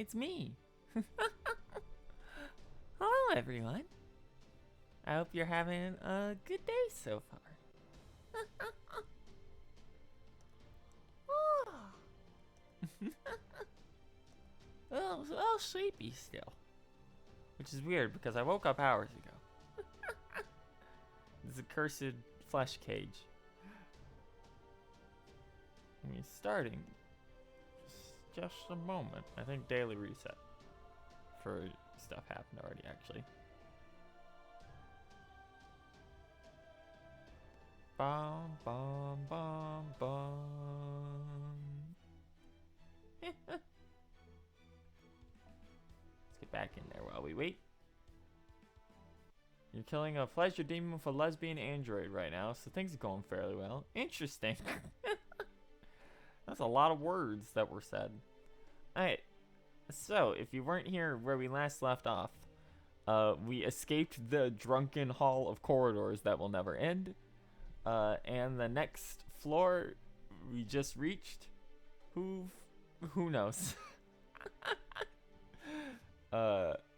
it's me. Hello, everyone. I hope you're having a good day so far. a little sleepy still, which is weird because I woke up hours ago. This is a cursed flesh cage. I mean, starting just a moment. I think daily reset for stuff happened already, actually. Bum, bum, bum, bum. Let's get back in there while we wait. You're killing a pleasure demon with a lesbian android right now, so things are going fairly well. Interesting. That's a lot of words that were said. Alright, so if you weren't here where we last left off, we escaped the drunken hall of corridors that will never end. And the next floor we just reached, who knows?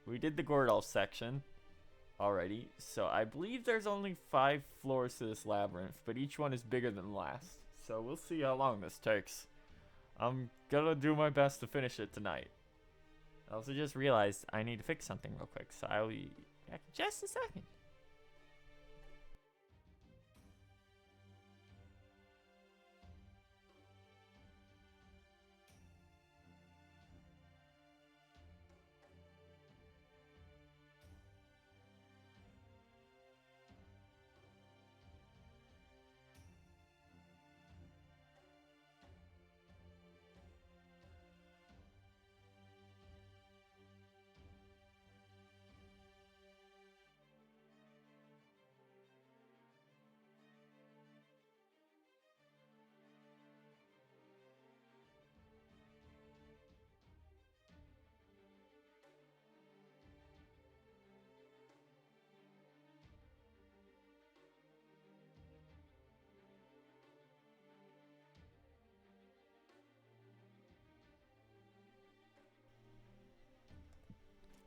We did the Gordolf section already, so I believe there's only 5 floors to this labyrinth, but each one is bigger than the last. So we'll see how long this takes. I'm gonna do my best to finish it tonight. I also just realized I need to fix something real quick, so I'll be back in just a second.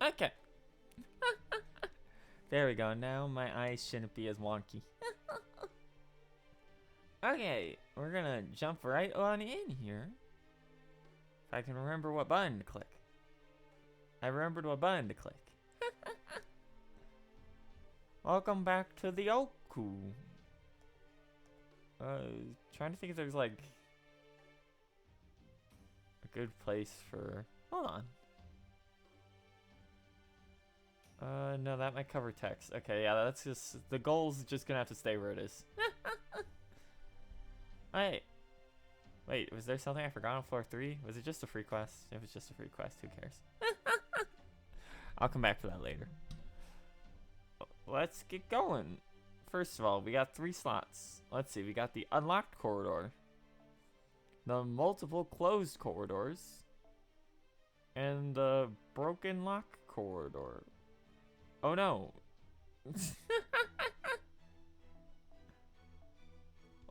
Okay. There we go. Now my eyes shouldn't be as wonky. Okay, we're gonna jump right on in here. If I can remember what button to click. I remembered what button to click. Welcome back to the Ooku. Trying to think if there's like a good place for. Hold on. No, that might cover text. Okay, yeah, that's just the goal's just gonna have to stay where it is. Wait, was there something I forgot on floor 3? Was it just a free quest? If it was just a free quest, who cares? I'll come back for that later. Let's get going. First of all, we got 3 slots. Let's see, we got the unlocked corridor, the multiple closed corridors, and the broken lock corridor. Oh no.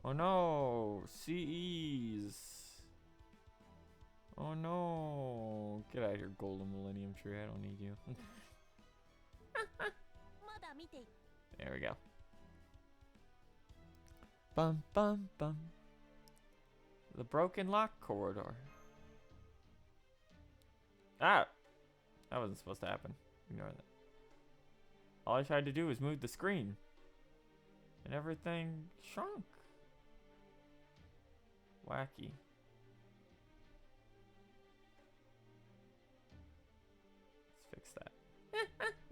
Oh no, CEs. Oh no. Get out of here, Golden Millennium Tree. I don't need you. There we go. Bum bum bum. The broken lock corridor. Ah! That wasn't supposed to happen. Ignore that. All I tried to do was move the screen. And everything shrunk. Wacky. Let's fix that.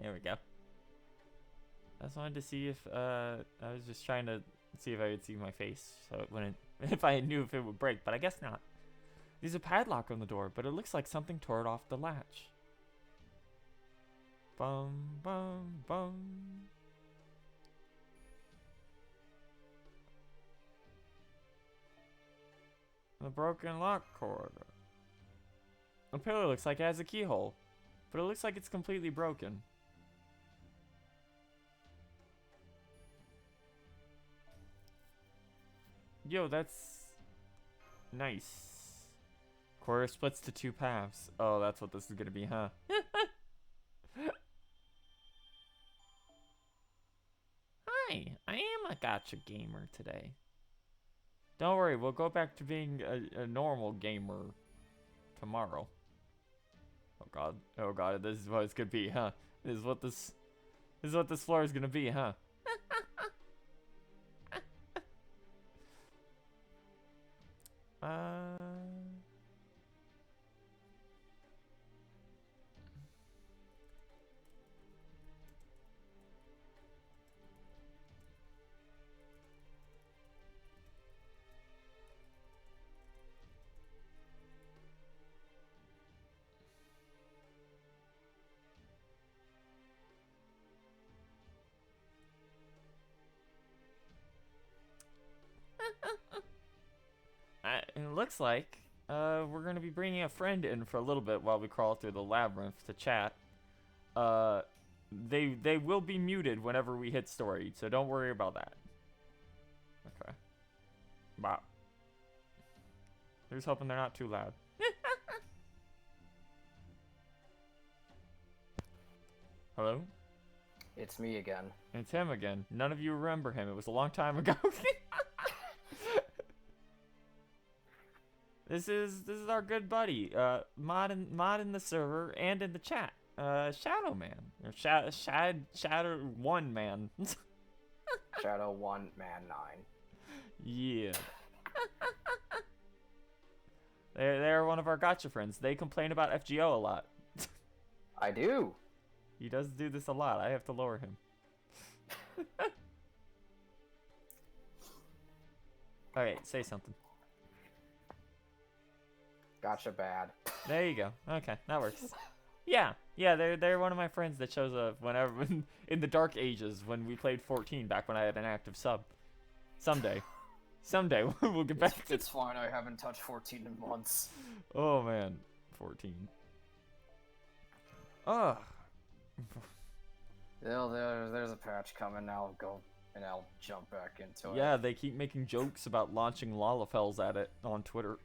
There we go. I just wanted to see if, I was just trying to see if I could see my face, so it wouldn't, if I knew if it would break, but I guess not. There's a padlock on the door, but it looks like something tore it off the latch. Bum, bum, bum. The broken lock corridor. The pillar looks like it has a keyhole, but it looks like it's completely broken. Yo, that's nice. Corridor splits to 2 paths. Oh, that's what this is gonna be, huh? Hi, I am a gotcha gamer today. Don't worry, we'll go back to being a normal gamer tomorrow. Oh god, this is what it's gonna be, huh? This is what this floor is gonna be, huh? uh it looks like we're gonna be bringing a friend in for a little bit while we crawl through the labyrinth to chat. They will be muted whenever we hit story, so don't worry about that. Okay. Wow. Here's hoping they're not too loud. Hello? It's me again. It's him again. None of you remember him. It was a long time ago. This is our good buddy, mod in the server and in the chat, Shadow Man or Shadow One Man. Shadow 1 Man 9. Yeah. They're one of our gotcha friends. They complain about FGO a lot. I do. He does do this a lot. I have to lower him. Alright, say something. Gotcha bad. There you go. Okay, that works. Yeah, they're one of my friends that shows up whenever in the dark ages when we played 14 back when I had an active sub. Someday we'll get back to It's fine, I haven't touched 14 in months. Oh man, 14. Ugh. There's a patch coming, I'll go and I'll jump back into it. Yeah, they keep making jokes about launching Lalafells at it on Twitter.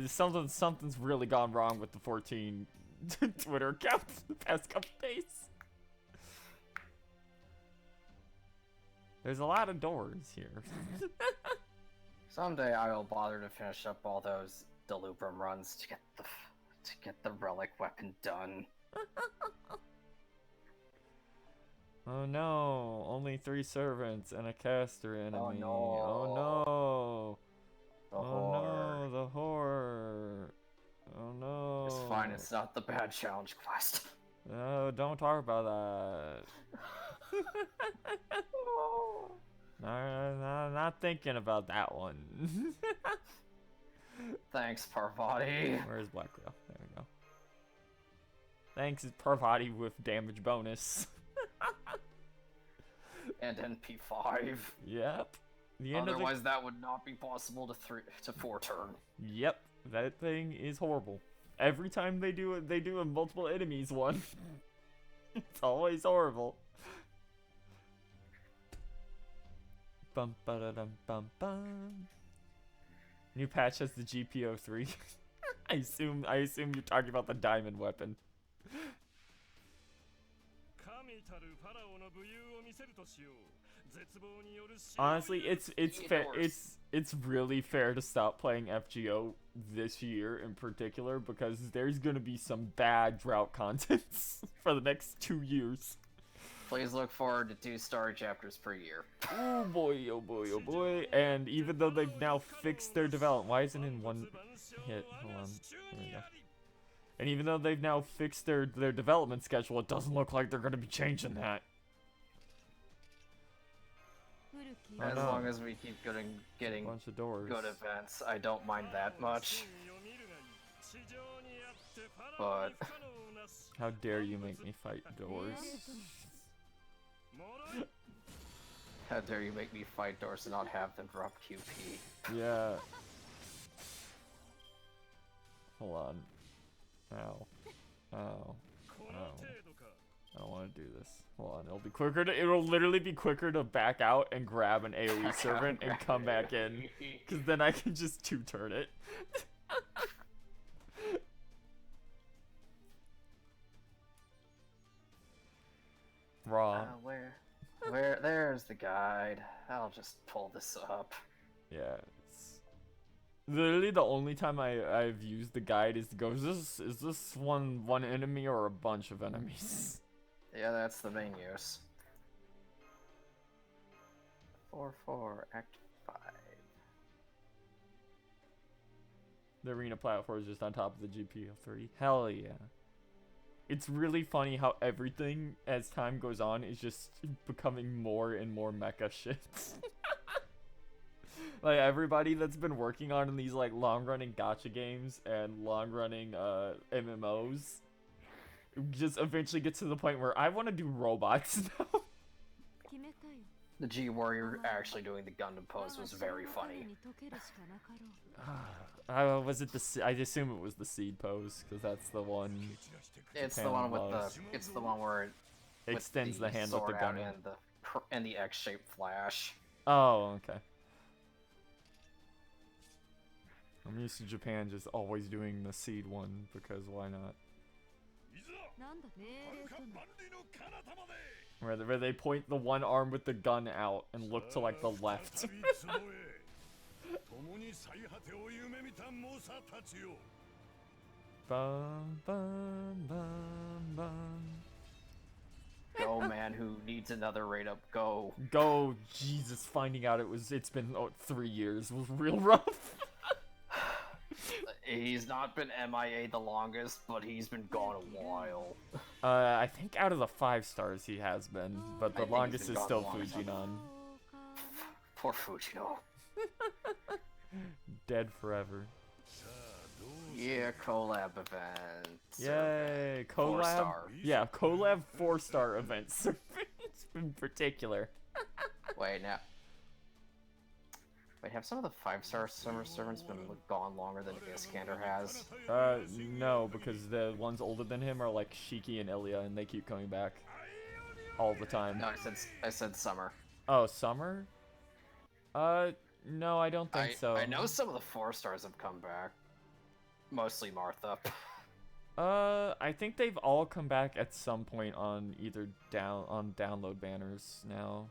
Something's really gone wrong with the 14 Twitter account the past couple days. There's a lot of doors here. Someday I will bother to finish up all those Deluprum runs to get the relic weapon done. Oh no, only 3 servants and a caster enemy. Oh no. Oh no. The Oh horror. no, the horror. Oh no. It's fine, it's not the bad challenge quest. No, don't talk about that. Not thinking about that one. Thanks, Parvati. Where's Black Whale? There we go. Thanks, Parvati with damage bonus. And NP5. Yep. The end Otherwise, that would not be possible to 4 turn. Yep, that thing is horrible. Every time they do it, they do a multiple enemies one. It's always horrible. Bum ba da dum bum bum. New patch has the GPO3. I assume you're talking about the diamond weapon. Honestly, it's fair. It's really fair to stop playing FGO this year in particular because there's gonna be some bad drought contents for the next 2 years. Please look forward to 2 story chapters per year. Oh boy, oh boy, oh boy. And even though they've now fixed their development, why isn't it in one hit? Hold on. There we go. And even though they've now fixed their development schedule, it doesn't look like they're going to be changing that. As long as we keep getting bunch of doors. Good events, I don't mind that much. But how dare you make me fight doors? How dare you make me fight doors and not have them drop QP? Yeah. Hold on. Ow. Ow. Ow. I don't want to do this. Hold on, it'll be quicker to. It'll literally be quicker to back out and grab an AOE servant and come back in, because then I can just two-turn it. Raw. Where? There's the guide. I'll just pull this up. Yeah. It's literally the only time I've used the guide is to go. Is this one enemy or a bunch of enemies? Yeah, that's the main use. 4-4, Act 5. The arena platform is just on top of the GP3. Hell yeah. It's really funny how everything, as time goes on, is just becoming more and more mecha shit. Like, everybody that's been working on these, like, long-running gacha games and long-running, MMOs just eventually gets to the point where I want to do robots now. The G Warrior actually doing the Gundam pose was very funny. Was it the? I assume it was the seed pose because that's the one. It's the one with the. It's the one where it extends the hand with the gun and the X-shaped flash. Oh, okay. I'm used to Japan just always doing the seed one because why not? Where they point the one arm with the gun out and look to like the left. Bum, bum, bum, bum. Go, man who needs another rate up. Go. Go. Jesus, finding out it's been 3 years was real rough. He's not been MIA the longest, but he's been gone a while. I think out of the 5 stars he has been, but the longest is still Fujinon. Poor Fujino. Dead forever. Yeah, collab event. Yay, collab. 4-star. Yeah, collab 4-star events in particular. Wait, have some of the 5-star summer servants been gone longer than Iskander has? No, because the ones older than him are like Shiki and Ilya, and they keep coming back all the time. No, I said summer. Oh, summer? No, I don't think so. I know some of the 4-stars have come back. Mostly Martha. I think they've all come back at some point on either download banners now.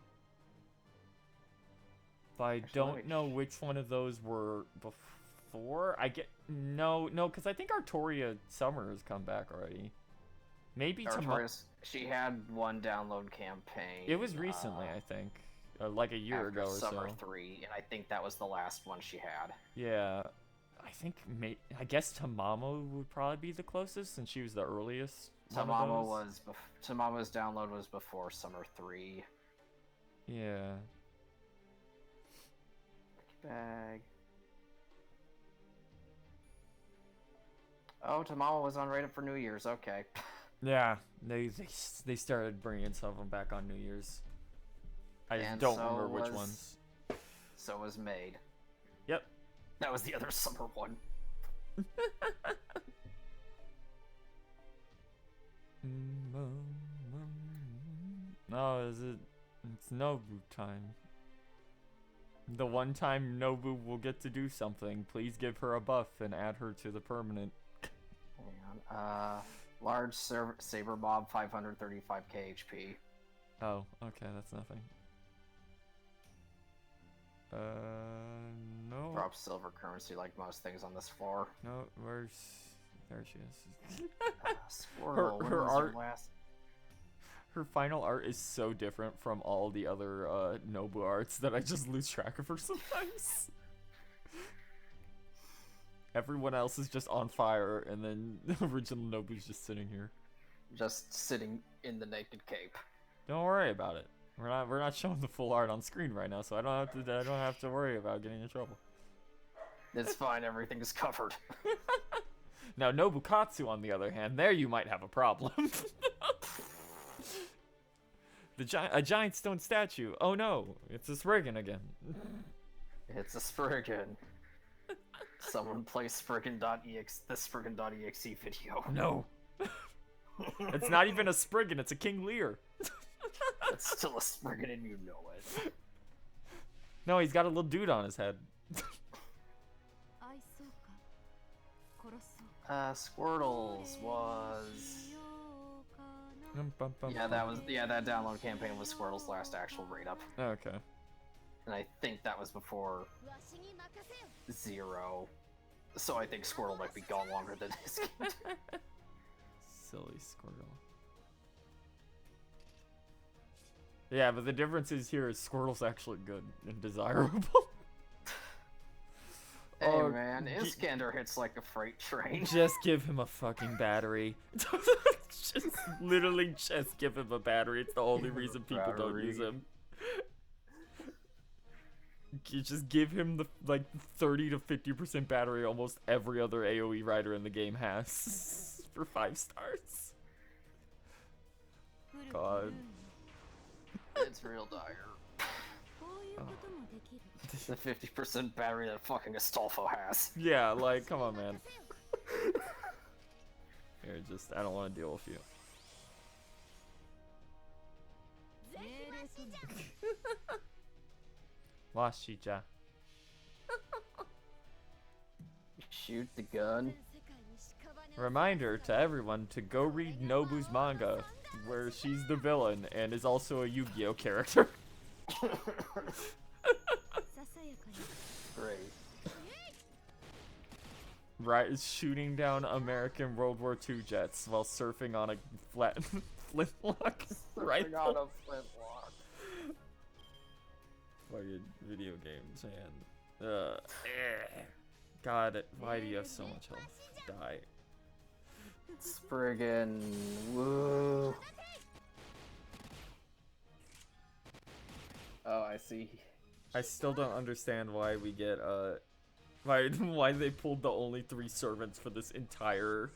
But I don't know which one of those were before. No, because I think Artoria Summer has come back already. Maybe Artoria's. She had one download campaign. It was recently, I think, like a year ago or so. Summer 3, and I think that was the last one she had. Yeah, I guess Tamamo would probably be the closest since she was the earliest. Tamama's download was before Summer 3. Yeah. Bag. Oh, Tamamo was on rated for New Year's. Okay. Yeah, they started bringing some of them back on New Year's. I don't remember which ones. So was Maid. Yep. That was the other summer one. No, it's Nobu time. The one time Nobu will get to do something, please give her a buff and add her to the permanent. Hang on. Large saber mob, 535k HP. Oh, okay, that's nothing. No. Drop silver currency like most things on this floor. No, there she is. Squirrel, her art. Her final art is so different from all the other Nobu arts that I just lose track of her sometimes. Everyone else is just on fire, and then the original Nobu's just sitting here. Just sitting in the naked cape. Don't worry about it. We're not showing the full art on screen right now, so I don't have to worry about getting in trouble. It's fine, everything's covered. Now Nobukatsu, on the other hand, there you might have a problem. A giant stone statue. Oh no, it's a Spriggan again. It's a Spriggan. Someone play Spriggan.exe, the Spriggan.exe video. No. It's not even a Spriggan, it's a King Lear. It's still a Spriggan and you know it. No, he's got a little dude on his head. Squirtles was... Yeah, that download campaign was Squirtle's last actual raid up. Okay. And I think that was before 0. So I think Squirtle might be gone longer than his game. Silly Squirtle. Yeah, but the difference is here is Squirtle's actually good and desirable. Hey man, Iskander hits like a freight train. Just give him a fucking battery. Literally just give him a battery. It's the only reason people don't use him. You just give him the like 30 to 50% battery almost every other AoE rider in the game has for 5 stars. God. It's real dire. The 50% battery that fucking Astolfo has. Yeah, like, come on, man. Here, just, I don't want to deal with you. Washija. Shoot the gun. Reminder to everyone to go read Nobu's manga, where she's the villain and is also a Yu-Gi-Oh character. Great. Right, shooting down American World War II jets while surfing on a flat flintlock rifle. On a flintlock. Fucking video games, man. God, why do you have so much health? Die. Spriggan. Woo. Oh, I see. I still don't understand why we get why they pulled the only 3 servants for this entire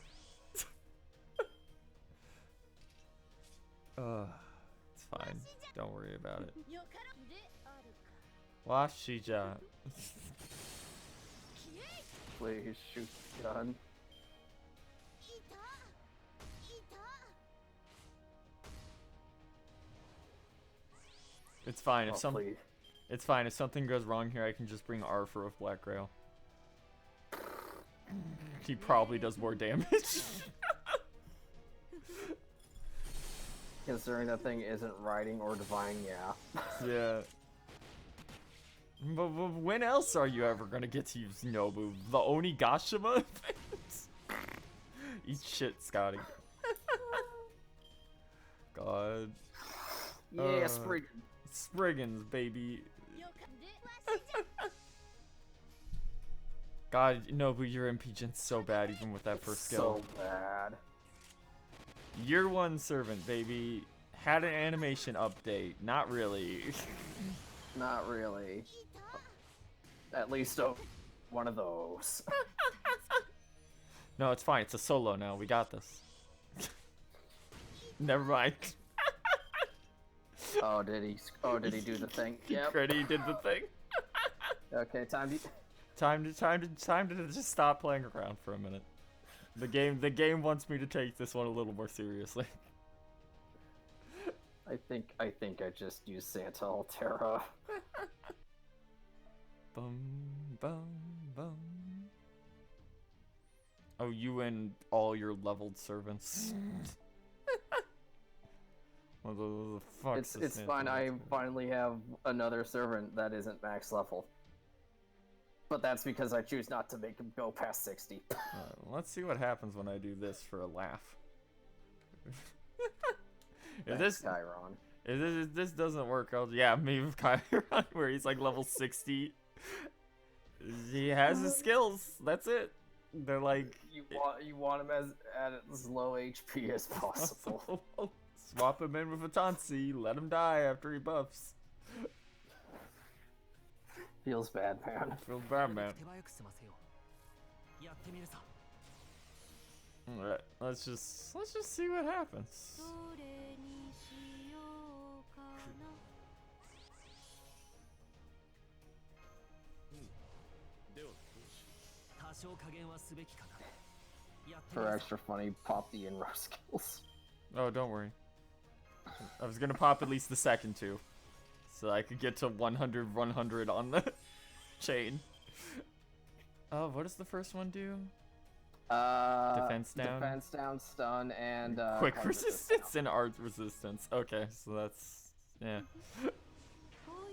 it's fine. Don't worry about it. Washija. Please shoot the gun. It's fine if Please. It's fine if something goes wrong here. I can just bring Arthur with Black Grail. He probably does more damage. Considering that thing isn't riding or divine, yeah. Yeah. But when else are you ever gonna get to use Nobu? The Onigashima event? Eat shit, Scotty. God. Yeah, Spriggan. Spriggans, baby. God, Nobu, your impingent's so bad even with that first skill. So bad. Year 1 servant, baby. Had an animation update. Not really. Not really. At least one of those. No, it's fine. It's a solo now. We got this. Never mind. Oh, did he do the thing? Yep. Freddy did the thing. Okay, time to just stop playing around for a minute. The game wants me to take this one a little more seriously. I think I just used Santa Altera. Bum bum bum. Oh, you and all your leveled servants. What the fuck? It's fine. I finally have another servant that isn't max level. But that's because I choose not to make him go past 60. Let's see what happens when I do this for a laugh. If this doesn't work, I'll maybe with Chiron where he's like level 60. He has his skills. That's it. They're like you want him at as low HP as possible. Swap him in with a Tansi, let him die after he buffs. Feels bad, man. Feels bad, man. Alright, let's just see what happens. For extra funny, pop the in-row skills. Oh, don't worry. I was gonna pop at least the second two, so I could get to 100, 100 on the chain. Oh, what does the first one do? Defense down? Defense down, stun, and Quick card resistance and art resistance. Okay, so that's... yeah.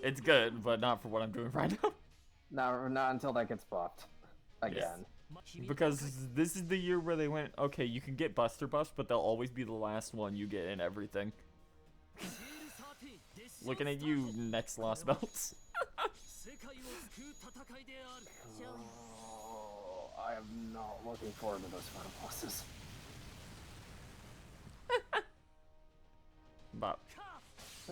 It's good, but not for what I'm doing right now. Not until that gets buffed. Again. Because this is the year where they went, okay, you can get Buster buffs, but they'll always be the last one you get in everything. Looking at you, next lost belts. Oh, I am not looking forward to those final bosses. But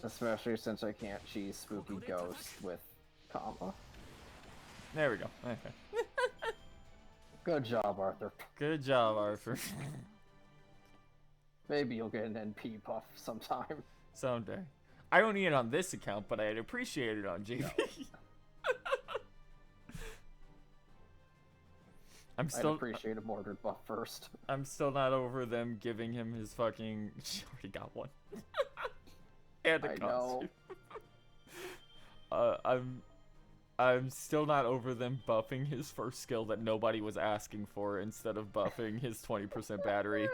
Especially since I can't cheese Spooky Ghost with comma. there we go. Okay. Good job, Arthur. Good job, Arthur. Maybe you'll get an NP buff sometime. Someday. I don't need it on this account, but I'd appreciate it on JP. I'd appreciate a Mordred buff first. I'm still not over them giving him his fucking... She already got one. And a costume. I'm still not over them buffing his first skill that nobody was asking for instead of buffing his 20% battery.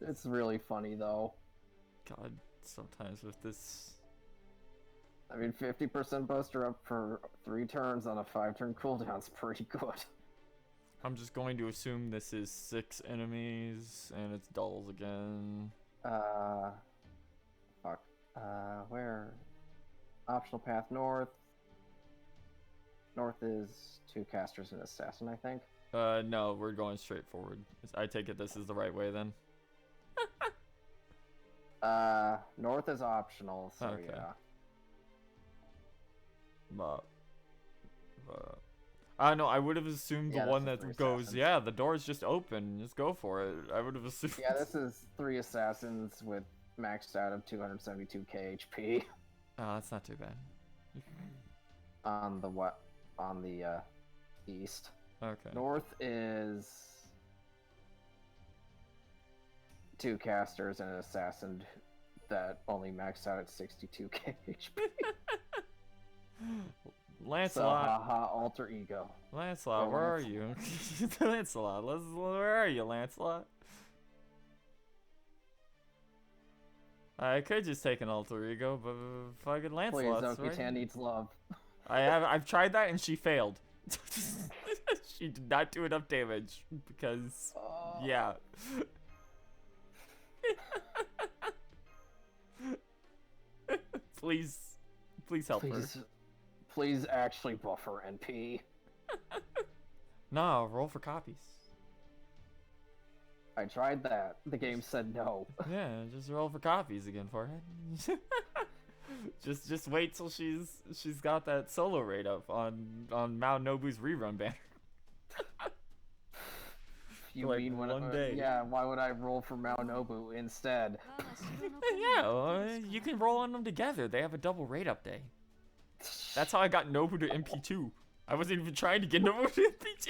It's really funny though. God, sometimes with this... I mean, 50% buster up for 3 turns on a 5-turn cooldown's pretty good. I'm just going to assume this is 6 enemies, and it's dolls again. Fuck. Where? Optional path north. North is 2 casters and assassin, I think. No, we're going straight forward. I take it this is the right way then. North is optional, so Okay. yeah. No, I would have assumed the one that goes, assassins. yeah, the door's just open, just go for it. I would have assumed. Yeah, this is 3 assassins with maxed out of 272k HP. Oh, that's not too bad. On the east. Okay. North is 2 casters and an assassin that only maxed out at 62k HP. Lancelot. So, haha, alter ego. Lancelot, Oh, where are you? Lancelot, where are you, Lancelot? I could just take an alter ego, but fucking Lancelot's Please, Oki-tan right. needs love. I've tried that and she failed. She did not do enough damage because yeah. Please help her. Please actually buff her NP. No, roll for copies. I tried that. The game said no. Yeah, just roll for copies again for her. just wait till she's got that solo rate up on Mao Nobu's rerun banner. You like mean one day? Yeah, why would I roll for Mao Nobu instead? Yeah, well, you can roll on them together. They have a double rate up day. That's how I got Nobu to MP2. I wasn't even trying to get Nobu to MP2.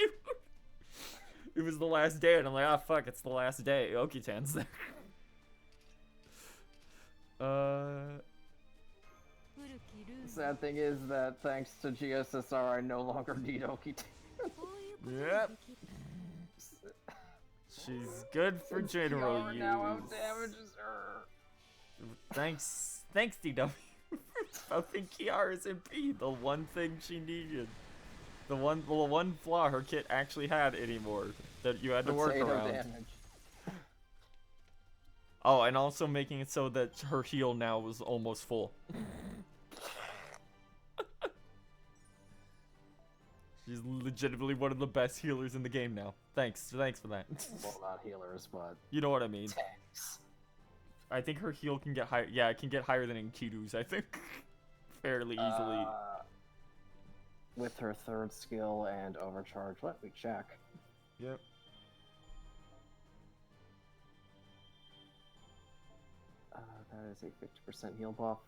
It was the last day, and I'm like, ah, fuck, it's the last day. Oki-tan's there. Sad thing is that thanks to GSSR, I no longer need Oki-tan. Yep. She's good for general use. Now outdamages her. Thanks, DW. I think Kiara's MP, the one thing she needed. The one flaw her kit actually had anymore that you had to work Potato around. damage. Oh, and also making it so that her heal now was almost full. She's legitimately one of the best healers in the game now. Thanks for that. Well, not healers, but You know what I mean. tanks. I think her heal can get higher. Yeah, it can get higher than Enkidu's, I think. Fairly easily. With her 3rd skill and overcharge. Let me check. Yep. That is a 50% heal buff.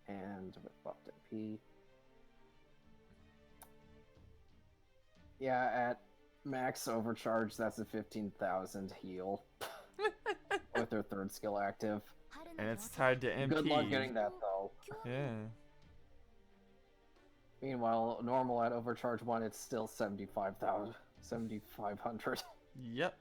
And with buffed MP. Yeah, at Max overcharge, that's a 15,000 heal. With her third skill active. And it's tied to MP. Good luck getting that, though. Yeah. Meanwhile, normal at overcharge 1, it's still 75,000. 7,500. Yep.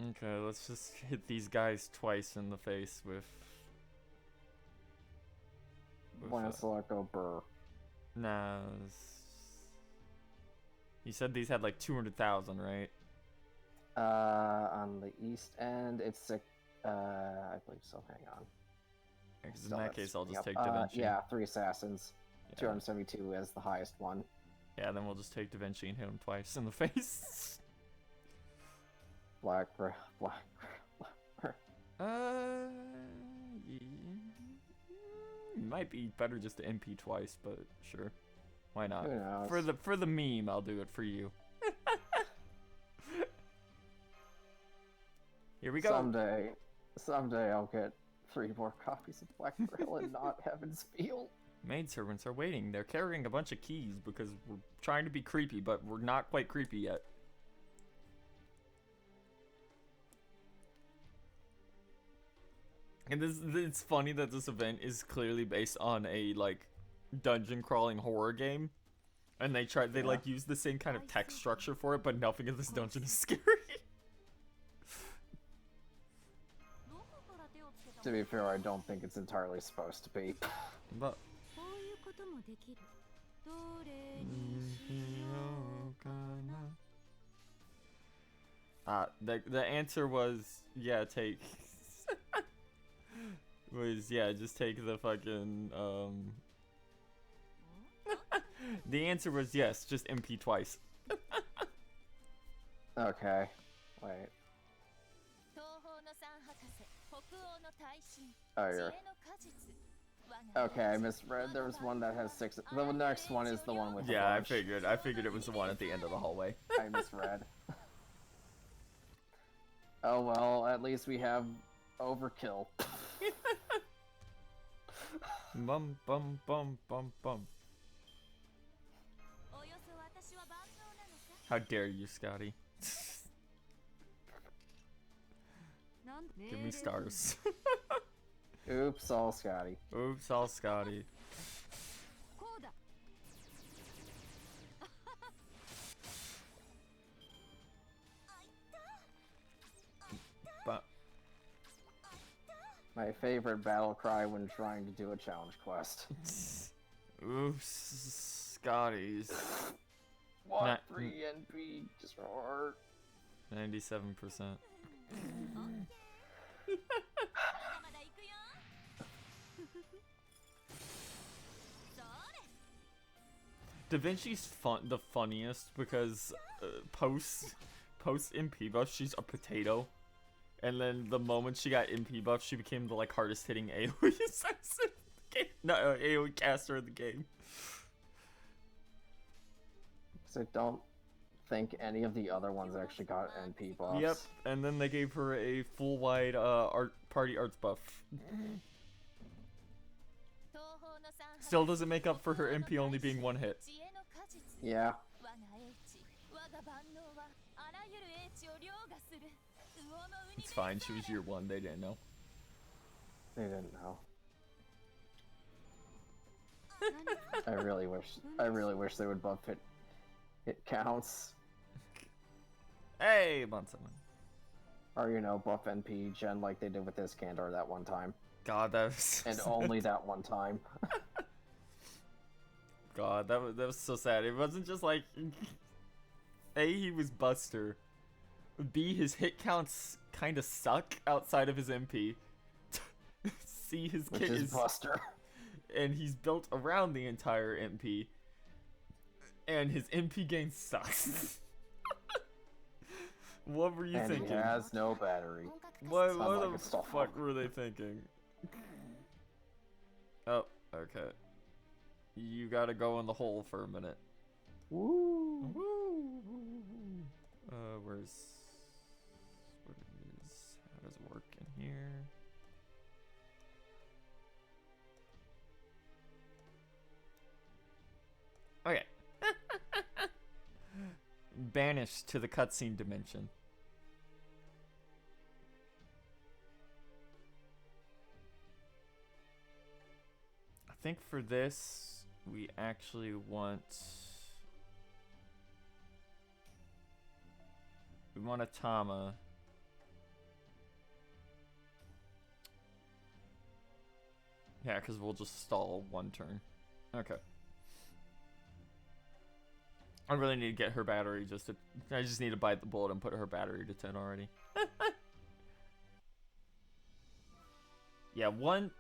Okay, let's just hit these guys twice in the face with Lancelot go burr. Nah. You said these had like 200,000, right? On the east end, it's I believe so. Hang on. Because in that case, I'll just take Da Da Vinci. Yeah, 3 assassins. Yeah. 272 is the highest one. Yeah, then we'll just take Da Vinci and hit him twice in the face. Black. Might be better just to MP twice, but sure, why not? Who knows? For the meme, I'll do it for you. Here we go. Someday I'll get 3 more copies of Black Pearl and not Heaven's Feel. Maidservants are waiting. They're carrying a bunch of keys because we're trying to be creepy, but we're not quite creepy yet. And it's funny that this event is clearly based on a like dungeon crawling horror game, and they like use the same kind of text structure for it, but nothing in this dungeon is scary. To be fair, I don't think it's entirely supposed to be. But the answer was just take the fucking the answer was yes, just MP twice. Okay, wait. Oh, you're... Okay, I misread. There was one that has 6. The next one is the one with. Yeah, I figured it was the one at the end of the hallway. I misread. Oh well, at least we have overkill. Bum bum bum bum bum. How dare you, Scotty? Give me stars. Oops, all Scotty. Oops, all Scotty. But my favorite battle cry when trying to do a challenge quest. Oops, Scotty's. What? 3 NP, just hard. 97%. Da Vinci's the funniest because post MP buff she's a potato, and then the moment she got MP buff she became the like hardest hitting AoE assassin in the game. No, AoE caster in the game. So I don't think any of the other ones actually got NP buffs. Yep, and then they gave her a full wide party arts buff. Still doesn't make up for her MP only being 1 hit. Yeah. It's fine, she was year 1, they didn't know. They didn't know. I really wish they would buff it counts. Hey, Bunsen. Or, you know, buff NP gen like they did with this Iskander that one time. God, that was and only that one time. God, that was so sad. It wasn't just like A, he was Buster. B, his hit counts kind of suck outside of his MP. C, his kit is Buster. And he's built around the entire MP. And his MP gain sucks. What were you thinking? He has no battery. What the fuck were they thinking? Oh, okay. You gotta go in the hole for a minute. Woo! Woo! What is? How does it work in here? Okay. Banished to the cutscene dimension. I think for this, we actually want... We want a Tama. Yeah, because we'll just stall one turn. Okay. I really need to get her battery just to... I just need to bite the bullet and put her battery to 10 already. Yeah,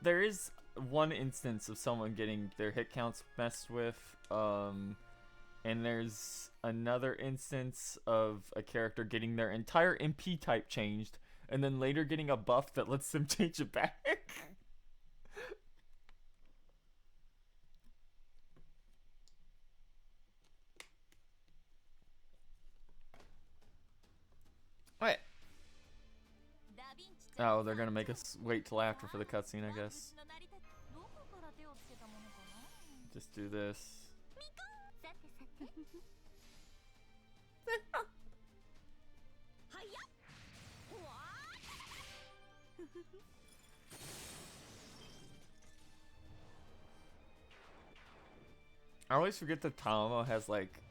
there is one instance of someone getting their hit counts messed with. And there's another instance of a character getting their entire MP type changed, and then later getting a buff that lets them change it back. Wait. Oh, they're gonna make us wait till after for the cutscene, I guess. Just do this. I always forget that Tama has like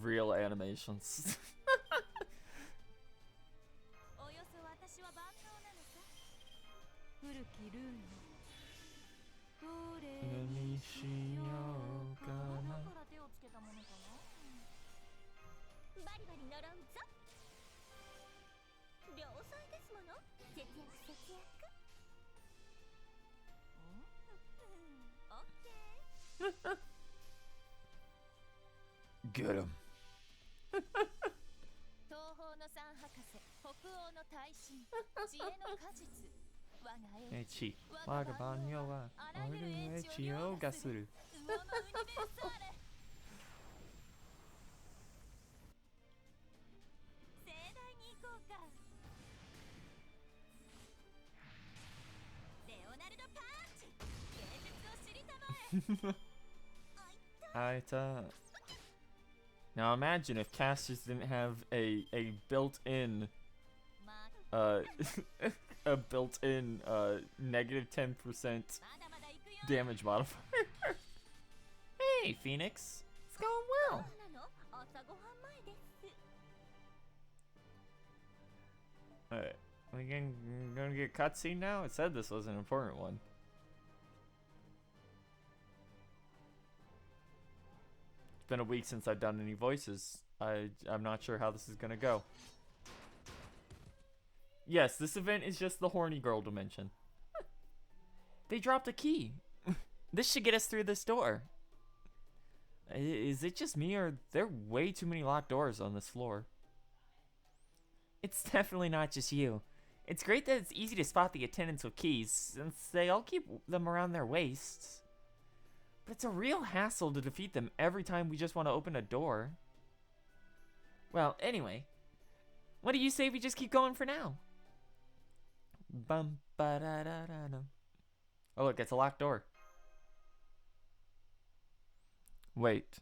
real animations. Get him. Echi, waga banyo wa oru echi o ga suru. Now imagine if casters didn't have a built-in a built-in negative 10% damage modifier. Hey, Phoenix, it's going well. Alright, we gonna get cutscene now? It said this was an important one. It's been a week since I've done any voices. I'm not sure how this is gonna go. Yes, this event is just the horny girl dimension. They dropped a key. This should get us through this door. Is it just me, or are there way too many locked doors on this floor? It's definitely not just you. It's great that it's easy to spot the attendants with keys, since they all keep them around their waists. But it's a real hassle to defeat them every time we just want to open a door. Well, anyway, what do you say we just keep going for now? Bum ba da da da da. Oh, look, it's a locked door. Wait.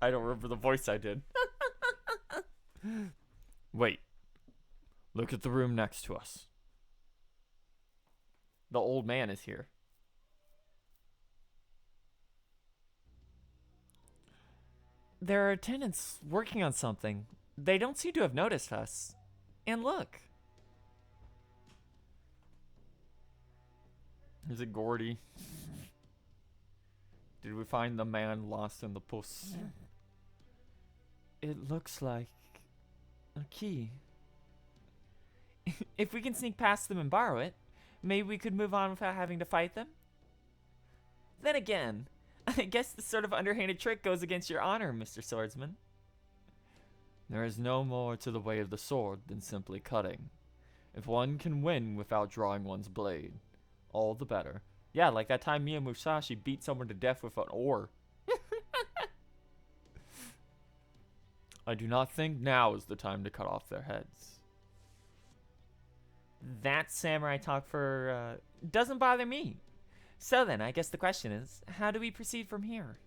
I don't remember the voice I did. Wait. Look at the room next to us. The old man is here. There are attendants working on something. They don't seem to have noticed us. And look. Is it Gordy? Did we find the man lost in the puss? It looks like a key. If we can sneak past them and borrow it, maybe we could move on without having to fight them? Then again, I guess this sort of underhanded trick goes against your honor, Mr. Swordsman. There is no more to the way of the sword than simply cutting. If one can win without drawing one's blade, all the better. Yeah, like that time Miya Musashi beat someone to death with an oar. I do not think now is the time to cut off their heads. That samurai talk for, doesn't bother me. So then, I guess the question is, how do we proceed from here?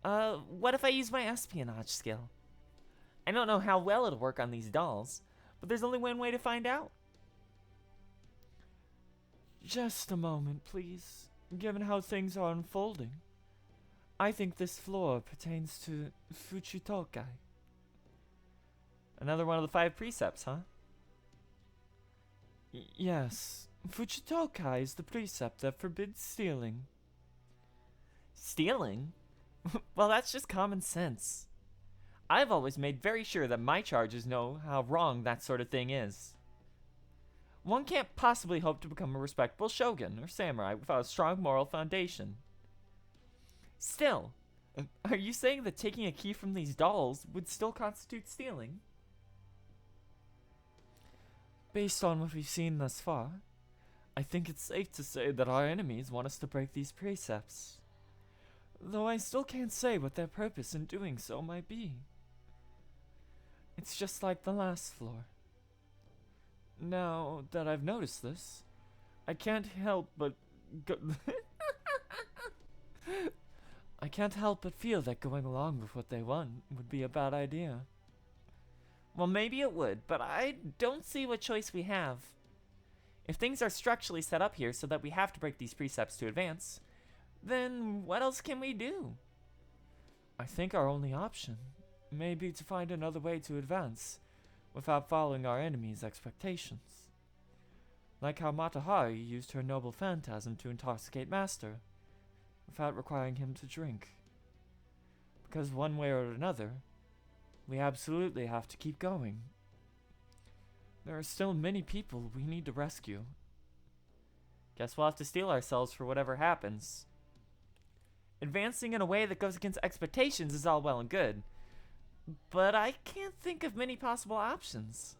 What if I use my espionage skill? I don't know how well it'll work on these dolls, but there's only one way to find out. Just a moment, please. Given how things are unfolding, I think this floor pertains to Fuchitokai. Another one of the 5 precepts, huh? Yes. Fuchitokai is the precept that forbids stealing. Stealing? Well, that's just common sense. I've always made very sure that my charges know how wrong that sort of thing is. One can't possibly hope to become a respectable shogun or samurai without a strong moral foundation. Still, are you saying that taking a key from these dolls would still constitute stealing? Based on what we've seen thus far, I think it's safe to say that our enemies want us to break these precepts. Though I still can't say what their purpose in doing so might be. It's just like the last floor. Now that I've noticed this, I can't help but I can't help but feel that going along with what they want would be a bad idea. Well, maybe it would, but I don't see what choice we have. If things are structurally set up here so that we have to break these precepts to advance, then what else can we do? I think our only option may be to find another way to advance without following our enemy's expectations. Like how Matahari used her noble phantasm to intoxicate Master, without requiring him to drink. Because one way or another, we absolutely have to keep going. There are still many people we need to rescue. Guess we'll have to steel ourselves for whatever happens. Advancing in a way that goes against expectations is all well and good, but I can't think of many possible options.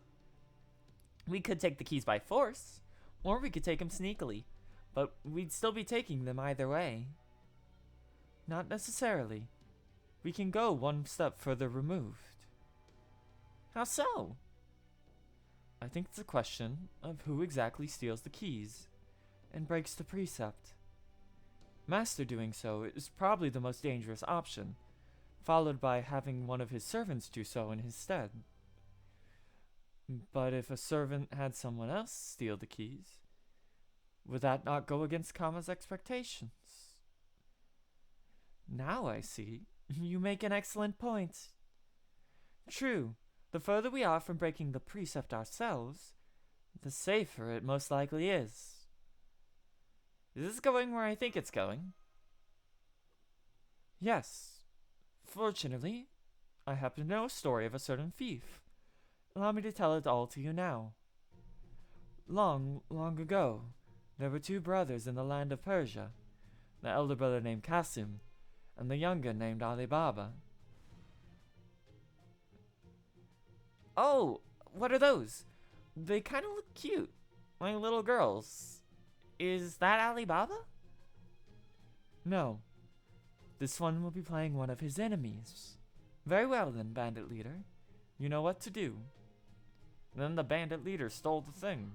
We could take the keys by force, or we could take them sneakily, but we'd still be taking them either way. Not necessarily. We can go one step further removed. How so? I think it's a question of who exactly steals the keys and breaks the precept. Master doing so is probably the most dangerous option, followed by having one of his servants do so in his stead. But if a servant had someone else steal the keys, would that not go against Kama's expectations? Now I see. You make an excellent point. True, the further we are from breaking the precept ourselves, the safer it most likely is. Is this going where I think it's going? Yes. Fortunately, I happen to know a story of a certain thief. Allow me to tell it all to you now. Long, long ago, there were 2 brothers in the land of Persia, the elder brother named Qasim, and the younger named Ali Baba. Oh, what are those? They kind of look cute, like little girls. Is that Ali Baba? No. This one will be playing one of his enemies. Very well then, bandit leader. You know what to do. Then the bandit leader stole the thing.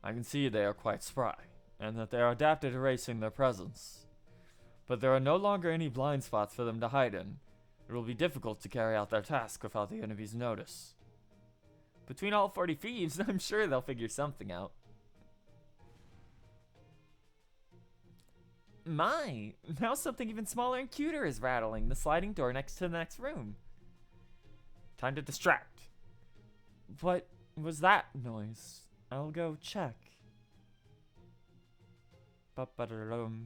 I can see they are quite spry, and that they are adapted to erasing their presence. But there are no longer any blind spots for them to hide in. It will be difficult to carry out their task without the enemy's notice. Between all 40 thieves, I'm sure they'll figure something out. My, now something even smaller and cuter is rattling the sliding door next to the next room. Time to distract. What was that noise? I'll go check. Ba-ba-da-dum,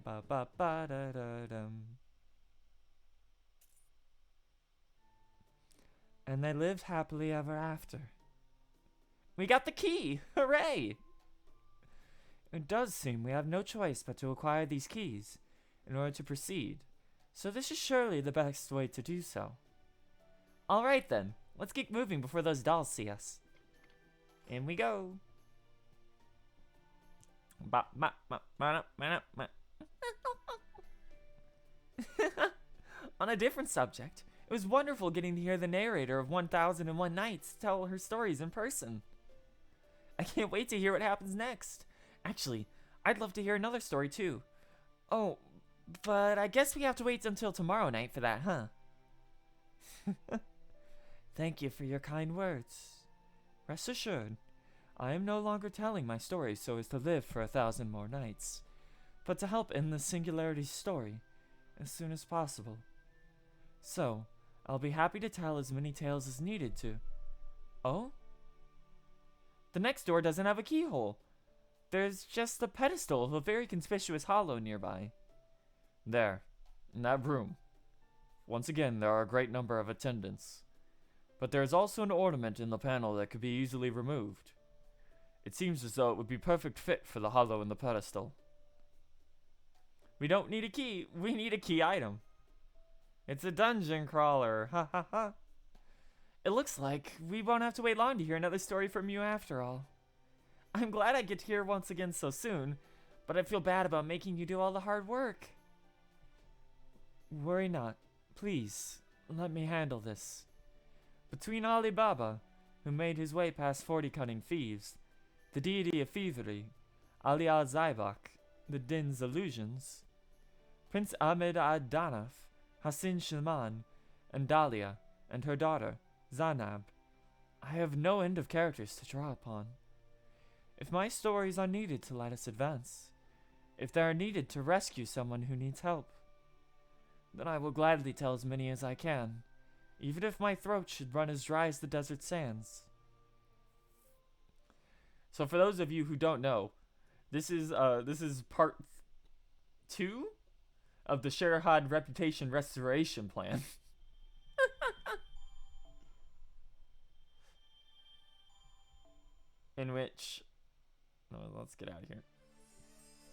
ba-ba-ba-da-da-dum. And they lived happily ever after. We got the key! Hooray! It does seem we have no choice but to acquire these keys in order to proceed, so this is surely the best way to do so. Alright then, let's get moving before those dolls see us. In we go. On a different subject, it was wonderful getting to hear the narrator of 1001 Nights tell her stories in person. I can't wait to hear what happens next. Actually, I'd love to hear another story too. Oh, but I guess we have to wait until tomorrow night for that, huh? Thank you for your kind words. Rest assured, I am no longer telling my story so as to live for 1,000 more nights, but to help end the Singularity's story as soon as possible. So, I'll be happy to tell as many tales as needed to. Oh? The next door doesn't have a keyhole. There's just a pedestal of a very conspicuous hollow nearby. There, in that room. Once again, there are a great number of attendants. But there is also an ornament in the panel that could be easily removed. It seems as though it would be perfect fit for the hollow in the pedestal. We don't need a key, we need a key item. It's a dungeon crawler, ha ha ha. It looks like we won't have to wait long to hear another story from you after all. I'm glad I get to hear once again so soon, but I feel bad about making you do all the hard work. Worry not. Please, let me handle this. Between Ali Baba, who made his way past 40 cunning thieves, the deity of thievery, Ali al-Zaibak, the Din's illusions, Prince Ahmed ad-Danaf, Hassin Shilman, and Dahlia, and her daughter, Zanab, I have no end of characters to draw upon. If my stories are needed to let us advance, if they are needed to rescue someone who needs help, then I will gladly tell as many as I can, even if my throat should run as dry as the desert sands. So for those of you who don't know, this is part 2 of the Sherahad Reputation Restoration Plan. In which, no, let's get out of here.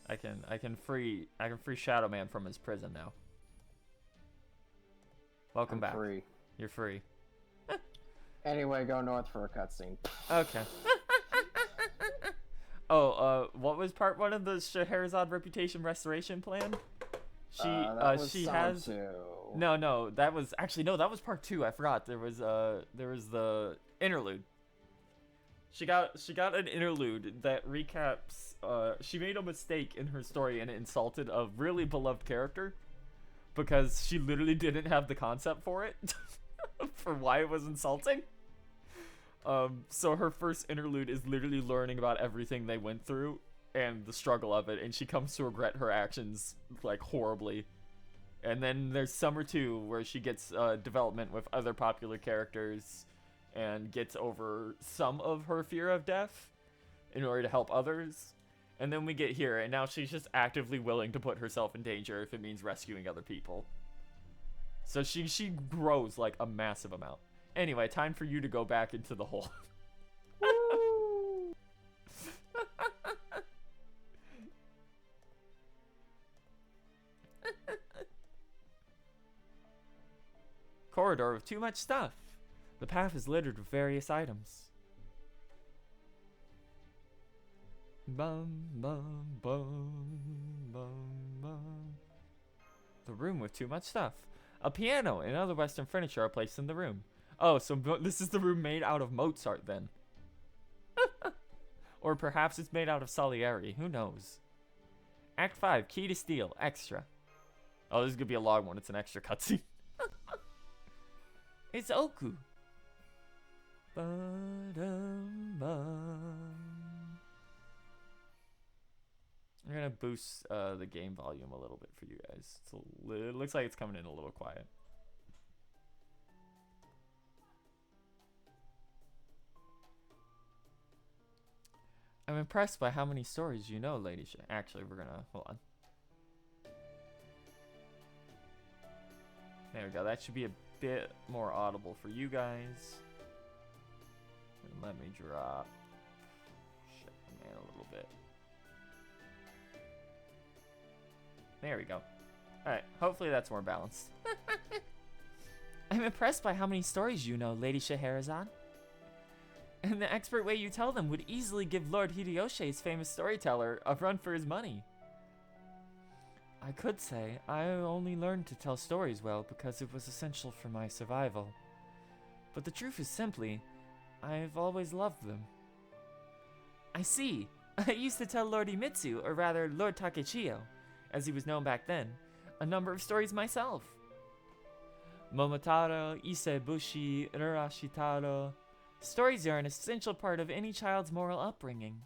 I can free Shadow Man from his prison now. Welcome back. Free. You're free. Anyway, go north for a cutscene. Okay. Oh, what was part 1 of the Scheherazade Reputation Restoration Plan? She has. No, that was part 2. I forgot. There was the interlude. She got an interlude that recaps. She made a mistake in her story and it insulted a really beloved character because she literally didn't have the concept for it, for why it was insulting. So her first interlude is literally learning about everything they went through and the struggle of it, and she comes to regret her actions like horribly. And then there's Summer 2, where she gets development with other popular characters and gets over some of her fear of death in order to help others. And then we get here, and now she's just actively willing to put herself in danger if it means rescuing other people. So she grows like a massive amount. Anyway, time for you to go back into the hole. Corridor with too much stuff. The path is littered with various items. Bum, bum, bum, bum, bum. The room with too much stuff. A piano and other Western furniture are placed in the room. Oh, so this is the room made out of Mozart then. Or perhaps it's made out of Salieri. Who knows? Act 5, Key to Steal, extra. Oh, this is going to be a long one. It's an extra cutscene. It's Ooku. Ba-dum-bum. I'm going to boost the game volume a little bit for you guys. It looks like it's coming in a little quiet. I'm impressed by how many stories you know, Lady Sh. Actually, we're gonna... Hold on. There we go. That should be a bit more audible for you guys. And let me drop... Shit, man, a little bit. There we go. Alright, hopefully that's more balanced. I'm impressed by how many stories you know, Lady Scheherazade. And the expert way you tell them would easily give Lord Hideyoshi's famous storyteller a run for his money. I could say I only learned to tell stories well because it was essential for my survival. But the truth is simply, I've always loved them. I see. I used to tell Lord Imitsu, or rather Lord Takechiyo, as he was known back then, a number of stories myself. Momotaro, Isebushi, Urashitaro. Stories are an essential part of any child's moral upbringing.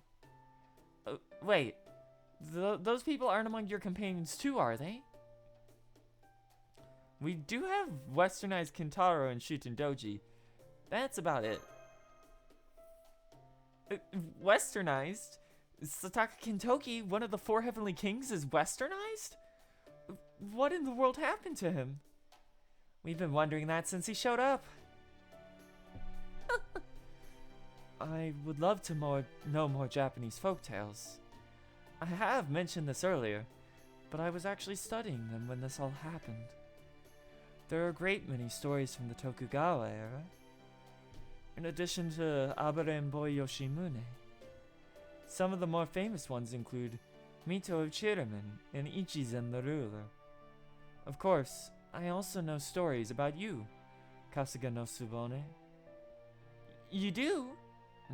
Wait, those people aren't among your companions too, are they? We do have westernized Kintaro and Shutendoji. That's about it. Westernized? Sataka Kintoki, one of the 4 Heavenly Kings, is westernized? What in the world happened to him? We've been wondering that since he showed up. I would love to know more Japanese folktales. I have mentioned this earlier, but I was actually studying them when this all happened. There are a great many stories from the Tokugawa era, in addition to Abarenboi Yoshimune. Some of the more famous ones include Mito of Chiramen and Ichizen the Ruler. Of course, I also know stories about you, Kasuga no Tsubone. You do?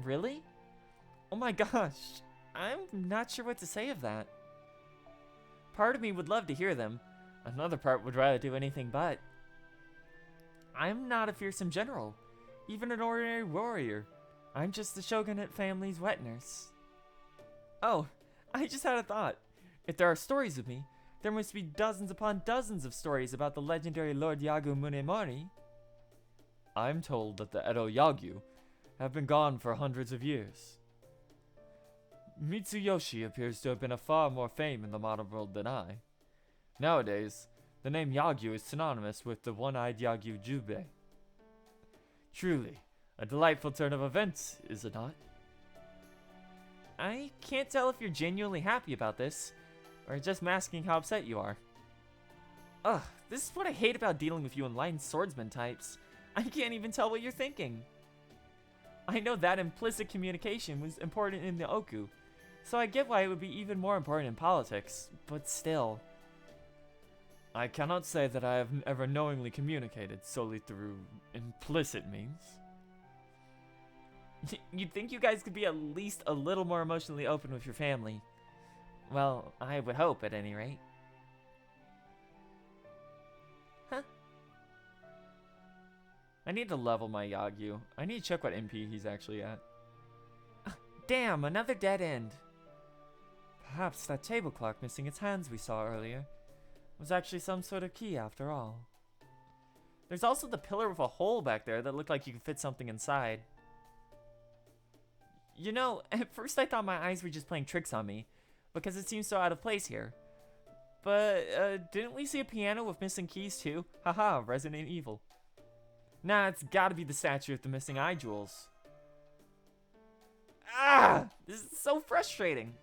Really? Oh my gosh, I'm not sure what to say of that. Part of me would love to hear them, another part would rather do anything but. I'm not a fearsome general, even an ordinary warrior. I'm just the shogunate family's wet nurse. Oh, I just had a thought. If there are stories of me, there must be dozens upon dozens of stories about the legendary Lord Yagu Munemori. I'm told that the Edo Yagu have been gone for hundreds of years. Mitsuyoshi appears to have been of far more fame in the modern world than I. Nowadays, the name Yagu is synonymous with the one-eyed Yagu Jubei. Truly, a delightful turn of events, is it not? I can't tell if you're genuinely happy about this, or just masking how upset you are. Ugh, this is what I hate about dealing with you enlightened swordsman types. I can't even tell what you're thinking. I know that implicit communication was important in the Ooku, so I get why it would be even more important in politics, but still. I cannot say that I have ever knowingly communicated solely through implicit means. You'd think you guys could be at least a little more emotionally open with your family. Well, I would hope, at any rate. Huh? I need to level my Yagu. I need to check what MP he's actually at. Damn, another dead end. Perhaps that table clock missing its hands we saw earlier was actually some sort of key after all. There's also the pillar with a hole back there that looked like you could fit something inside. You know, at first I thought my eyes were just playing tricks on me, because it seems so out of place here. But, didn't we see a piano with missing keys too? Haha, Resident Evil. Nah, it's gotta be the statue with the missing eye jewels. Ah! This is so frustrating.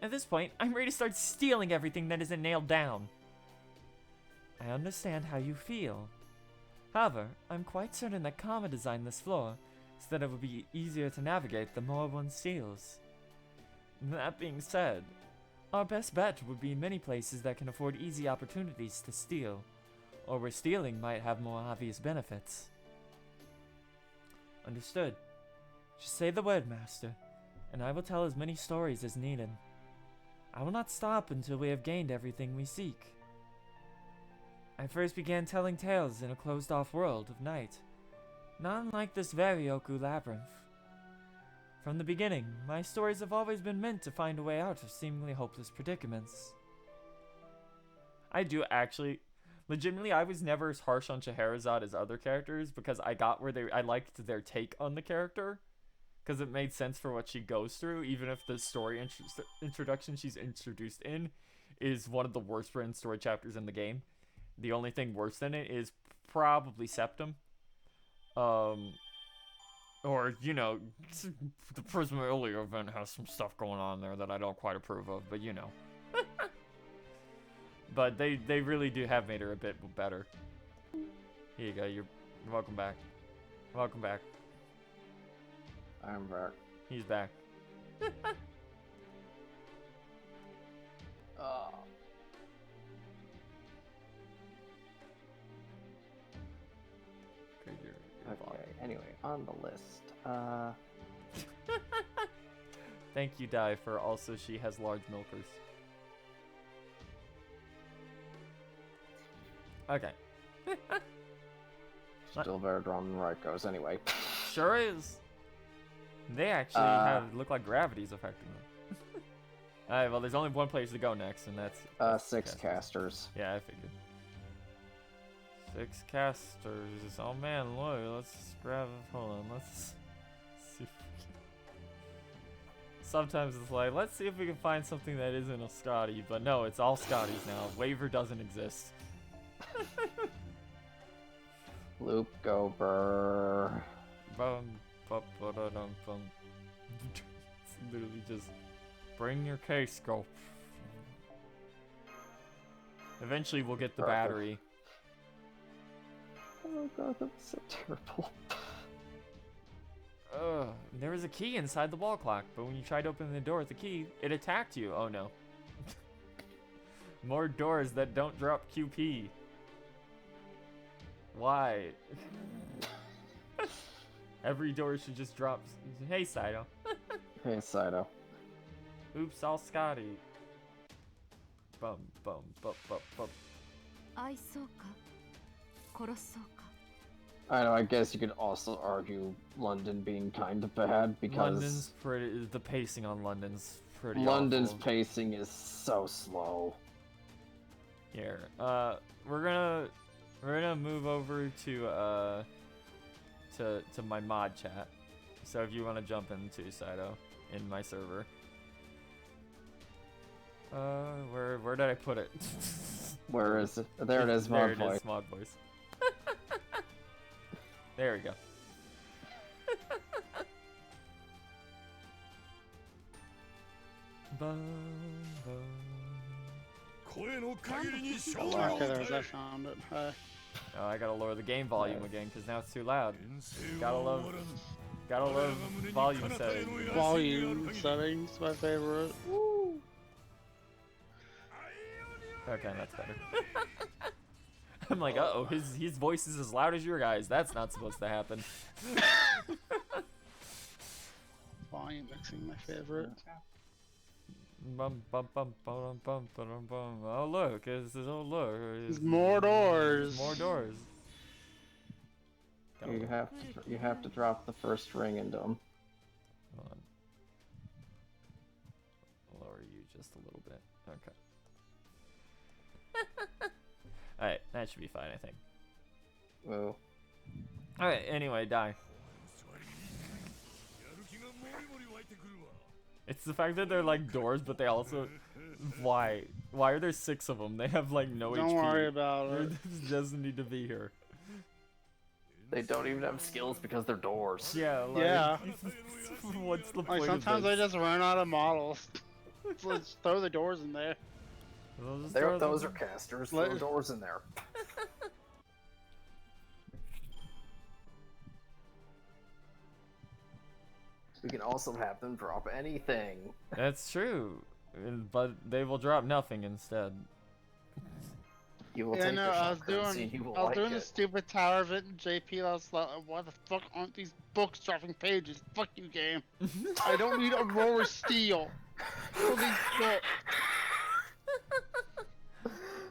At this point, I'm ready to start stealing everything that isn't nailed down. I understand how you feel. However, I'm quite certain that Kama designed this floor so that it would be easier to navigate the more one steals. That being said, our best bet would be many places that can afford easy opportunities to steal, or where stealing might have more obvious benefits. Understood. Just say the word, Master, and I will tell as many stories as needed. I will not stop until we have gained everything we seek. I first began telling tales in a closed-off world of night, not unlike this very Ooku labyrinth. From the beginning, my stories have always been meant to find a way out of seemingly hopeless predicaments. I do actually, legitimately, I was never as harsh on Scheherazade as other characters because I got where I liked their take on the character, because it made sense for what she goes through, even if the story introduction she's introduced in is one of the worst written story chapters in the game. The only thing worse than it is probably Septum. Or, you know, the Prism earlier event has some stuff going on there that I don't quite approve of, but you know. But they really do have made her a bit better. Here you go, you're welcome back. Welcome back. I'm back. He's back. Okay, anyway, on the list. Thank you, Dai, for also she has large milkers. Okay. Still better drawn than Raiko's anyway. Sure is. They actually look like gravity's affecting them. Alright, well, there's only one place to go next, and that's 6 casters. Yeah, I figured. 6 casters. Oh man, look, let's grab. Hold on, let's see. If we can... Sometimes it's like, let's see if we can find something that isn't a Scotty, but no, it's all Scotties now. Waver doesn't exist. Loop Gober. Bum, bum, ba-da-dum, bum. It's literally just bring your case scope. Eventually, we'll get the battery. Oh god, that was so terrible. There was a key inside the wall clock, but when you tried to open the door with the key, it attacked you. Oh no. More doors that don't drop QP. Why? Every door should just drop. Hey, Saito. Hey, Saito. Oops, all Scotty. Bum, bum, bum, bum, bum. I know, I guess you could also argue London being kind of bad because London's pretty. The pacing on London's pretty. London's awful. pacing is so slow. Here, we're gonna move over to my mod chat. So if you want to jump into Saito in my server. Where did I put it? Where is it? There it is, mod voice. There it is, mod voice. There we go. Okay, there's I found it. Hi. Oh, I gotta lower the game volume again because now it's too loud. Gotta love volume settings. Volume settings, my favorite. Woo. Okay, that's better. I'm like, uh-oh, his voice is as loud as your guys. That's not supposed to happen. Volume mixing, my favorite. Bum, bum, bum, bum, bum, bum, bum. Oh look, There's more doors. More doors. You have to drop the first ring into them. Hold on. Lower you just a little bit. Okay. Alright, that should be fine, I think. Whoa. Alright, anyway, die. It's the fact that they're like doors, but they also... Why? Why are there 6 of them? They have like no HP. Don't worry about it. It doesn't need to be here. They don't even have skills because they're doors. Yeah, like... Yeah. What's the point Like sometimes of I this? just run out of models. Let's throw the doors in there. Those are casters. Throw doors in there. We can also have them drop anything. That's true, but they will drop nothing instead. You will Yeah, take no, your I was shotguns and you doing, will I was like doing the it. stupid tower of it in JP. I was like, why the fuck aren't these books dropping pages? Fuck you, game. I don't need a roller steel. For these books.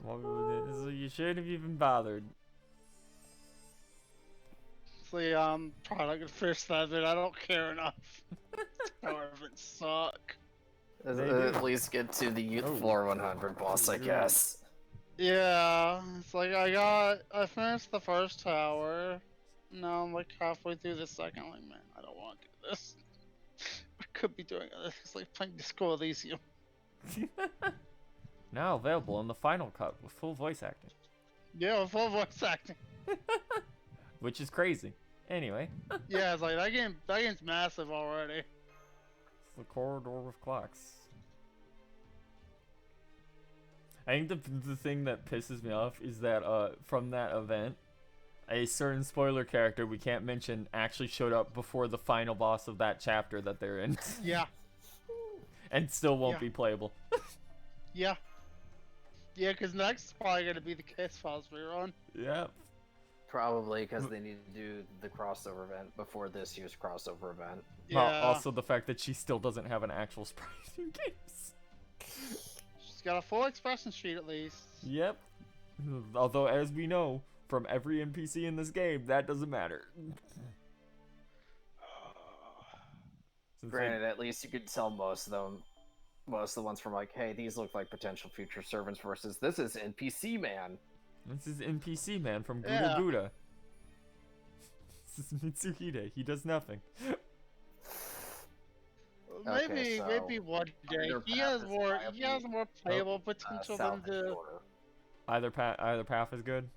Well, you shouldn't have even bothered. So probably not gonna finish that, but I don't care enough. Tower of it suck. At least get to the floor 100 boss, I guess. Yeah, it's like I finished the first tower. Now I'm like halfway through the second. I'm like, man, I don't want to do this. I could be doing other things like playing Disco Elysium. Now available in the final cut with full voice acting. Yeah, with full voice acting. Which is crazy. Anyway. Yeah, it's like that game's massive already. It's the corridor with clocks. I think the thing that pisses me off is that from that event, a certain spoiler character we can't mention actually showed up before the final boss of that chapter that they're in. Yeah. And still won't be playable. Yeah. Yeah, because next is probably gonna be the Case Files rerun. Yep. Probably because they need to do the crossover event before this year's crossover event. Well, Yeah. also the fact that she still doesn't have an actual sprite in games. She's got a full expression sheet at least. Yep. Although, as we know, from every NPC in this game, that doesn't matter. Since they- Granted, at least you could tell most of them. Most of the ones from like, hey, these look like potential future servants versus this is NPC man. This is NPC man from Gouda Yeah. Gouda. This is Mitsuhide. He does nothing. Maybe Okay, so maybe one day either he path has is more viable, more playable potential than south the. border. Either path is good.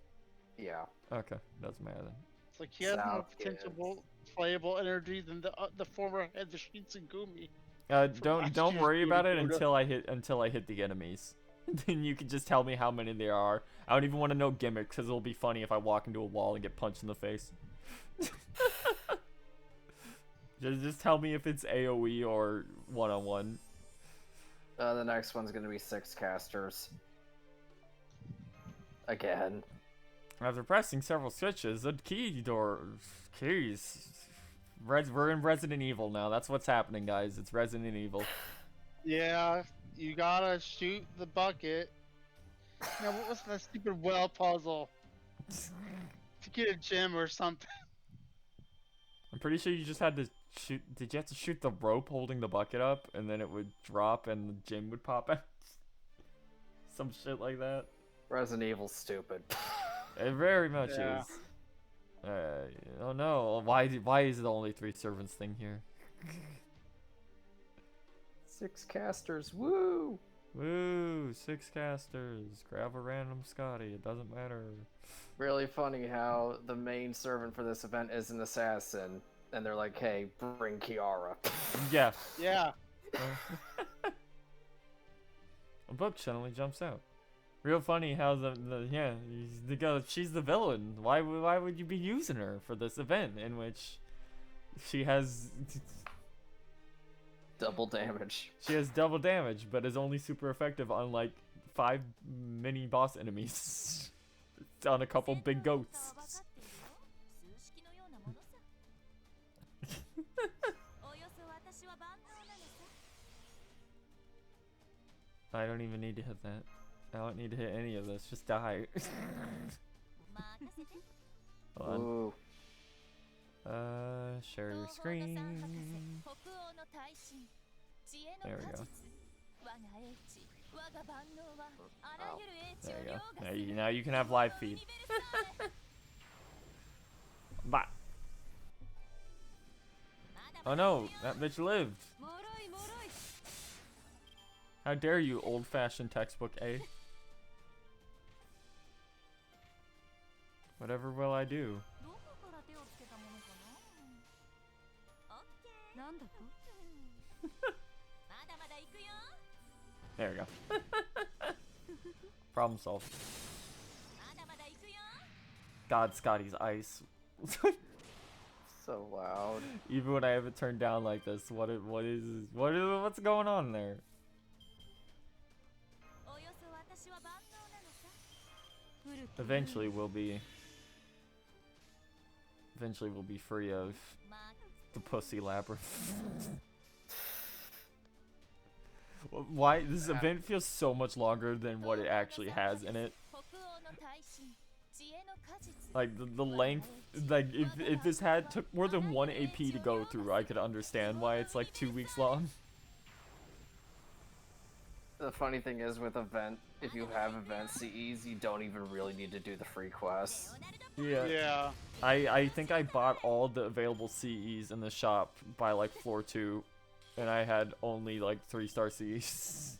Yeah. Okay, doesn't matter then. It's like he has more South potential playable energy than the former head of Shitsugumi. Don't last year's worry about it Gouda Gouda. until I hit the enemies. Then you can just tell me how many there are. I don't even want to know gimmicks because it'll be funny if I walk into a wall and get punched in the face. just tell me if it's AOE or one-on-one. The next one's gonna be 6 casters. Again. After pressing several switches, the keys. We're in Resident Evil now. That's what's happening, guys. It's Resident Evil. Yeah, you gotta shoot the bucket. Now, what was that stupid well puzzle? To get a gem or something. I'm pretty sure you just had to shoot. Did you have to shoot the rope holding the bucket up, and then it would drop and the gem would pop out? Some shit like that. Resident Evil's stupid. It very much Yeah. is. Oh no! Why is it only 3 servants thing here? 6 casters, woo! Woo! 6 casters. Grab a random Scotty. It doesn't matter. Really funny how the main servant for this event is an assassin, and they're like, hey, bring Kiara. Yeah. Yeah. A book suddenly jumps out. Real funny how she's the villain. Why would you be using her for this event in which she has Double damage. double damage, but is only super effective on like 5 mini boss enemies on a couple big goats. I don't even need to hit that. I don't need to hit any of this. Just die. Hold on. Ooh. Share your screen. There we go. There you go. Now you can have live feed. Bye. Oh no, that bitch lived. How dare you, old-fashioned textbook A? Whatever will I do? There we go. Problem solved. God, Scotty's ice. So loud. Even when I have it turned down like this, what's going on there? Eventually we'll be free of the pussy labyrinth. Why this event feels so much longer than what it actually has in it. Like the length, like if this took more than 1 AP to go through, I could understand why it's like 2 weeks long. The funny thing is with if you have event CEs, you don't even really need to do the free quests. Yeah. Yeah. I think I bought all the available CEs in the shop by like floor 2, and I had only like 3-star CEs.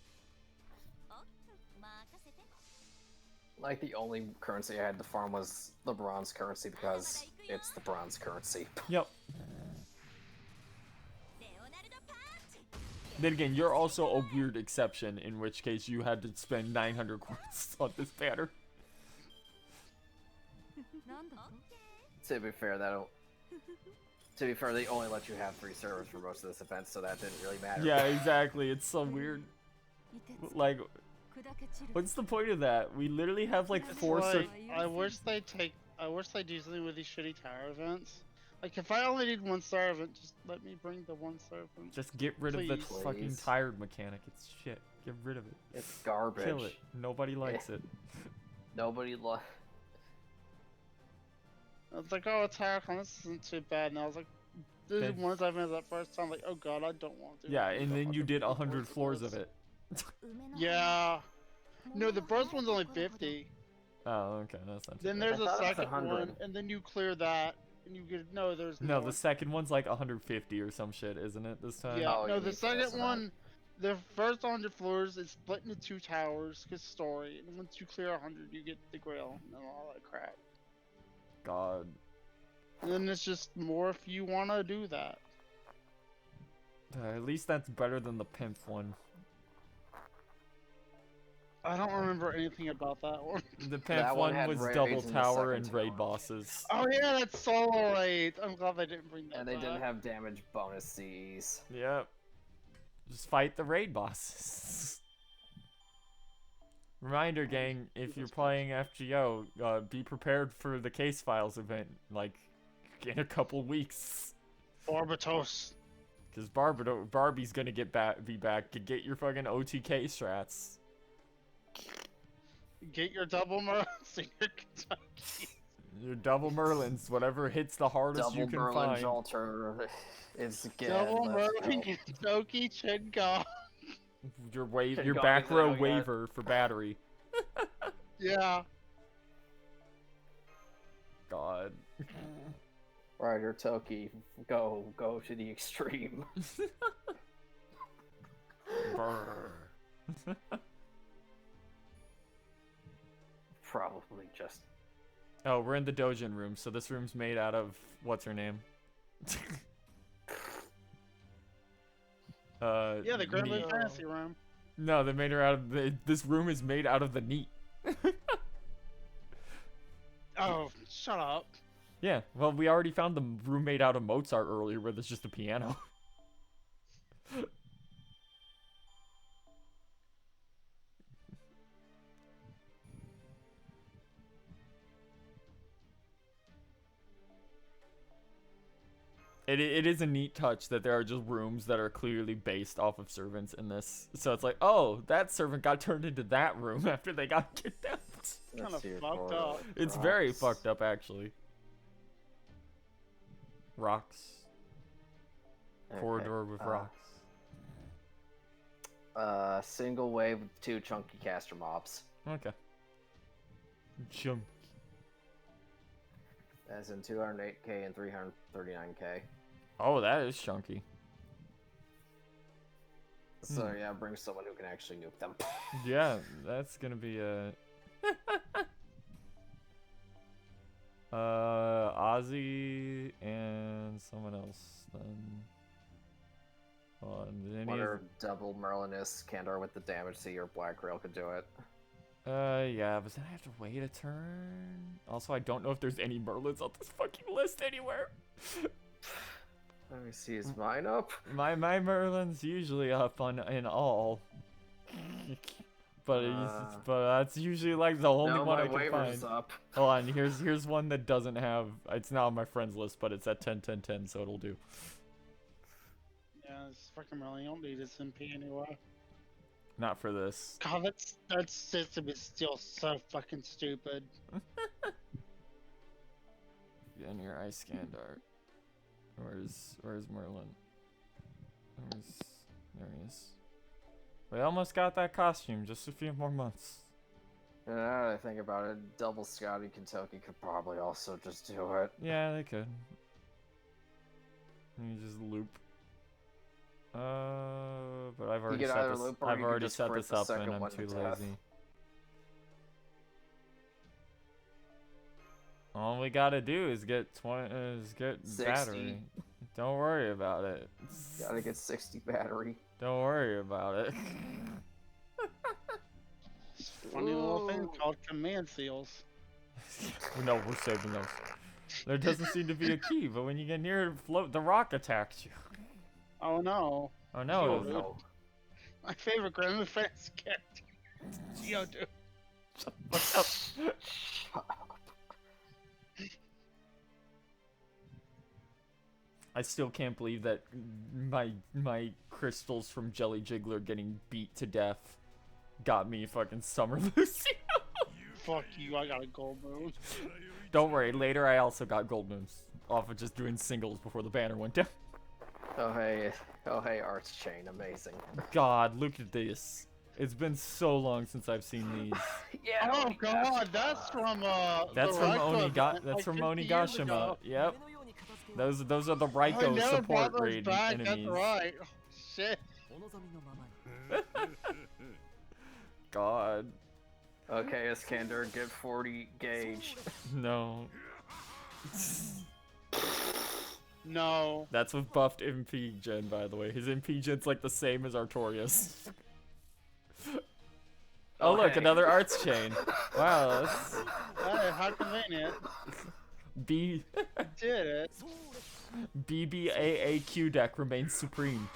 Like the only currency I had to farm was the bronze currency because it's the bronze currency. Yep. Then again, you're also a weird exception, in which case you had to spend 900 quartz on this pattern. To be fair, they only let you have 3 servers for most of this event, so that didn't really matter. Yeah, exactly. It's so weird. Like, what's the point of that? We literally have like It's 4 like, I wish they take I wish they do something with these shitty tower events. Like, if I only need one star event, just let me bring the one star event. Just get rid of the Please. fucking tired mechanic. It's shit. Get rid of it. It's garbage. Kill it. Nobody likes it. Nobody I was like, oh, attack on this isn't too bad. And I was like, Then- once I finished that first time, like, oh god, I don't want to. Yeah, and then you did 100 floors of it. Yeah. No, the first one's only 50. Oh, okay, that's not too Then bad. there's I a thought it was second 100. one, and then you clear that, and you get there's No, more. the second one's like 150 or some shit, isn't it? This time. Yeah, Oh, no, you the mean for this second event. one, the first 100 floors is split into 2 towers, cause story, and once you clear 100, you get the grail and all that crap. God. And then it's just more if you want to do that. At least that's better than the pimp one. I don't remember anything about that one. The pimp That one one had was raids double in the tower second and raid tower. bosses. Oh yeah, that's solo raid. I'm glad they didn't bring that And they didn't back. have damage bonus Cs. Yep. Just fight the raid bosses. Reminder, gang, if you're playing FGO, be prepared for the case files event, like, in a couple weeks. Barbatos. Because Barbie's gonna be back. Get your fucking OTK strats. Get your double Merlins in your Kentucky. Your double Merlins, whatever hits the hardest Double you can Merlin find. Jolter is again. Double let's Merlin go. Kentucky Chinga. Your Could've back gone row without yet. waiver for battery. Yeah. God. Ryder Toki, go to the extreme. Brr. Probably just. Oh, we're in the Dojin room, so this room's made out of what's her name? Yeah, the Grand Blue Neat. Fantasy room. No, they made her out of this room is made out of the neat. Oh, shut up. Yeah, well, we already found the room made out of Mozart earlier, where there's just a piano. It is a neat touch that there are just rooms that are clearly based off of servants in this. So it's like, oh, that servant got turned into that room after they got kidnapped. Kinda Let's see your fucked corridor up. with It's very rocks. fucked up, actually. Rocks. Okay, Corridor with rocks. Single wave with 2 chunky caster mobs. Okay. Jump. As in 208k and 339k. Oh, that is chunky. So yeah, bring someone who can actually nuke them. Yeah, that's gonna be a. Ozzy and someone else then. Hold on, did any What of- are double Merlinus Candor with the damage so your Black Rail could do it? Yeah, but then I have to wait a turn. Also, I don't know if there's any Merlins on this fucking list anywhere. Let me see, is mine up? My Merlin's usually up in all. But that's usually like the only No, one my I can waiver's find. up. Hold on, here's one that doesn't have. It's not on my friends list, but it's at 10, 10, 10, so it'll do. Yeah, it's fucking really don't need this MP anyway. Not for this. God, that system is still so fucking stupid. Yeah, near ice scan dart. Where's Merlin? There he is. We almost got that costume. Just a few more months. Now that I think about it, double Scotty Kentucky could probably also just do it. Yeah, they could. You just loop. But I've already could set either this. loop or I've you could already just set crit this the up, second and I'm one to too death. lazy. All we gotta do is get 60. battery. Don't worry about it. Gotta get 60 battery. Don't worry about it. It's a funny little thing Ooh. called command seals. No, we're saving those. There doesn't seem to be a key, but when you get near it, float, the rock attacks you. Oh no. Oh no. Oh no. My favorite Grand Blue Fantasy character. Geodude. What's up? I still can't believe that my crystals from Jelly Jiggler getting beat to death got me fucking Summer Lucy. Fuck you, I got a gold moon. Don't worry, later I also got gold moons off of just doing singles before the banner went down. Oh hey, Arts Chain, amazing. God, look at this. It's been so long since I've seen these. Yeah. Oh god, that's from That's the from Raiko event, That's like from 50 years Onigashima. ago. Yep. Those are the I Raiko never support brought those raid back, enemies. that's right. Oh, shit. God. Okay, Iskander, get 40 gauge. No. No. That's with buffed MP gen, by the way. His MP gen's like the same as Artorias. Oh look, hey. another arts chain. Wow, that's Hey, how convenient. B Did it. BBAAQ deck remains supreme.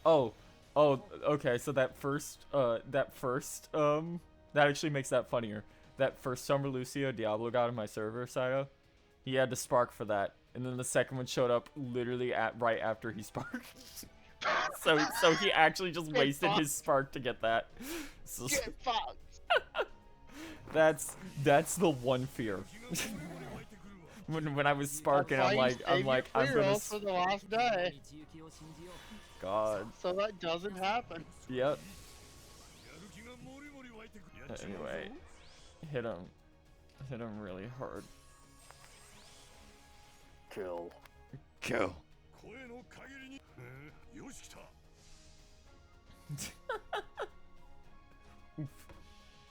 Oh, okay, so that actually makes that funnier. That first Summer Lucio Diablo got on my server, Sayo, he had to spark for that, and then the second one showed up literally right after he sparked. so he actually just wasted his spark to get that. So, Get fucked. that's the one fear. when I was sparking, I'm like I'm gonna. For the last day. God. So that doesn't happen. Yep. Anyway, hit him really hard. Kill. Kill.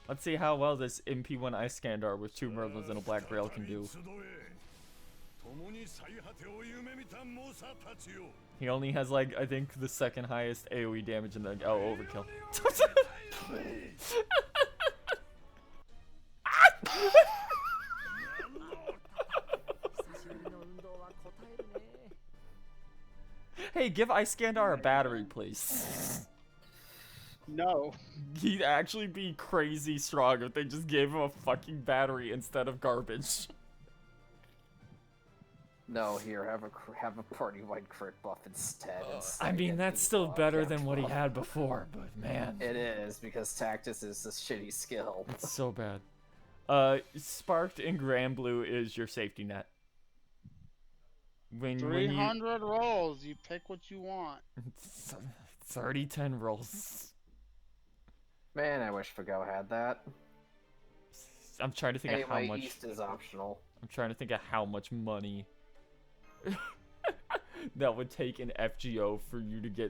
Let's see how well this MP1 Ice Scandar with 2 Merlins and a Black Grail can do. He only has like, I think, the second highest AoE damage in the overkill. Hey, give Ice Scandar a battery, please. No. He'd actually be crazy strong if they just gave him a fucking battery instead of garbage. No, here, have a party-wide crit buff instead. I mean, that's still better than what he had before, but man. It is, because Tactus is a shitty skill. It's so bad. Sparked in Grand Blue is your safety net. When 300 rolls, you pick what you want. 30-10 rolls. Man, I wish Fago had that. I'm trying to think of how much. East is optional. I'm trying to think of how much money that would take an FGO for you to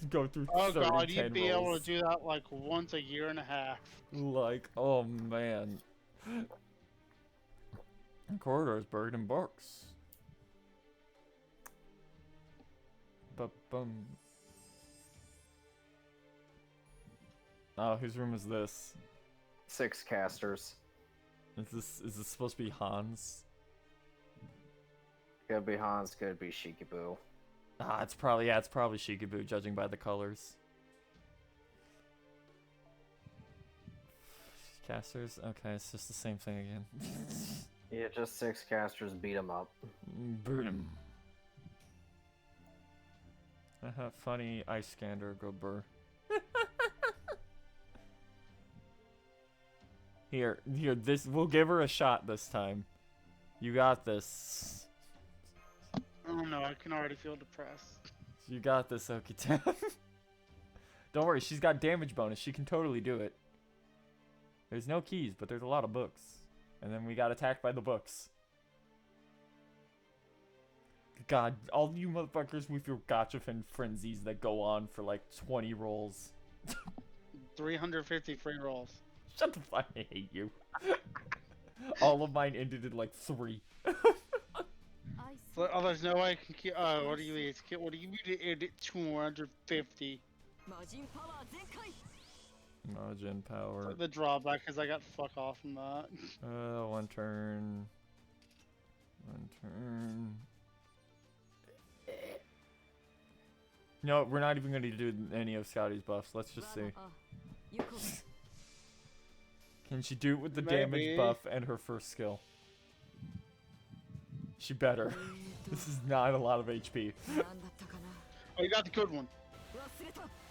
go through 30-10 rolls. Oh god, you'd be able to do that like once a year and a half. Like, oh man. Corridors buried in books. Ba-bum. Oh, whose room is this? 6 casters. Is this supposed to be Hans? Could be Hans, could be Shikibu. Ah, it's probably Shikaboo, judging by the colors. Casters? Okay, it's just the same thing again. Yeah, just 6 casters, beat them up. Boom. Funny Ice Scander, go burr. Here, this, we'll give her a shot this time. You got this. Oh no, I can already feel depressed. You got this, Okita. Don't worry, she's got damage bonus. She can totally do it. There's no keys, but there's a lot of books. And then we got attacked by the books. God, all you motherfuckers with your gotcha frenzies that go on for like 20 rolls. 350 free rolls. Shut the fuck, I hate you. All of mine ended in like 3. Oh, there's no way I can keep. What do you mean? What do you mean to end at 250? Majin power. The drawback is I got fuck off from that. One turn. One turn. No, we're not even going to do any of Scotty's buffs. Let's just see. Can she do it with the damage Maybe. buff and her first skill? She better. This is not a lot of HP. Oh, you got the good one.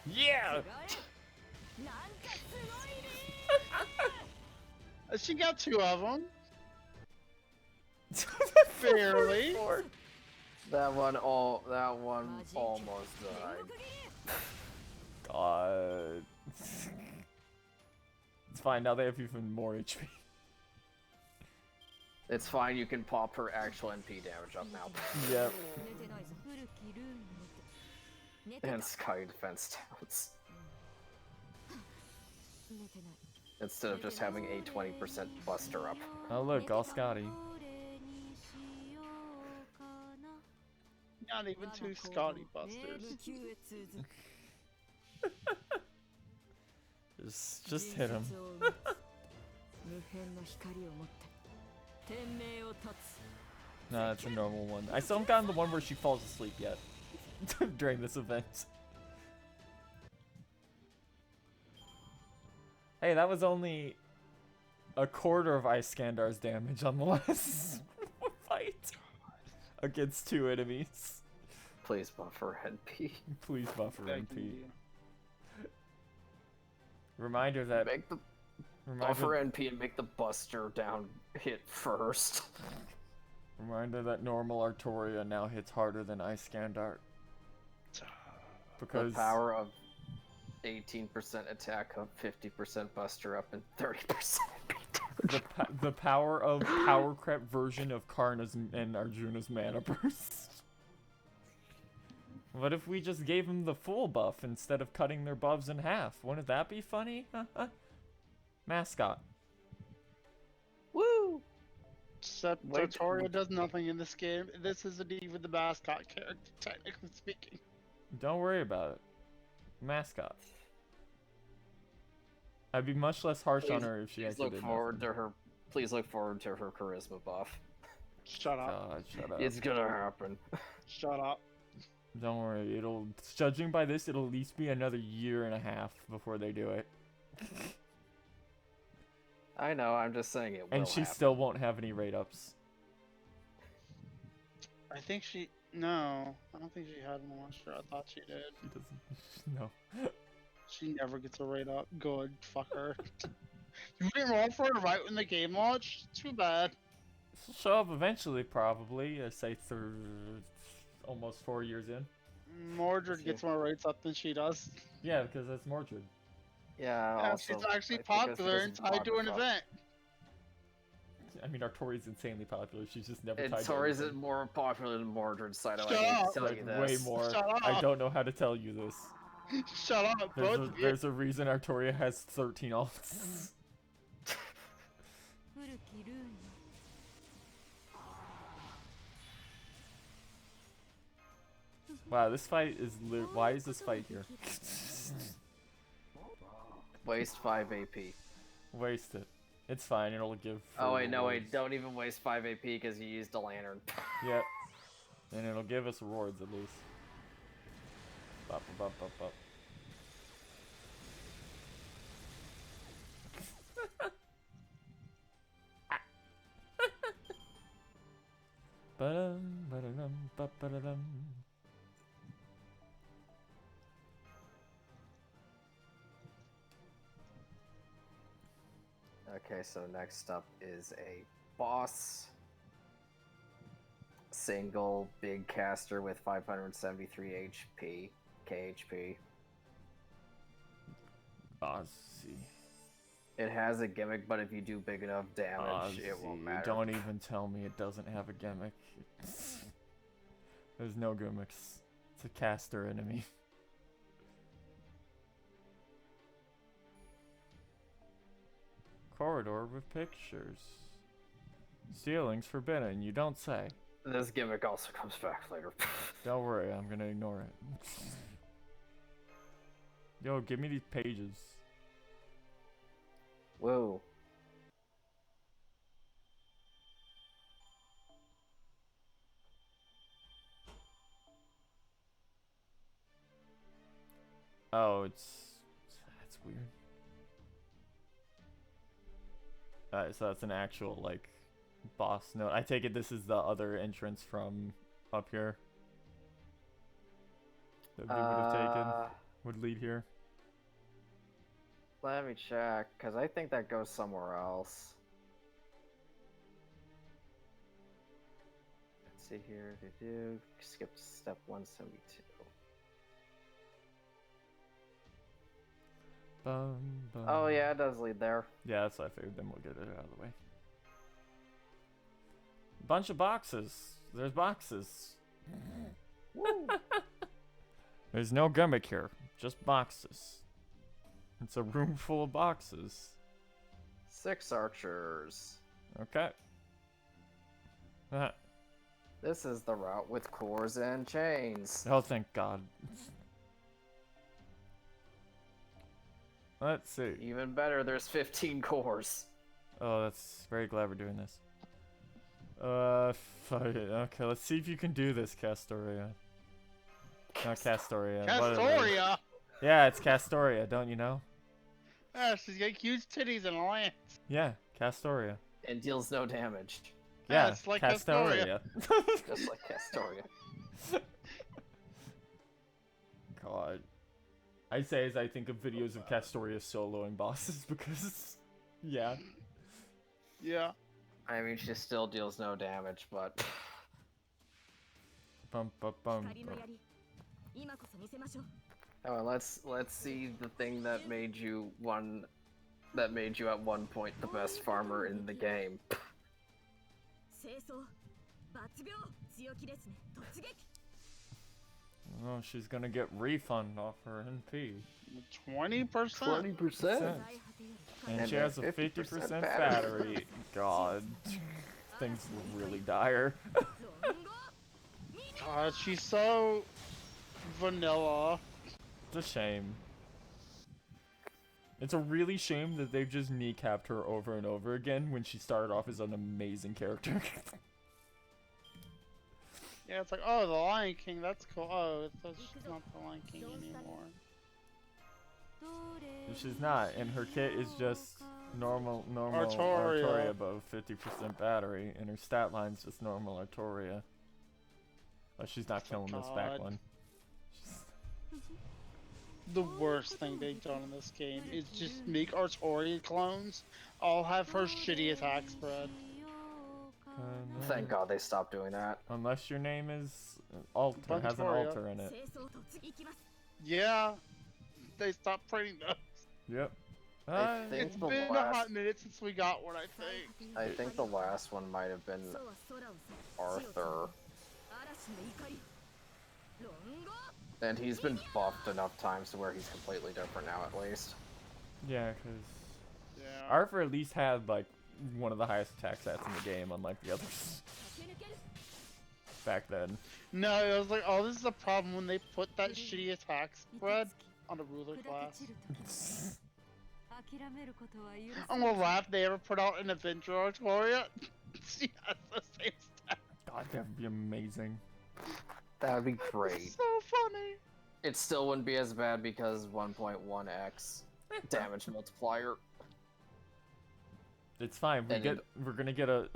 Yeah! She got 2 of them. Barely. That one almost died. God. It's fine, now they have even more HP. It's fine, you can pop her actual NP damage up now. Yep. And Sky Defense Downs. Instead of just having a 20% buster up. Oh look, all Scotty. Not even 2 Scotty busters. Just hit him. Nah, that's a normal one. I still haven't gotten the one where she falls asleep yet. During this event. Hey, that was only a quarter of Iskandar's damage on the last fight. Against 2 enemies. Please buffer NP. Please buffer Thank NP. you. Reminder that make the Reminder, buffer NP and make the buster down hit first. reminder that normal Artoria now hits harder than Iskandar. Because The power of 18% attack up, 50% buster up, and 30% the power of power crept version of Karna's and Arjuna's mana burst. What if we just gave him the full buff instead of cutting their buffs in half? Wouldn't that be funny? Mascot. Woo! Except Wait. Artoria does nothing in this game. This isn't even the mascot character, technically speaking. Don't worry about it. Mascot. I'd be much less harsh on her if she actually did nothing. Please look forward to her charisma buff. Shut up. God, shut up. It's gonna happen. Shut up. Don't worry, judging by this, it'll at least be another 1.5 years before they do it. I know, I'm just saying it will And she happen. still won't have any rate ups. I think she... No. I don't think she had one. Sure, I thought she did. She doesn't. No. She never gets a rate up. Good. Fuck her. You didn't roll for her right when the game launched? Too bad. She'll show up eventually, probably. Say almost 4 years in. Mordred gets more rates up than she does. Yeah, because that's Mordred. Yeah, And also, she's actually I think that's popular because and tied to an Boggle event. I mean, Artori's insanely popular. She's just never And tied to Tori's anything. more popular than Mordred, so I don't Shut need up. to tell Like, you way this. more. Shut up. I don't know how to tell you this. Shut up, both of you. There's a reason Artoria has 13 ults. Wow, this fight is why is this fight here? Waste 5 AP. Waste it. It's fine, it'll give Oh wait, no rewards. wait, don't even waste 5 AP because you used a lantern. Yep. And it'll give us rewards at least. Bop, bop, bop, bop. Ba-dum, ba-da-dum, ba-ba-da-dum. Okay, so next up is a boss. Single big caster with 573 HP, KHP. Ozzy. It has a gimmick, but if you do big enough damage, it won't matter. Don't even tell me it doesn't have a gimmick. There's no gimmicks. It's a caster enemy. Corridor with pictures. Ceilings forbidden, you don't say. This gimmick also comes back later. Don't worry, I'm gonna ignore it. Yo, give me these pages. Whoa. Oh, that's weird. Alright, so that's an actual, like, boss note. I take it this is the other entrance from up here. That we would have taken. Would lead here. Let me check, because I think that goes somewhere else. Let's see here. Skip step 172. Bum, bum. Oh, yeah, it does lead there. Yeah, that's what I figured. Then we'll get it out of the way. Bunch of boxes. There's boxes. There's no gimmick here. Just boxes. It's a room full of boxes. 6 archers. Okay. This is the route with cores and chains. Oh, thank God. Let's see. Even better, there's 15 cores. Oh, that's very glad we're doing this. Fuck it. Okay, let's see if you can do this, Castoria. Not Castoria. whatever. Castoria! Yeah, it's Castoria, don't you know? Yeah, she's got huge titties and a lance. Yeah, Castoria. And deals no damage. Yeah, it's like Castoria. Just like Castoria. God. I say as I think of videos of Castoria soloing bosses because, yeah. Yeah. I mean, she still deals no damage, but... Bum, bum, bum, bum. Oh, let's see the thing that made you at one point the best farmer in the game. Oh, she's gonna get refund off her NP. 20%? 20%. And she has a 50% battery. God. Things really dire. God, she's so vanilla. It's a shame. It's a really shame that they've just kneecapped her over and over again when she started off as an amazing character. Yeah, it's like, oh, the Lion King, that's cool. Oh, it's not the Lion King anymore. She's not, and her kit is just normal Artoria. Artoria above 50% battery, and her stat line's just normal Artoria. Oh, she's not killing this back God. one. The worst thing they've done in this game is just make Artoria clones all have her shitty attack spread. Thank God they stopped doing that. Unless your name is alter, has an Buntoria. alter in it. Yeah, they stopped printing those. Yep. I think It's the been a last, hot minute since we got one, I think. I think the last one might have been Arthur. And he's been buffed enough times to where he's completely different now, at least. Yeah, because Yeah. Arthur at least had like one of the highest attack stats in the game, unlike the others back then. No, it was like, oh, this is a problem when they put that shitty attack spread on a ruler class. I'm gonna laugh they ever put out an Avenger Artoria. She has the same stat. God, that would be amazing. That would be great. It's so funny. It still wouldn't be as bad because 1.1x damage multiplier. It's fine. We're gonna get a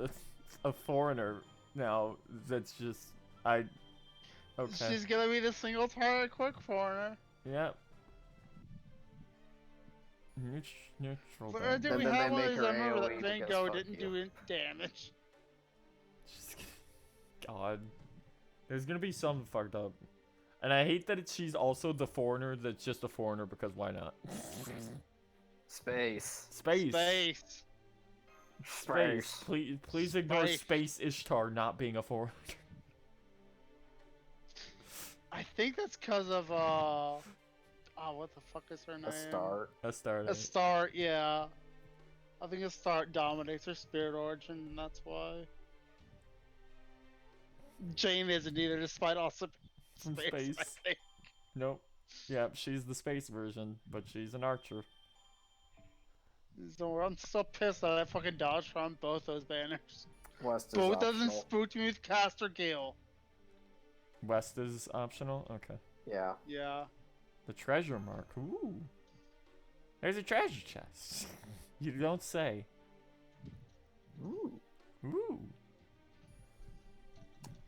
foreigner now. That's just okay. She's gonna be the single target quick foreigner. Yep. Neutral. But then. did we then have they one make of these? her I remember AoE that Van because Gogh fuck didn't you. do any damage. God, there's gonna be some fucked up, and I hate that she's also the foreigner. That's just a foreigner because why not? Space. Space. Space. Please ignore Space Ishtar not being a foreigner. I think that's because of what the fuck is her name? A start. Astarte, yeah. I think Astarte dominates her spirit origin, and that's why. Jane isn't either, despite also From space. space. I think. Nope. Yep, she's the space version, but she's an archer. So I'm so pissed that I fucking dodged from both those banners. West is Both doesn't optional. spook me with Caster Gale. West is optional? Okay. Yeah. Yeah. The treasure mark. Ooh. There's a treasure chest. You don't say. Ooh. Ooh.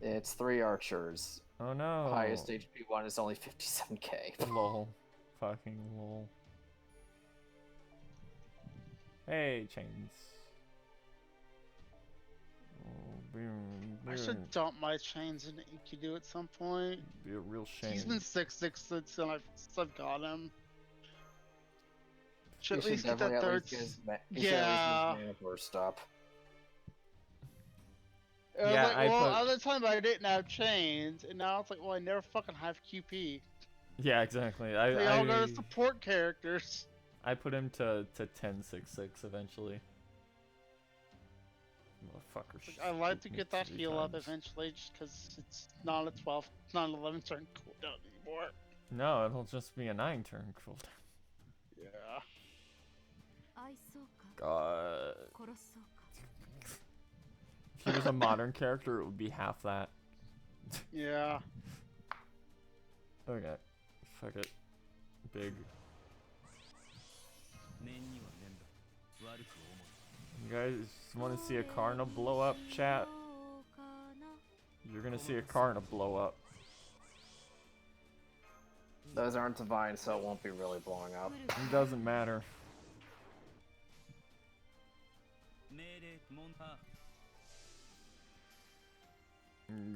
It's 3 archers. Oh no. Highest HP one is only 57k. Lol. Fucking lol. Hey, chains. Oh, I should dump my chains into Enkidu at some point. Be a real shame. He's been 6-6 since I've got him. Should You at least get definitely that at third. least get his you should at least get his mana burst up. Yeah, Like, I well, put- at the time I didn't have chains, and now it's like, well, I never fucking have QP. Yeah, exactly. They all go to support characters. I put him to 10-6-6 eventually. Motherfucker. I like to spooked me get that 3 heal up times. eventually, just because it's not a 12, not an 11 turn cooldown anymore. No, it'll just be a 9-turn cooldown. Yeah. God. If he was a modern character, it would be half that. Yeah. Okay. Fuck it. Big. You guys want to see a Karna blow up, chat? You're gonna see a Karna blow up. Those aren't divine, so it won't be really blowing up. It doesn't matter.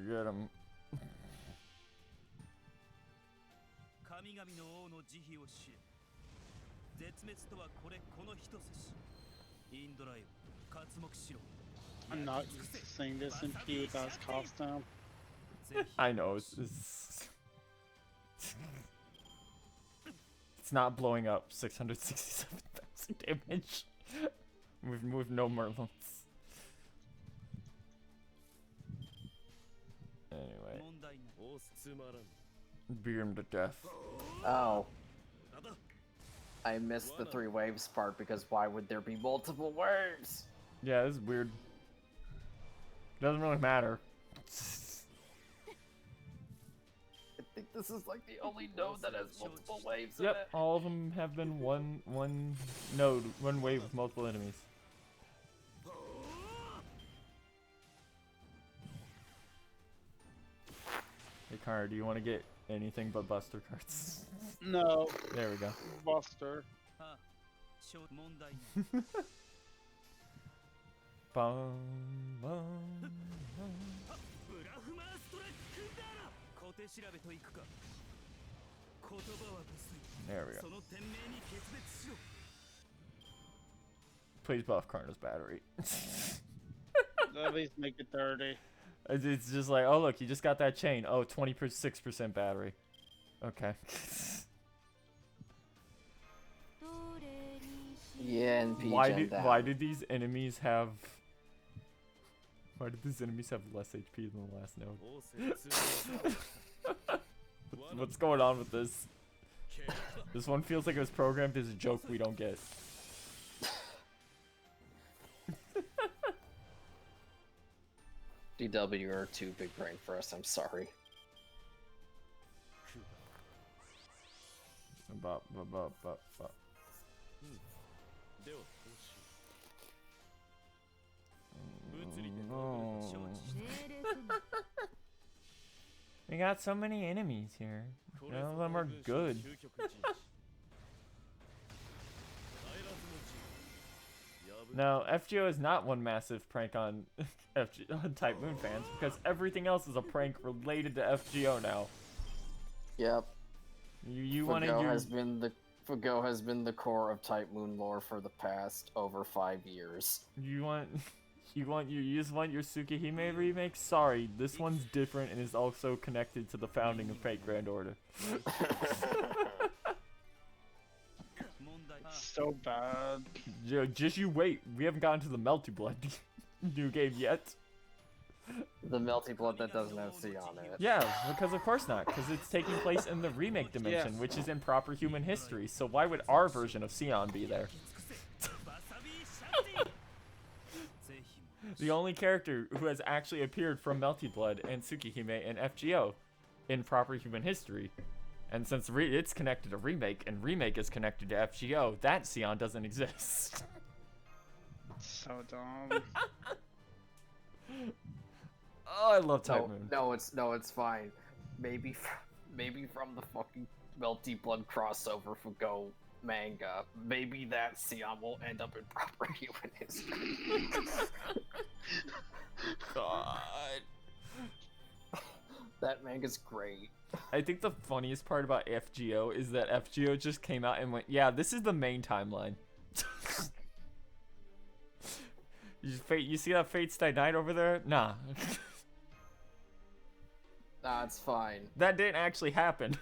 Get him. 神々の王の慈悲を知れ。絶滅とはこの一筋。インドライオ、刮目しろ。 I'm not used to seeing this in P without his costume. I know, it's it's not blowing up 667,000 damage with no Merlins. Anyway, beat him to death. Oh. I missed the 3 waves part because why would there be multiple waves? Yeah, this is weird. Doesn't really matter. I think this is like the only node that has multiple waves in Yep, it. all of them have been one node, one wave with multiple enemies. Hey, Connor, do you want to get anything but Buster cards? No. There we go. Buster. Bum, bum, bum. There we go. Please buff Karna's battery. At least make it 30. It's just like, oh look, you just got that chain. Oh, 26% battery. Okay. Yeah, and PG Why did these enemies have less HP than the last node? What's going on with this? This one feels like it was programmed as a joke we don't get. DW are too big brain for us, I'm sorry. Bop, bop, bop, bop, bop. Oh. We got so many enemies here. None of them are good. No, FGO is not one massive prank on on Type Moon fans because everything else is a prank related to FGO now. Yep. You want to Fugo has been the core of Type Moon lore for the past over 5 years. you just want your Tsukihime remake? Sorry, this one's different and is also connected to the founding of Fate Grand Order. So bad. Just you wait. We haven't gotten to the Melty Blood new game yet. The Melty Blood that doesn't have Sion in it. Yeah, because of course not. Because it's taking place in the remake dimension, Yes. which is in proper human history. So why would our version of Sion be there? The only character who has actually appeared from Melty Blood and Tsukihime and FGO in proper human history. And since it's connected to remake and remake is connected to FGO, that Sion doesn't exist. So dumb. Oh, I love Type Moon. It's fine. Maybe from the fucking Melty Blood crossover for Go manga, maybe that Siam will end up in proper human history. God. That manga's great. I think the funniest part about FGO is that FGO just came out and went, yeah, this is the main timeline. You see that Fate Stay Night over there? Nah. Nah, it's fine. That didn't actually happen.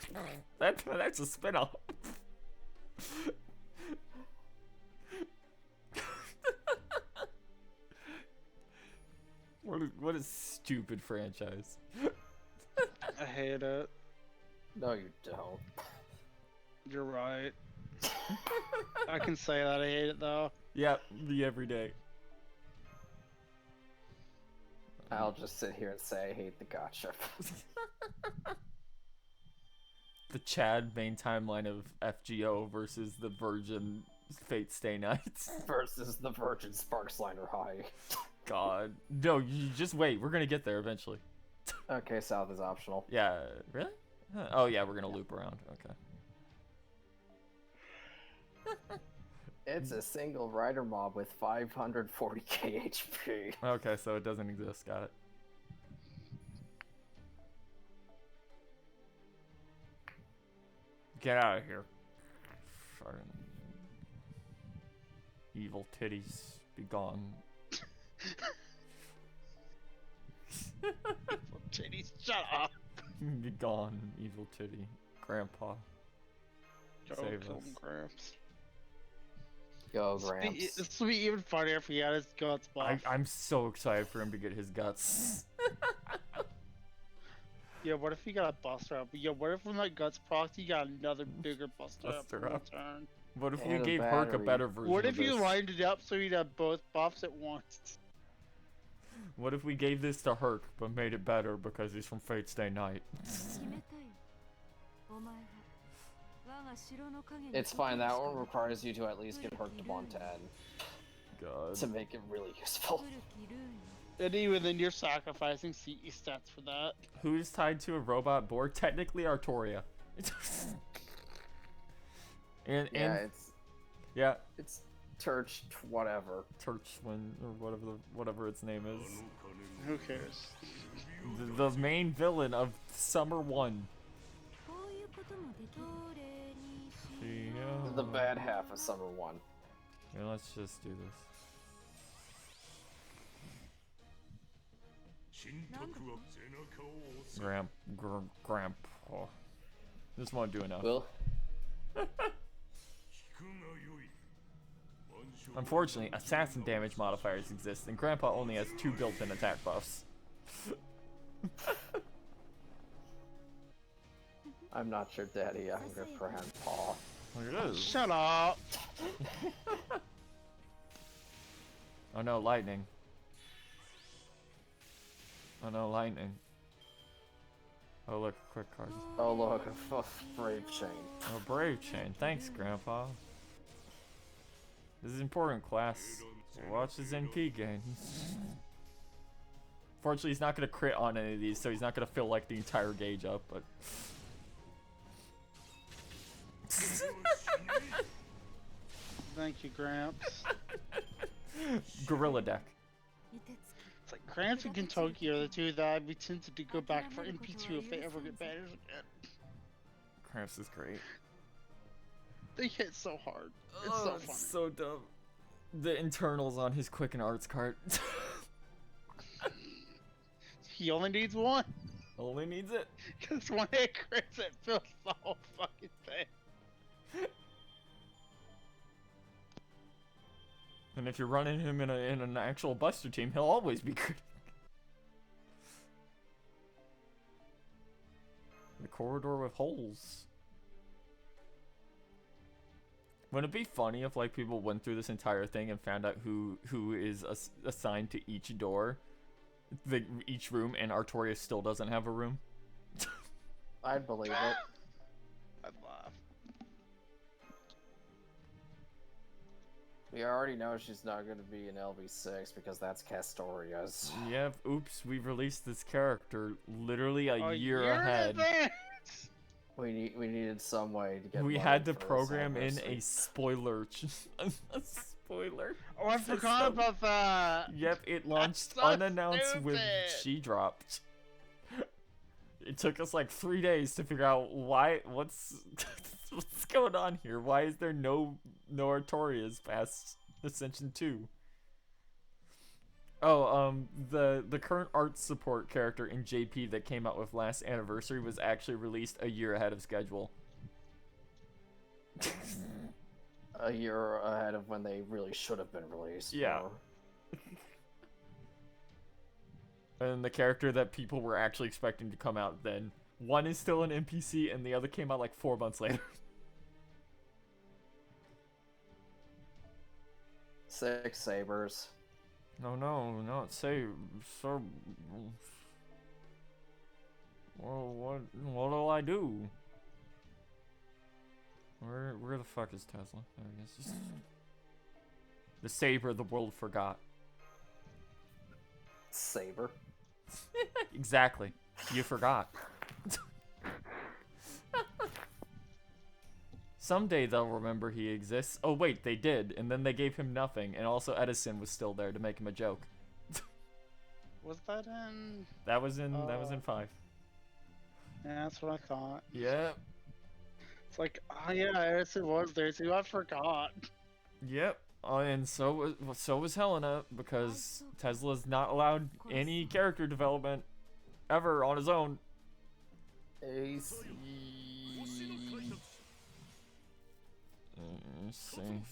That's a spin-off. What a stupid franchise. I hate it. No, you don't. You're right. I can say that I hate it though. Yeah, me every day. I'll just sit here and say I hate the gotcha. The Chad main timeline of FGO versus the Virgin Fate Stay Nights. Versus the Virgin Sparksliner High. God. No, you just wait. We're gonna get there eventually. Okay, South is optional. Yeah, really? Oh yeah, we're gonna loop around. Okay. It's a single rider mob with 540k HP. Okay, so it doesn't exist. Got it. Get out of here. Fucking evil titties, be gone. Titties, shut up. Be gone, evil titty. Grandpa. Go Save kill us. Gramps. Go, Gramps. This would be even funnier if he had his guts buff. I'm so excited for him to get his guts. Yeah, what if he got a buster up? Yeah, what if from that guts proc he got another bigger buster up in Buster up. return? What if we And a gave Herc a battery. better version What of if you this? lined it up so he'd have both buffs at once? What if we gave this to Herc, but made it better because he's from Fate Stay Night? It's fine, that one requires you to at least get Herc to 110 God. to make it really useful. And even then you're sacrificing CE stats for that. Who's tied to a robot board? Technically Artoria. and yeah, It's Turch whatever. Churchwin or whatever its name is. Who cares? The main villain of Summer 1. The bad half of Summer 1. Yeah, let's just do this. Grandpa. Just won't do enough. Will? Unfortunately, assassin damage modifiers exist, and Grandpa only has 2 built-in attack buffs. I'm not your daddy, I'm your grandpa. Look at this. Shut up! Oh no, lightning. Oh no, lightning. Oh look, quick card. Oh look, a brave chain. Oh, Brave Chain. Thanks, Grandpa. This is important, class. Watch his NP gain. Fortunately, he's not going to crit on any of these, so he's not going to fill like the entire gauge up, but... Thank you, Gramps. Gorilla deck. It's like Gramps and Kentucky are the two that I'd be tempted to go back for MP2 if they ever get banners again. Cramps is great. They hit so hard. It's Oh, so funny. it's so dumb. The internals on his Quicken Arts cart. He only needs one. Only needs it. Because one hit crits it fills the whole fucking thing. And if you're running him in an actual Buster team, he'll always be crit. The corridor with holes. Wouldn't it be funny if like people went through this entire thing and found out who is assigned to each door, each room, and Artorias still doesn't have a room? I'd believe it. I'd laugh. We already know she's not going to be in LV6 because that's Castoria's. Yep, oops, we've released this character literally a year in ahead. advance! We needed some way to get. We money had to for this program in anniversary. a spoiler. A spoiler. Oh, I forgot system. about that! Yep, it launched so unannounced with stupid. she dropped. It took us like 3 days to figure out what's what's going on here. Why is there no Artorias past Ascension 2? Oh, the current art support character in JP that came out with last anniversary was actually released a year ahead of schedule. A year ahead of when they really should have been released. Yeah. And the character that people were actually expecting to come out then, one is still an NPC and the other came out like 4 months later. 6 sabers. No, not say so. Well, what'll I do? Where the fuck is Tesla? There he is. The saber the world forgot. Saber. Exactly. You forgot. Someday they'll remember he exists. Oh wait, they did, and then they gave him nothing, and also Edison was still there to make him a joke. Was that in... That was in 5. Yeah, that's what I thought. Yep. It's like, oh yeah, Edison was there too, I forgot. Yep. And so was Helena, because Tesla's not allowed any character development ever on his own. AC. Let's see.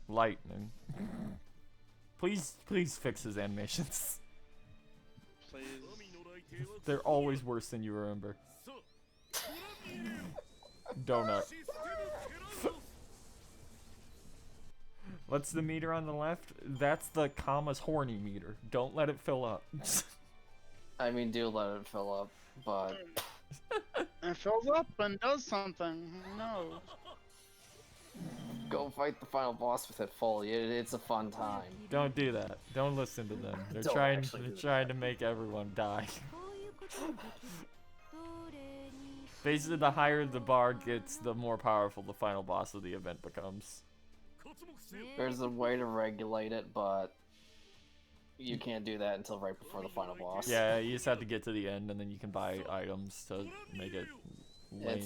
Lightning. Please fix his animations. Please. They're always worse than you remember. Donut. What's the meter on the left? That's the commas horny meter. Don't let it fill up. I mean, do let it fill up, but It fills up and does something. No. go fight the final boss with it fully. It's a fun time. Don't do that. Don't listen to them. They're Don't trying actually they're do trying to make everyone die. Basically, the higher the bar gets, the more powerful the final boss of the event becomes. There's a way to regulate it, but you can't do that until right before the final boss. Yeah, you just have to get to the end, and then you can buy items to make it lame.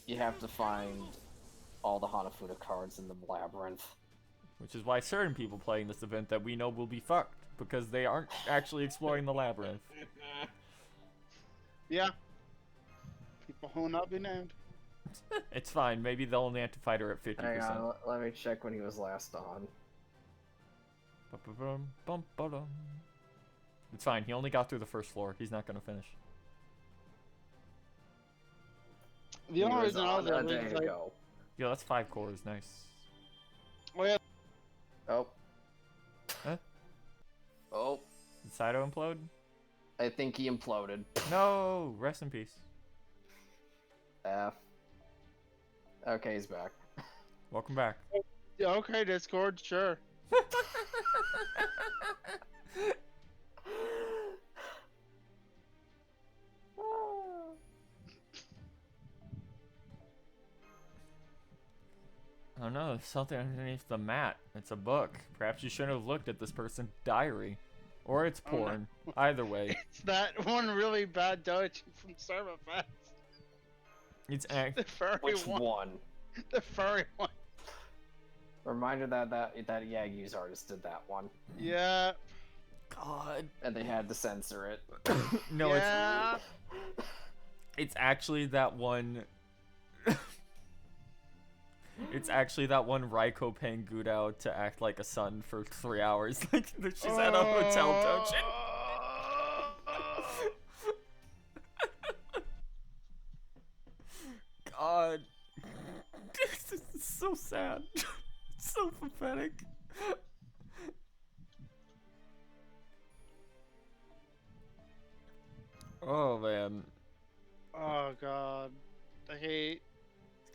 You have to find all the Hanafuda cards in the labyrinth. Which is why certain people playing this event that we know will be fucked, because they aren't actually exploring the labyrinth. Yeah. People who will not be named. It's fine, maybe they'll only have to fight her at 50%. Hang on, let me check when he was last on. It's fine, he only got through the first floor. He's not gonna finish. The only reason I was a there day was like, ago. Yo, that's 5 cores, nice. oh yeah, Oh. Huh? Oh, Did Saito implode? I think he imploded. No! Rest in peace. F. Okay, he's back. Welcome back. yeah, okay, Discord, sure. Oh no, there's something underneath the mat. It's a book. Perhaps you shouldn't have looked at this person's diary. Or it's Oh, no. porn. Either way. It's that one really bad doji from Serverfest. It's The furry Which one. one? The furry one. Reminder that Yagyu's artist did that one, Yeah. God. and they had to censor it. No, yeah. it's actually that one. It's actually that one Raiko paying Gudao to act like a son for 3 hours. Like she's at a hotel dojo. God. This is so sad. It's so pathetic. Oh man. Oh god. I hate.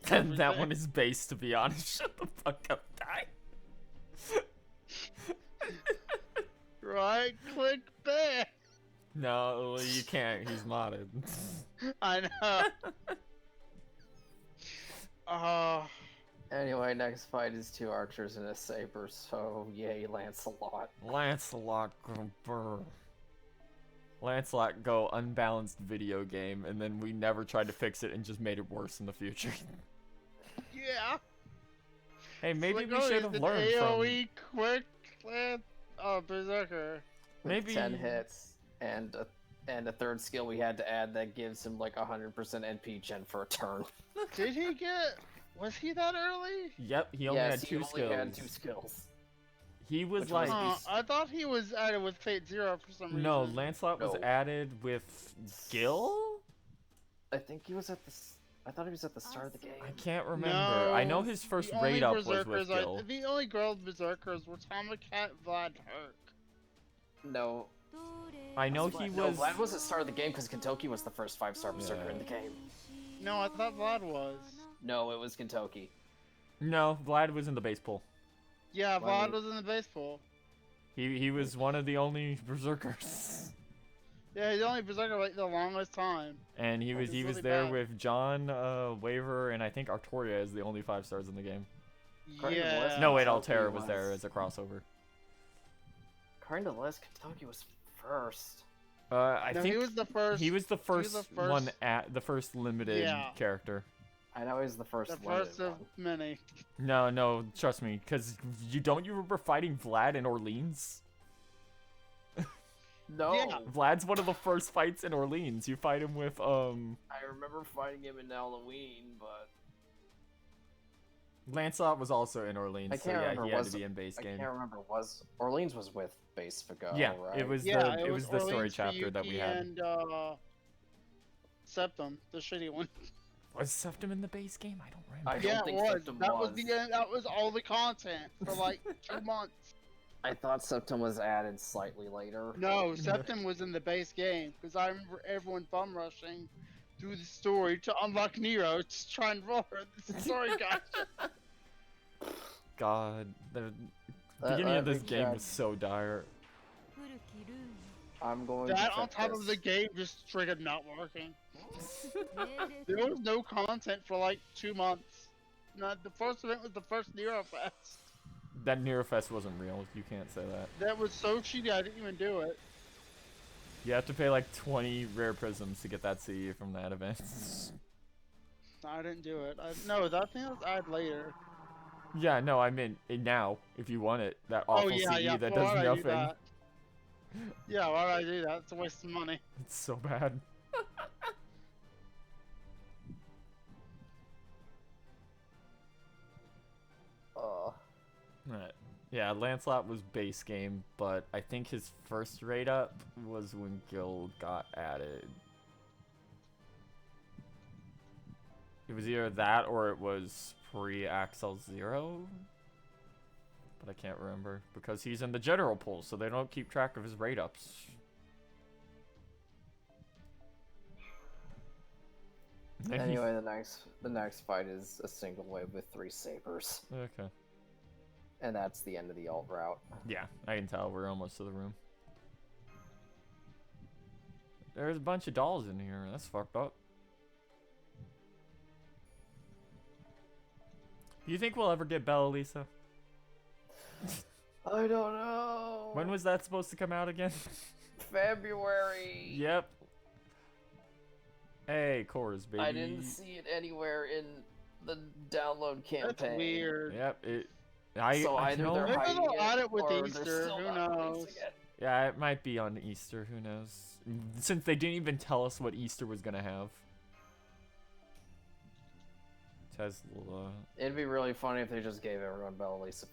Then that everything. one is base, to be honest. Shut the fuck up, die. Right click base. No, you can't. He's modded. I know. Oh, Anyway, next fight is 2 archers and a saber, so yay, Lancelot. Lancelot go brr. Lancelot go unbalanced video game, and then we never tried to fix it and just made it worse in the future. yeah. Hey, maybe Like, we oh, should he's have an learned AoE quick land. Oh, Berserker. With Maybe 10 hits and a third skill we had to add that gives him like 100% NP gen for a turn. Did he get? Was he that early? Yep, he only Yes, had he 2 only skills. had 2 skills. He was Which like, was- I thought he was added with Fate Zero for some reason. no, Lancelot was No. added with Gil? I think he was at the. I thought he was at the start of the game. I can't remember. I know No, his first the only raid up was berserkers with Gil. the only girl berserkers were Tomcat, Vlad, Herc. No. I know he No, was. Vlad was at the start of the game because Kentucky was the first 5-star berserker in the game. No, I thought Vlad was. No, it was Kentucky. No, Vlad was in the base pool. Yeah, Vlad Vlad was in the base pool. He was one of the only berserkers. Yeah, he's the only berserker like the longest time. And he was It's he was really there bad. with John, Waver, and I think Artoria is the only 5 stars in the game. According to the Yeah. list- No, wait, Kentucky Altera was there was- as a crossover. According to the list, Kentucky was first. I No, think he was the first. he was the first, the one first- at the first limited Yeah. character. I know he's the first. the limited first of one. many. No, trust me, because you remember fighting Vlad in Orleans? No. Yeah. Vlad's one of the first fights in Orleans. You fight him with I remember fighting him in Halloween, but Lancelot was also in Orleans, I so can't yeah, remember. he had Was to be in base I game. can't remember. Was Orleans was with Base Fago? Yeah, right? it was Yeah, it was the story Orleans, chapter that we Fuyuki, had. And Septum, the shitty one. Was Septum in the base game? I don't remember. I don't Yeah, it think was. Septum That was was. the end. That was all the content for like 2 months. I thought Septum was added slightly later. No, Septum was in the base game because I remember everyone bum rushing through the story to unlock Nero to try and roll her the story guide. God, the Let beginning of me this game check. was so dire. I'm going That to on check top this. of the game just straight up not working. There was no content for like 2 months. Not the first event was the first Nero Fest. That Nerofest wasn't real. You can't say that. That was so cheaty I didn't even do it. You have to pay like 20 rare prisms to get that CE from that event. I didn't do it. No, that thing was added later. Yeah, no, I mean now. If you want it, that awful oh yeah, CE yeah. that Why does would I do nothing. that? Yeah, why would I do that? It's a waste of money. It's so bad. Right. Yeah, Lancelot was base game, but I think his first raid up was when Guild got added. It was either that or it was pre-Axel Zero. But I can't remember because he's in the general pool, so they don't keep track of his raid ups. Anyway, the next fight is a single wave with 3 sabers, Okay. and that's the end of the alt route. Yeah, I can tell we're almost to the room. There's a bunch of dolls in here. That's fucked up. Do you think we'll ever get Bella Lisa? I don't know. When was that supposed to come out again? February? Yep. Hey, Cores, baby. I didn't see it anywhere in the download campaign. That's weird. Yep. So I either know. they're Maybe hiding they'll it, add it with or they're Easter, still who not knows? releasing it. Yeah, it might be on Easter. Who knows? Since they didn't even tell us what Easter was gonna have. Tesla. It'd be really funny if they just gave everyone Bella Lisa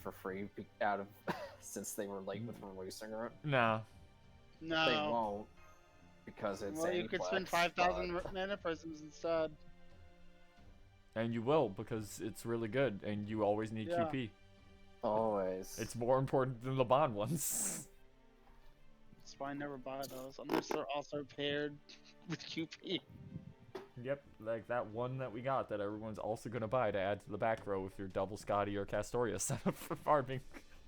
for free out of since they were late with releasing it. No. No. They won't because it's Well, you could spend Aniplex, 5,000 but- mana prisms instead. And you will because it's really good, and you always need Yeah. QP. Always. It's more important than the bond ones. That's why I never buy those unless they're also paired with QP. Yep, like that one that we got that everyone's also gonna buy to add to the back row with your double Scotty or Castoria setup for farming.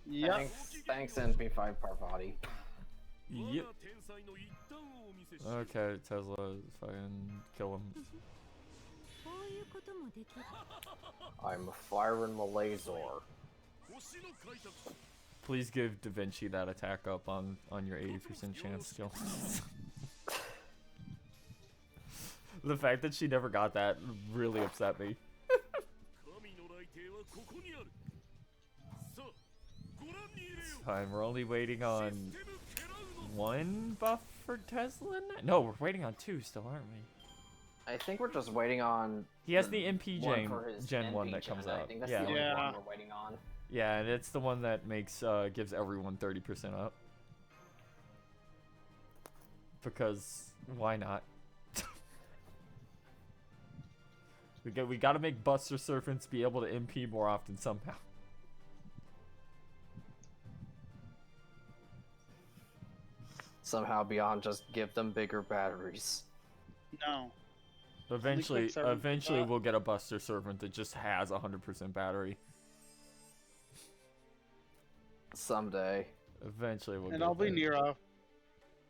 Yep. Thanks NP5 Parvati. Yep. Okay, Tesla, fucking kill him. I'm firing the laser. Please give Da Vinci that attack up on your 80% chance skill. The fact that she never got that really upset me. It's fine, we're only waiting on one buff for Tesla? No, we're waiting on two still, aren't we? I think we're just waiting on. He has the MP one for his Gen 1 NP that comes gen. I out. think that's Yeah. the only Yeah. one we're waiting on. Yeah, and it's the one that makes gives everyone 30% up. Because why not? we gotta make Buster Serpents be able to MP more often somehow. Somehow beyond just give them bigger batteries. No. Eventually, servant for eventually that. we'll get a Buster Serpent that just has 100% battery. Someday. Eventually we'll And get I'll be there. Nero.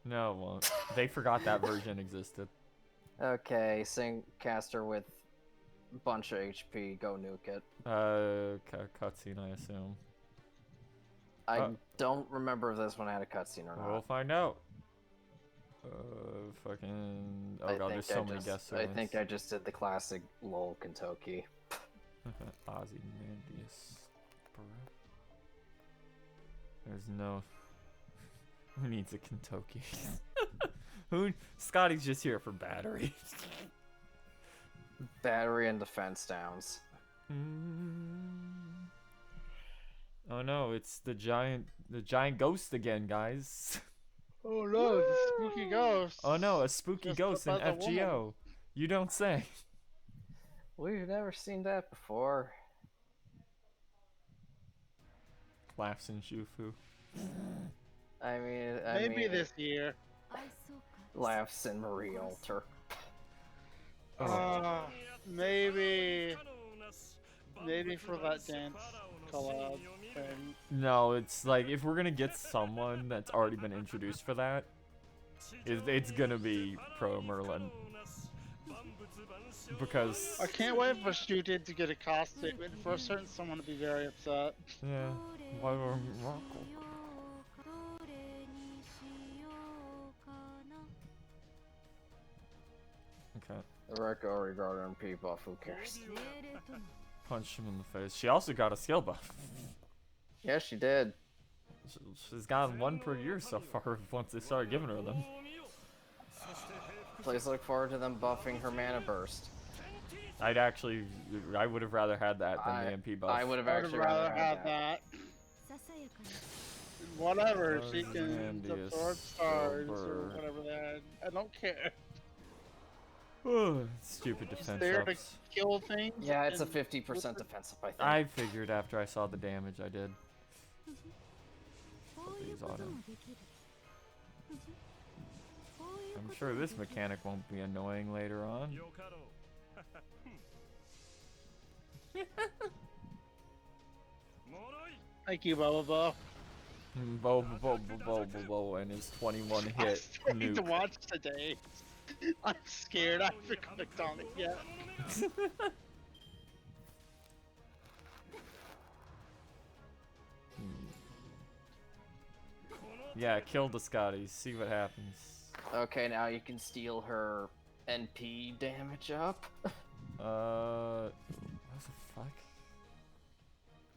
No, it won't. They forgot that version existed. Okay, sing caster with bunch of HP, go nuke it. Cutscene, I assume. I don't remember if this one had a cutscene or not. We'll find out. Fucking. Oh god, there's so many guest I servants. think I just did the classic lol Kentucky. Ozymandias. There's no. Who needs a Kentucky? Who? Scotty's just here for battery. Battery and defense downs. Oh no, it's the giant ghost again, guys. Oh no, the spooky ghost. Oh no, a spooky Just ghost in up by the FGO. woman. You don't say. We've never seen that before. Laughs in Shufu. I mean, Maybe this year. laughs in Marie Alter. Uh, maybe for that dance collab thing. No, it's like if we're gonna get someone that's already been introduced for that, it's gonna be Pro Merlin. Because I can't wait for Shooted to get a costume and for a certain someone to be very upset. yeah, why were Morocco? Okay, The Reco regarding P buff, who cares? punch him in the face. She also got a skill buff. Yeah, she did. She's gotten one per year so far once they started giving her them. Please look forward to them buffing her mana burst. I would have rather had that than the MP buff. I would have I would actually rather have that. Whatever, she can Ozymandias, absorb stars or Silver. whatever they had. I don't care. Stupid She's defense there to ups. kill things. Yeah, it's a and 50% defense up, I think. I figured after I saw the damage I did. Put these on him. I'm sure this mechanic won't be annoying later on. Thank you, Boba. Bo, and his 21 I'm hit still need to nuke. watch today. I'm scared. I haven't clicked on it yet. Yeah, kill the Scotties. See what happens. Okay, now you can steal her NP damage up What the fuck?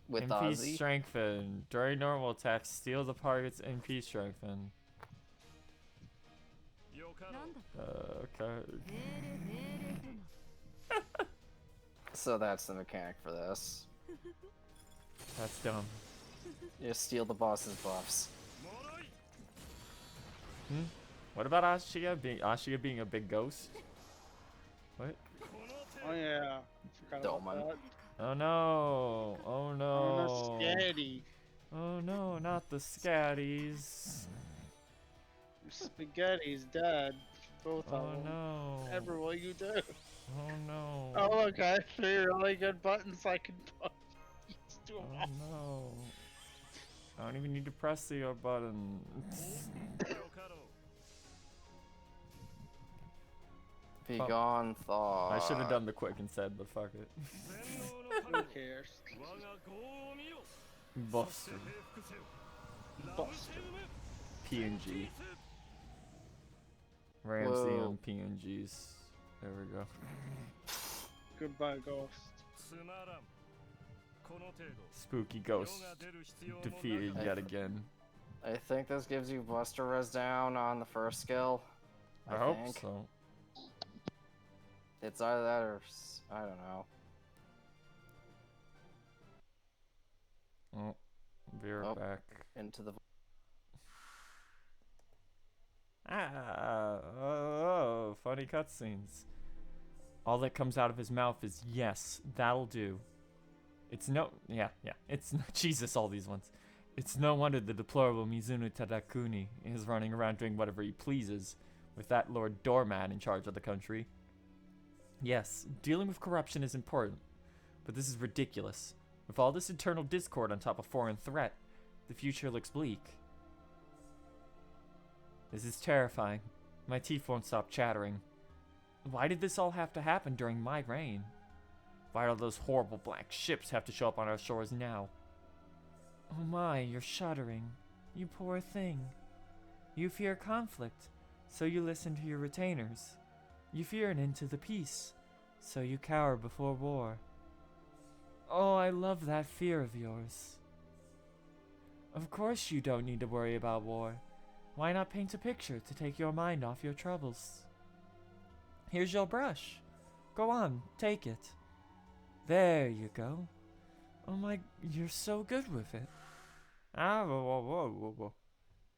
with MP Ozzy. strengthen. During normal attacks, steal the target's MP strengthen. Okay. So that's the mechanic for this. That's dumb. You steal the boss's buffs. What about Ashia being a big ghost? What? Oh yeah. Forgot about Doman. that. Oh no! Oh Oh no! no, Spaghetti. Oh no! Not the scatties! Spaghetti's dead. both Oh of them. no. Everywhere you do. Oh no. Oh, okay. 3 really good buttons I can put. Use to 'em Oh all. no. I don't even need to press the button. よかろう Be gone, thaw. I should have done the quick instead, but fuck it. 全能の Who 神よ cares? 我が業を見よ Buster. 征服せよラムシェルム PNG. ス Ramsey Whoa. on PNGs. There we go. Goodbye, Ghost. つまらんこの程度 Spooky 世 Ghost が出る必要も defeated なかっ yet again. I think this gives you Buster Res down on the first skill. I hope think. so. It's either that or I don't know. Oh, veer Oh. back. Into the Oh, funny cutscenes. All that comes out of his mouth is yes, that'll do. It's no, yeah. It's Jesus, all these ones. It's no wonder the deplorable Mizuno Tadakuni is running around doing whatever he pleases, with that Lord Doormat in charge of the country. Yes, dealing with corruption is important, but this is ridiculous. With all this internal discord on top of foreign threat, the future looks bleak. This is terrifying. My teeth won't stop chattering. Why did this all have to happen during my reign? Why do those horrible black ships have to show up on our shores now? Oh my, you're shuddering. You poor thing. You fear conflict, so you listen to your retainers. You fear an end to the peace, so you cower before war. Oh, I love that fear of yours. Of course you don't need to worry about war. Why not paint a picture to take your mind off your troubles? Here's your brush. Go on, take it. There you go. Oh my, you're so good with it. Ah, whoa.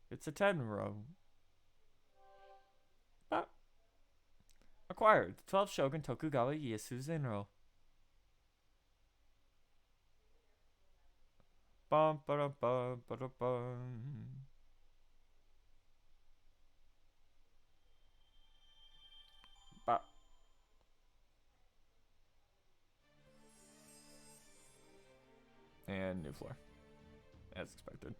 It's a Tenro. Ah. Acquired. 12 Shogun Tokugawa Ieyasu Zenro. Bum ba bum ba bum. Ba. And new floor. As expected.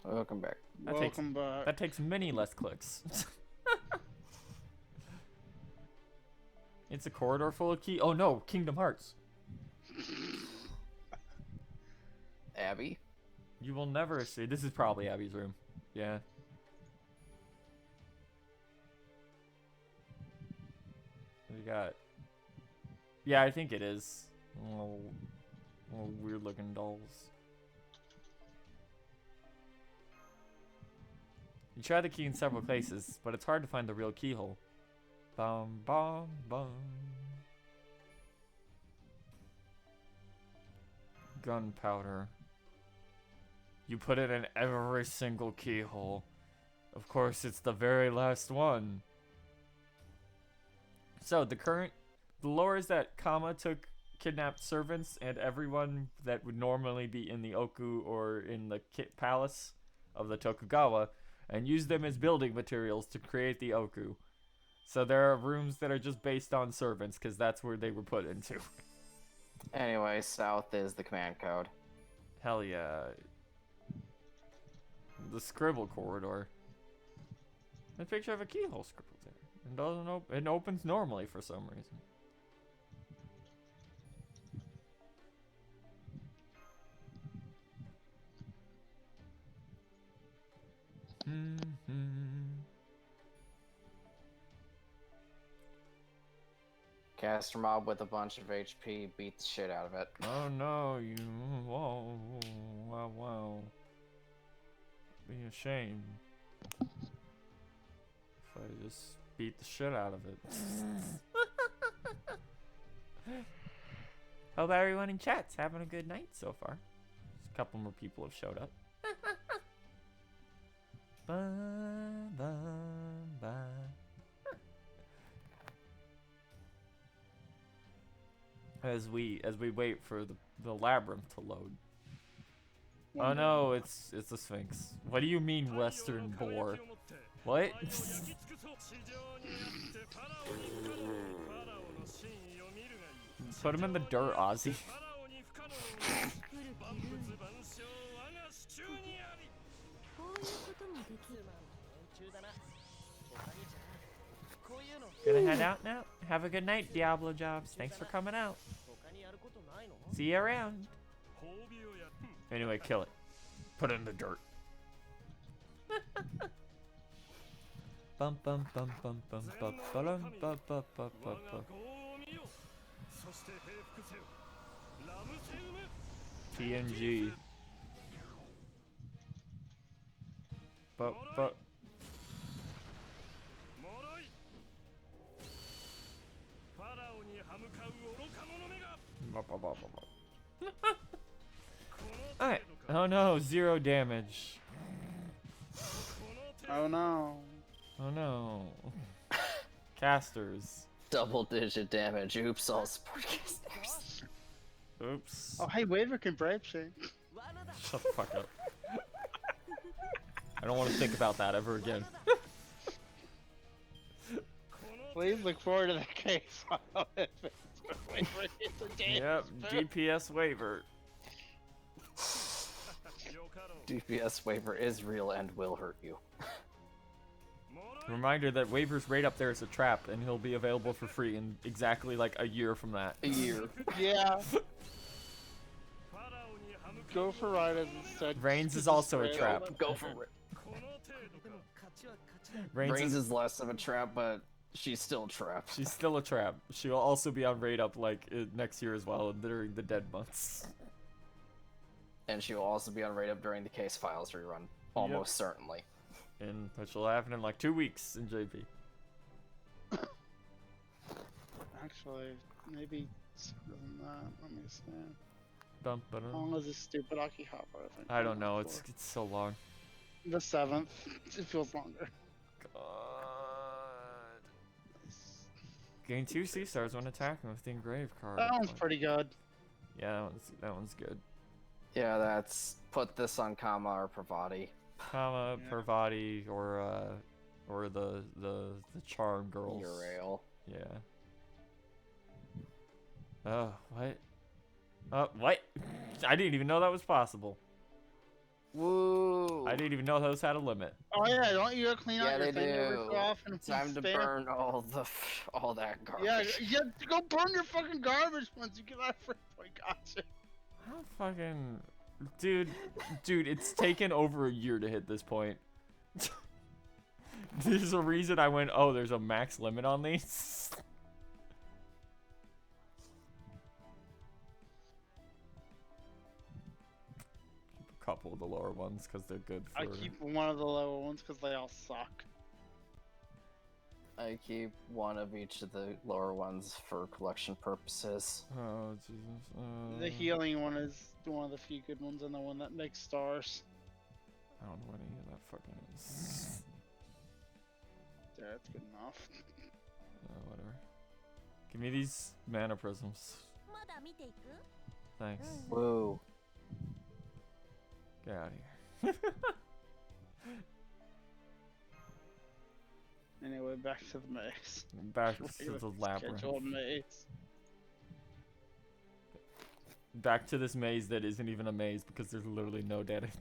Welcome back. Welcome back. That takes many less clicks. It's a corridor full of key. Oh no, Kingdom Hearts. Abby. You will never see. This is probably Abby's room. Yeah. What do you got? Yeah, I think it is. Little weird looking dolls. You try the key in several places, but it's hard to find the real keyhole. Bum bum bum. Gunpowder. You put it in every single keyhole. Of course, it's the very last one. So, the lore is that Kama took kidnapped servants and everyone that would normally be in the Ooku or in the palace of the Tokugawa and used them as building materials to create the Ooku. So there are rooms that are just based on servants because that's where they were put into. Anyway, south is the command code. Hell yeah. The scribble corridor. A picture of a keyhole scribbled there. It doesn't open. It opens normally for some reason. Caster mob with a bunch of HP, beat the shit out of it. Oh no, you. Whoa. Wow. Be ashamed. If I just beat the shit out of it. Hope everyone in chat's having a good night so far. Just a couple more people have showed up. As we wait for the labyrinth to load. One day. no, it's a sphinx. What do you mean Western boar? What? Put him in the dirt, Ozzy. Gonna head out now. Have a good night, Diablo Jobs. Thanks for coming out. See you around. Anyway, kill it. Put it in the dirt. Bum bum bum bum bum bum bum bum bum bum bum bum. TNG. But. Alright. Oh no, 0 damage. Oh no. Oh no. Casters. Double-digit damage. Oops, all support casters. Oops. Oh hey, Waver can brave Shane. Shut the fuck up. I don't want to think about that ever again. Please look forward to the case file if it's Waver gets a game. Yep, DPS waiver. DPS waiver is real and will hurt you. Reminder that waiver's right up there as a trap, and he'll be available for free in exactly like a year from that. A year. Yeah. Go for Riders instead. Reigns is Just also a spray trap. all them. Go for it. Reigns is less of a trap, but she's still trapped. She's still a trap. She'll also be on raid up like next year as well during the dead months. And she will also be on raid up during the case files rerun. Almost certainly. And which will happen in like 2 weeks in JP. Actually, maybe sooner than that. Let me see. Dum, How long is this stupid Akihabara thing? I don't know. going It's for? so long. The 7th. It feels longer. God. Gain 2 C stars when attacking with the engraved card. That one's pretty good. Yeah, that one's good. Yeah, that's put this on Kama or Pravati. Kama, Yeah. Parvati, or the charm girls. Urail. Yeah. Oh, what? Oh, what? I didn't even know that was possible. Woo! I didn't even know those had a limit. Oh yeah, don't you clean Yeah, out your they thing every do. so often? Time to spam? burn all that garbage. Yeah, you have to go burn your fucking garbage once you get that free point. Gotcha. I don't fucking... Dude, it's taken over a year to hit this point. There's a reason I went, oh, there's a max limit on these. Keep a couple of the lower ones because they're good for... I keep one of the lower ones because they all suck. I keep one of each of the lower ones for collection purposes. Oh, Jesus. The healing one is one of the few good ones, and the one that makes stars. I don't know what any of that fucking is. Yeah, it's good enough. Whatever. Give me these mana prisms. Thanks. Woo. Get out of here. Anyway, back to the maze. Back to Regular the labyrinth. scheduled maze. Back to this maze that isn't even a maze because there's literally no dead end.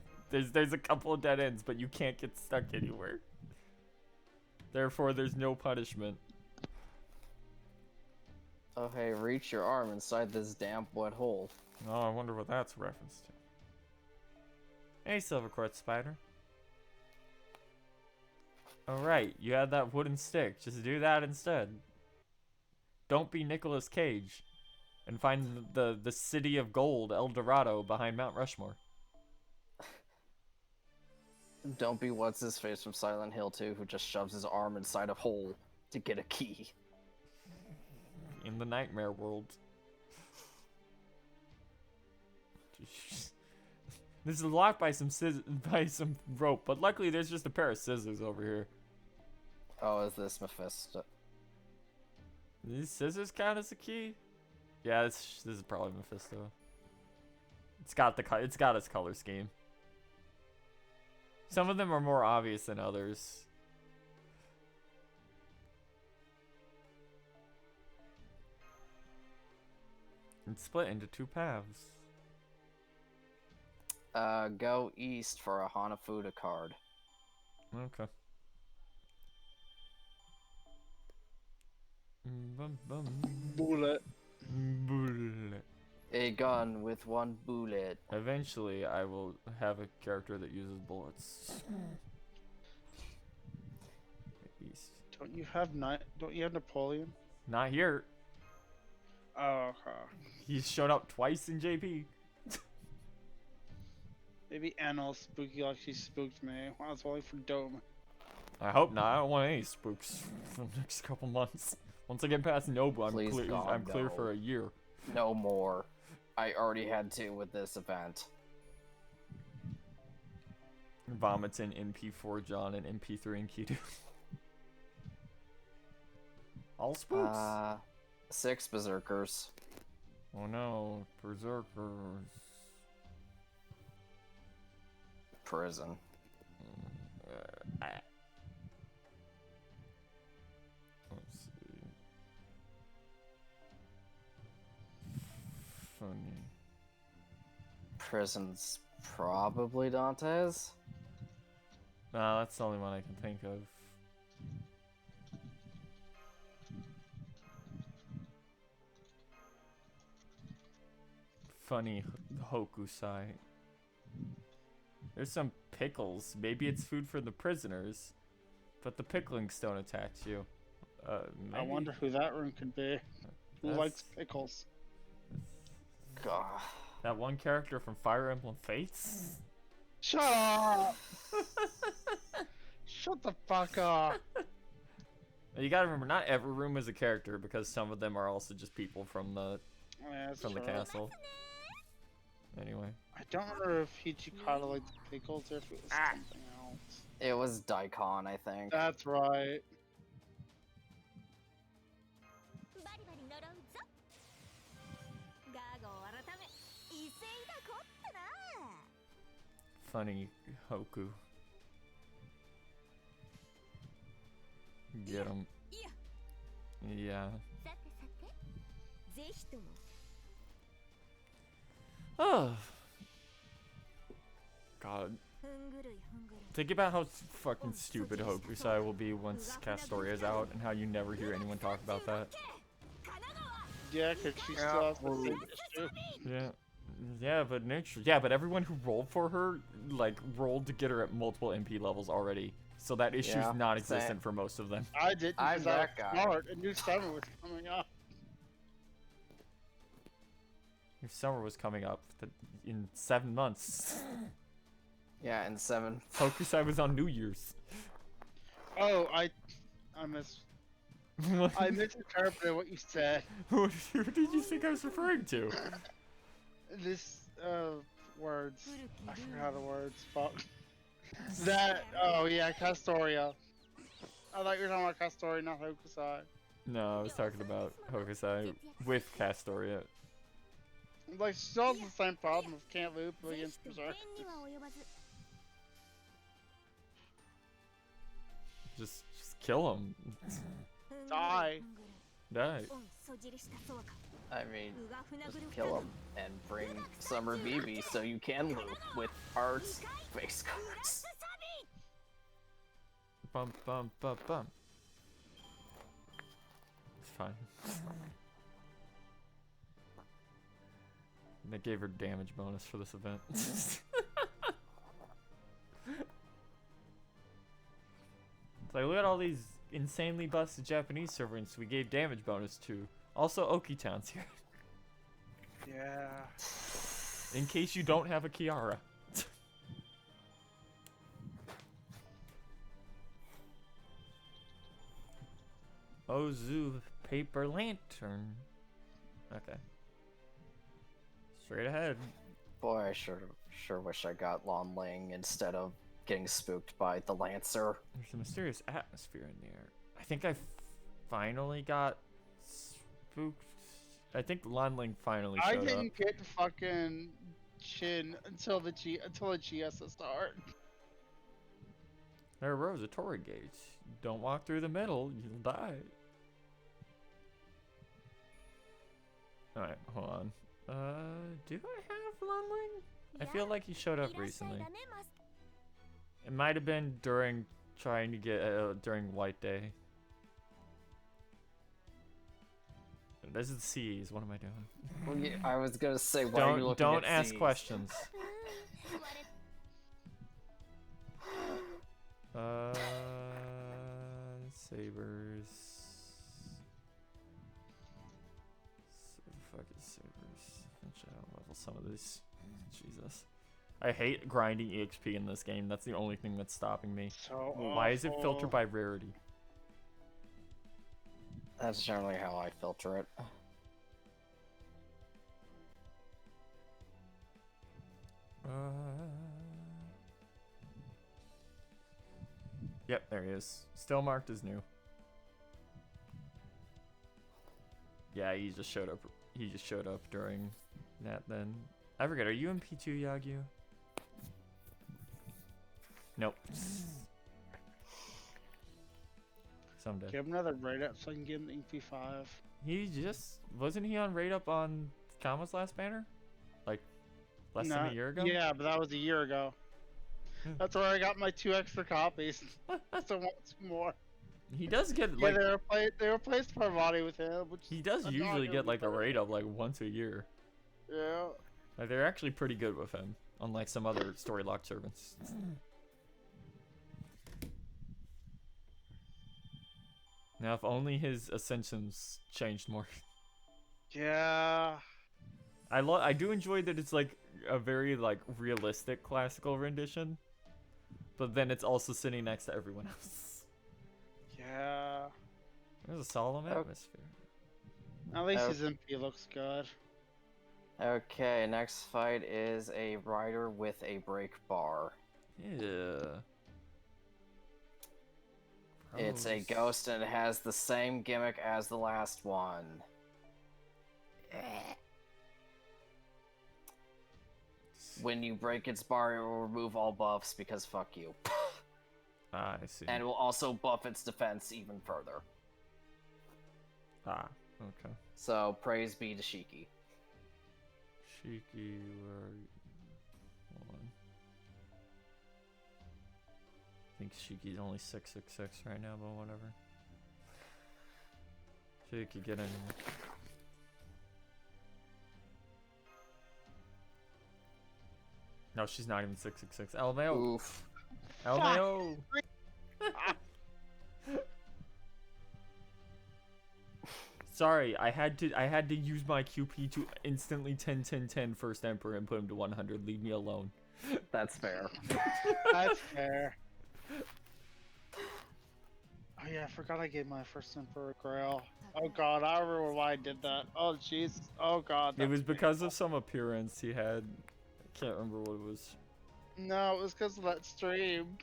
There's a couple of dead ends, but you can't get stuck anywhere. Therefore, there's no punishment. Oh hey, reach your arm inside this damp wet hole. Oh, I wonder what that's a reference to. Hey, Silver Quartz Spider. Alright, you had that wooden stick. Just do that instead. Don't be Nicolas Cage. And find the city of gold, El Dorado, behind Mount Rushmore. Don't be what's-his-face from Silent Hill 2 who just shoves his arm inside a hole to get a key. In the nightmare world. This is locked by some rope, but luckily there's just a pair of scissors over here. Oh, is this Mephisto? These scissors count as a key? Yeah, this is probably Mephisto. It's got its color scheme. Some of them are more obvious than others. It's split into two paths. Go east for a Hanafuda card. Okay. Bum, bum. Bullet. Bullet. A gun with one bullet. Eventually, I will have a character that uses bullets. East. Don't you have Napoleon? Not here. Oh, okay. He's shown up twice in JP. Maybe Anna's spooky like she spooked me when I was waiting for Dome. I hope not. I don't want any spooks for the next couple months. Once I get past Nobu, Please God, I'm clear no. for a year. No more. I already had two with this event. Vomits in MP4 John and MP3 and Kidu. All spooks. 6 berserkers. Oh no, berserkers. Prison. Let's see. Funny. Prison's probably Dante's. Nah, that's the only one I can think of. Funny Hokusai. There's some pickles. Maybe it's food for the prisoners, but the picklings don't attach you. I Maybe. wonder who that room could be. Who That's- likes pickles? God. That one character from Fire Emblem Fates? Shut up! Shut the fuck up! You gotta remember, not every room is a character because some of them are also just people from the Yeah, that's from the true. castle. Anyway, I don't remember if Hichikata liked pickles or if it was something else. It was Daikon, I think. That's right. バリバリ呪うぞガーゴ改め威勢が凝ったな funny Hoku. Get him. いや Yeah. さてさてぜひとも Oh. God. ふんぐるいふんぐるい Think about how fucking stupid Hokusai will be once Castoria is out and how you never hear anyone talk about that. Yeah, because she still has the same issue. Yeah. Yeah, but nature. Yeah, but everyone who rolled for her, like, rolled to get her at multiple MP levels already. So that issue's Yeah, non-existent same. for most of them. I didn't I'm because I was that guy. smart. A new summer was coming up. Your summer was coming up in 7 months. Yeah, and 7. Hokusai was on New Year's. Oh, I misinterpreted what you said. What did you think I was referring to? This words. I forgot the words. Fuck. That. Oh yeah, Castoria. I thought you were talking about Castoria, not Hokusai. No, I was talking about Hokusai with Castoria. Like, she still has the same problem of can't loop ぜひ against と Berserk. 便には及ばず Just kill him. ふんぐるい Die. ふんぐるい Die. おんそじりしたそうか I mean, うがふなぐる just ふた kill ぞ him and bring Summer BB so you can loop with hearts, face うら cards. すさび Bum bum bum bum. It's fine. They gave her damage bonus for this event. It's like, look at all these insanely busted Japanese servants we gave damage bonus to. Also, Oki-town's here. Yeah. In case you don't have a Kiara. Ozu paper lantern. Okay. Straight ahead. Boy, I sure wish I got Lon Ling instead of getting spooked by the Lancer. There's a mysterious atmosphere in the air. I think I finally got spooked. I think Lanling finally I showed up. didn't get fucking Chin until the GSS start. There are rows of Torii gates. Don't walk through the middle, you'll die. Alright, hold on. Do I have Lunling? I feel like he showed up recently. It might have been during trying to get during White Day. This is C's. What am I doing? Well, yeah, I was gonna say, why are you looking Don't at ask C's? questions. Sabers. Fuck is sabers. Actually, I'll level some of these. Jesus. I hate grinding EXP in this game. That's the only thing that's stopping me. So Why is it filtered by rarity? That's generally how I filter it. Yep, there he is. Still marked as new. Yeah, he just showed up. He just showed up during that. Then I forget. Are you in P2, Yagyu? Nope. Someday. Give him another rate up so I can get him the EP5. He just wasn't he on rate up on Kama's last banner, like less than a year ago. Yeah, but that was a year ago. That's where I got my 2 extra copies. So once more. He does get Yeah, like they replaced Parvati with him. Which he does I'm not usually gonna get like a be rate up like once a year. Yeah. Like they're actually pretty good with him, unlike some other story locked servants. Now, if only his ascensions changed more. Yeah. I do enjoy that it's like a very like realistic classical rendition, but then it's also sitting next to everyone else. Yeah. There's a solemn atmosphere. At least his MP looks good. Okay, next fight is a rider with a break bar. Yeah. It's a Gross. ghost and it has the same gimmick as the last one. When you break its bar, it will remove all buffs because fuck you. Ah, I see. And it will also buff its defense even further. Ah, okay. So, praise be to Shiki. Shiki, where are you? Hold on. I think Shiki's only 666 right now, but whatever. Shiki, get in here. No, she's not even 666. LMAO! Oof. LMAO! Sorry, I had to use my QP to instantly 10 first Emperor and put him to 100. Leave me alone. That's fair. That's fair. Oh yeah, I forgot I gave my first Emperor Grail. Oh god, I remember why I did that. Oh jeez. Oh god. It was that's because painful. of some appearance he had. I can't remember what it was. No, it was because of that stream.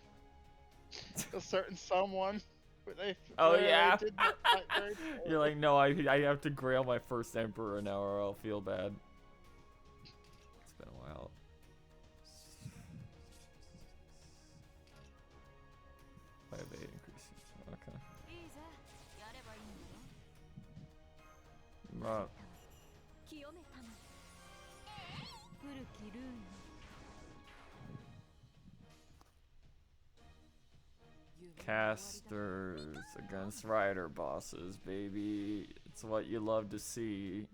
A certain someone. Where they, Oh where yeah. I did that very You're like, no, I have to grail my first Emperor now or I'll feel bad. It's been a while. Five eight increase. Okay. Casters against rider bosses, baby. It's what you love to see.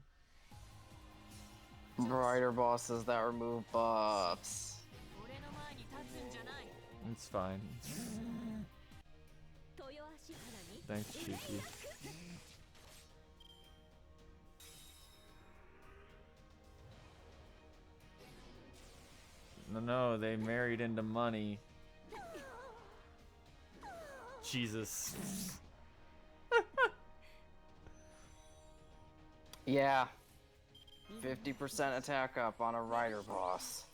Rider bosses that remove buffs. It's fine. Thanks, Shiki. No, they married into money. Jesus. Yeah. 50% attack up on a rider boss.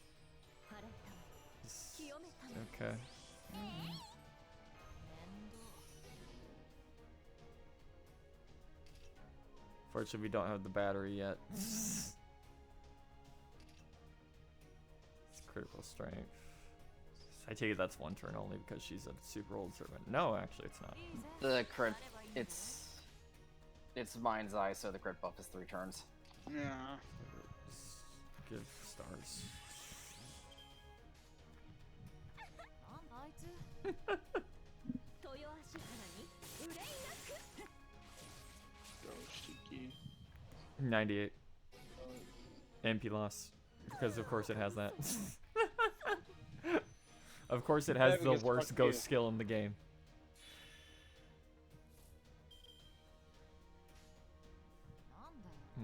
Okay. Fortunately, we don't have the battery yet. It's critical strength. I take it that's one turn only because she's a super old servant. No, actually, it's not. The crit, it's Mind's Eye, so the crit buff is 3 turns. Yeah. Just give stars. あいつ豊足花に憂いなく Go Shiki. 98. MP loss. Because of course it has that. Of course it has Yeah, the because worst fuck ghost you. skill in the game.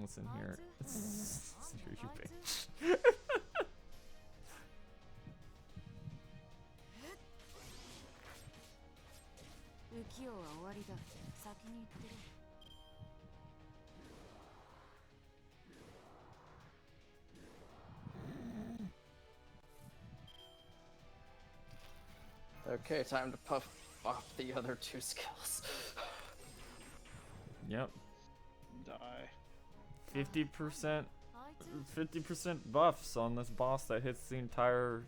Listen here. Here you bitch. 浮世は終わりだ先に行ってる Okay, time to puff off the other 2 skills. Yep. Die. 50% 50% buffs on this boss that hits the entire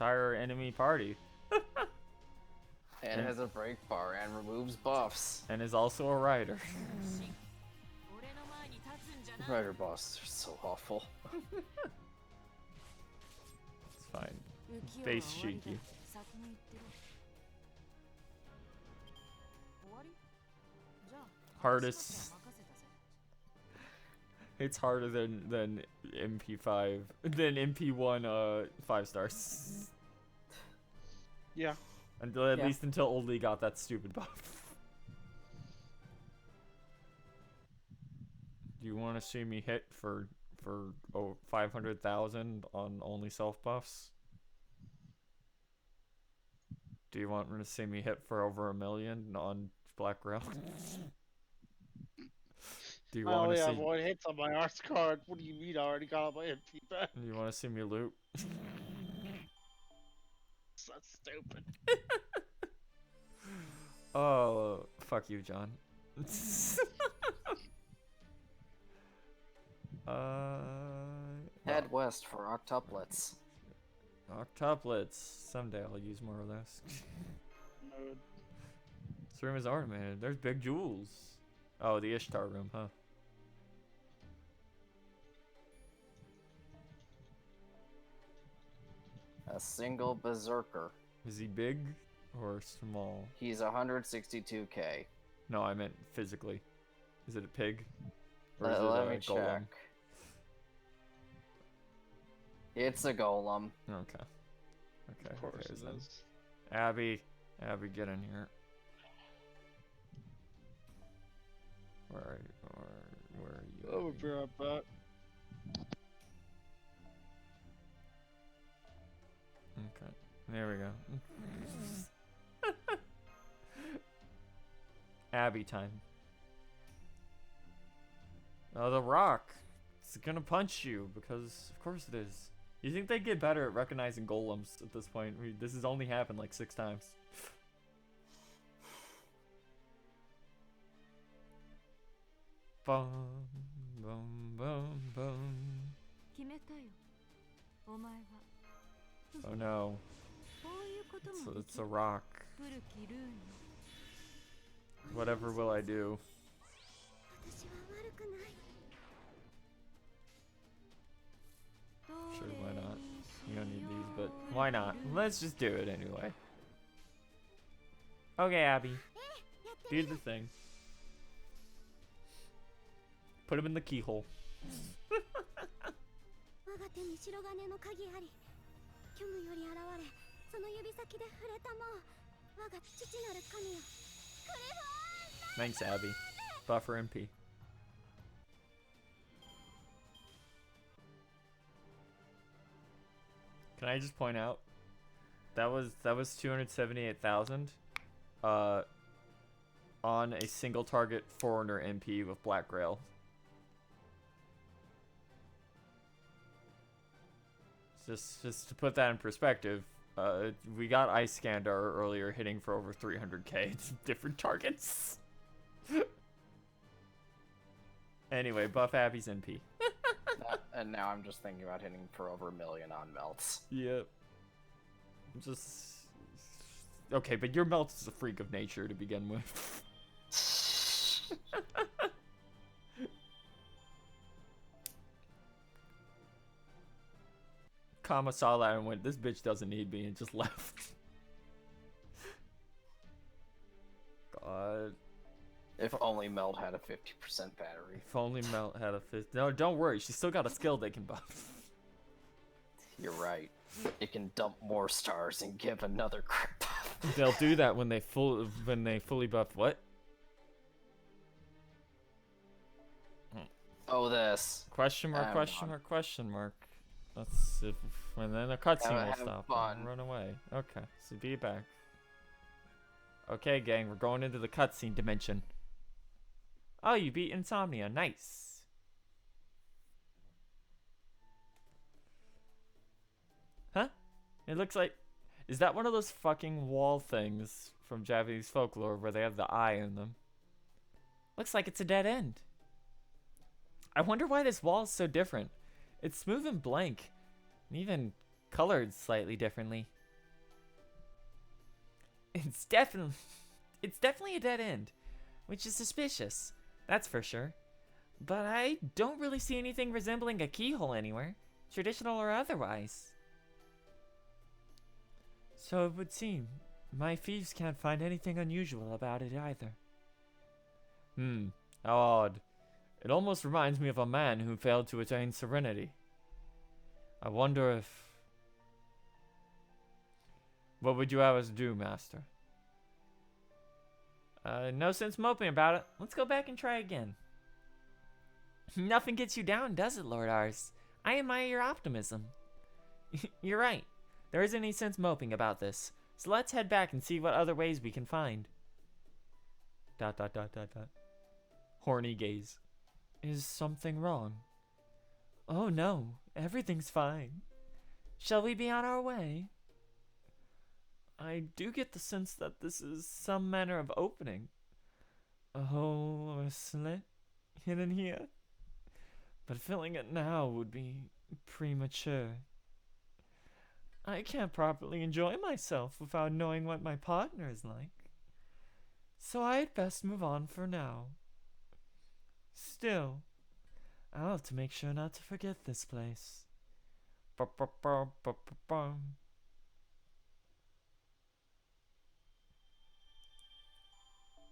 enemy party. And has a break bar and removes buffs. And is also a rider. 俺の前に立つんじゃない Rider bosses are so awful. It's fine. 浮世は Face 終わりだ Shiki. 先に行ってる終わりじゃあ Hardest. 任せたぜ It's harder than MP5 than MP1 5 stars. Yeah. Until at Yeah. least until Oldie got that stupid buff. Do you want to see me hit for 500,000 on only self buffs? Do you want to see me hit for over 1 million on Black Rail? Do you I want only to have see? 1 hit on my arts card. What do you mean? I already got all my MP back. Do you want to see me loot? That's stupid. Oh, fuck you, John. Head west for octuplets. Octuplets. Someday I'll use more of those. Mood. This room is ornamented. There's big jewels. Oh, the Ishtar room, huh? A single berserker. Is he big or small? He's 162k. No, I meant physically. Is it a pig? Or is Let me it a golem? check. It's a golem. Okay. Okay. Of course okay, it then. is. Abby, get in here. Where are you? Where are you? I will Abby? be right back. Okay. There we go. Abby time. Oh, the rock. It's gonna punch you because, of course, it is. You think they get better at recognizing golems at this point? This has only happened like 6 times. Bum, bum, bum, bum. 決めたよお前は Oh no. こういうことも It's a rock. 古きルーン Whatever will I do? 私は悪くない Sure, why not? You don't need these, but why not? Let's just do it anyway. Okay, Abby. Do the thing. Put him in the keyhole. 我が手に白金の鍵あり虚無より現れその指先で触れたも我が父なる神よ Thanks, Abby. Buffer MP. Can I just point out that was 278,000 on a single target foreigner MP with Black Grail. Just to put that in perspective, we got Ice Scandar earlier hitting for over 300k. It's different targets. Anyway, buff Abby's NP. And now I'm just thinking about hitting for over 1 million on melts. Yep. Just Okay, but your melt is a freak of nature to begin with. Kama saw that and went, this bitch doesn't need me, and just left. God. If only Meld had a 50% battery. If only Melt had a fist. No, don't worry. She's still got a skill they can buff. You're right. It can dump more stars and give another crit buff. They'll do that when they fully buff what? Oh, this. Question mark, question mark, question mark. Let's see. And then a cutscene will stop. And run away. Okay, so be back. Okay, gang, we're going into the cutscene dimension. Oh, you beat Insomnia. Nice. Huh? It looks like... Is that one of those fucking wall things from Japanese folklore where they have the eye in them? Looks like it's a dead end. I wonder why this wall is so different. It's smooth and blank, and even colored slightly differently. It's definitely a dead end, which is suspicious, that's for sure. But I don't really see anything resembling a keyhole anywhere, traditional or otherwise. So it would seem my thieves can't find anything unusual about it either. How odd. It almost reminds me of a man who failed to attain serenity. I wonder if... What would you have us do, Master? No sense moping about it. Let's go back and try again. Nothing gets you down, does it, Lord Ars? I admire your optimism. You're right. There isn't any sense moping about this. So let's head back and see what other ways we can find. ... Horny gaze. Is something wrong? Oh no, everything's fine. Shall we be on our way? I do get the sense that this is some manner of opening. A hole or a slit hidden here. But filling it now would be premature. I can't properly enjoy myself without knowing what my partner is like. So I'd best move on for now. Still, I'll have to make sure not to forget this place.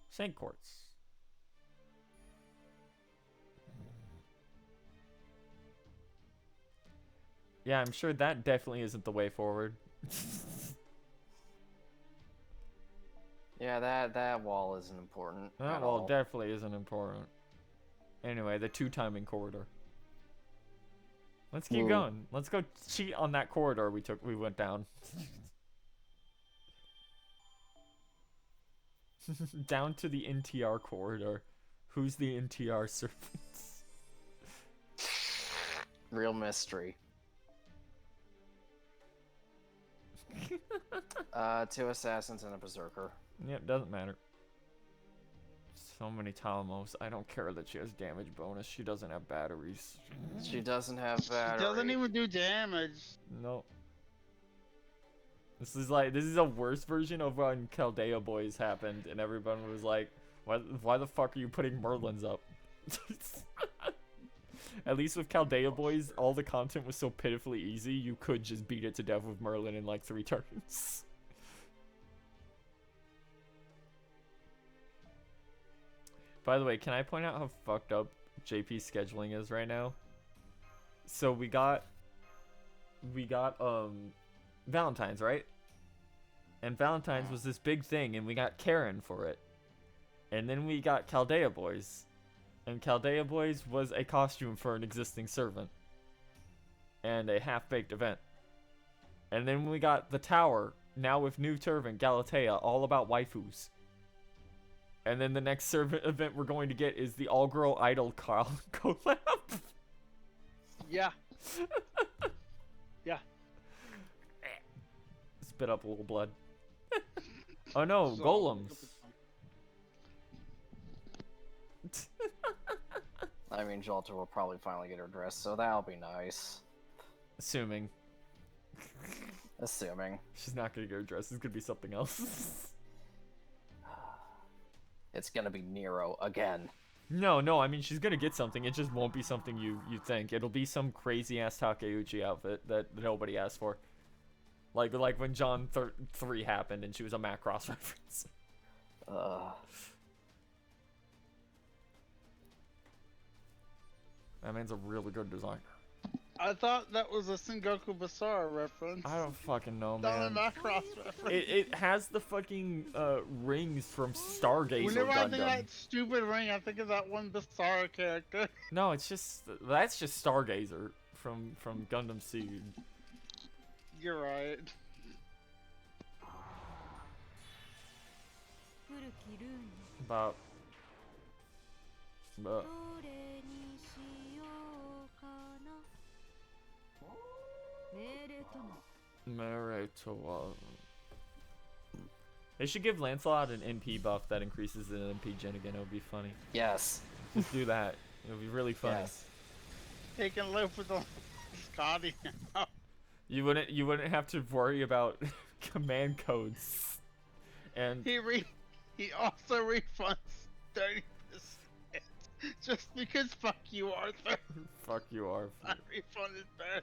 Saint Quartz. Yeah, I'm sure that definitely isn't the way forward. Yeah, that wall isn't important. That wall definitely isn't important. Anyway, the 2-timing corridor. Let's keep going. Let's go cheat on that corridor we went down. Down to the NTR corridor. Who's the NTR servants? Real mystery. 2 assassins and a berserker. Yep, doesn't matter. So many Talamos. I don't care that she has damage bonus. She doesn't have batteries. She doesn't have battery. She doesn't even do damage. No. This is a worse version of when Chaldea Boys happened, and everyone was like, why the fuck are you putting Merlins up? At least with Chaldea Boys, all the content was so pitifully easy, you could just beat it to death with Merlin in like 3 turns. By the way, can I point out how fucked up JP's scheduling is right now? So we got Valentine's, right? And Valentine's was this big thing, and we got Karen for it. And then we got Chaldea Boys. And Chaldea Boys was a costume for an existing servant. And a half-baked event. And then we got the Tower, now with new servant Galatea, all about waifus. And then the next servant event we're going to get is the all-girl idol collab. Yeah. Yeah. Spit up a little blood. Oh no, golems. I mean, Jolter will probably finally get her dress, so that'll be nice. Assuming. Assuming. She's not gonna get her dress. It's gonna be something else. It's gonna be Nero again. No, I mean she's gonna get something. It just won't be something you think. It'll be some crazy ass Takeuchi outfit that nobody asked for. Like when John 3 happened and she was a Macross reference. That man's a really good designer. I thought that was a Sengoku Basara reference. I don't fucking know, Not a man. Macross reference. It has the fucking rings from Stargazer Whenever I think of Gundam. that stupid ring, I think of that one Basara character. No, it's just that's just Stargazer from Gundam Seed. You're right. About Naruto. They should give Lancelot an MP buff that increases the MP gen again. It would be funny. Yes. Just do that. It would be really funny. Yes. He can live with the Scotty now. You wouldn't have to worry about command codes. And He also refunds 30% just because fuck you, Arthur. fuck you, Arf. I refunded that.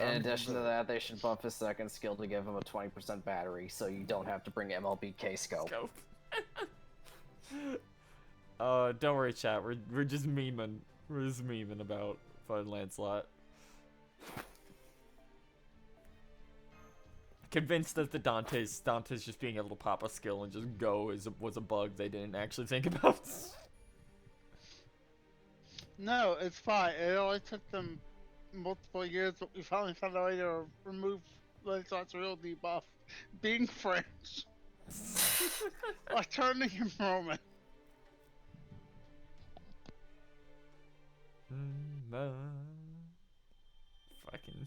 In addition to that, they should buff his second skill to give him a 20% battery, so you don't have to bring MLBK scope. Don't worry, chat. We're just memeing. We're just memeing about Fun Lancelot. Convinced that the Dante's just being able to pop a skill and just go was a bug they didn't actually think about. No, it's fine. It only took them multiple years, but we finally found a way to remove Lancelot's real debuff. Being French. By turning him Roman. Fucking.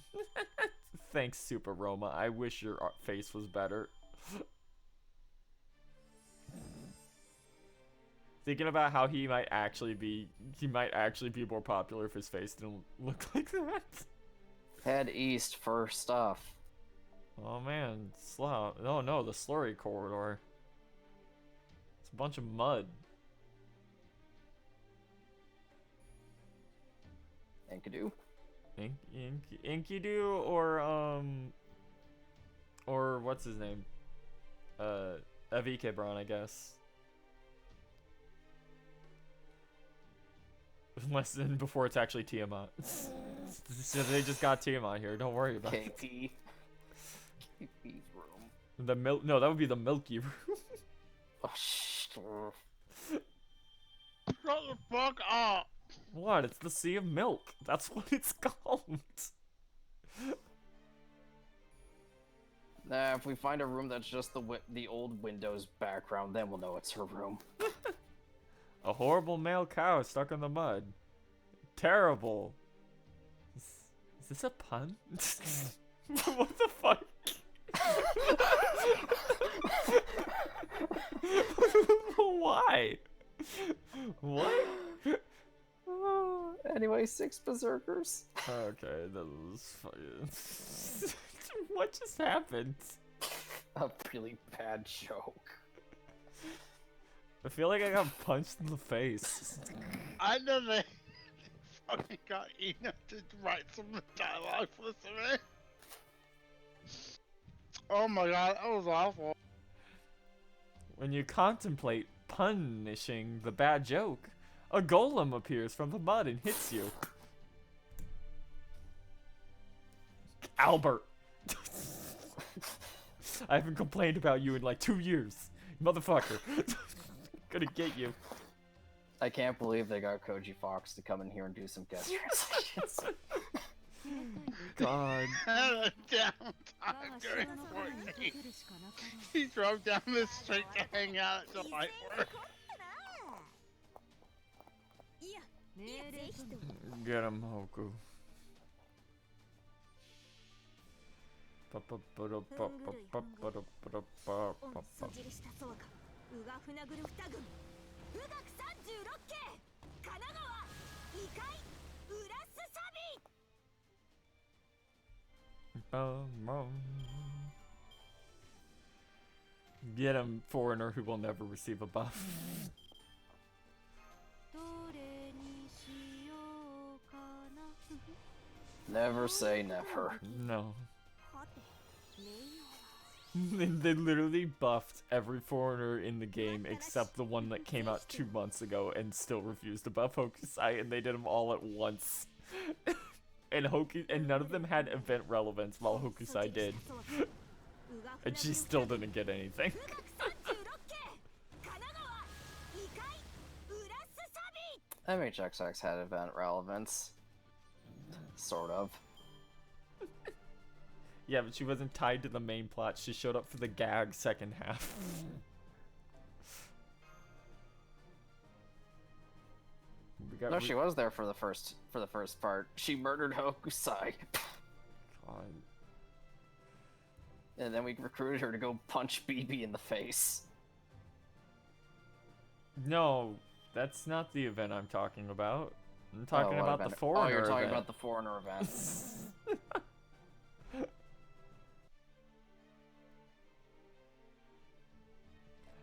Thanks, Super Roma. I wish your face was better. Thinking about how he might actually be more popular if his face didn't look like that. Head east for stuff. Oh man, no, the slurry corridor. It's a bunch of mud. Enkidu. Enkidu or what's his name? Avike Braun, I guess. Less than before it's actually Tiamat. So they just got Tiamat here. Don't worry about it. KP. KP's room. No, that would be the Milky Room. Oh, shit. Shut the fuck up! What? It's the Sea of Milk. That's what it's called. Nah, if we find a room that's just the old Windows background, then we'll know it's her room. A horrible male cow stuck in the mud. Terrible. Is this a pun? What the fuck? Why? What? Anyway, 6 berserkers. Okay, that was fucking. What just happened? A really bad joke. I feel like I got punched in the face. I know they fucking got enough to write some dialogue for this event. Oh my god, that was awful. When you contemplate punishing the bad joke, a golem appears from the mud and hits you. Albert. I haven't complained about you in like 2 years. Motherfucker. Gonna get you. I can't believe they got Koji Fox to come in here and do some guest translations. God. Had a downtime during quarantine. He drove down the street to hang out at the light work. Get him, Ooku. Get him, foreigner who will never receive a buff. どれにしようかな Never say never. No. はて名誉は They literally buffed every foreigner in the game except the one that came out 2 months ago and still refused to buff Hokusai, and they did them all at once. And none of them had event relevance while Hokusai did. And she still didn't get anything. 神奈川異界浦須サビ MHXX had event relevance. Sort of. Yeah, but she wasn't tied to the main plot. She showed up for the gag second half. No, she was there for the first part. She murdered Hokusai. God. And then we recruited her to go punch BB in the face. No, that's not the event I'm talking about. I'm talking what about event? the foreigner Oh, you're talking event. about the foreigner event.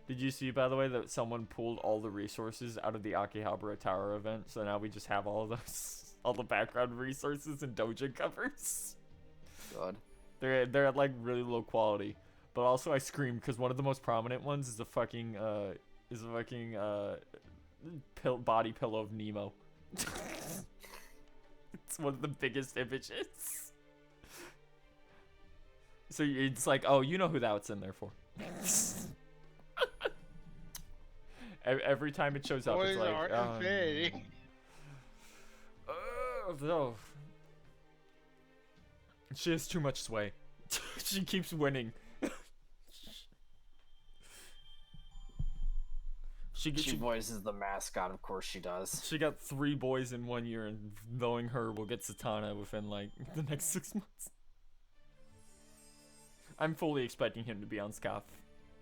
Did you see, by the way, that someone pulled all the resources out of the Akihabara Tower event? So now we just have all of those, all the background resources and dojo covers. Good. They're at like really low quality, but also I screamed because one of the most prominent ones is a fucking body pillow of Nemo. It's one of the biggest images. So it's like, oh, you know who that's in there for. Every time it shows up, Boys it's like, are invading. no. She has too much sway. She keeps winning. She voices the mascot, of course she does. She got 3 boys in 1 year, and knowing her, will get Satana within like the next 6 months. I'm fully expecting him to be on Scoff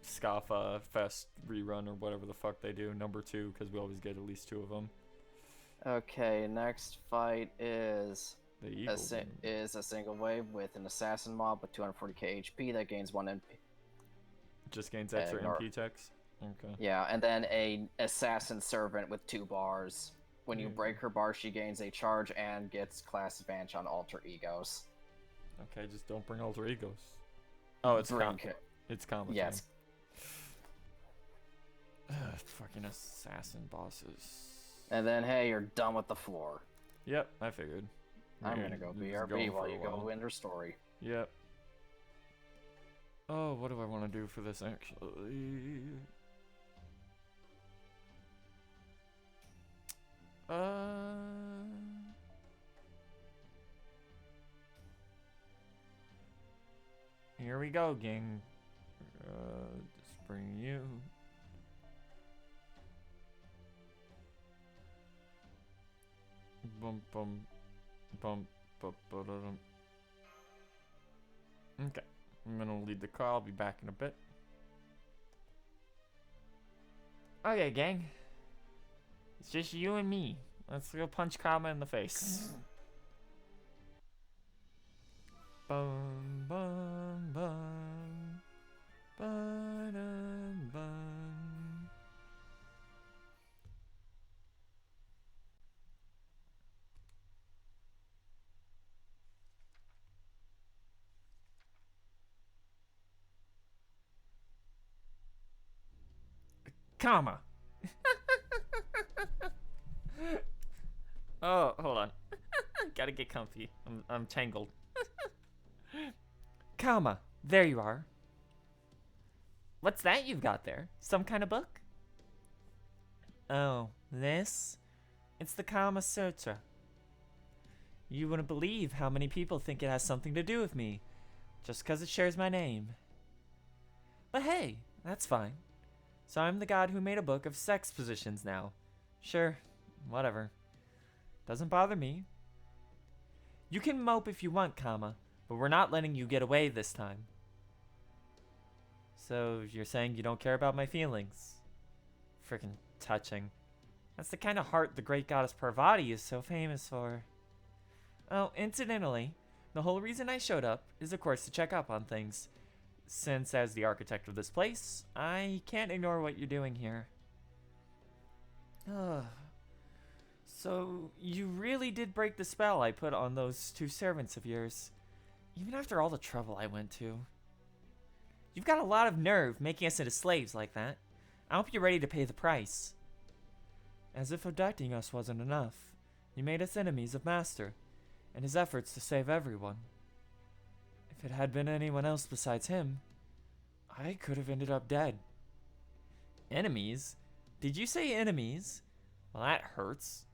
Fest rerun or whatever the fuck they do, number 2, because we always get at least 2 of them. Okay, next fight is The Eagle. is a single wave with an assassin mob with 240k HP that gains 1 MP. Just gains extra Ignore. MP text. Okay. Yeah, and then a assassin servant with 2 bars. When you break her bar, she gains a charge and gets class advantage on alter egos. Okay, just don't bring alter egos. Oh, it's it's common. Yes. Fucking assassin bosses. And then, hey, you're done with the floor. Yep, I figured. I'm You're gonna go just BRB going while for a you while. go Ender Story. Yep. Oh, what do I want to do for this actually? Here we go, gang. Just bring you. Bum bum bum bum bum. Okay, I'm gonna lead the call. I'll be back in a bit. Okay, gang. It's just you and me. Let's go punch Kama in the face. Bum bum bum. Ba-dum, bum. Kama. Oh, hold on. Gotta get comfy. I'm tangled. Kama, there you are. What's that you've got there? Some kind of book? Oh, this? It's the Kama Sutra. You wouldn't believe how many people think it has something to do with me, just because it shares my name. But hey, that's fine. So I'm the god who made a book of sex positions now. Sure, whatever. Doesn't bother me. You can mope if you want, Kama, but we're not letting you get away this time. So you're saying you don't care about my feelings? Frickin' touching. That's the kind of heart the great goddess Parvati is so famous for. Oh, incidentally, the whole reason I showed up is of course to check up on things. since as the architect of this place, I can't ignore what you're doing here. Ugh. So, you really did break the spell I put on those two servants of yours, even after all the trouble I went to. You've got a lot of nerve making us into slaves like that. I hope you're ready to pay the price. As if abducting us wasn't enough, you made us enemies of Master, and his efforts to save everyone. If it had been anyone else besides him, I could have ended up dead. Enemies? Did you say enemies? Well, that hurts.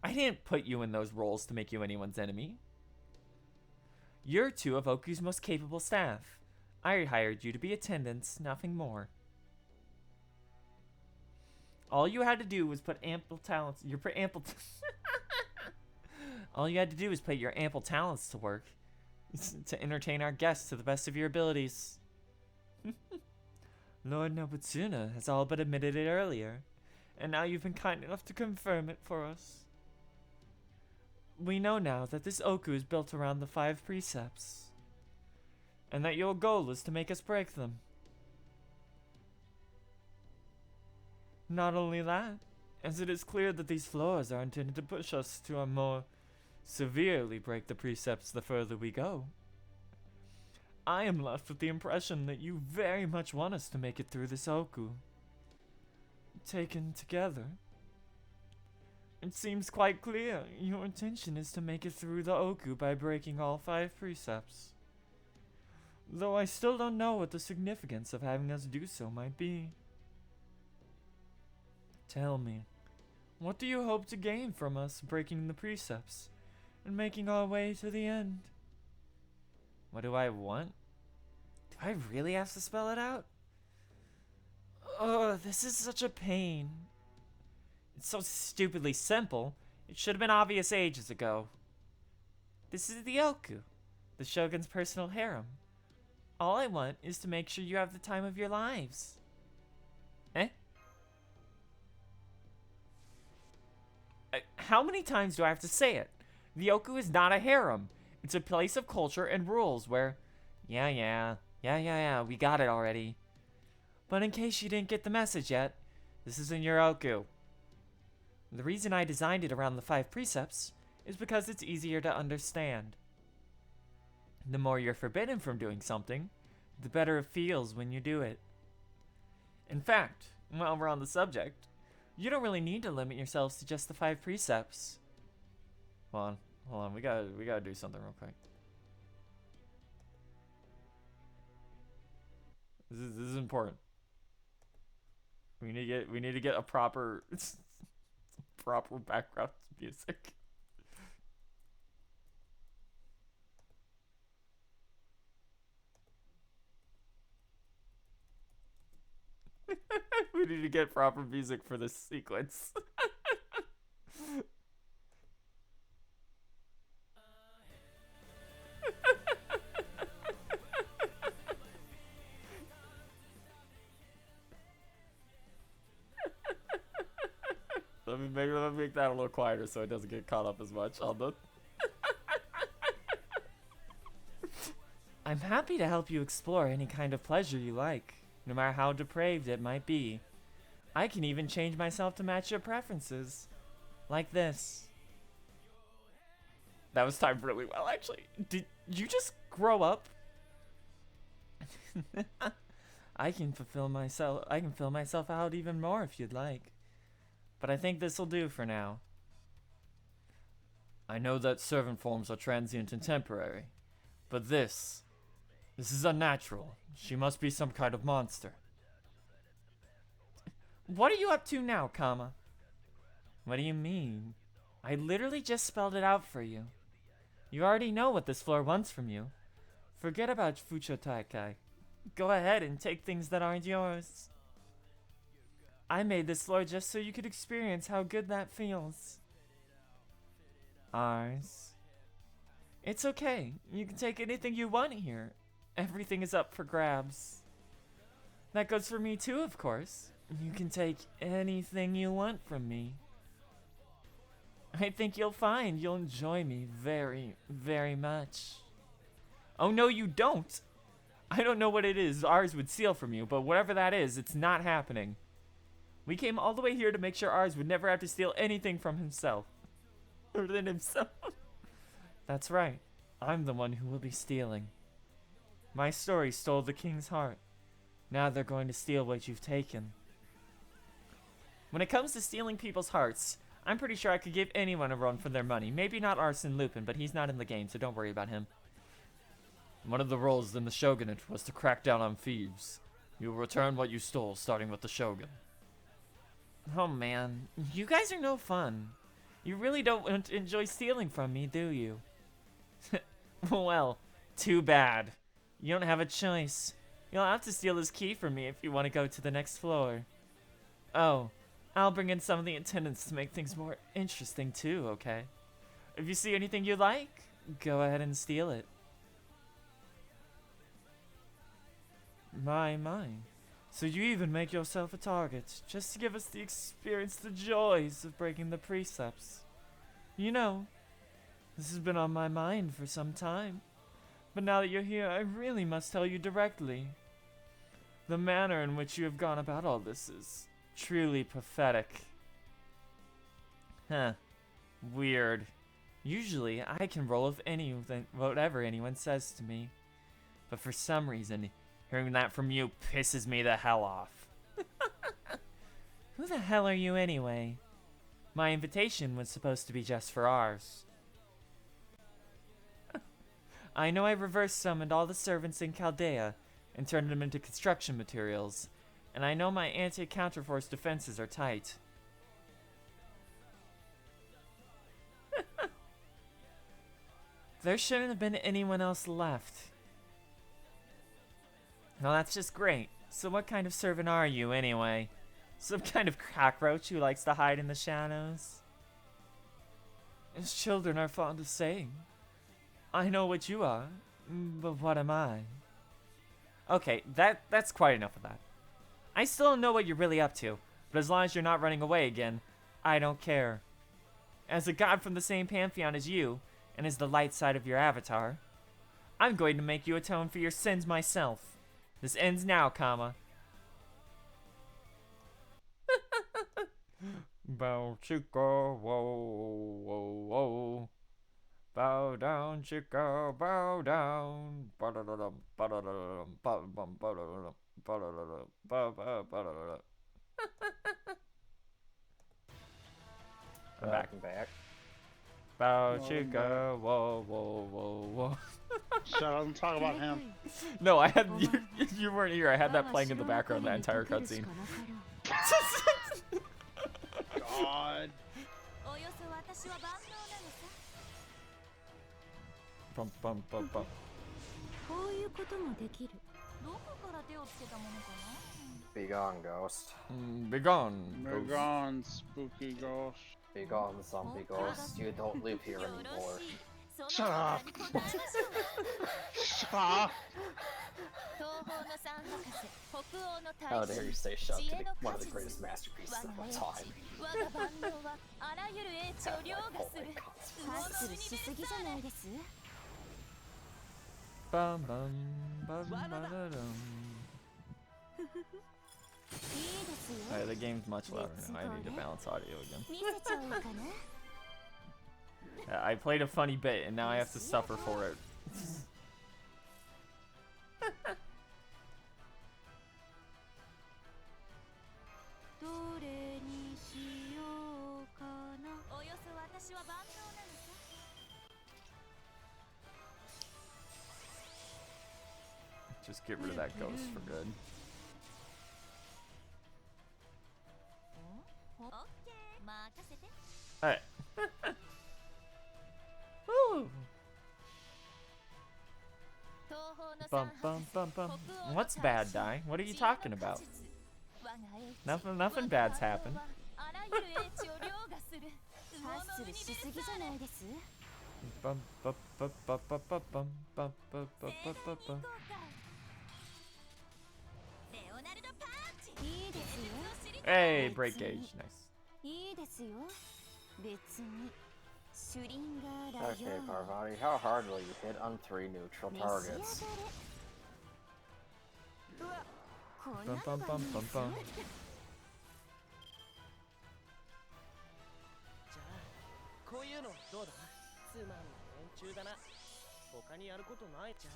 I didn't put you in those roles to make you anyone's enemy. You're two of Oku's most capable staff. I hired you to be attendants, nothing more. All you had to do was put ample talents. All you had to do was put your ample talents to work to entertain our guests to the best of your abilities. Lord Nobutsuna has all but admitted it earlier, and now you've been kind enough to confirm it for us. We know now that this Ooku is built around the 5 precepts, and that your goal is to make us break them. Not only that, as it is clear that these floors are intended to push us to a more severely break the precepts the further we go. I am left with the impression that you very much want us to make it through this Ooku. Taken together, it seems quite clear your intention is to make it through the Ooku by breaking all 5 precepts. Though I still don't know what the significance of having us do so might be. Tell me, what do you hope to gain from us breaking the precepts and making our way to the end? What do I want? Do I really have to spell it out? Oh, this is such a pain. It's so stupidly simple. It should have been obvious ages ago. This is the Ooku, the Shogun's personal harem. All I want is to make sure you have the time of your lives. Eh? How many times do I have to say it? The Ooku is not a harem. It's a place of culture and rules where... Yeah, we got it already. But in case you didn't get the message yet, this isn't your Ooku. The reason I designed it around the 5 precepts is because it's easier to understand. The more you're forbidden from doing something, the better it feels when you do it. In fact, while we're on the subject, you don't really need to limit yourselves to just the 5 precepts. Hold on, we gotta do something real quick. This is important. We need to get a proper proper background music. We need to get proper music for this sequence. Let me make that a little quieter so it doesn't get caught up as much on the... I'm happy to help you explore any kind of pleasure you like, no matter how depraved it might be. I can even change myself to match your preferences. Like this. That was timed really well, actually. Did you just grow up? I can fill myself out even more if you'd like. But I think this'll do for now. I know that servant forms are transient and temporary, but this is unnatural. She must be some kind of monster. What are you up to now, Kama? What do you mean? I literally just spelled it out for you. You already know what this floor wants from you. Forget about Fucho Taikai. Go ahead and take things that aren't yours. I made this floor just so you could experience how good that feels. Ours. It's okay. You can take anything you want here. Everything is up for grabs. That goes for me too, of course. You can take anything you want from me. I think you'll find you'll enjoy me very, very much. Oh no, you don't! I don't know what it is ours would steal from you, but whatever that is, it's not happening. We came all the way here to make sure ours would never have to steal anything from himself. Or than himself. That's right. I'm the one who will be stealing. My story stole the king's heart. Now they're going to steal what you've taken. When it comes to stealing people's hearts, I'm pretty sure I could give anyone a run for their money. Maybe not Arsene Lupin, but he's not in the game, so don't worry about him. One of the roles in the shogunate was to crack down on thieves. You will return what you stole, starting with the shogun. Oh man, you guys are no fun. You really don't enjoy stealing from me, do you? Well, too bad. You don't have a choice. You'll have to steal this key from me if you want to go to the next floor. Oh, I'll bring in some of the attendants to make things more interesting too, okay? If you see anything you like, go ahead and steal it. My. So you even make yourself a target, just to give us the experience, the joys of breaking the precepts. You know, this has been on my mind for some time. But now that you're here, I really must tell you directly. The manner in which you have gone about all this is truly pathetic. Huh. Weird. Usually, I can roll with anything, whatever anyone says to me. But for some reason, hearing that from you pisses me the hell off. Who the hell are you anyway? My invitation was supposed to be just for ours. I know I reverse summoned all the servants in Chaldea and turned them into construction materials, and I know my anti-counterforce defenses are tight. There shouldn't have been anyone else left. Well, that's just great. So what kind of servant are you, anyway? Some kind of cockroach who likes to hide in the shadows? As children are fond of saying, I know what you are, but what am I? Okay, that's quite enough of that. I still don't know what you're really up to, but as long as you're not running away again, I don't care. As a god from the same pantheon as you, and as the light side of your avatar, I'm going to make you atone for your sins myself. This ends now, comma. Bow chica, whoa, whoa, whoa. Bow down, chica, bow down. I'm back. I'm back. Bow Welcome chica, whoa, whoa, whoa, whoa. Shut up and talk about him. No, I had you weren't here. I had that playing in the background that entire cutscene. God. Bum, bum, bum, bum. こういうこともできる。どこから手をつけたものかな。 Be gone, ghost. Be gone. We're ghost. gone, spooky ghost. Be gone, zombie ghost. You don't live here anymore. Shut up. Shut up. How dare you say shut to one of the greatest masterpieces of all time. Bum, bum, bum, ba-da-dum. Alright, the game's much louder now. I need to balance audio again. I played a funny bit and now I have to suffer for it. Just get rid of that ghost for good. Alright. Woo! Bum, bum, bum, bum. What's bad, Dai? What are you talking about? Nothing bad's happened. Bum, bum, bum, bum, bum, bum, bum, bum, bum, bum, bum, bum. Hey, break gauge, nice. Okay, Parvati, how hard will you hit on 3 neutral targets? こん Bum な bum のがい bum いん bum です bum. じゃあこういうのどうだ？つまんない連中だな。他にやることないじゃあ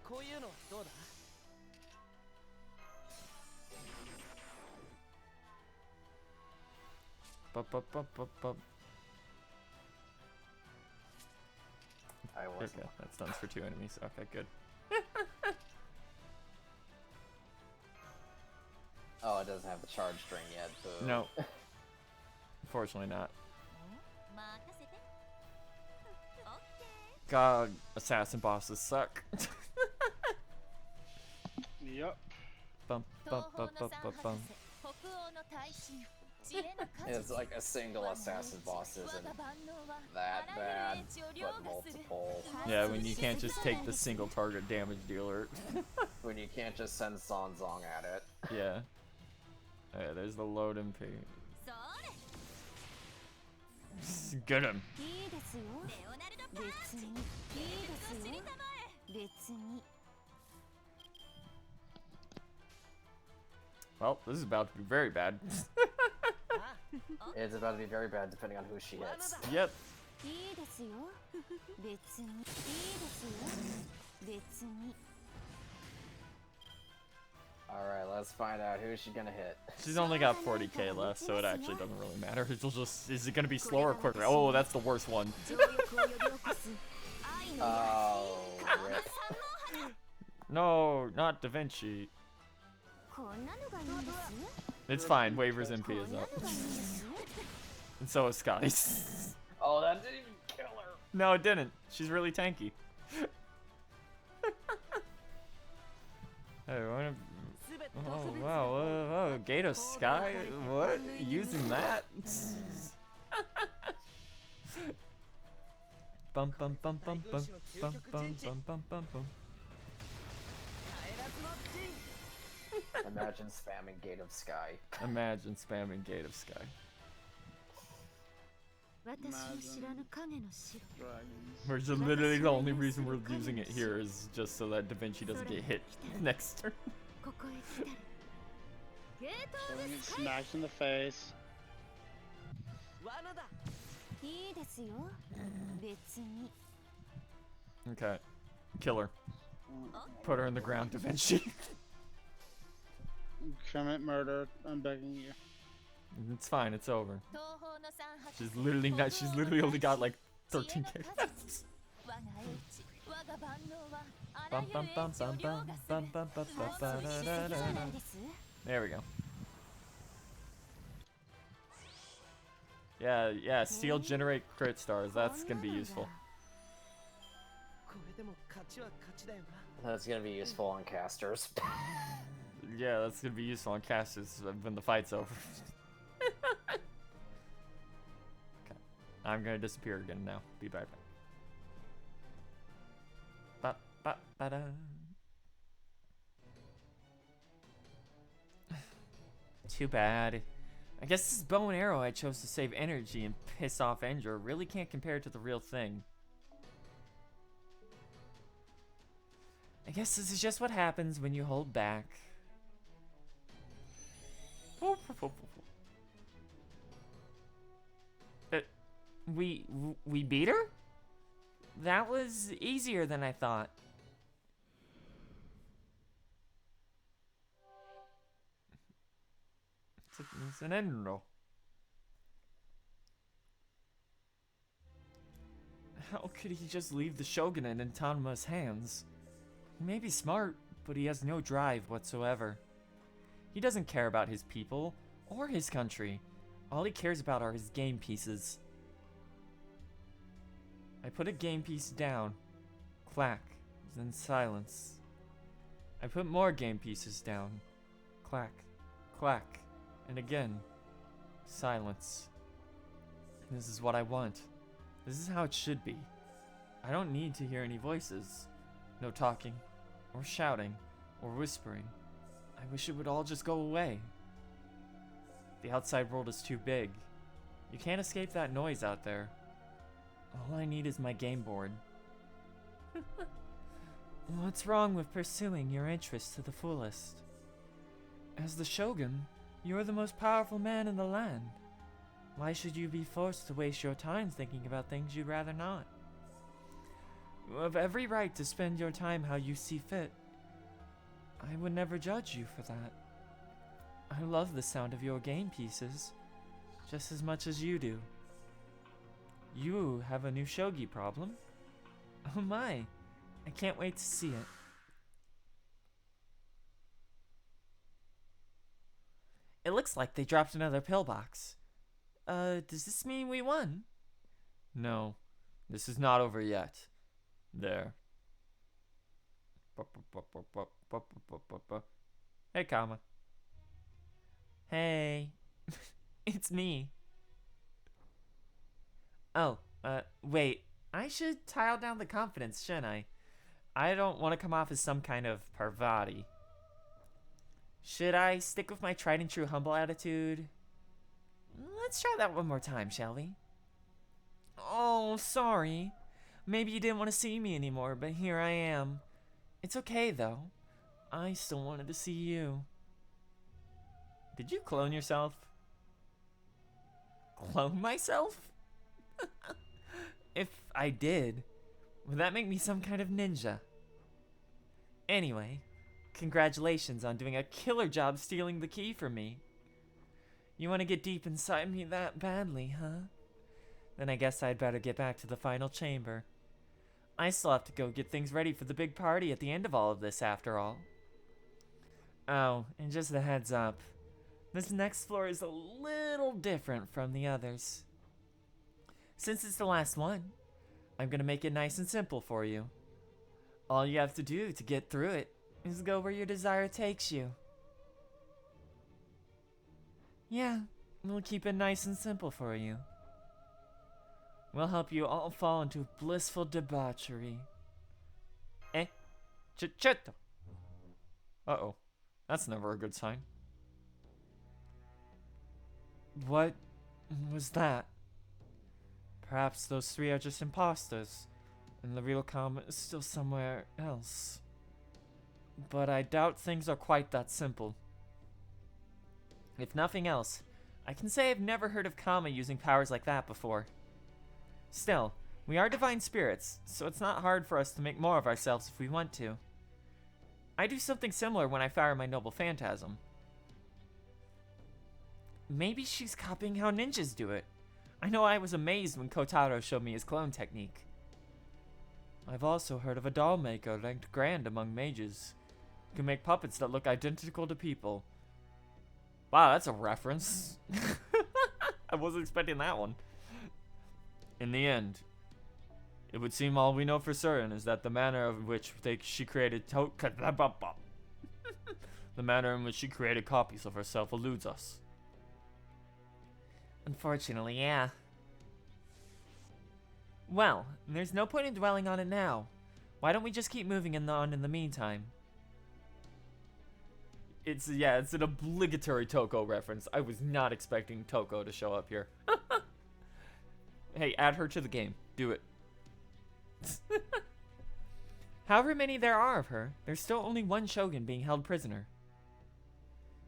こういうのどうだ？ Bup, bup, bup, bup, bup. I was. Okay, that stuns for 2 enemies. Okay, good. Oh, it doesn't have the charge string yet. Boo. No. Unfortunately not. 任せてオッケー God, assassin bosses suck. Yep. Bum, 東 bum, 方 bum, の bum, 三 bum, 博 bum. 士北欧の大神知恵の果 It's 実 like a single assassin boss 我 isn't が万能は that あらゆ bad, る英知を凌 but 駕する multiple. Yeah, when you can't just take the single target damage dealer. When you can't just send Sanzong at it. Yeah. Okay, there's the load MP. それ Get him. いいですよレオナルドパンチいいですよ別に Well, this is about to be very bad. It's about to be very bad depending on who she hits. Yep. いいですよ別にいいですよ別に Alright, let's find out who's she gonna hit. She's only got 40k left, so it actually doesn't really matter. It'll just, is it gonna be slower or quicker? Oh, that's the worst one. 情欲を呼び起こす愛の Oh, rip. No, not Da Vinci. こんなのがいいんです It's fine. Waver's MP こん is なの up. がいいんです And so is Scotty's. Oh, that didn't even kill her. No, it didn't. She's really tanky. Hey, wanna... Oh, wow. Oh, Gate of Sky? What? Using that? Bum bum bum bum bum bum bum bum bum bum bum. Imagine spamming Gate of Sky. Imagine spamming Gate of Sky. 私の知らぬ影の城 Dragons. We're just literally the only reason we're using it here is just so that Da Vinci doesn't get hit next turn. ここへ来たるゲート So オ we ブ get スカイ smacked in the face. 罠だ。いいですよ別に Okay. Kill her. Put her in the ground, Da Vinci. Commit murder. I'm begging you. It's fine, it's over. 東方の三博士 She's literally not, she's literally only got like 13k left. 我が英知我が万能はあら Bum ゆ bum る bum 英知を bum 凌 bum 駕す bum る bum bum bum そう bum いう da 奇 da 跡じゃ da ない da. です There we go. Yeah, steal generate crit stars. That's gonna be useful. これでも勝ちは勝ちだよな。 That's gonna be useful on casters. Yeah, that's gonna be useful on casters when the fight's over. Okay. I'm gonna disappear again now. Be right back. Ba ba ba da. Too bad. I guess this bow and arrow I chose to save energy and piss off Endra really can't compare to the real thing. I guess this is just what happens when you hold back. We beat her? That was easier than I thought. It's an end roll. How could he just leave the shogunate in Tanma's hands? He may be smart, but he has no drive whatsoever. He doesn't care about his people or his country. All he cares about are his game pieces. I put a game piece down. Clack. Then silence. I put more game pieces down. Clack. Clack. And again. Silence. This is what I want. This is how it should be. I don't need to hear any voices. No talking, or shouting, or whispering. I wish it would all just go away. The outside world is too big. You can't escape that noise out there. All I need is my game board. What's wrong with pursuing your interests to the fullest? As the Shogun, you're the most powerful man in the land. Why should you be forced to waste your time thinking about things you'd rather not? You have every right to spend your time how you see fit. I would never judge you for that. I love the sound of your game pieces, just as much as you do. You have a new shogi problem? Oh my, I can't wait to see it. It looks like they dropped another pillbox. Does this mean we won? No, this is not over yet. There. Hey, Kama. Hey. It's me. Oh, wait. I should tile down the confidence, shouldn't I? I don't want to come off as some kind of parvati. Should I stick with my tried and true humble attitude? Let's try that one more time, shall we? Oh, sorry. Maybe you didn't want to see me anymore, but here I am. It's okay, though. I still wanted to see you. Did you clone yourself? Clone myself? If I did, would that make me some kind of ninja? Anyway, congratulations on doing a killer job stealing the key from me. You want to get deep inside me that badly, huh? Then I guess I'd better get back to the final chamber. I still have to go get things ready for the big party at the end of all of this, after all. Oh, and just a heads up. This next floor is a little different from the others. Since it's the last one, I'm gonna make it nice and simple for you. All you have to do to get through it is go where your desire takes you. Yeah, we'll keep it nice and simple for you. We'll help you all fall into blissful debauchery. Eh? Chichetto! Uh-oh. That's never a good sign. What was that? Perhaps those three are just imposters, and the real Kama is still somewhere else. But I doubt things are quite that simple. If nothing else, I can say I've never heard of Kama using powers like that before. Still, we are divine spirits, so it's not hard for us to make more of ourselves if we want to. I do something similar when I fire my noble phantasm. Maybe she's copying how ninjas do it. I know I was amazed when Kotaro showed me his clone technique. I've also heard of a doll maker ranked grand among mages, who can make puppets that look identical to people. Wow, that's a reference. I wasn't expecting that one. In the end, it would seem all we know for certain is that the manner in which she created the manner in which she created copies of herself eludes us. Unfortunately, yeah. Well, there's no point in dwelling on it now. Why don't we just keep moving on in the meantime? It's an obligatory Toko reference. I was not expecting Toko to show up here. Hey, add her to the game. Do it. However many there are of her, there's still only one Shogun being held prisoner.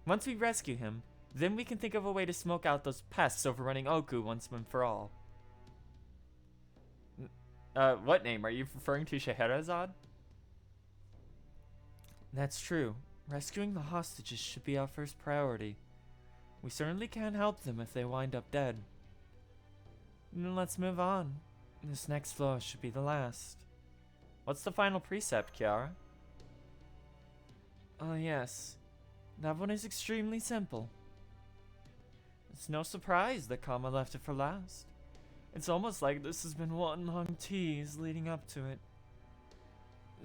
Once we rescue him, then we can think of a way to smoke out those pests overrunning Ooku once and for all. What name? Are you referring to Scheherazade? That's true. Rescuing the hostages should be our first priority. We certainly can't help them if they wind up dead. Then let's move on. This next floor should be the last. What's the final precept, Kiara? Oh yes. That one is extremely simple. It's no surprise that Kama left it for last. It's almost like this has been one long tease leading up to it.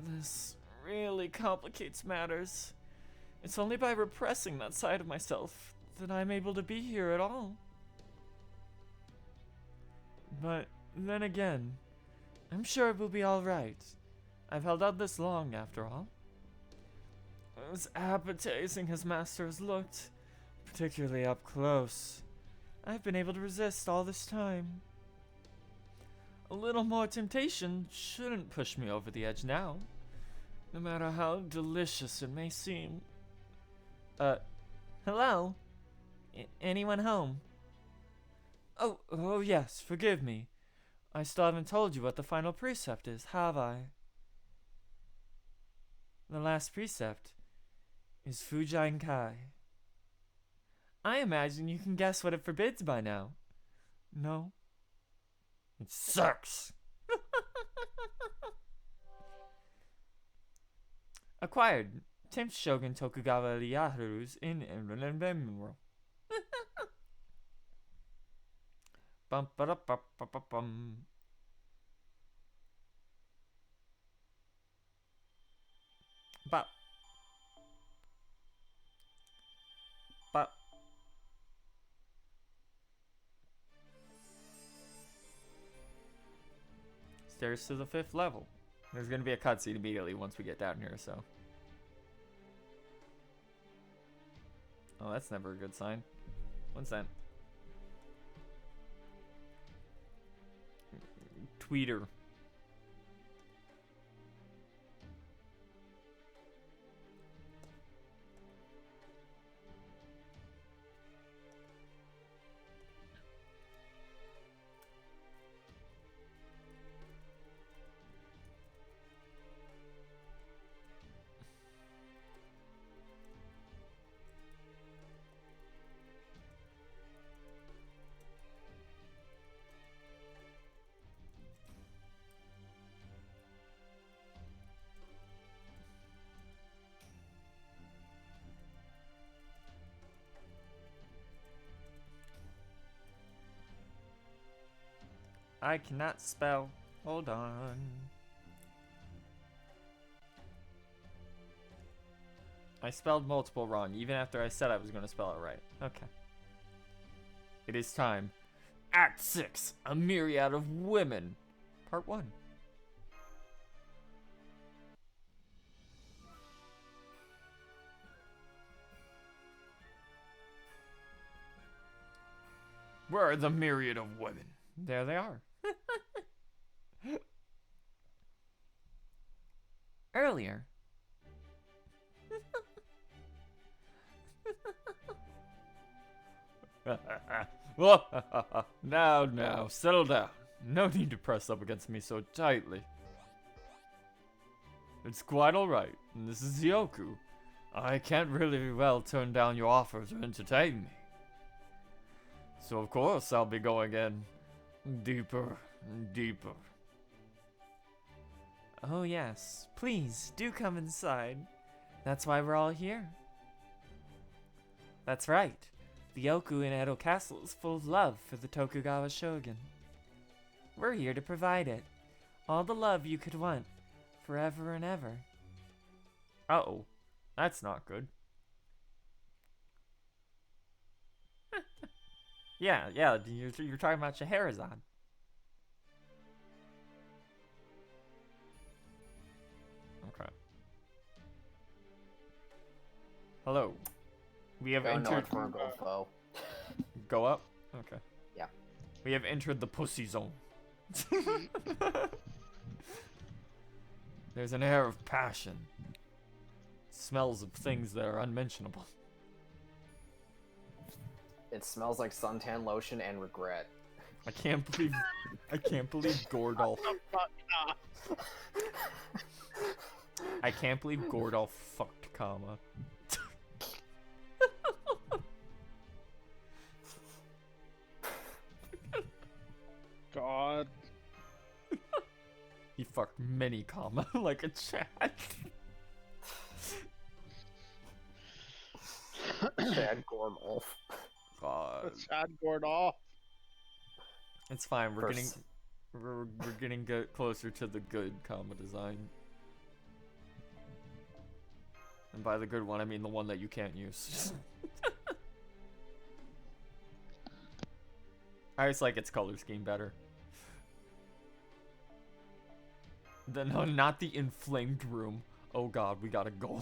This really complicates matters. It's only by repressing that side of myself that I'm able to be here at all. But then again, I'm sure it will be alright. I've held out this long, after all. As appetizing as Master has looked, particularly up close, I've been able to resist all this time. A little more temptation shouldn't push me over the edge now. No matter how delicious it may seem. Hello? Anyone home? Oh yes, forgive me. I still haven't told you what the final precept is, have I? The last precept is Fujian Kai. I imagine you can guess what it forbids by now. No? It sucks! Acquired. 10th Shogun Tokugawa Ieyasu's in Enron. Bum ba da ba ba ba bum. Bop. Bop. Stairs to the 5th level. There's gonna be a cutscene immediately once we get down here, so. Oh, that's never a good sign. What's that? Tweeter. I cannot spell. Hold on. I spelled multiple wrong, even after I said I was going to spell it right. Okay. It is time. Act 6, A Myriad of Women. Part 1. Where are the myriad of women? There they are. Earlier. Now, settle down. No need to press up against me so tightly. It's quite alright. This is Ooku. I can't really well turn down your offer to entertain me. So of course I'll be going in deeper and deeper. Oh yes, please do come inside. That's why we're all here. That's right. The Ooku in Edo Castle is full of love for the Tokugawa Shogun. We're here to provide it. All the love you could want, forever and ever. Uh-oh, that's not good. Yeah, you're talking about Scheherazade. Okay. Hello. We have entered. Go up? Okay. Yeah. We have entered the pussy zone. There's an air of passion. Smells of things that are unmentionable. It smells like suntan lotion and regret. I can't believe Gordolf. I can't believe Gordolf fucked Kama. God. He fucked many Kama like a chat. Chad Gordolf. God. Chad Gordolf. It's fine. We're getting closer to the good Kama design. And by the good one, I mean the one that you can't use. I just like its color scheme better. No, not the inflamed room. Oh god, we gotta go.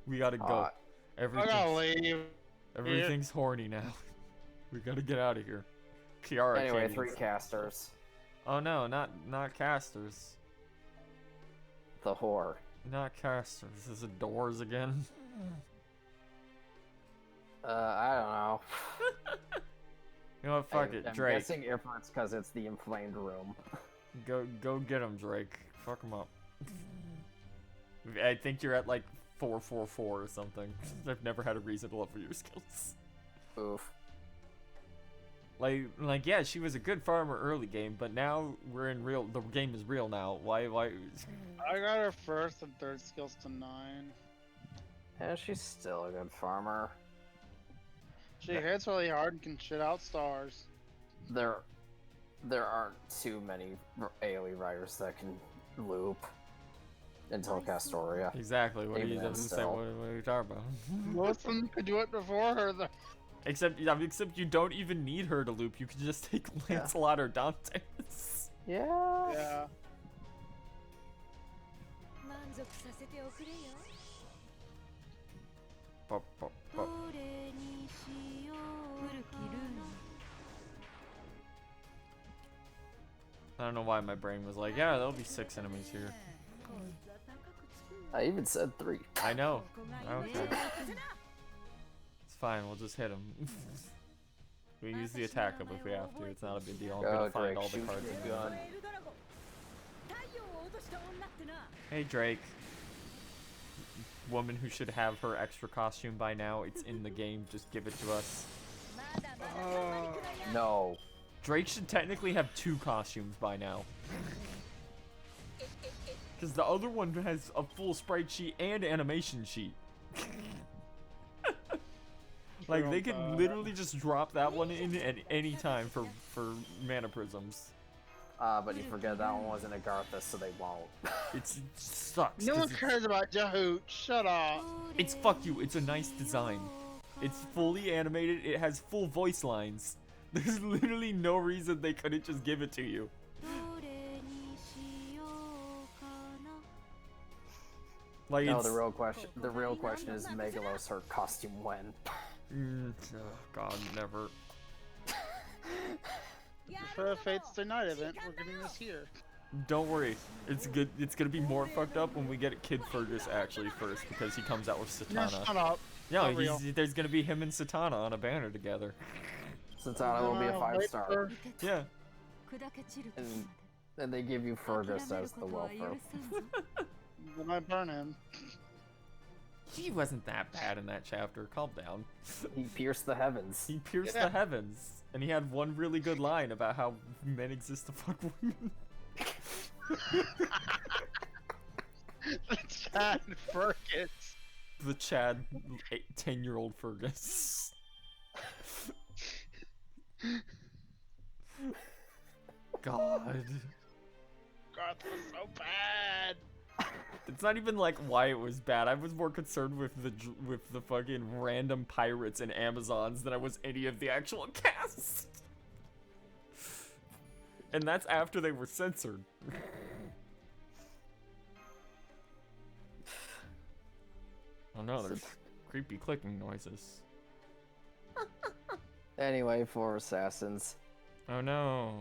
We gotta go. I gotta leave. Everything's horny now. We gotta get out of here. Kiara Anyway, can't 3 even- casters. Oh no, not casters. the whore. Not casters. Is it doors again? I don't know. You know what? Fuck it, I'm Drake. guessing if it's because it's the inflamed room. Go get him, Drake. Fuck him up. I think you're at like 444 or something. I've never had a reason to level your skills. Oof. Like yeah, she was a good farmer early game, but now we're in real. The game is real now. Why? I got her first and third skills to 9. Yeah, she's still a good farmer. She hits really hard and can shit out stars. There aren't too many AoE riders that can loop until Castoria. Exactly. What are you Even doing? still. What are you talking about? Most of them could do it before her, though. Except you don't even need her to loop. You can just take Lancelot or Dante's. Yeah. Yeah. 満足させておくれよ Bop, bop, ど bop. れにしよう古きルール I don't know why my brain was like, yeah, there'll be 6 enemies here. I even said 3. I know. ここが Okay. 夢の風な It's fine. We'll just hit him. We use the attack up if we have to. It's not a big deal. I'm Go, gonna find Drake, all the shoot cards. your in the gun. エルドラゴン太陽を落とした女ってな Hey Drake. Woman who should have her extra costume by now. It's in the game. Just give it to us. まだまだ頑張りくらや No. Drake should technically have 2 costumes by now. Because the other one has a full sprite sheet and animation sheet. Like, they could literally just drop that one in at any time for mana prisms. But you forget that one wasn't a Garthus, so they won't. It sucks. No 'cause one cares about Jahoot. Shut up. it's fuck you. It's a nice design. It's fully animated. It has full voice lines. There's literally no reason they couldn't just give it to you. どれにしようかな Like No, it's the real question is Megalos her costume when? oh god, never. For a Fates Tonight event, we're getting this here. Don't worry. It's good. It's gonna be more fucked up when we get Kid Fergus actually first because he comes out with No, Satana. shut up. No, Not real. there's gonna be him and Satana on a banner together. Satana will be a 5-star. Yeah. 砕け散る時まで And they give you 諦 Fergus める as こ the とは Welfare. 許さんぞ Then I burn him. He wasn't that bad in that chapter. Calm down. He pierced the heavens. He pierced Yeah. the heavens, and he had one really good line about how men exist to fuck women. Chad Fergus. The Chad 10-year-old Fergus. God. God, that was so bad. It's not even like why it was bad. I was more concerned with the fucking random pirates and Amazons than I was any of the actual cast. And that's after they were censored. Oh no, there's creepy clicking noises. Anyway, for assassins. Oh no.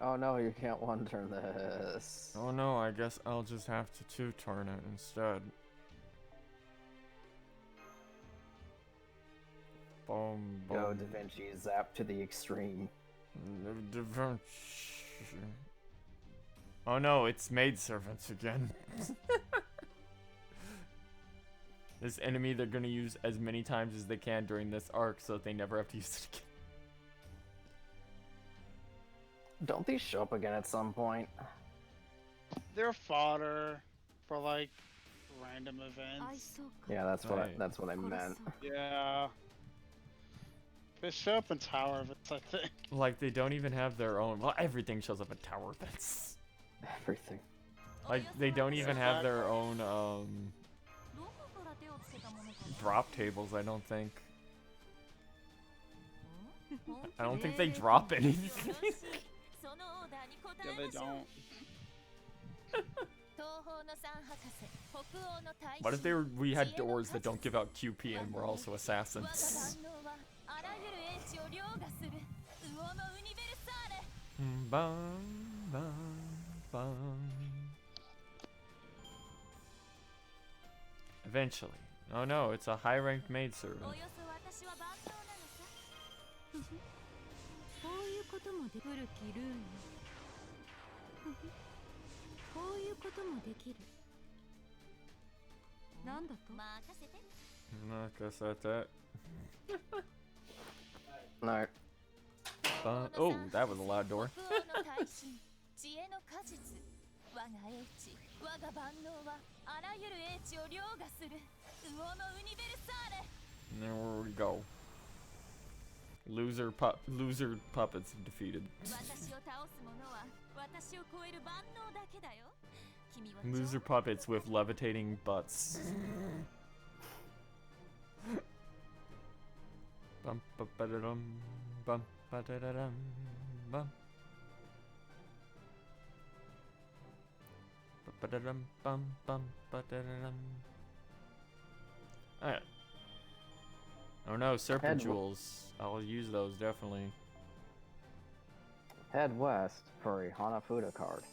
Oh no, you can't one-turn this. Oh no, I guess I'll just have to two-turn it instead. Boom, boom. Go, Da Vinci, zap to the extreme. Oh no, it's maidservants again. This enemy they're gonna use as many times as they can during this arc so that they never have to use it again. Don't these show up again at some point? They're fodder for like random 愛 events. 想か Yeah, that's what Right. that's what I 殺 meant. そう Yeah. They show up in tower events, I think. Like they don't even have their own. Well, everything shows up in tower events. Everything. Like they don't even have their own どこから手をつけたものかな drop tables. I don't think. 本気 I don't think で they drop よ anything. しそのオーダーに応 Yeah, え they ましょう don't. 東方の三博士北欧の大使 What if we had doors that don't give out QP and we're also assassins? 我が万能はあらゆる英知を凌駕する魚のウニベルサーレ Bum, bum, bum. Eventually. Oh no, it's a high-ranked maidservant. およそ私は万能なのさ。ふふこういうこともできるルーン。ふふこういうこともできる。なんだと？任せて。Nakasete. No. Oh, that was a loud door. 北欧の大神知恵の果実。我が英知、我が万能はあらゆる英知を凌駕する。魚のウニベルサーレ。 And there we go. Loser puppets defeated. 私を倒す者は私を超える万能だけだよ。君は Loser puppets with levitating butts. Bum ba ba da dum bum ba da da dum bum. Ba ba da dum bum bum ba da da dum. Alright. Oh no, serpent jewels. I'll use those definitely. Head west for a Hanafuda card.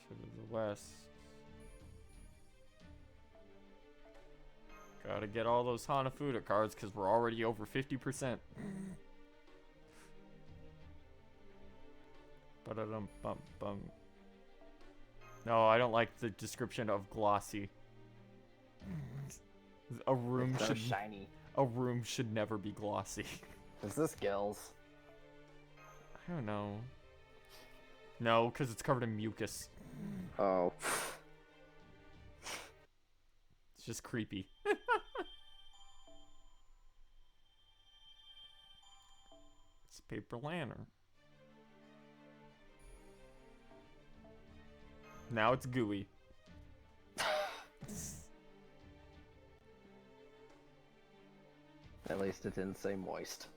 To the west. Gotta get all those Hanafuda cards because we're already over 50%. Ba-da-dum-bum-bum. No, I don't like the description of glossy. A room It's so should shiny. a room should never be glossy. Is this gills? I don't know. No, because it's covered in mucus. Oh. It's just creepy. It's a paper lantern. Now it's gooey. At least it didn't say moist.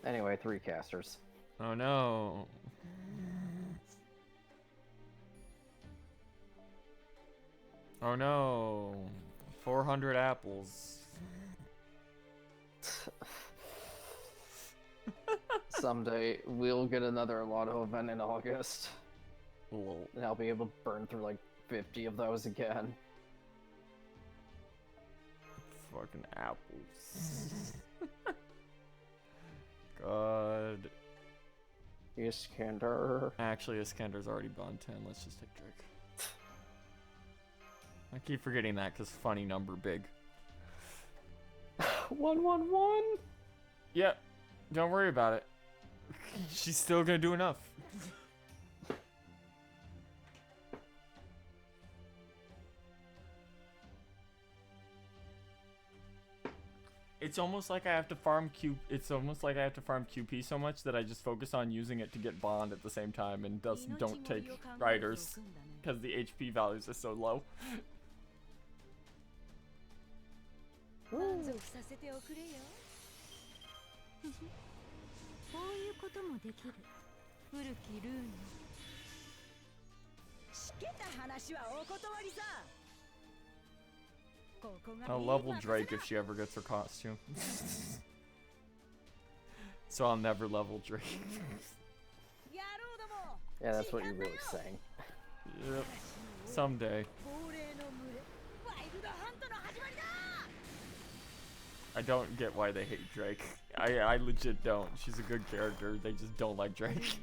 Anyway, 3 casters. Oh no. Oh no. 400 apples. Someday we'll get another lotto event in August, Lol. and I'll be able to burn through like 50 of those again. Fucking apples. God. Iskander. Actually, Iskander's already bond 10. Let's just take Drake. I keep forgetting that because funny number big. 111. Yep. Don't worry about it. She's still gonna do enough. It's almost like I have to farm Q. It's almost like I have to farm QP so much that I just focus on using it to get bond at the same time and don't take riders because the HP values are so low. 満足させておくれよ。こういうこともできる。古きルーン。しけた話はお断りさ。 I'll level Drake if she ever gets her costume. So I'll never level Drake. Yeah, that's what you're really saying. Yep. Someday. I don't get why they hate Drake. I legit don't. She's a good character. They just don't like Drake.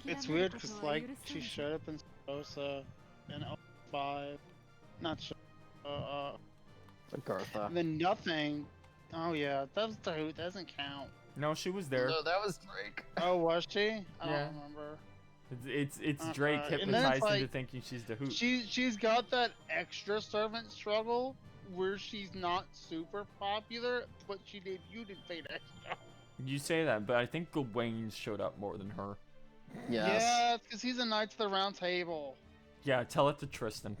It's weird because like she showed up in Sposa in 05, not Agartha. and then nothing. Oh yeah, that's the who doesn't count. No, she was there. No, that was Drake. Oh, was she? I Yeah. don't remember. It's Drake and then it's hypnotized like- into thinking she's the hoot. She's got that extra servant struggle where she's not super popular, but you didn't fade extra. You say that, but I think Gawain showed up more than her. Yes. Yeah, because he's a Knights of the Round Table. Yeah, tell it to Tristan.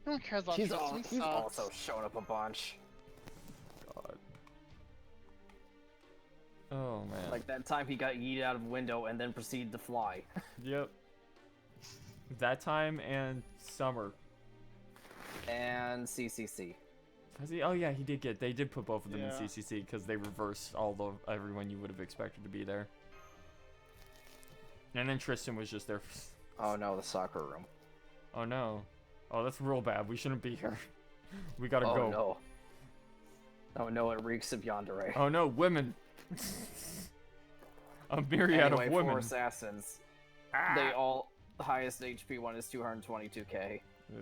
No one cares about He's Tristan. He he's sucks. also shown up a bunch. God. Oh man. Like that time he got yeeted out of a window and then proceeded to fly. Yep. That time and Summer. And CCC. Has he? Oh yeah, he did get. They did put both of them Yeah. in CCC because they reversed everyone you would have expected to be there. And then Tristan was just there. Oh no, the soccer room. Oh no. Oh, that's real bad. We shouldn't be here. We gotta Oh go. no. Oh no, it reeks of yandere. Oh no, women. A myriad Anyway, of women. 4 assassins. They all, the highest HP one is 222k. Ugh.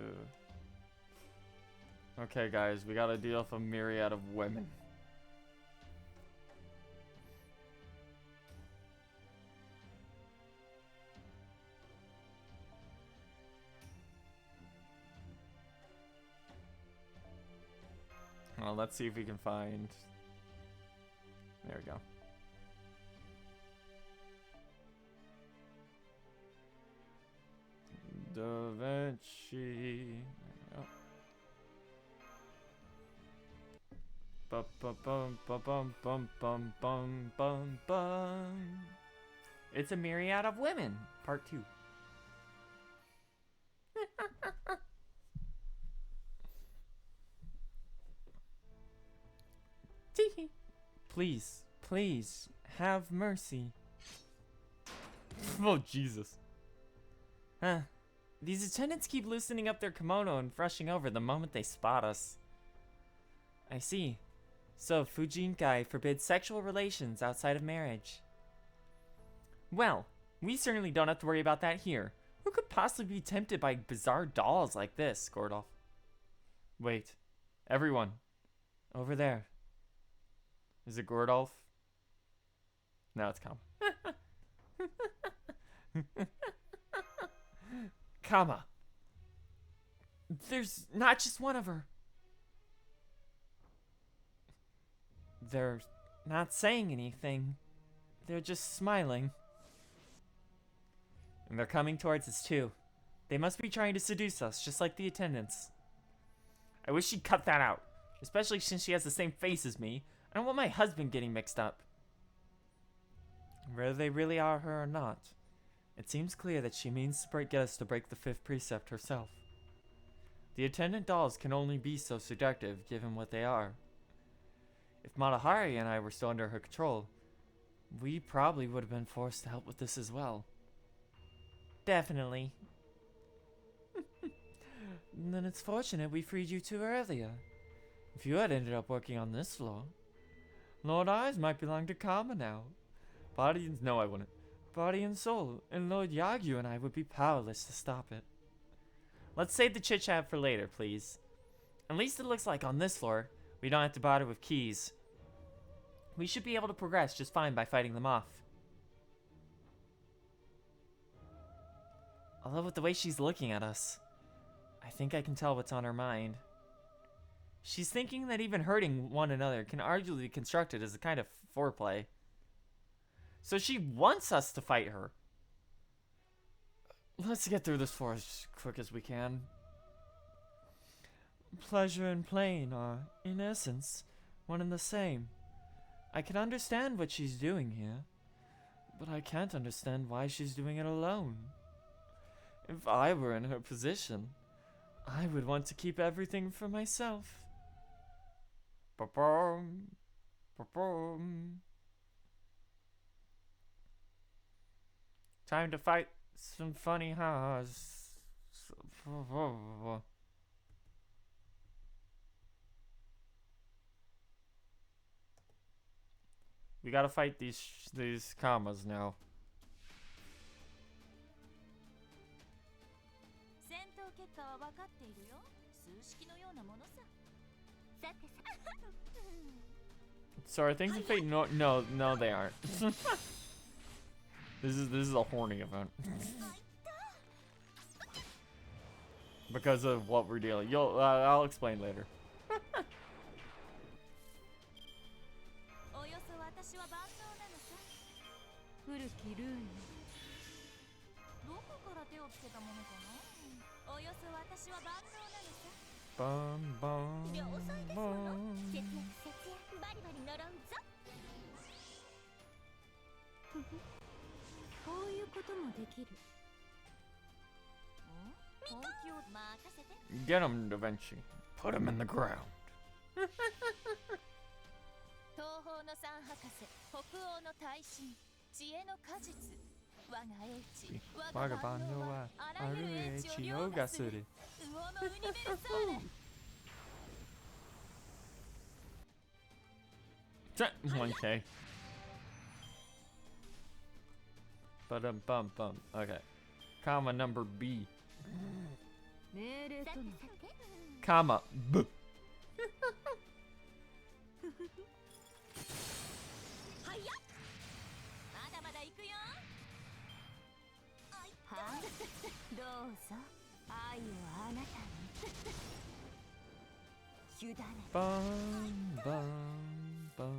Okay, guys, we gotta deal with a myriad of women. Well, let's see if we can find. There we go. Da Vinci. Bum bum bum bum bum bum bum bum bum bum. It's a myriad of women, part 2. Please, please, have mercy. Oh, Jesus. Huh. These attendants keep loosening up their kimono and rushing over the moment they spot us. I see. So, Fujinkai forbids sexual relations outside of marriage. Well, we certainly don't have to worry about that here. Who could possibly be tempted by bizarre dolls like this, Gordolf? Wait. Everyone. Over there. Is it Gordolf? No, it's Kama. Kama. There's not just one of her. They're not saying anything. They're just smiling. And they're coming towards us too. They must be trying to seduce us, just like the attendants. I wish she'd cut that out. Especially since she has the same face as me. I don't want my husband getting mixed up. Whether they really are her or not, it seems clear that she means to get us to break the 5th precept herself. The attendant dolls can only be so seductive, given what they are. If Matahari and I were still under her control, we probably would have been forced to help with this as well. Definitely. Then it's fortunate we freed you two earlier. If you had ended up working on this floor, Lord Eyes might belong to Karma now. Body and... No, I wouldn't. Body and soul, and Lord Yagyu and I would be powerless to stop it. Let's save the chit-chat for later, please. At least it looks like on this floor, we don't have to bother with keys. We should be able to progress just fine by fighting them off. Although with the way she's looking at us, I think I can tell what's on her mind. She's thinking that even hurting one another can arguably be constructed as a kind of foreplay. So she wants us to fight her. Let's get through this floor as quick as we can. Pleasure and pain are, in essence, one and the same. I can understand what she's doing here, but I can't understand why she's doing it alone. If I were in her position, I would want to keep everything for myself. Ba-bum, ba-bum. Time to fight some funny ha's. We gotta fight these commas now. 戦闘結果は分かっているよ。数式のようなものさ。さてさ。So are things in fate? No, they aren't. This is a horny event. Because of what we're dealing. I'll explain later. およそ私は万能なのさ。古きルーン。どこから手をつけたものかな。およそ私は万能なのさ。Bum bum 両サイですもの。節 bum. 約節約バリバリ呪うぞ。こういうこともできる。本気を任せて。Get him, Da Vinci. Put him in the ground. 東方の三博士、北欧の大神、知恵の果実。我が英知我我がが万能は万能はあらゆる英知を凌駕する魚のウニベルサーレ 1K. Bum bum. Okay. Comma number B. 命令との Comma B. はいやまだまだ行くよはどうぞ愛をあなたに委ね Bum bum bum.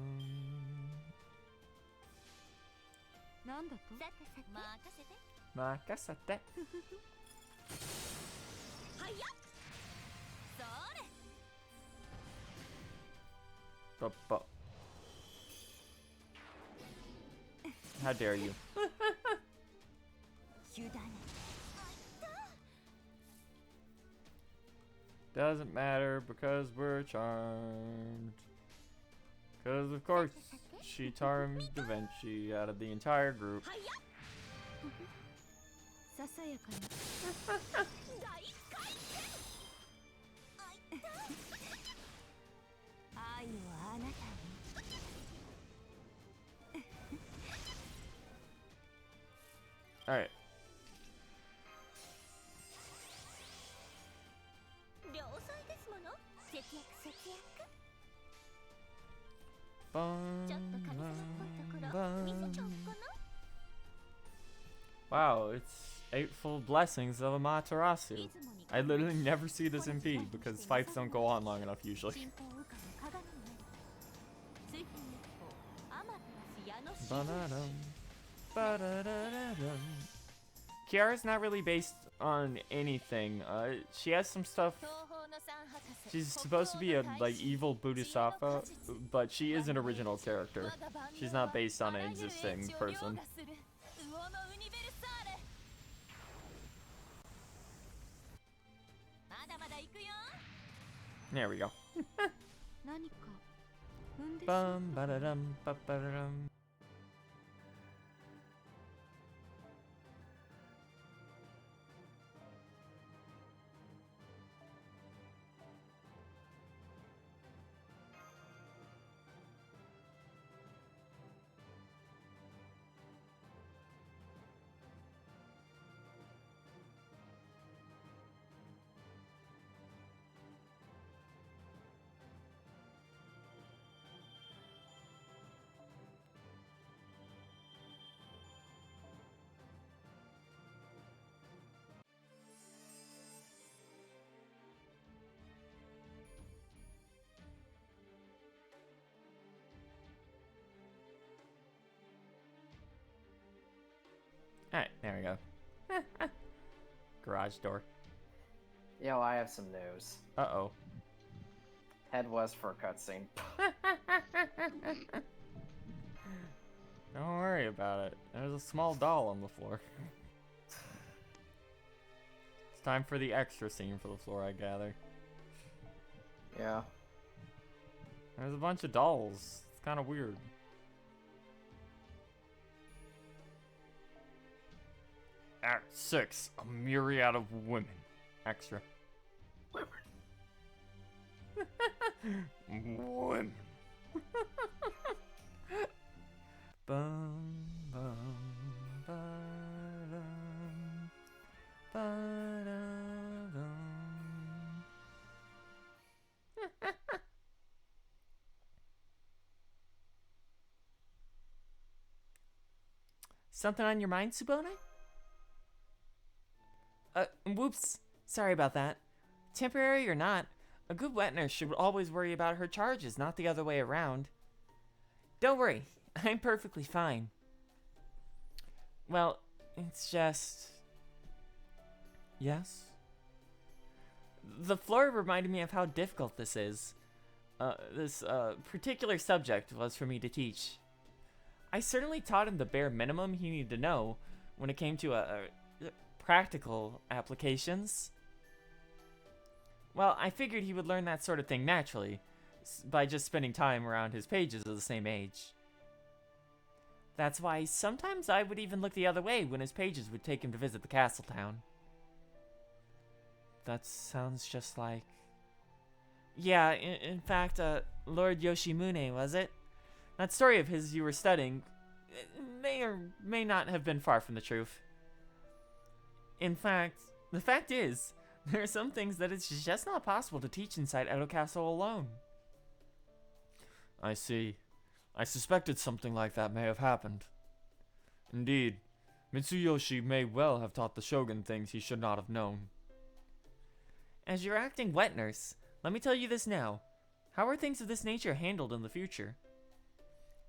なんだとさてさて任せて Makasate. はいやそれ But. How dare you? 委ね Doesn't matter because we're charmed. Because of course she charmed Da Vinci out of the entire group. はいやささやかな大回転愛をあなたに Alright. 良妻ですもの節約節約 Bum, ちょっと神様っぽいところ bum, 見せ bum. ちゃおうかな Wow, it's eightfold blessings of Amaterasu. I literally never see this in P because fights don't go on long enough usually. 進行羽化の鏡になり水平一方アマテラス矢の Ba-da-dum, ba-da-da-da-dum. Kiara's not really based on anything. She has some stuff. 東方の三博士 She's supposed to be a like evil Bodhisattva, but she is an original character. She's not based on an existing person. 魚のウニベルサーレまだまだ行くよ There we go. 何か踏んでしま Bum, った ba-da-dum, ba-ba-da-dum. Alright, there we go. Garage door. Yo, I have some news. Uh-oh. Head west for a cutscene. Don't worry about it. There's a small doll on the floor. It's time for the extra scene for the floor, I gather. Yeah. There's a bunch of dolls. It's kind of weird. Act 6, a myriad of women. Extra. Women. Bum, bum, ba-dum, ba-da-dum. Something on your mind, Subone? Whoops. Sorry about that. Temporary or not, a good wet nurse should always worry about her charges, not the other way around. Don't worry, I'm perfectly fine. Well, it's just... Yes? The floor reminded me of how difficult this is. This particular subject was for me to teach. I certainly taught him the bare minimum he needed to know when it came to practical applications. Well, I figured he would learn that sort of thing naturally, by just spending time around his pages of the same age. That's why sometimes I would even look the other way when his pages would take him to visit the castle town. That sounds just like... Yeah, in fact, Lord Yoshimune, was it? That story of his you were studying may or may not have been far from the truth. In fact, the fact is, there are some things that it's just not possible to teach inside Edo Castle alone. I see. I suspected something like that may have happened. Indeed, Mitsuyoshi may well have taught the Shogun things he should not have known. As you're acting wet nurse, let me tell you this now. How are things of this nature handled in the future?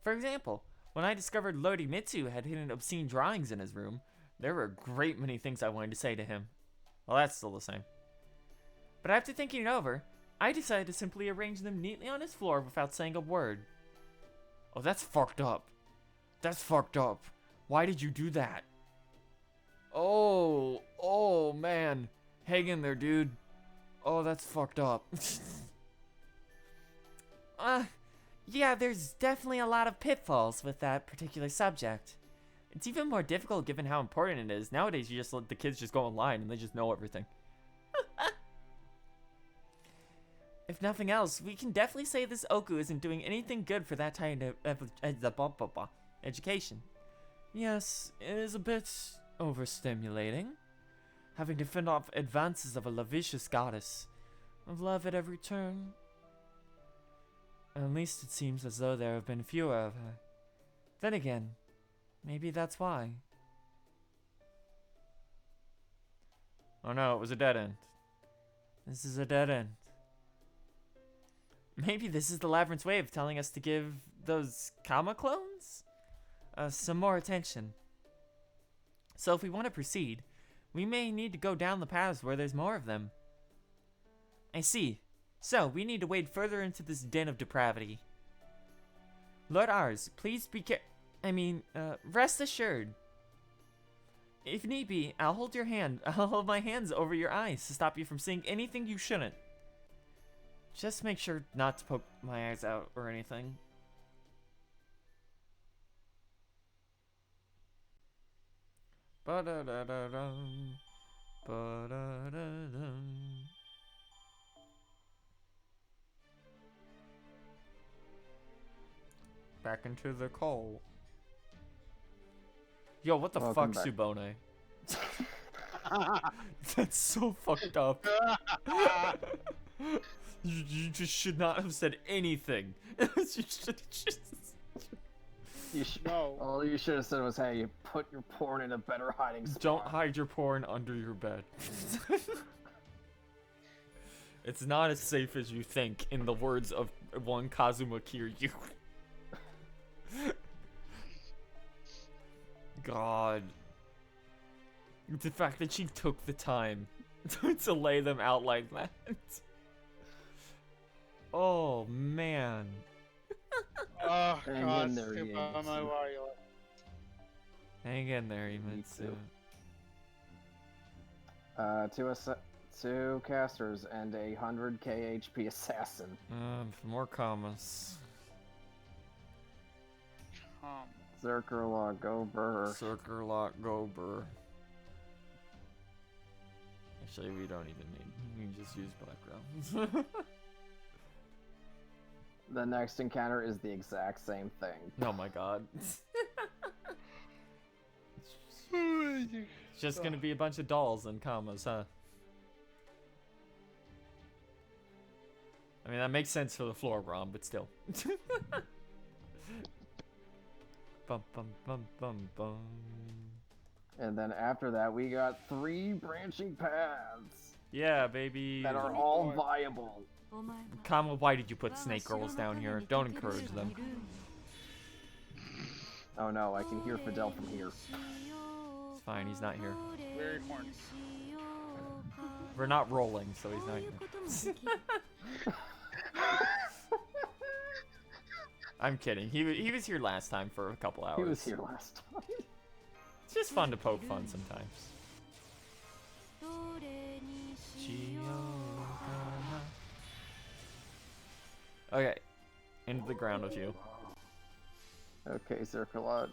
For example, when I discovered Lord Mitsu had hidden obscene drawings in his room, there were a great many things I wanted to say to him. Well, that's still the same. But after thinking it over, I decided to simply arrange them neatly on his floor without saying a word. Oh, that's fucked up. That's fucked up. Why did you do that? Oh man. Hang in there, dude. Oh, that's fucked up. Yeah, there's definitely a lot of pitfalls with that particular subject. It's even more difficult given how important it is. Nowadays, you just let the kids just go online and they just know everything. If nothing else, we can definitely say this Ooku isn't doing anything good for that kind of education. Yes, it is a bit overstimulating. Having to fend off advances of a lascivious goddess, of love at every turn. At least it seems as though there have been fewer of her. Then again, maybe that's why. Oh no, it was a dead end. This is a dead end. Maybe this is the Labyrinth's way of telling us to give those Kama clones some more attention. So if we want to proceed, we may need to go down the paths where there's more of them. I see. So, we need to wade further into this den of depravity. Lord Ars, please be rest assured. If need be, I'll hold your hand. I'll hold my hands over your eyes to stop you from seeing anything you shouldn't. Just make sure not to poke my eyes out or anything. Ba-da-da-da-dum. Ba-da-da-dum. Back into the coal. Yo, what the Welcome fuck, back. Subone? That's so fucked up. You just should not have said anything. You should just... You should, No. all you should have said was, "Hey, you put your porn in a better hiding spot." Don't hide your porn under your bed. It's not as safe as you think, in the words of one Kazuma Kiryu. God. The fact that she took the time to lay them out like that. Oh, man. Oh Hang god, in there, skip you on my imbecile. wire. Hang in there, Imitsu. too. Two casters and a 100 KHP assassin. More commas. Zerkerla, go burr. Circle lock, go burr. Actually, we don't even need. We can just use backgrounds. The next encounter is the exact same thing. Oh my god. It's just gonna be a bunch of dolls and commas, huh? I mean, that makes sense for the floor ROM, but still. Bum bum bum bum bum. And then after that, we got 3 branching paths Yeah, baby. that are all viable. Kama, why did you put snake girls down here? Don't encourage them. Oh no, I can hear Fidel from here. It's fine, he's not here. Very horny. We're not rolling, so he's not here. I'm kidding. He was here last time for a couple hours. He was here last time. It's just fun to poke fun sometimes. Okay, into the ground with you. Okay, Zirkulot.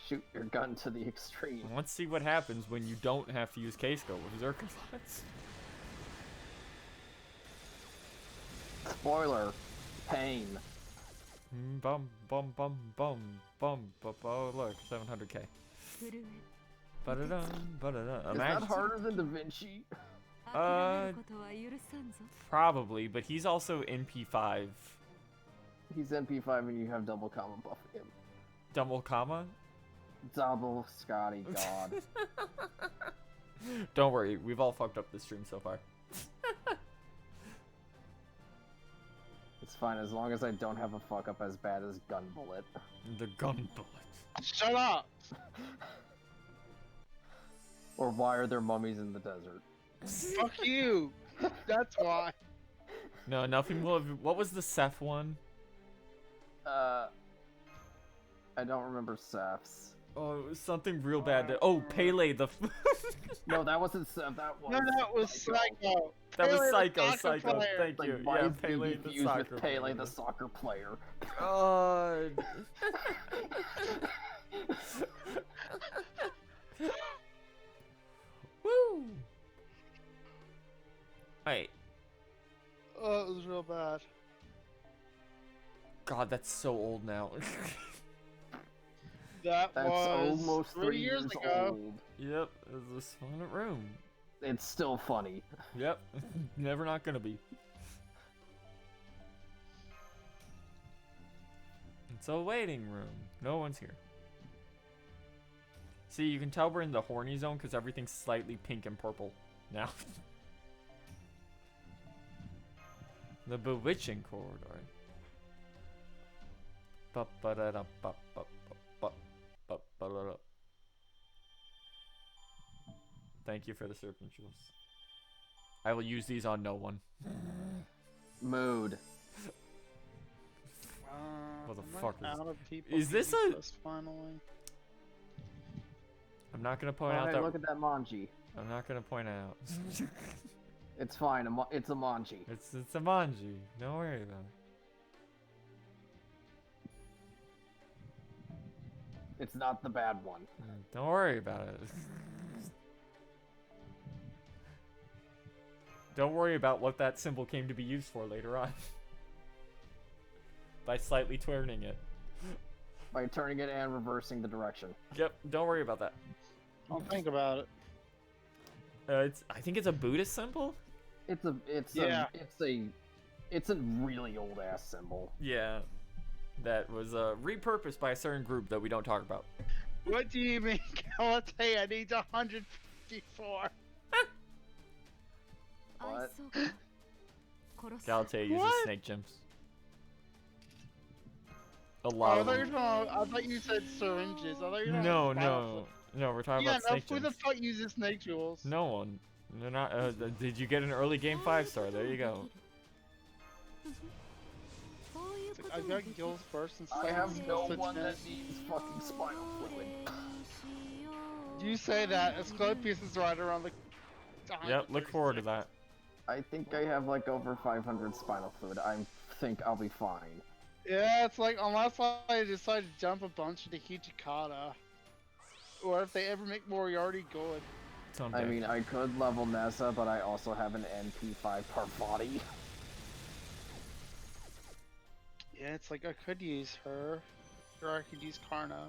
Shoot your gun to the extreme. Let's see what happens when you don't have to use K-Scope with Zerkalots. Spoiler. Pain. Bum bum bum bum bum bum. Oh look, 700k. 震え Ba-da-dum, ba-da-dum. Is that Imagine. harder than Da Vinci? 諦めることは許さんぞ Probably, but he's also NP5. He's NP5 and you have double comma buffing him. Double comma? Double Scotty God. Don't worry, we've all fucked up this stream so far. It's fine as long as I don't have a fuck up as bad as Gun Bullet. The gun bullet. Shut up! Or why are there mummies in the desert? Fuck you! That's why. No, nothing will have... What was the Seth one? I don't remember Seth's. Oh, it was something real bad. Oh, Pele the... No, that wasn't Seth, that was... No, that was Psycho. That was Pele the Psycho, soccer Psycho. player. Thank Like, you. why Yeah, is Pele he the confused soccer with Pele player. the soccer player? God. Woo! Wait. Oh, it was real bad. God, that's so old now. That That's was almost 3 years ago. old. Yep, it's a silent room. It's still funny. Yep, never not gonna be. It's a waiting room. No one's here. See, you can tell we're in the horny zone because everything's slightly pink and purple now. The bewitching corridor. Ba-ba-da-da-ba-ba-ba-ba-ba-da-da. Thank you for the serpent jewels. I will use these on no one. Mood. I'm Motherfuckers. out of people Is to this use a- this finally? I'm not gonna Oh, point out hey, that. look at that Manji. I'm not gonna point out. It's fine, it's a Manji. It's a manji. Don't worry about it. It's not the bad one. Don't worry about it. Don't worry about what that symbol came to be used for later on. By slightly turning it. By turning it and reversing the direction. Yep, don't worry about that. Don't think about it. I think it's a Buddhist symbol? It's Yeah. a really old ass symbol. Yeah. That was repurposed by a certain group that we don't talk about. What do you mean? Galatea needs 154. 愛 What? そうか殺す Galatea uses What? snake gems. A Oh, lot I of thought, you them. were talking, I thought you said syringes. I thought you were talking No, about no. No, we're talking Yeah, about no, snake who the gems. fuck uses snake jewels? No one. They're not. Did you get an early game 5-star? There you go. そういうこと I も got できる gills first and I have second. no Such one that a- needs fucking spinal fluid. You say that, Asclepius is right around the time. Yep, look forward to that. I think I have like over 500 spinal fluid. I think I'll be fine. Yeah, it's like, unless I decide to jump a bunch into Hichikata. Or if they ever make Moriarty good. Someday. I mean, I could level Nessa, but I also have an NP5 Parvati. Yeah, it's like I could use her. Or I could use Karna.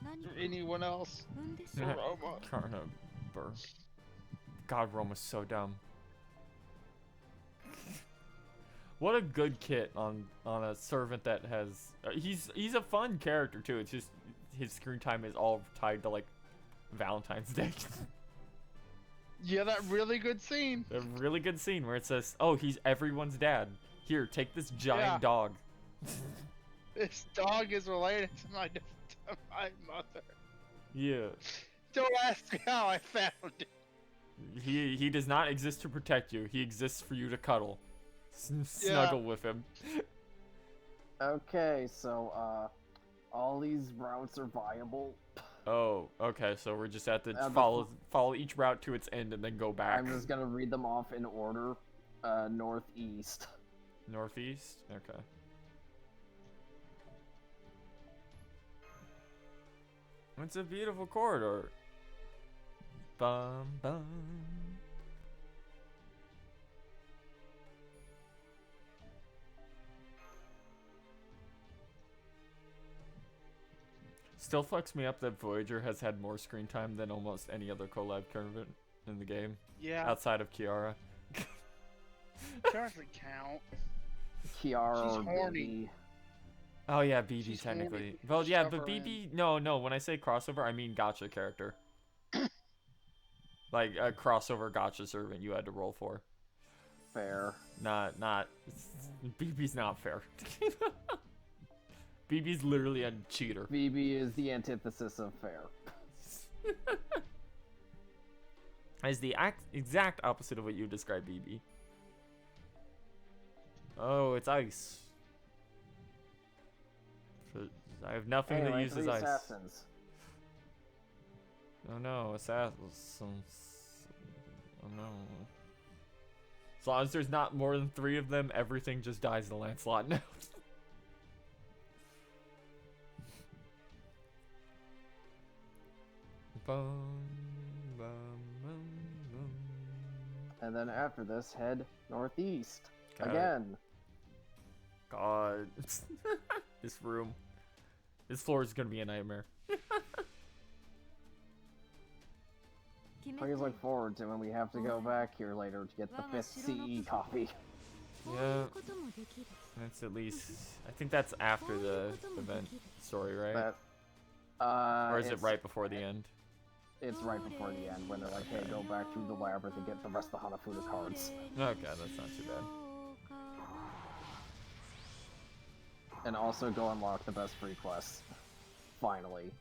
何 Or anyone else. 産んでし Or まう Roma. Carnivore. God, Roma's so dumb. What a good kit on a servant that has. He's a fun character too. It's just his screen time is all tied to like Valentine's Day. Yeah, that really good scene. A really good scene where it says, "Oh, he's everyone's dad. Here, take this giant Yeah. dog." This dog is related to my mother. Yeah. Don't ask me how I found it. He does not exist to protect you. He exists for you to cuddle, snuggle with him. Okay, so, all these routes are viable. Oh, okay. So we're just at the the follow each route to its end and then go back. I'm just gonna read them off in order. Northeast. Northeast. Okay. It's a beautiful corridor. Bum bum. Still fucks me up that Voyager has had more screen time than almost any other collab current in the game, Yeah, outside of Kiara. doesn't count. Kiara She's or horny. BB. Oh yeah, BB She's technically. horny. Well, yeah, Shove but her BB. No. When I say crossover, I mean gotcha character. Like a crossover gotcha servant you had to roll for. Fair. Not. BB's not fair. BB's literally a cheater. BB is the antithesis of fair. Is the exact opposite of what you described, BB. Oh, it's ice. I have nothing that Anyway, uses the ice. assassins. Oh no, assassins. Oh no. As long as there's not more than 3 of them, everything just dies to Lancelot now. And then after this, head northeast. Got it. Again. God. This room. This floor is gonna be a nightmare. Please look forward to when we have to go back here later to get the 5th CE copy. Yeah. That's at least. I think that's after the event story, right? But, Or is it it's- right before the end? It's right before the end when they're like, hey, go back through the labyrinth and get the rest of the Hanafuda cards. Okay, that's not too bad. And also go unlock the best free quests. Finally.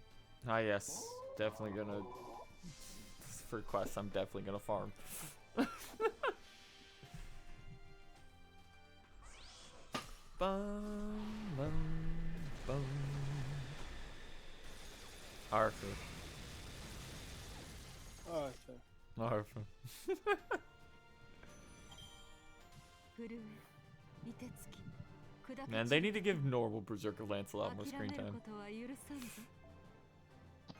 Ah, yes. Definitely gonna. For quests, I'm definitely gonna farm. Bum, bum, bum. Arthur. Arthur. Man, they need to give normal Berserker Lancelot more screen time.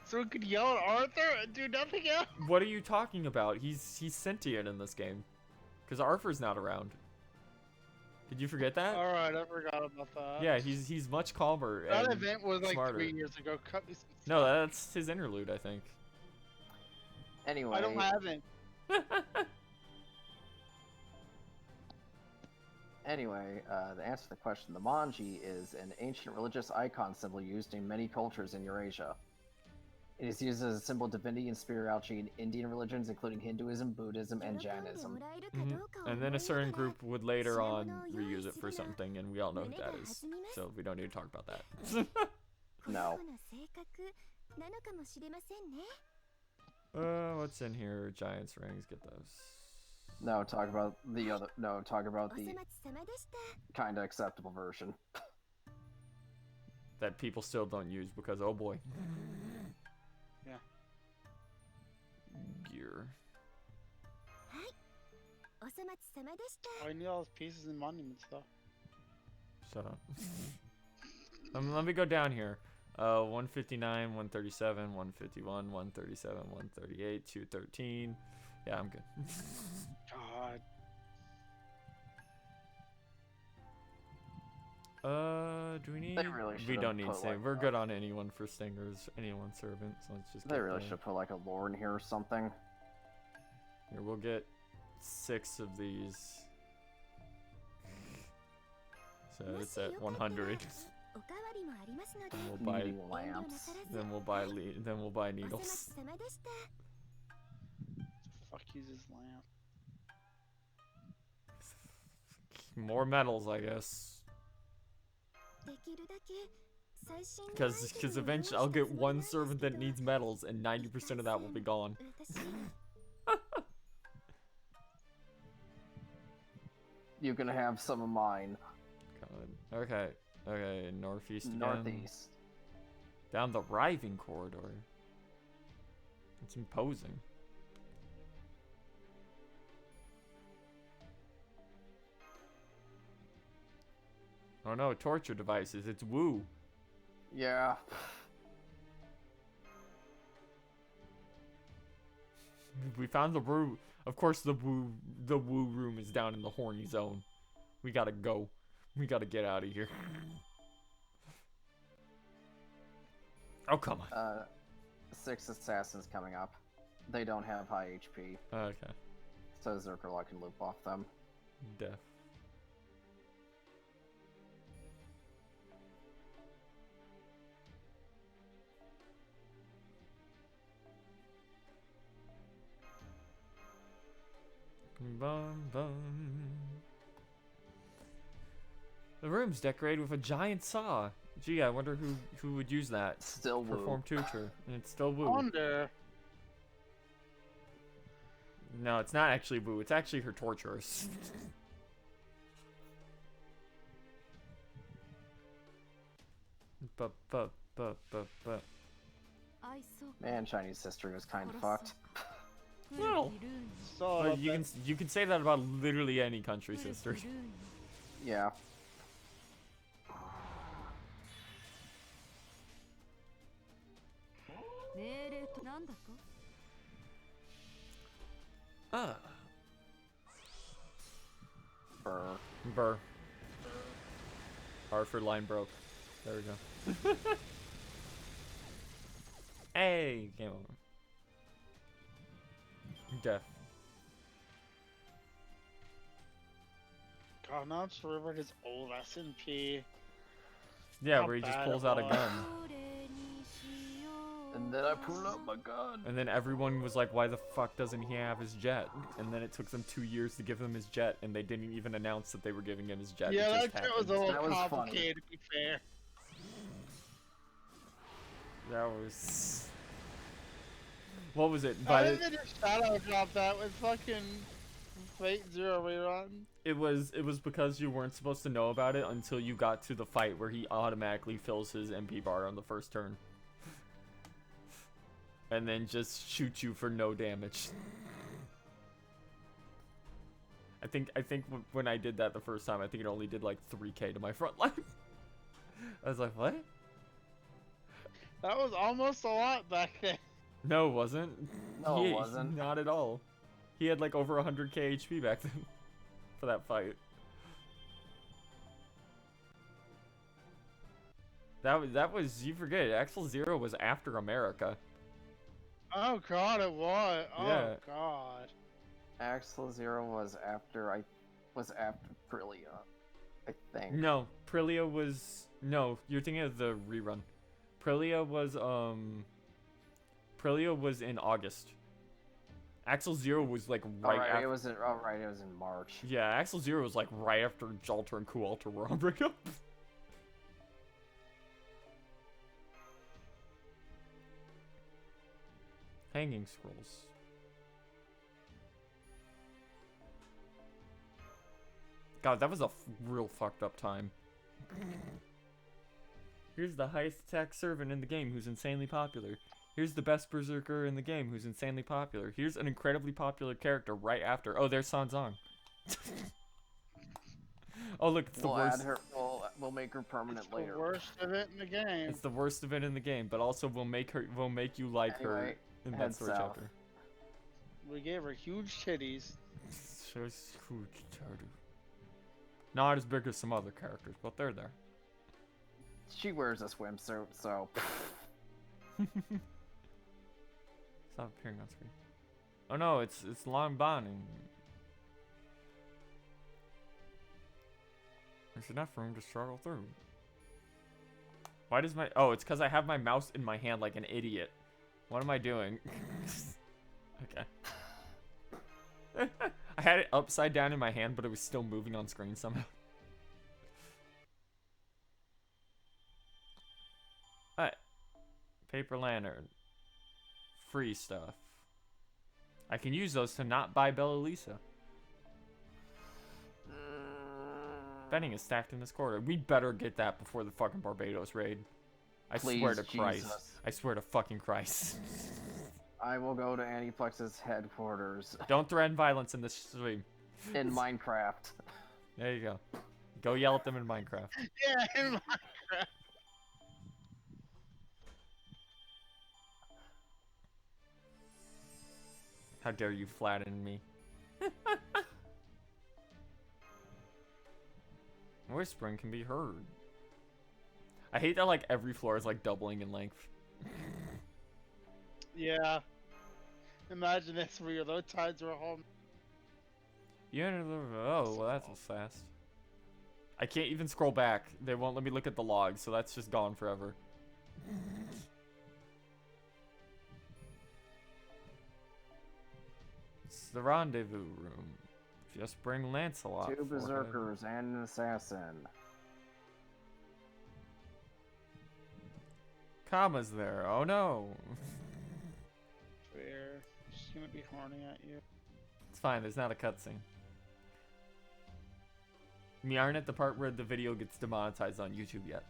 So we could yell at Arthur and do nothing else? What are you talking about? He's sentient in this game. Because Arthur's not around. Did you forget that? Alright, I forgot about that. Yeah, he's much calmer That and event was like smarter. 3 years ago. Cut me some No, that's his interlude, I think. Anyway. I don't have it. Anyway, to answer the question, the Manji is an ancient religious icon symbol used in many cultures in Eurasia. It is used as a symbol of divinity and spirituality in Indian religions, including Hinduism, Buddhism, and Jainism. And then a certain group would later on reuse it for something, and we all know who that is. So we don't need to talk about that. No. What's in here? Giant's rings, get those. No, talk about the other. No, talk about the kinda acceptable version. That people still don't use because, oh boy. Yeah. Gear. I need all those pieces and monuments though. Shut up. Let me go down here. 159, 137, 151, 137, 138, 213. Yeah, I'm good. God. Do we need? They really We should've don't need put, save. like, We're good on anyone for stingers, anyone servant. So let's just. They get really the- should put like a lore in here or something. Here, we'll get 6 of these. So it's at 100. And we'll buy. Needing lamps. Then we'll buy. Then we'll buy needles. Fuck uses lamp. More medals, I guess. Because eventually I'll get one servant that needs medals, and 90% of that will be gone. You can have some of mine. God. Okay. Okay. Northeast again. Northeast. Down the Riving Corridor. It's imposing. Oh no, torture devices. It's woo. Yeah. We found the woo. Of course, the woo room is down in the horny zone. We gotta go. We gotta get out of here. Oh, come on. 6 assassins coming up. They don't have high HP, Okay. so Zerkerla can loop off them. Def. Bum, bum. The room's decorated with a giant saw. Gee, I wonder who would use that Still for woo. form tutor. And it's still woo. Wonder. No, it's not actually woo. It's actually her torturers. but. Man, Chinese history was kind of fucked. No. So But you can say that about literally any country's history. Yeah. Ah. Brr. Burr. Hartford line broke. There we go. Hey, game over. Death. God, now it's remembered his old SMP. Yeah, How where he just bad pulls it out a was. gun. And then I pull out my gun. And then everyone was like, why the fuck doesn't he have his jet? And then it took them 2 years to give him his jet, and they didn't even announce that they were giving him his jet. Yeah, It that just shit was a happened. little That was funny. complicated, to be fair. That was... What was it? Why did they just shadow drop that with fucking Fate Zero rerun? It was because you weren't supposed to know about it until you got to the fight where he automatically fills his MP bar on the first turn. And then just shoots you for no damage. I think when I did that the first time, I think it only did like 3k to my front line. I was like, what? That was almost a lot back then. No, it wasn't. No, it wasn't. Not at all. He had like over 100k HP back then for that fight. That was, you forget, Axel Zero was after America. Oh god, it was. Oh Yeah. god. Axel Zero was after Prilia, I think. No, Prilia was, no, you're thinking of the rerun. Prilia was in August. Axel Zero was like right Alright, after. it was in March. Yeah, Axel Zero was like right after Jalter and Kualter were on breakup. Hanging scrolls. God, that was a real fucked up time. Here's the highest attack servant in the game who's insanely popular. Here's the best berserker in the game who's insanely popular. Here's an incredibly popular character right after. Oh, there's Sanzong. Oh, look, it's the We'll worst. add her. We'll make her permanent It's later. the worst event in the game. It's the worst event in the game, but also we'll make you like her Anyway, in head that story south. chapter. We gave her huge titties. So huge turtle. Not as big as some other characters, but they're there. She wears a swimsuit, so Stop appearing on screen. Oh no, it's Long Bonding. There's enough room to struggle through. Why does my... Oh, it's because I have my mouse in my hand like an idiot. What am I doing? Okay. I had it upside down in my hand, but it was still moving on screen somehow. Alright. Paper lantern. Free stuff. I can use those to not buy Bella Lisa. Betting is stacked in this quarter. We better get that before the fucking Barbados raid. I swear to Please, Christ. Jesus. I swear to fucking Christ. I will go to Aniplex's headquarters Don't threaten violence in this stream. in Minecraft. There you go. Go yell at them in Minecraft. Yeah, in Minecraft. How dare you flatten me? Whispering can be heard. I hate that like every floor is like doubling in length. Yeah. Imagine this for you. Those tides were home. You enter the oh well that's fast. I can't even scroll back. They won't let me look at the log, so that's just gone forever. It's the rendezvous room. Just bring Lancelot. Two forehead. berserkers and an assassin. Kama's there. Oh no. Fair. She's gonna be horny at you. It's fine. There's not a cutscene. We aren't at the part where the video gets demonetized on YouTube yet.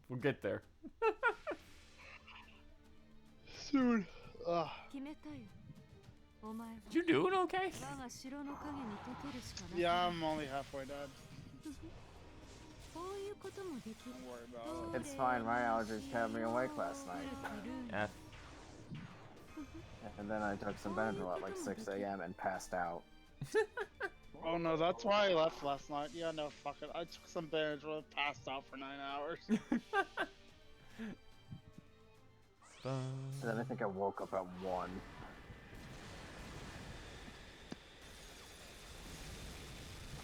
We'll get there. Soon. Ugh. 決めたよ。お前は You doing okay? 我が城の影に溶けるしかない。 Yeah, I'm only halfway dead. こういうこともできる。 Don't worry about it. It's fine, my allergies kept me awake last night. Yeah. And then I took some Benadryl at like 6 a.m. and passed out. Oh no, that's why I left last night. Yeah, no, fuck it. I took some Benadryl and passed out for 9 hours. And then I think I woke up at 1.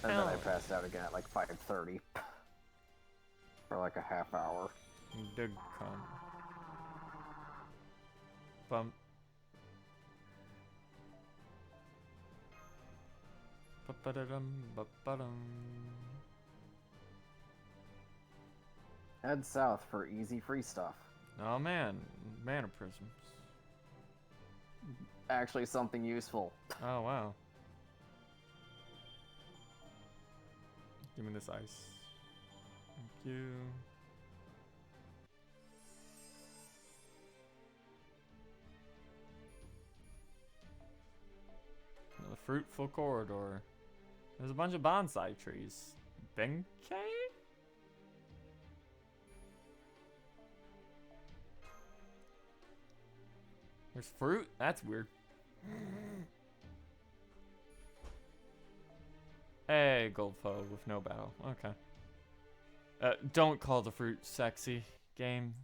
And then I passed out again at like 5:30. For like a half hour. Dig come. Bump. Ba-ba-da-dum, ba-ba-dum. Head south for easy free stuff. Oh man, mana prisms. Actually something useful. Oh wow. Give me this ice. Thank you. Another fruitful corridor. There's a bunch of bonsai trees. Benkei? There's fruit? That's weird. Hey, gold foe with no battle. Okay. Don't call the fruit sexy, game.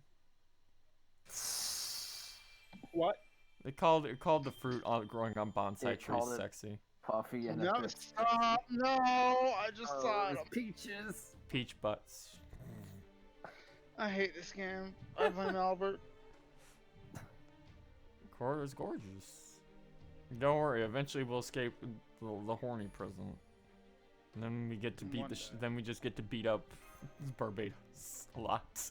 What? They called the fruit growing on bonsai They trees called it- sexy. Puffy and No, a bit. stop! No! I just saw it. Peaches. Peach butts. I hate this game. I blame Albert. Corridor's gorgeous. Don't worry, eventually we'll escape the horny prison. And then we get to beat One day. then we just get to beat up Barbados a lot.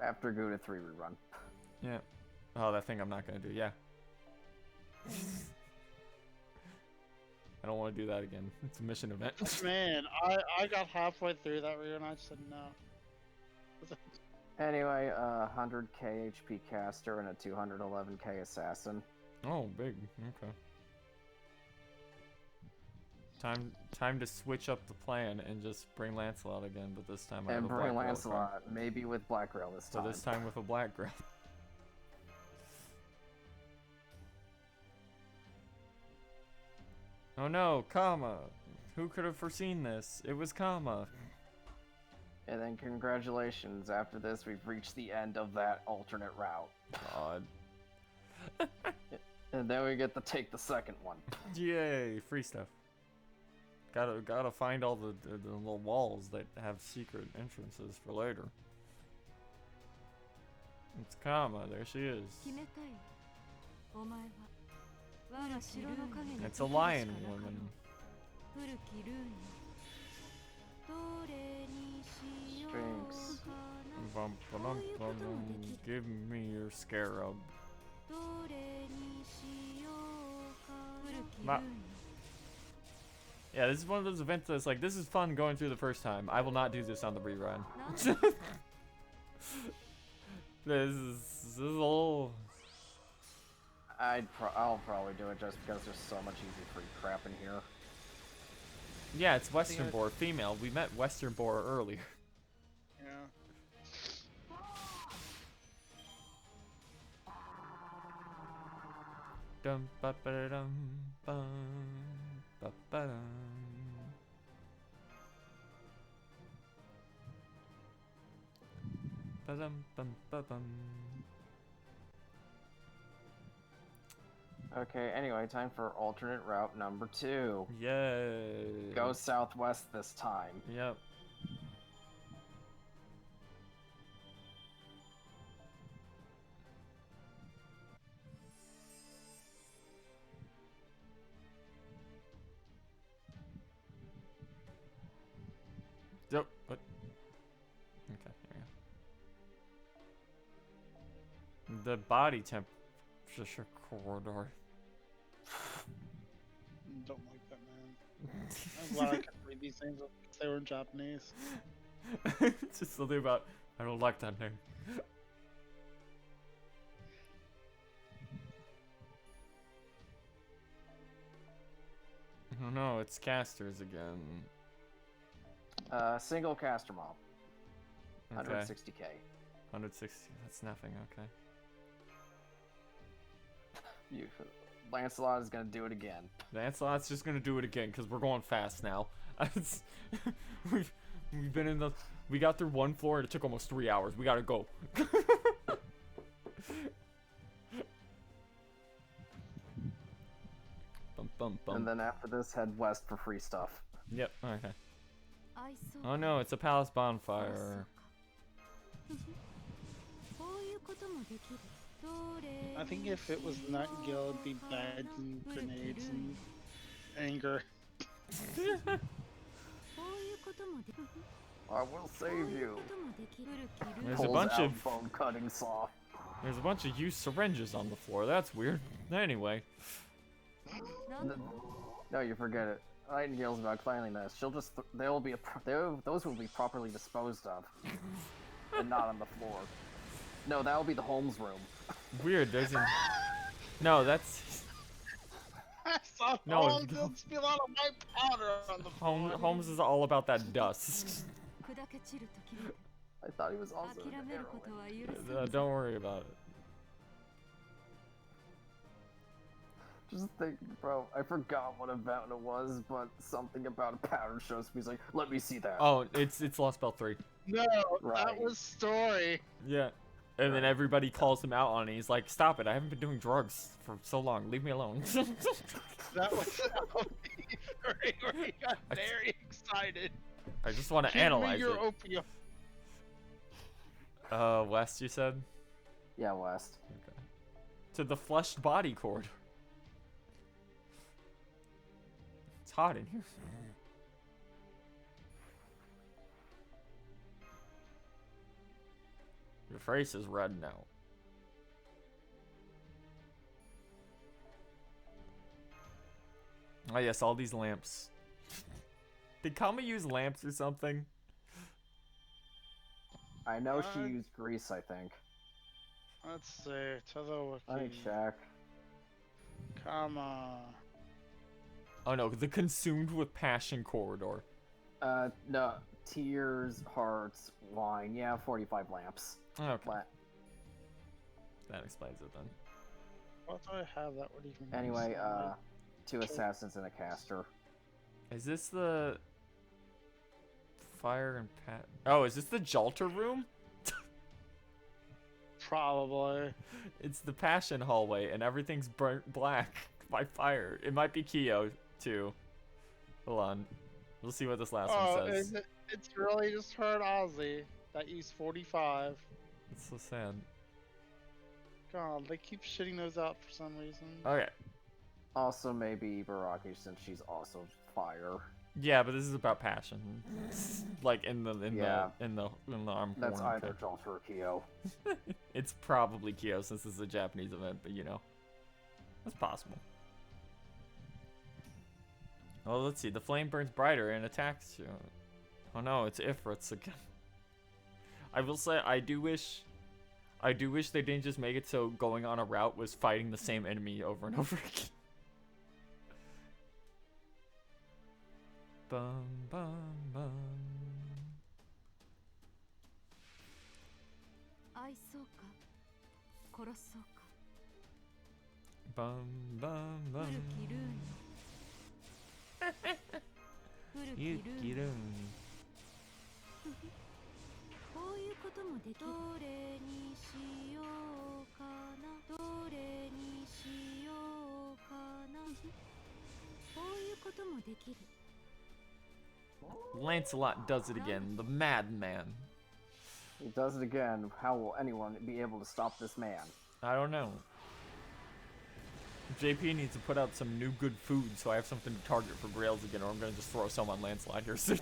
After Gouda 3 rerun. Yeah. Oh, that thing I'm not gonna do, yeah. I don't want to do that again. It's a mission event. Man, I got halfway through that review and I just said no. Anyway, 100k HP caster and a 211k assassin. Oh, big. Okay. Time to switch up the plan and just bring Lancelot again, but this time I have And a bring black rail card. Lancelot, maybe with Black Rail this So time. this time with a black grail. Oh no, Kama! Who could have foreseen this? It was Kama. And then congratulations, after this we've reached the end of that alternate route. God. And then we get to take the second one. Yay, free stuff. Gotta find all the little walls that have secret entrances for later. It's Kama, there she is. 決めたよ。お前は我が城の影に It's a lion woman. 古きルーンよ。どれにしよう Sphinx. かな。 Bum, ba-dum, ba-dum. Give me your scarab. どれにしようかな。古きルーン Ma- よ。 Yeah, this is one of those events that's like, this is fun going through the first time. I will not do this on the rerun. なんで This is a little... I'll probably do it just because there's so much easy free crap in here. Yeah, it's Western Boar female. We met Western Boar earlier. Dum ba ba dum bum ba ba dum. Ba dum bum ba bum. Okay, anyway, time for alternate route number 2. Yay. Go southwest this time. Yep. Yep. What? Okay, there you go. The body temperature corridor. Don't like that, man. I'm glad I can read these things because they were in Japanese. Just something about I don't like that name. Oh no, it's casters again. Single caster mob. Okay. 160k. 160. That's nothing. Okay. Lancelot is gonna do it again. Lancelot's just gonna do it again because we're going fast now. we've been in the. We got through one floor and it took almost 3 hours. We gotta go. Bum, bum, bum. And then after this, head west for free stuff. Yep. Okay. Oh no, it's a palace bonfire. I think if it was not Gil, it'd be beds and grenades and anger. I will save you. There's a Pulls bunch out of bone cutting saw. there's a bunch of used syringes on the floor. That's weird. Anyway. No, you forget it. Nightingale's about cleanliness. She'll just those will be properly disposed of, and not on the floor. No, that will be the Holmes room. Weird. There's a no. That's I saw No, Holmes. There'll just be a lot of white powder on the floor. Holmes is all about that dust. I thought he was also an heroine. Don't worry about it. Just think, bro, I forgot what event it was, but something about a pattern shows me. He's like, let me see that. Oh, it's Lost Belt 3. No, Right. that was Story. Yeah. And then everybody calls him out on it. He's like, stop it. I haven't been doing drugs for so long. Leave me alone. That was LP3 where he got very excited. I just want to Give analyze me your it. opium. West, you said? Yeah, West. Okay. To the fleshed body corridor. It's hot in here. Your face is red now. Oh yes, all these lamps. Did Kama use lamps or something? I know she Uh, used grease, I think. Let's see. To the wiki. Let me check. Come on. Oh no, the consumed with passion corridor. No. Tears, hearts, wine. Yeah, 45 lamps. Okay, Flat. that explains it then. What do I have that would even Anyway, make sense? 2 assassins and a caster. Is this the fire and pat? Oh, is this the Jalter room? Probably. It's the passion hallway, and everything's burnt black by fire. It might be Kyo too. Hold on, we'll see what this last one says. It's really just her and Ozzy that use 45. It's so sad. God, they keep shitting those out for some reason. Okay, Also, maybe Baraki, since she's also fire. yeah, but this is about passion. Like in the Yeah. arm That's horn, either okay. Jolt or Kyo. It's probably Kyo since this is a Japanese event, but you know, that's possible. Oh, let's see. The flame burns brighter and attacks you. Oh no, it's Ifrit's again. I will say, I do wish they didn't just make it so going on a route was fighting the same enemy over and over again. Bum bum bum. Bum bum 古 bum. きルーニ古きルーニ Yukirun. こういうこともできる。どれにしようかな。どれにしようかな。こういうこともできる。 Lancelot does it again, the madman. He does it again. How will anyone be able to stop this man? I don't know. JP needs to put out some new good food so I have something to target for Grails again, or I'm gonna just throw some on Lancelot here soon.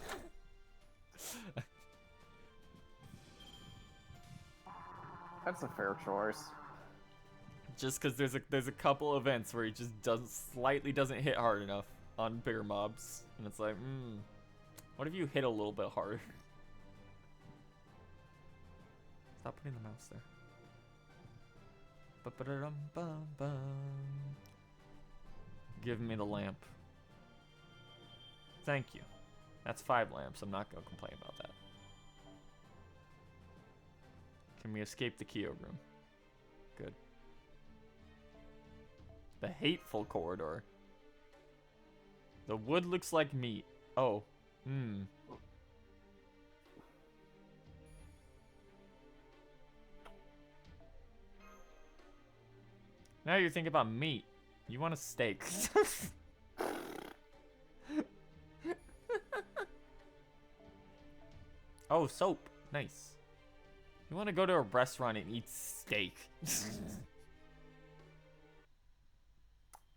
That's a fair choice. Just because there's a couple events where he just slightly doesn't hit hard enough on bigger mobs, and it's like, what if you hit a little bit harder? Stop putting the mouse there. Ba-ba-da-dum-bum-bum. Give me the lamp. Thank you. That's 5 lamps. I'm not gonna complain about that. Can we escape the Kyo room? Good. The hateful corridor. The wood looks like meat. Oh. Now you're thinking about meat. You want a steak. Oh, soap. Nice. You want to go to a restaurant and eat steak.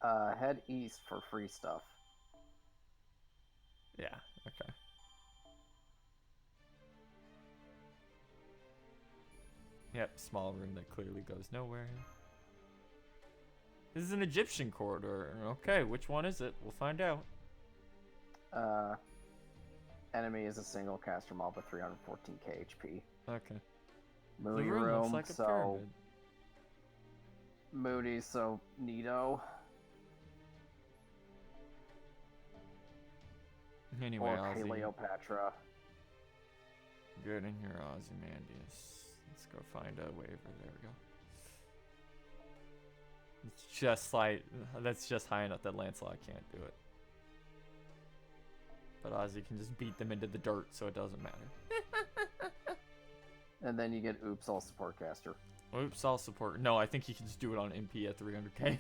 Head east for free stuff. Yeah, okay. Yep, small room that clearly goes nowhere. This is an Egyptian corridor. Okay, which one is it? We'll find out. Enemy is a single caster mob with 314k HP. Okay. Moody The room room, looks like a so pyramid. Moody, so Nito. Anyway, Or Ozzy. Cleopatra. Good in here, Ozymandias. Let's go find a waiver. There we go. It's just like, that's just high enough that Lancelot can't do it. But Ozzy can just beat them into the dirt, so it doesn't matter. And then you get Oops All Support Caster. Oops, I'll support. No, I think he can just do it on MP at 300k.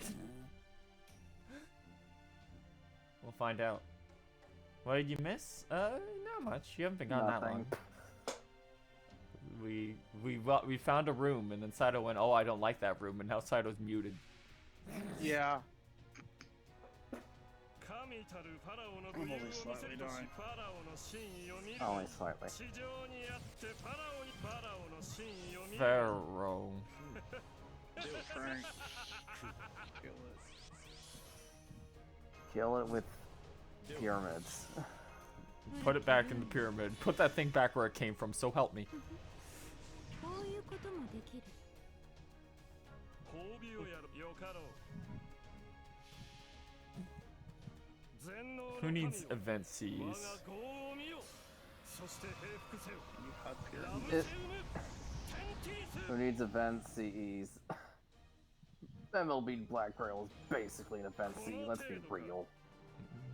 We'll find out. What did you miss? Not much. You haven't been gone that long. We found a room, and then Saito went, "Oh, I don't like that room," and now Saito's muted. Yeah. I'm only slightly dying. Only slightly. Pharaoh. Do it, Frank. Kill it. Kill it with pyramids. Put it back in the pyramid. Put that thing back where it came from, so help me. こういうこともできる。 Who needs event C's? Who needs event CEs? MLB Black Grail is basically an event CE, let's be real.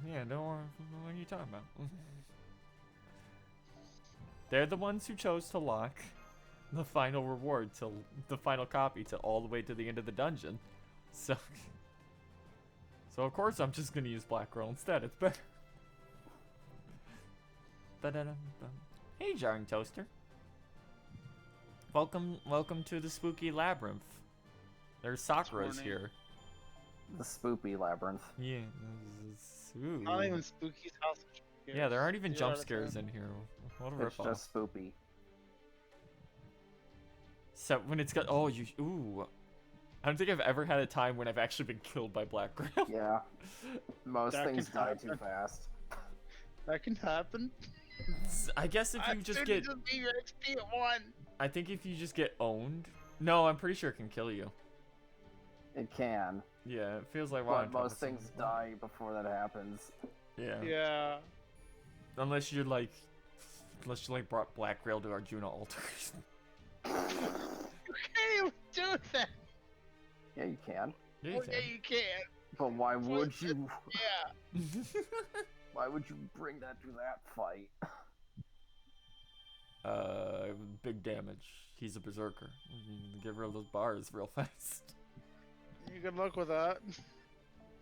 Yeah, don't worry. What are you talking about? They're the ones who chose to lock the final reward to the final copy to all the way to the end of the dungeon. So of course I'm just gonna use Black Girl instead. It's better. Ba-da-dum-bum. Hey, Jarring Toaster. Welcome to the spooky labyrinth. There's Sakura's morning. here. The Spoopy Labyrinth. Yeah. Ooh. Not even Spooky's house. of scares. Yeah, there aren't even 0 jump out of scares 10. in here. What a It's ripoff. just Spoopy. So when it's got ooh. I don't think I've ever had a time when I've actually been killed by Black Grail. Yeah. Most That things can die too happen. fast. That can happen. I guess if you just get Just be your XP at 1. I think if you just get owned. No, I'm pretty sure it can kill you. It can. Yeah, it feels like why But most things die before that happens. Yeah. Yeah. Unless you're like brought Black Grail to Arjuna altars. You can't even do that. Yeah, you can. Yeah, Oh, yeah, you can. But why would you? Yeah. Why would you bring that to that fight? Big damage. He's a berserker. Get rid of those bars real fast. Good luck with that.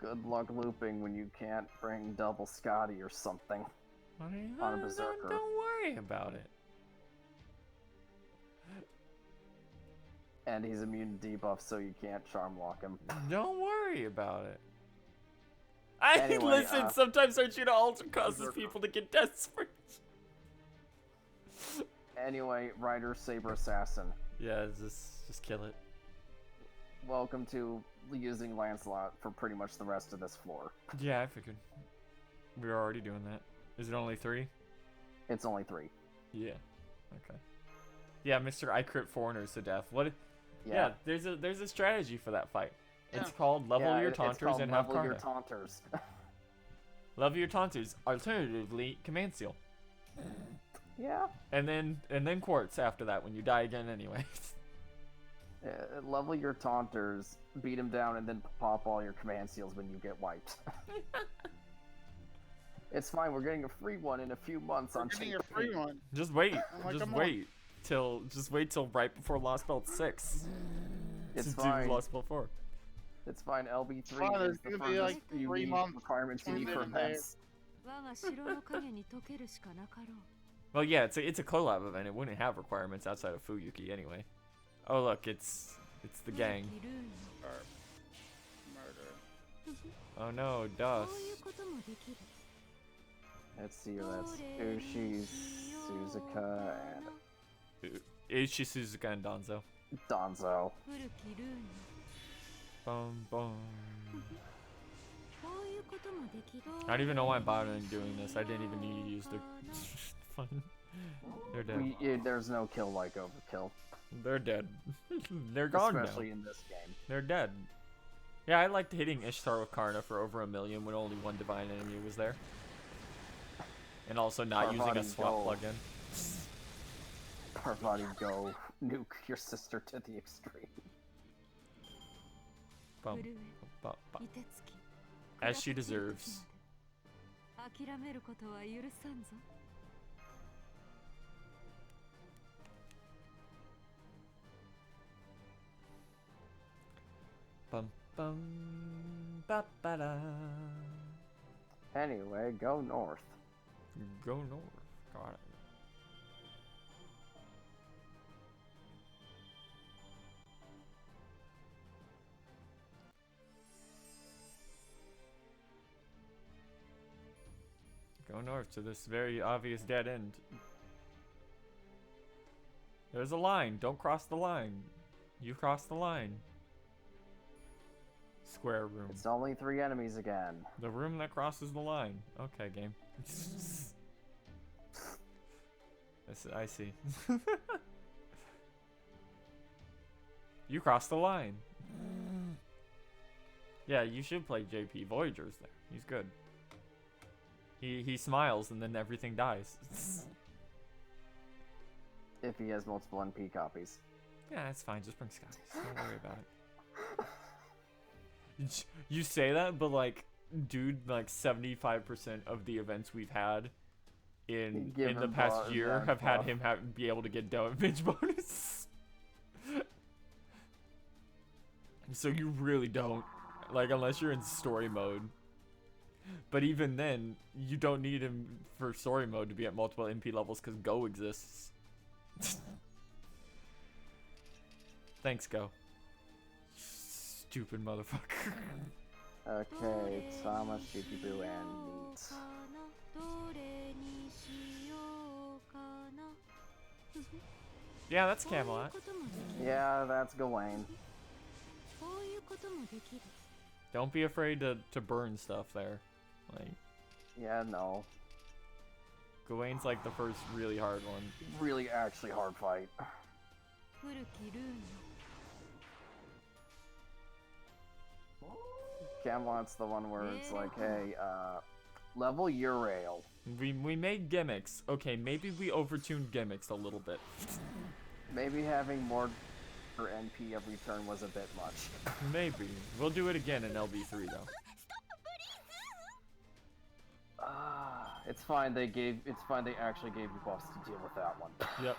Good luck looping when you can't bring double Scotty or something. On a berserker. Don't worry about it. And he's immune to debuff, so you can't charm lock him. Don't worry about it. Anyway, Listen, sometimes Arjuna also causes berserker. people to get desperate. Anyway, Rider Saber Assassin. Yeah, just kill it. Welcome to using Lancelot for pretty much the rest of this floor. Yeah, I figured. We were already doing that. Is it only 3? It's only 3. Yeah. Okay. Yeah, Mr. I crit foreigners to death. What? Yeah, there's a strategy for that fight. It's called level your taunters and have level your Karna. taunters. Level your taunters. Alternatively, command seal. Yeah. And then quartz after that when you die again anyway. Level your taunters, beat him down, and then pop all your command seals when you get wiped. It's fine. We're getting a free one in a few months on Getting a JP. free one. Just wait. like, just come on. wait till right before Lost Belt 6. It's to do fine. Lost Belt 4. It's fine. LB3 It's fine, is there's the gonna be, furthest like, you 3 need months requirements you need for between there. events. 我が城の影に溶けるしかなかろう Well, yeah, it's a collab event. It wouldn't have requirements outside of Fuyuki anyway. Oh look, it's the gang. 古きルーン Or murder. Oh no, こ Dust. ういうこともできる Let's see. That's Ushi, Suzuka, and Ichi, Suzuka, and Danzo. Danzo. 古きルーン Bum bum. こういうこともできる I don't even know why I'm bothering doing this. I didn't even need to use the fun. They're dead. There's no kill like overkill, They're dead. They're gone especially now. in this game. They're dead. Yeah, I liked hitting Ishtar with Karna for over 1 million when only one divine enemy was there. And also not using a Parvati, swap go. plugin. Parvati, go nuke your sister to the extreme. Bum, 震え bum, bum. 凍てつき As she deserves. 諦めることは許さんぞ Bum bum ba ba da. Anyway, go north. Go north. Got it. Go north to this very obvious dead end. There's a line. Don't cross the line. You crossed the line. Square room. It's only 3 enemies again. The room that crosses the line. Okay, game. I see. You crossed the line. Yeah, you should play JP Voyager's there. He's good. He smiles and then everything dies. If he has multiple NP copies. Yeah, it's fine. Just bring Scotty. Don't worry about it. You say that, but like, dude, like 75% of the events we've had in Give the him past buff, year yeah, have had buff. him be able to get damage bonus. So you really don't, like, unless you're in story mode. But even then, you don't need him for story mode to be at multiple MP levels because Go exists. Thanks, Go. Stupid motherfucker. Okay, Thomas, Shikibu, and Meat. どれにしようかな Yeah, that's こういう Camelot. こともできる Yeah, that's Gawain. こういうこともできる Don't be afraid to burn stuff there. Like, Yeah, no. Gawain's like the first really hard one. Really, actually hard fight. 古きルーン Camelot's the one where it's like, hey, level your rail. We made gimmicks. Okay, maybe we overtuned gimmicks a little bit. Maybe having more per NP every turn was a bit much. Maybe. We'll do it again in LB3 though. It's fine. It's fine. They actually gave you buffs to deal with that one. Yep.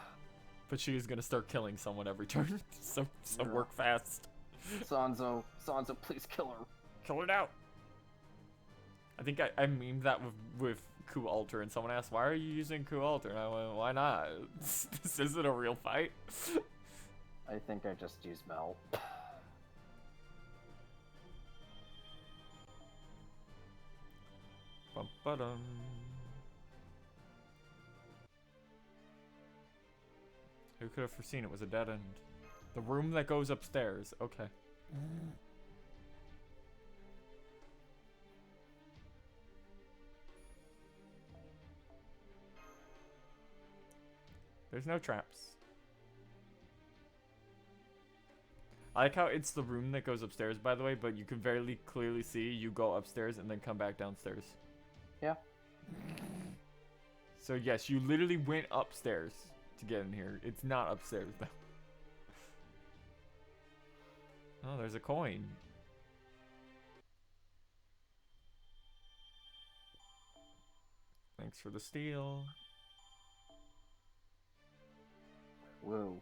But she is gonna start killing someone every turn. so Yeah. work fast. Sanzo, please kill her. Kill it out. I think I memed that with Ku Alter, and someone asked, "Why are you using Ku Alter?" And I went, "Why not? This isn't a real fight." I think I just used Mel. Bum-ba-dum. Who could have foreseen it was a dead end? The room that goes upstairs. Okay. There's no traps. I like how it's the room that goes upstairs, by the way, but you can very clearly see you go upstairs and then come back downstairs. Yeah. So yes, you literally went upstairs to get in here. It's not upstairs though. Oh, there's a coin. Thanks for the steal. Woo.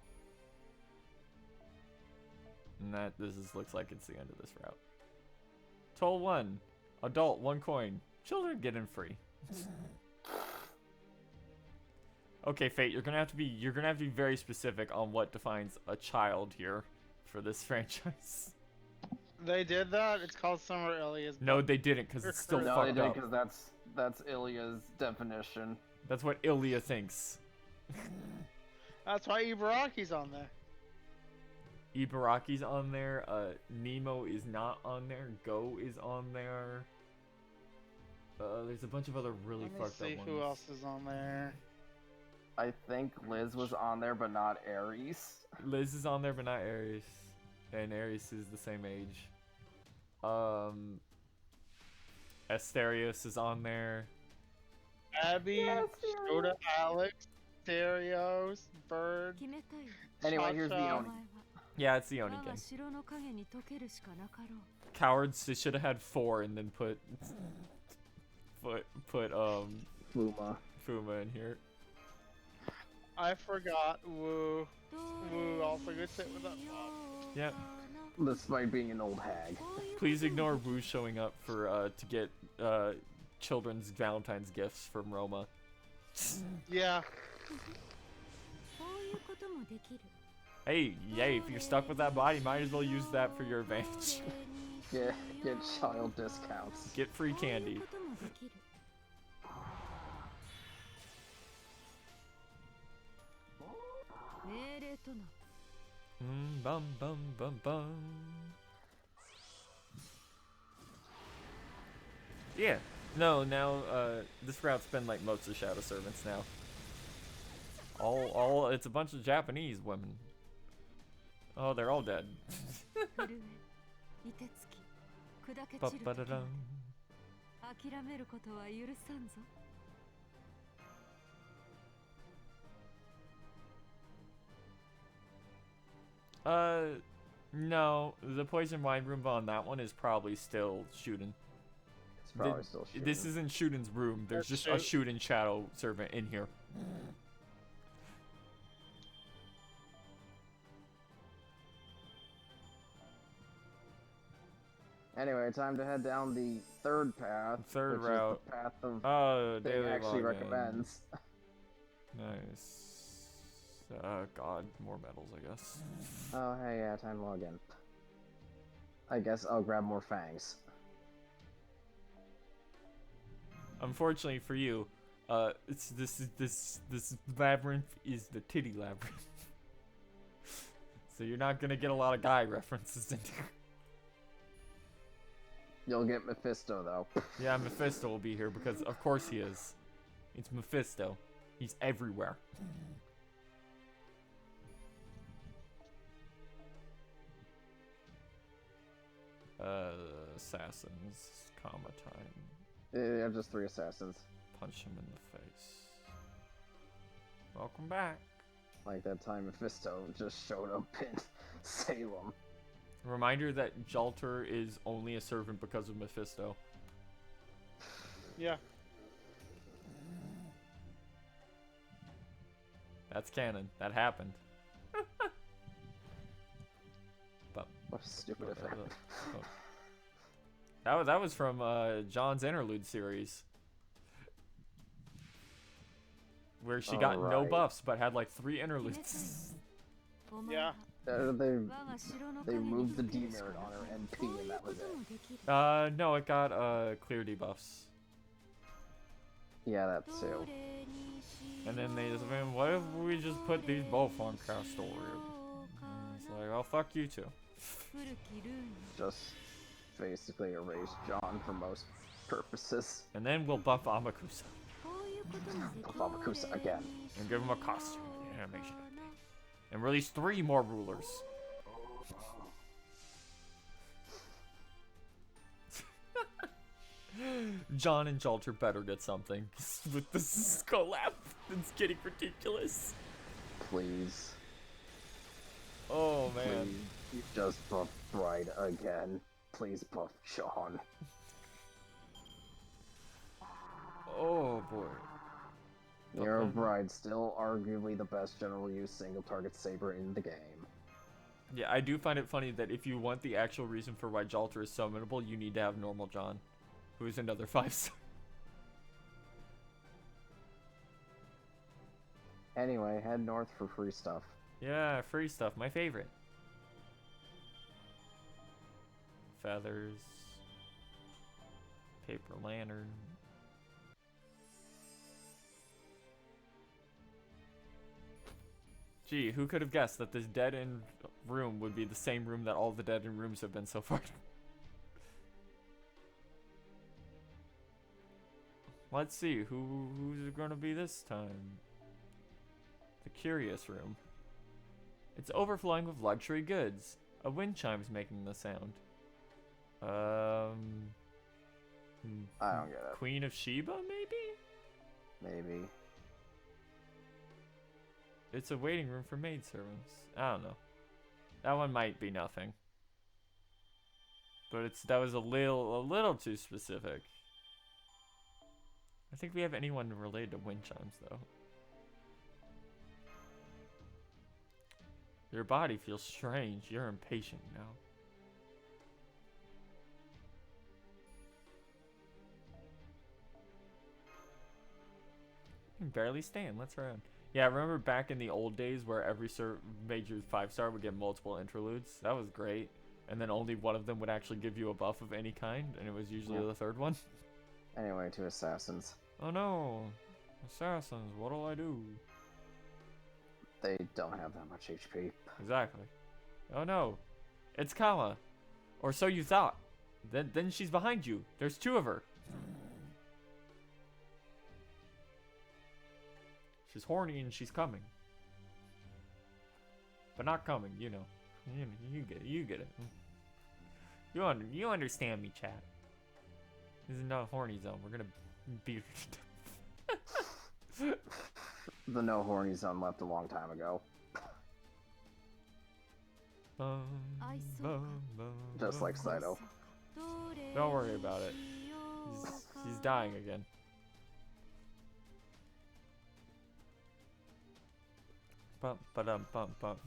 And looks like it's the end of this route. Toll 1. Adult 1 coin. Children get in free. Okay, Fate, you're gonna have to be very specific on what defines a child here for this franchise. They did that. It's called Summer Ilias. No, they didn't, because it's still No, they fucked didn't, up. because that's Ilya's definition. That's what Ilya thinks. That's why Ibaraki's on there. Ibaraki's on there. Nemo is not on there. Go is on there. There's a bunch of other really Let me fucked up see ones. who else is on there. I think Liz was on there, but not Ares. Liz is on there, but not Ares. And Ares is the same age. Asterios is on there. Abby, Shota, Alex, Asterios, Bird. 決めたい Anyway, here's the Cha-cha. Oni. Yeah, it's the 我 Oni が gang. 城の影に溶けるしかなかろう Cowards, they should have had 4 and then put Fuma. Fuma in here. I forgot Woo. ど Woo れ also に gets hit with that しよ pop. う Yep. かな Despite being an old hag. こういう Please ことも ignore Wu showing up for to get children's Valentine's gifts from Roma. Yeah. こういうこともできる Hey, yay, if you're stuck with that body, might as well use that for your advantage. どれに Get child discounts. Get free こういう candy. こともできる命令とな Bum bum bum bum. Yeah. No, now this route's been like most of Shadow Servants now. All it's a bunch of Japanese women. Oh, they're all dead. 震え凍てつき砕け散る時 Ba-ba-da-dum. 諦めることは許さんぞ No, the poison wine room on that one is probably still shooting. It's probably still shooting. This isn't Shuden's room. There's That's just a Shuden shadow servant in here. Anyway, time to head down the third path. Third which route. Is the path of Oh, Thing daily actually login. recommends. Nice. God, more medals, I guess. Oh, hey, yeah, time to log in. I guess I'll grab more fangs. Unfortunately for you, this labyrinth is the titty labyrinth. So you're not gonna get a lot of guy references in here. You'll get Mephisto, though. Yeah, Mephisto will be here because of course he is. It's Mephisto. He's everywhere. Assassins, comma time. They have just 3 assassins. Punch him in the face. Welcome back. Like that time Mephisto just showed up in Salem. Reminder that Jalter is only a servant because of Mephisto. Yeah. That's canon. That happened. But What a stupid effect. that was from John's interlude series, where she got no Alright. buffs but had like 3 interludes. Yeah. They moved the demerit on her NP and that was it. No, it got clear debuffs. Yeah, that too. And then they just, man, what if we just put these both on Castoria? It's like, oh, fuck you too. Just basically erase John for most purposes. And then we'll buff Amakusa Buff Amakusa again. and give him a costume animation. And release 3 more rulers. John and Jalter better get something with this collab. It's getting ridiculous. Please. Oh man. Please. Just buff Bride again. Please buff John. Oh boy. Nero Bride still arguably the best general use single target saber in the game. Yeah, I do find it funny that if you want the actual reason for why Jalter is summonable, you need to have normal John, who is another 5-star. Anyway, head north for free stuff. Yeah, free stuff, my favorite. Feathers. Paper lantern. Gee, who could have guessed that this dead-end room would be the same room that all the dead-end rooms have been so far? Let's see, who's it gonna be this time? The Curious Room. It's overflowing with luxury goods. A wind chime's making the sound. I don't get it. Queen of Sheba, maybe? Maybe. It's a waiting room for maidservants. I don't know. That one might be nothing. But that was a little too specific. I think we have anyone related to wind chimes though. Your body feels strange. You're impatient now. You can barely stand. Let's run. Yeah, remember back in the old days where every major 5-star would get multiple interludes? That was great. And then only one of them would actually give you a buff of any kind, and it was usually the third one. Anyway, to assassins. Oh no. Assassins, what'll I do? They don't have that much HP. Exactly. Oh no. It's Kama. Or so you thought. Then she's behind you. There's 2 of her. She's horny and she's coming. But not coming, you know. You get it. You get it. You understand me, chat. This is not a horny zone. We're gonna beat The no horny zone left a long time ago. Just like Saito. Don't worry about it. He's dying again. Bump, ba-dum, bump, bump.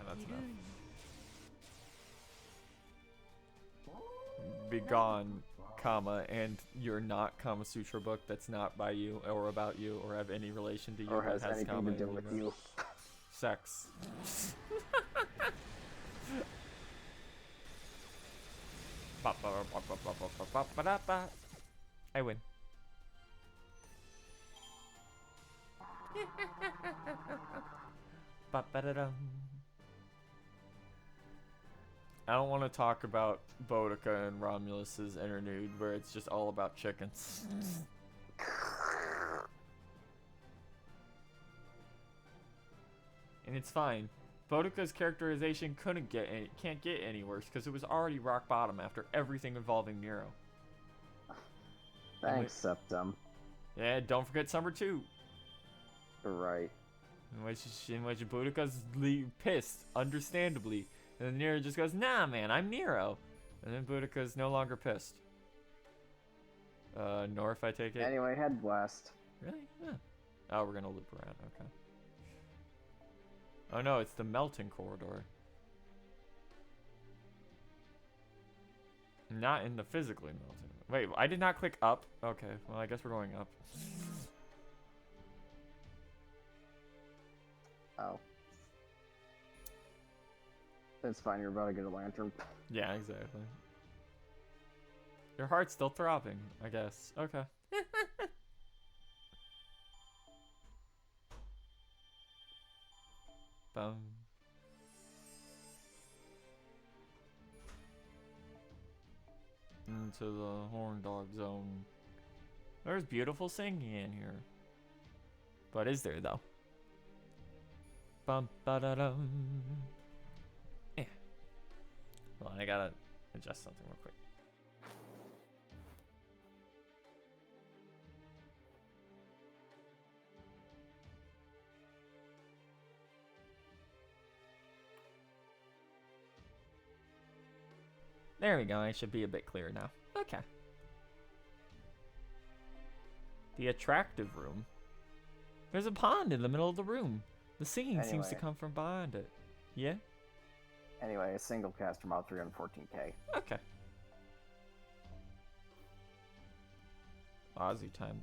That's enough. Be gone, comma, and you're not Kama Sutra book that's not by you or about you or have any relation to you Or that has anything comma to do in with it. you. Sex. I win. I don't want to talk about Boudica and Romulus's interlude where it's just all about chickens. And it's fine. Boudica's characterization can't get any worse because it was already rock bottom after everything involving Nero. Thanks, Septum. Yeah, don't forget summer 2. Right. In which Boudica's pissed, understandably. And then Nero just goes, nah, man, I'm Nero. And then Boudica's no longer pissed. North, I take it? Anyway, head west. Really? Huh. Oh, we're gonna loop around, okay. Oh no, it's the melting corridor. Not in the physically melting. Wait, I did not click up? Okay, well, I guess we're going up. Oh. It's fine, you're about to get a lantern. Yeah, exactly. Your heart's still throbbing, I guess. Okay. Bum. Into the horn dog zone. There's beautiful singing in here. But is there though? Bum ba da dum. Yeah. Hold on, I gotta adjust something real quick. There we go, I should be a bit clearer now. Okay. The attractive room. There's a pond in the middle of the room. The singing seems to Anyway. come from behind it. Yeah? Anyway, a single caster mod 314k. Okay. Aussie time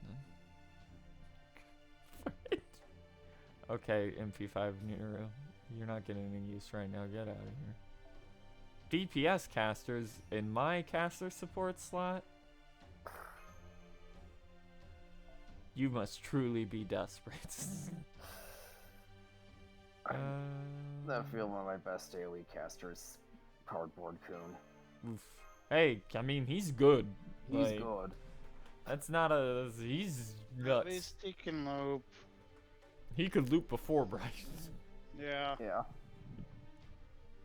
then. Okay, MP5 Nero. You're not getting any use right now. Get out of here. DPS casters in my caster support slot? You must truly be desperate. I feel one of my best AoE casters, Cardboard Coon. Oof. Hey, I mean, he's good. He's Like, good. That's not a. He's At nuts. least he can loop. He could loop before Bride. Yeah. Yeah.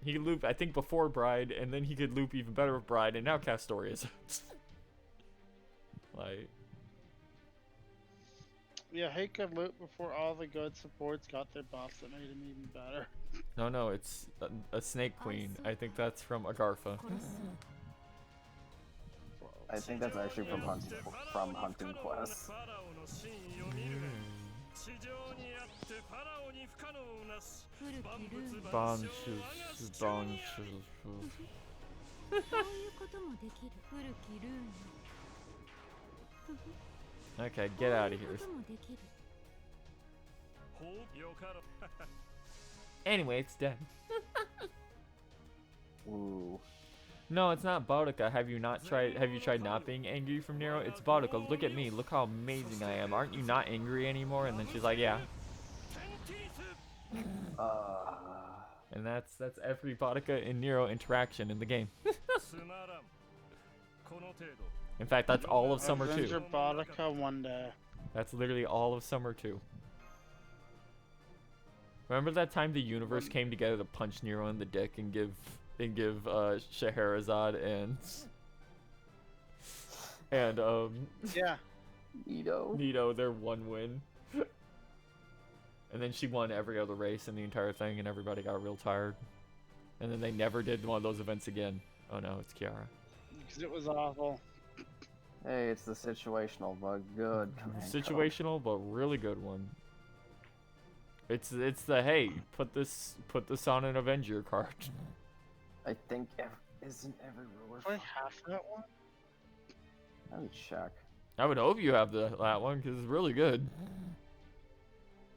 He could loop, I think, before Bride, and then he could loop even better with Bride, and now Castorius. Like. Yeah, he could loop before all the good supports got their buffs that made him even better. No, it's a Snake Queen. I think that's from Agartha. I think that's actually from Hunting Quest. Bonches. そういうこともできる古きルーン Okay, get out of here. そういうこともできる Anyway, it's dead. Ooh. No, it's not Boudica. Have you tried not being angry from Nero? It's Boudica. Look at me. Look how amazing I am. Aren't you not angry anymore? And then she's like, yeah. And that's every Boudica and Nero interaction in the game. In fact, that's all of Summer 2. Avenger Boudica one day. That's literally all of Summer 2. Remember that time the universe came together to punch Nero in the dick and give Scheherazade and Yeah. Nito. their one win. And then she won every other race in the entire thing, and everybody got real tired. And then they never did one of those events again. Oh no, it's Kiara. Because it was awful. Hey, it's the situational but good. Situational but really good one. It's the hey, put this on an Avenger card. I think isn't every ruler. Do I have that one? Let me check. I would hope you have that one because it's really good.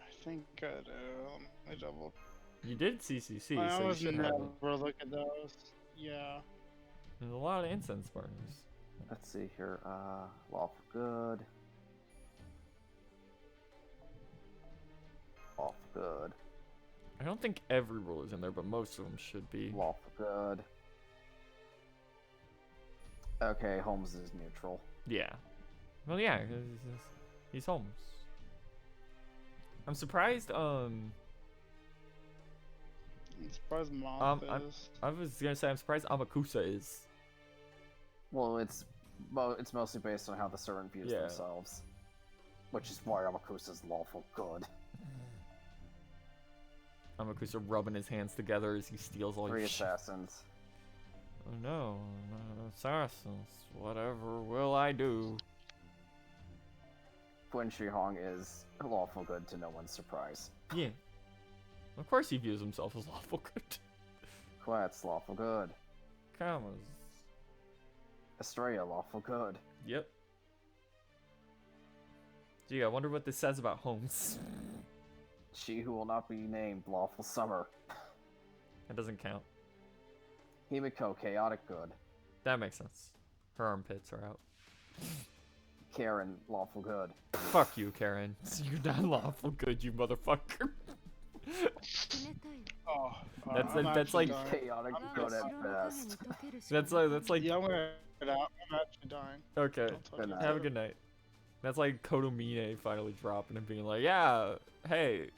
I think I do. Let me double. You did CCC, I so you always should have it. never look at those. Yeah. There's a lot of incense burners. Let's see here. Law for good. Law for good. I don't think every rule is in there, but most of them should be. Law for good. Okay, Holmes is neutral. Yeah. Well, yeah, 'cause he's Holmes. I'm surprised. I'm surprised Moth is. I was gonna say I'm surprised Amakusa is. Well, it's mostly based on how the servant views Yeah. themselves. Which is why Amakusa's lawful good. Amakusa rubbing his hands together as he steals all 3 your shit. assassins. Oh no, assassins. Whatever will I do? Quinn Shi Hong is lawful good to no one's surprise. Yeah. Of course he views himself as lawful good. Quet's lawful good. Commas. Estrella lawful good. Yep. Gee, I wonder what this says about Holmes. She who will not be named lawful summer. That doesn't count. Himiko chaotic good. That makes sense. Her armpits are out. Karen lawful good. Fuck you, Karen. You're not lawful good, you motherfucker. Oh, That's I'm like- that's actually like- dying. Chaotic good at best. That's like Yeah, I'm gonna get out. I'm actually dying. okay. Don't touch Good me. night. Have a good night. That's like Kodomine finally dropping and being like, yeah, hey,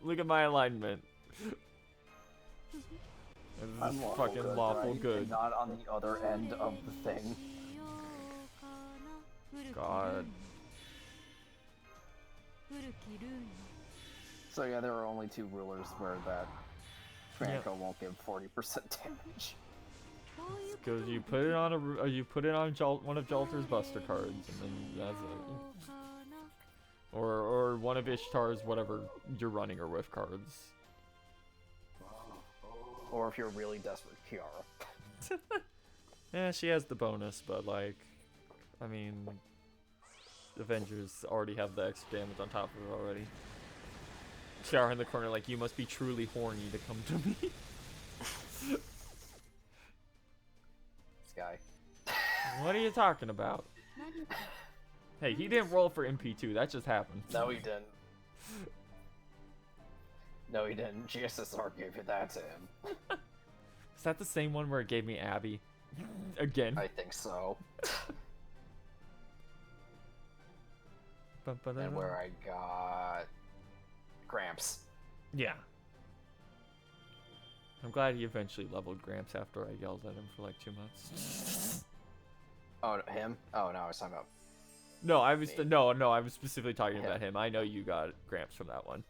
look at my alignment. This I'm is lawful fucking good, lawful right? good. And not on the other end of the thing. God. So yeah, there are only 2 rulers where that Franco won't give 40% damage. Because you put it on one of Jalter's Buster cards, and then that's it. Or one of Ishtar's whatever you're running her with cards. Or if you're really desperate, Kiara. Yeah, she has the bonus, but like, I mean, Avengers already have the extra damage on top of it already. Kiara in the corner like, you must be truly horny to come to me. This guy. What are you talking about? Hey, he didn't roll for MP2, that just happened. No, he didn't. No, he didn't. GSSR gave you that to him. Is that the same one where it gave me Abby? Again. I think so. And where I got Gramps. Yeah. I'm glad he eventually leveled Gramps after I yelled at him for like 2 months. Oh, him? Oh, no, I was talking about. No, I was Me. no, I was specifically talking Him. about him. I know you got Gramps from that one.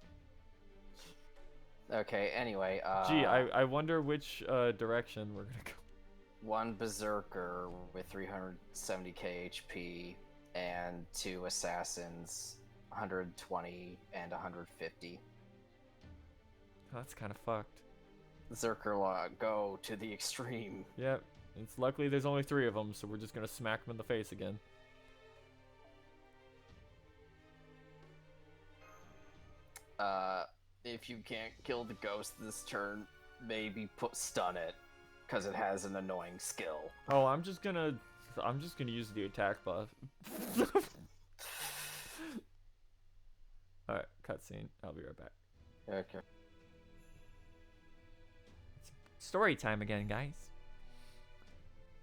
Okay, anyway, Gee, I wonder which direction we're gonna go. 1 Berserker with 370k HP, and 2 Assassins, 120 and 150. Oh, that's kind of fucked. Berserker law, go to the extreme. Yep. It's luckily there's only 3 of them, so we're just gonna smack them in the face again. If you can't kill the ghost this turn, maybe stun it, because it has an annoying skill. Oh, I'm just gonna use the attack buff. Alright, cutscene. I'll be right back. Okay. Story time again, guys.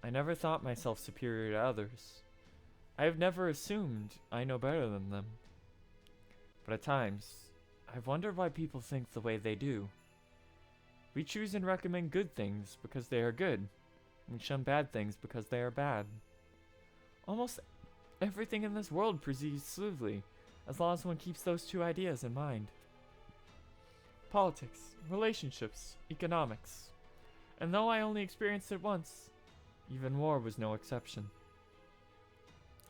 I never thought myself superior to others. I have never assumed I know better than them. But at times, I've wondered why people think the way they do. We choose and recommend good things because they are good. We shun bad things because they are bad. Almost everything in this world proceeds smoothly, as long as one keeps those 2 ideas in mind. Politics, relationships, economics. And though I only experienced it once, even war was no exception.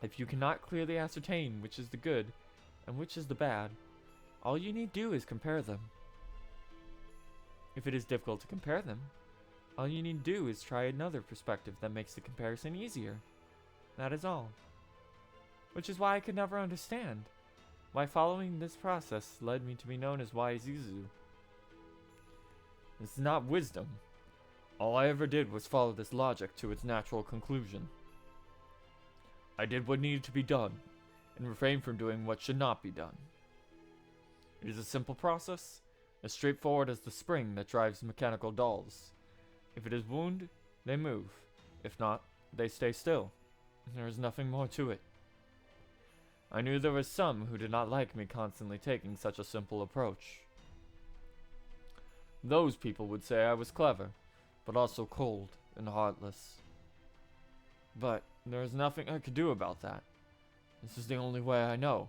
If you cannot clearly ascertain which is the good and which is the bad, all you need do is compare them. If it is difficult to compare them, all you need do is try another perspective that makes the comparison easier. That is all. Which is why I could never understand why following this process led me to be known as Wise Yuzu. This is not wisdom. All I ever did was follow this logic to its natural conclusion. I did what needed to be done, and refrained from doing what should not be done. It is a simple process, as straightforward as the spring that drives mechanical dolls. If it is wound, they move. If not, they stay still. There is nothing more to it. I knew there were some who did not like me constantly taking such a simple approach. Those people would say I was clever, but also cold and heartless. But there is nothing I could do about that. This is the only way I know,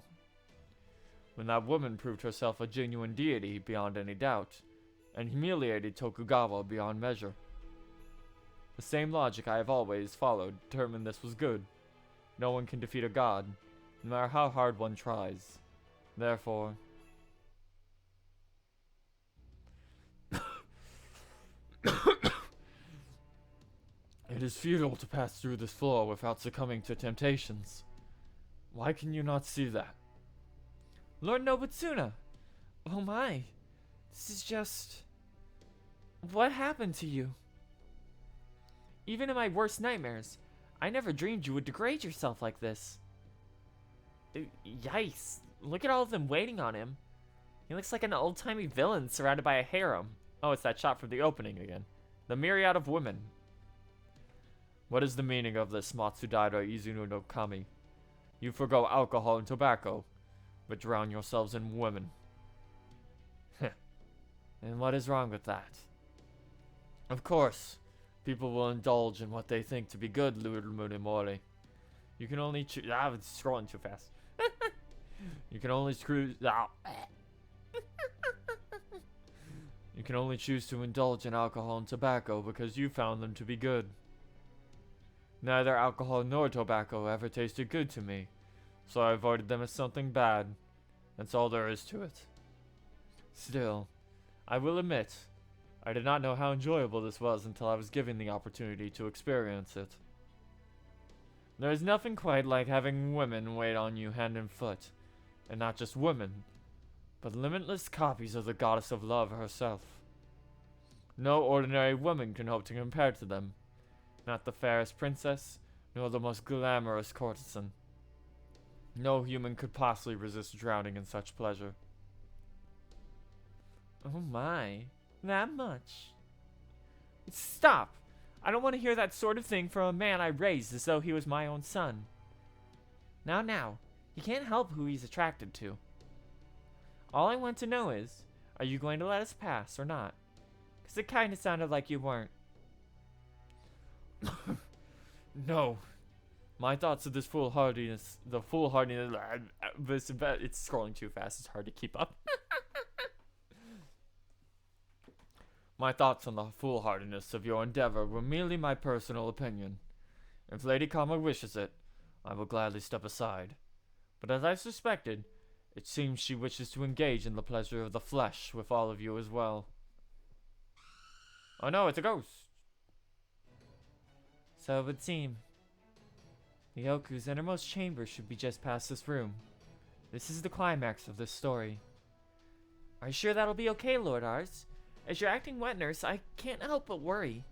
when that woman proved herself a genuine deity beyond any doubt, and humiliated Tokugawa beyond measure. The same logic I have always followed determined this was good. No one can defeat a god, no matter how hard one tries. Therefore... It is futile to pass through this floor without succumbing to temptations. Why can you not see that? Lord Nobutsuna! Oh my. This is just... What happened to you? Even in my worst nightmares, I never dreamed you would degrade yourself like this. Yikes. Look at all of them waiting on him. He looks like an old-timey villain surrounded by a harem. Oh, it's that shot from the opening again. The myriad of women. What is the meaning of this Matsudaira Izunu no Kami? You forgo alcohol and tobacco, but drown yourselves in women. And what is wrong with that? Of course, people will indulge in what they think to be good, Lord Munimori. You can only choose. Ah, it's scrolling too fast. You can only screw. Ah. You can only choose to indulge in alcohol and tobacco because you found them to be good. Neither alcohol nor tobacco ever tasted good to me, so I avoided them as something bad. That's all there is to it. Still, I will admit, I did not know how enjoyable this was until I was given the opportunity to experience it. There is nothing quite like having women wait on you hand and foot, and not just women, but limitless copies of the goddess of love herself. No ordinary woman can hope to compare to them. Not the fairest princess, nor the most glamorous courtesan. No human could possibly resist drowning in such pleasure. Oh my. That much? Stop! I don't want to hear that sort of thing from a man I raised as though he was my own son. Now, he can't help who he's attracted to. All I want to know is, are you going to let us pass or not? Because it kind of sounded like you weren't. No. My thoughts of this foolhardiness, it's scrolling too fast, it's hard to keep up. My thoughts on the foolhardiness of your endeavor were merely my personal opinion. If Lady Kama wishes it, I will gladly step aside. But as I suspected, it seems she wishes to engage in the pleasure of the flesh with all of you as well. Oh no, it's a ghost! So it would seem. The Ooku's innermost chamber should be just past this room. This is the climax of this story. Are you sure that'll be okay, Lord Ars? As you're acting wet nurse, I can't help but worry.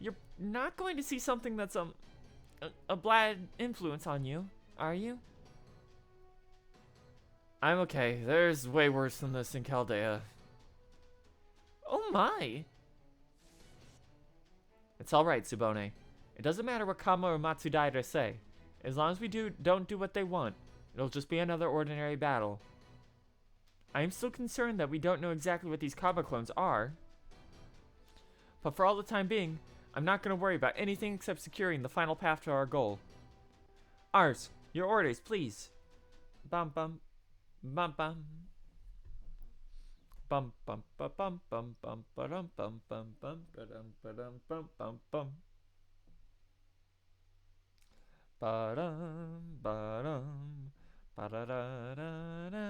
You're not going to see something that's a bad influence on you, are you? I'm okay. There's way worse than this in Chaldea. Oh my! It's alright, Tsubone. It doesn't matter what Kama or Matsudaira say. As long as we don't do what they want, it'll just be another ordinary battle. I am still concerned that we don't know exactly what these Kama clones are. But for all the time being, I'm not going to worry about anything except securing the final path to our goal. Ars, your orders, please. Bum bum. Bum bum. Bum bum ba bum bum bum ba dum bum bum bum ba dum bum bum bum. Ba dum ba dum ba da da da da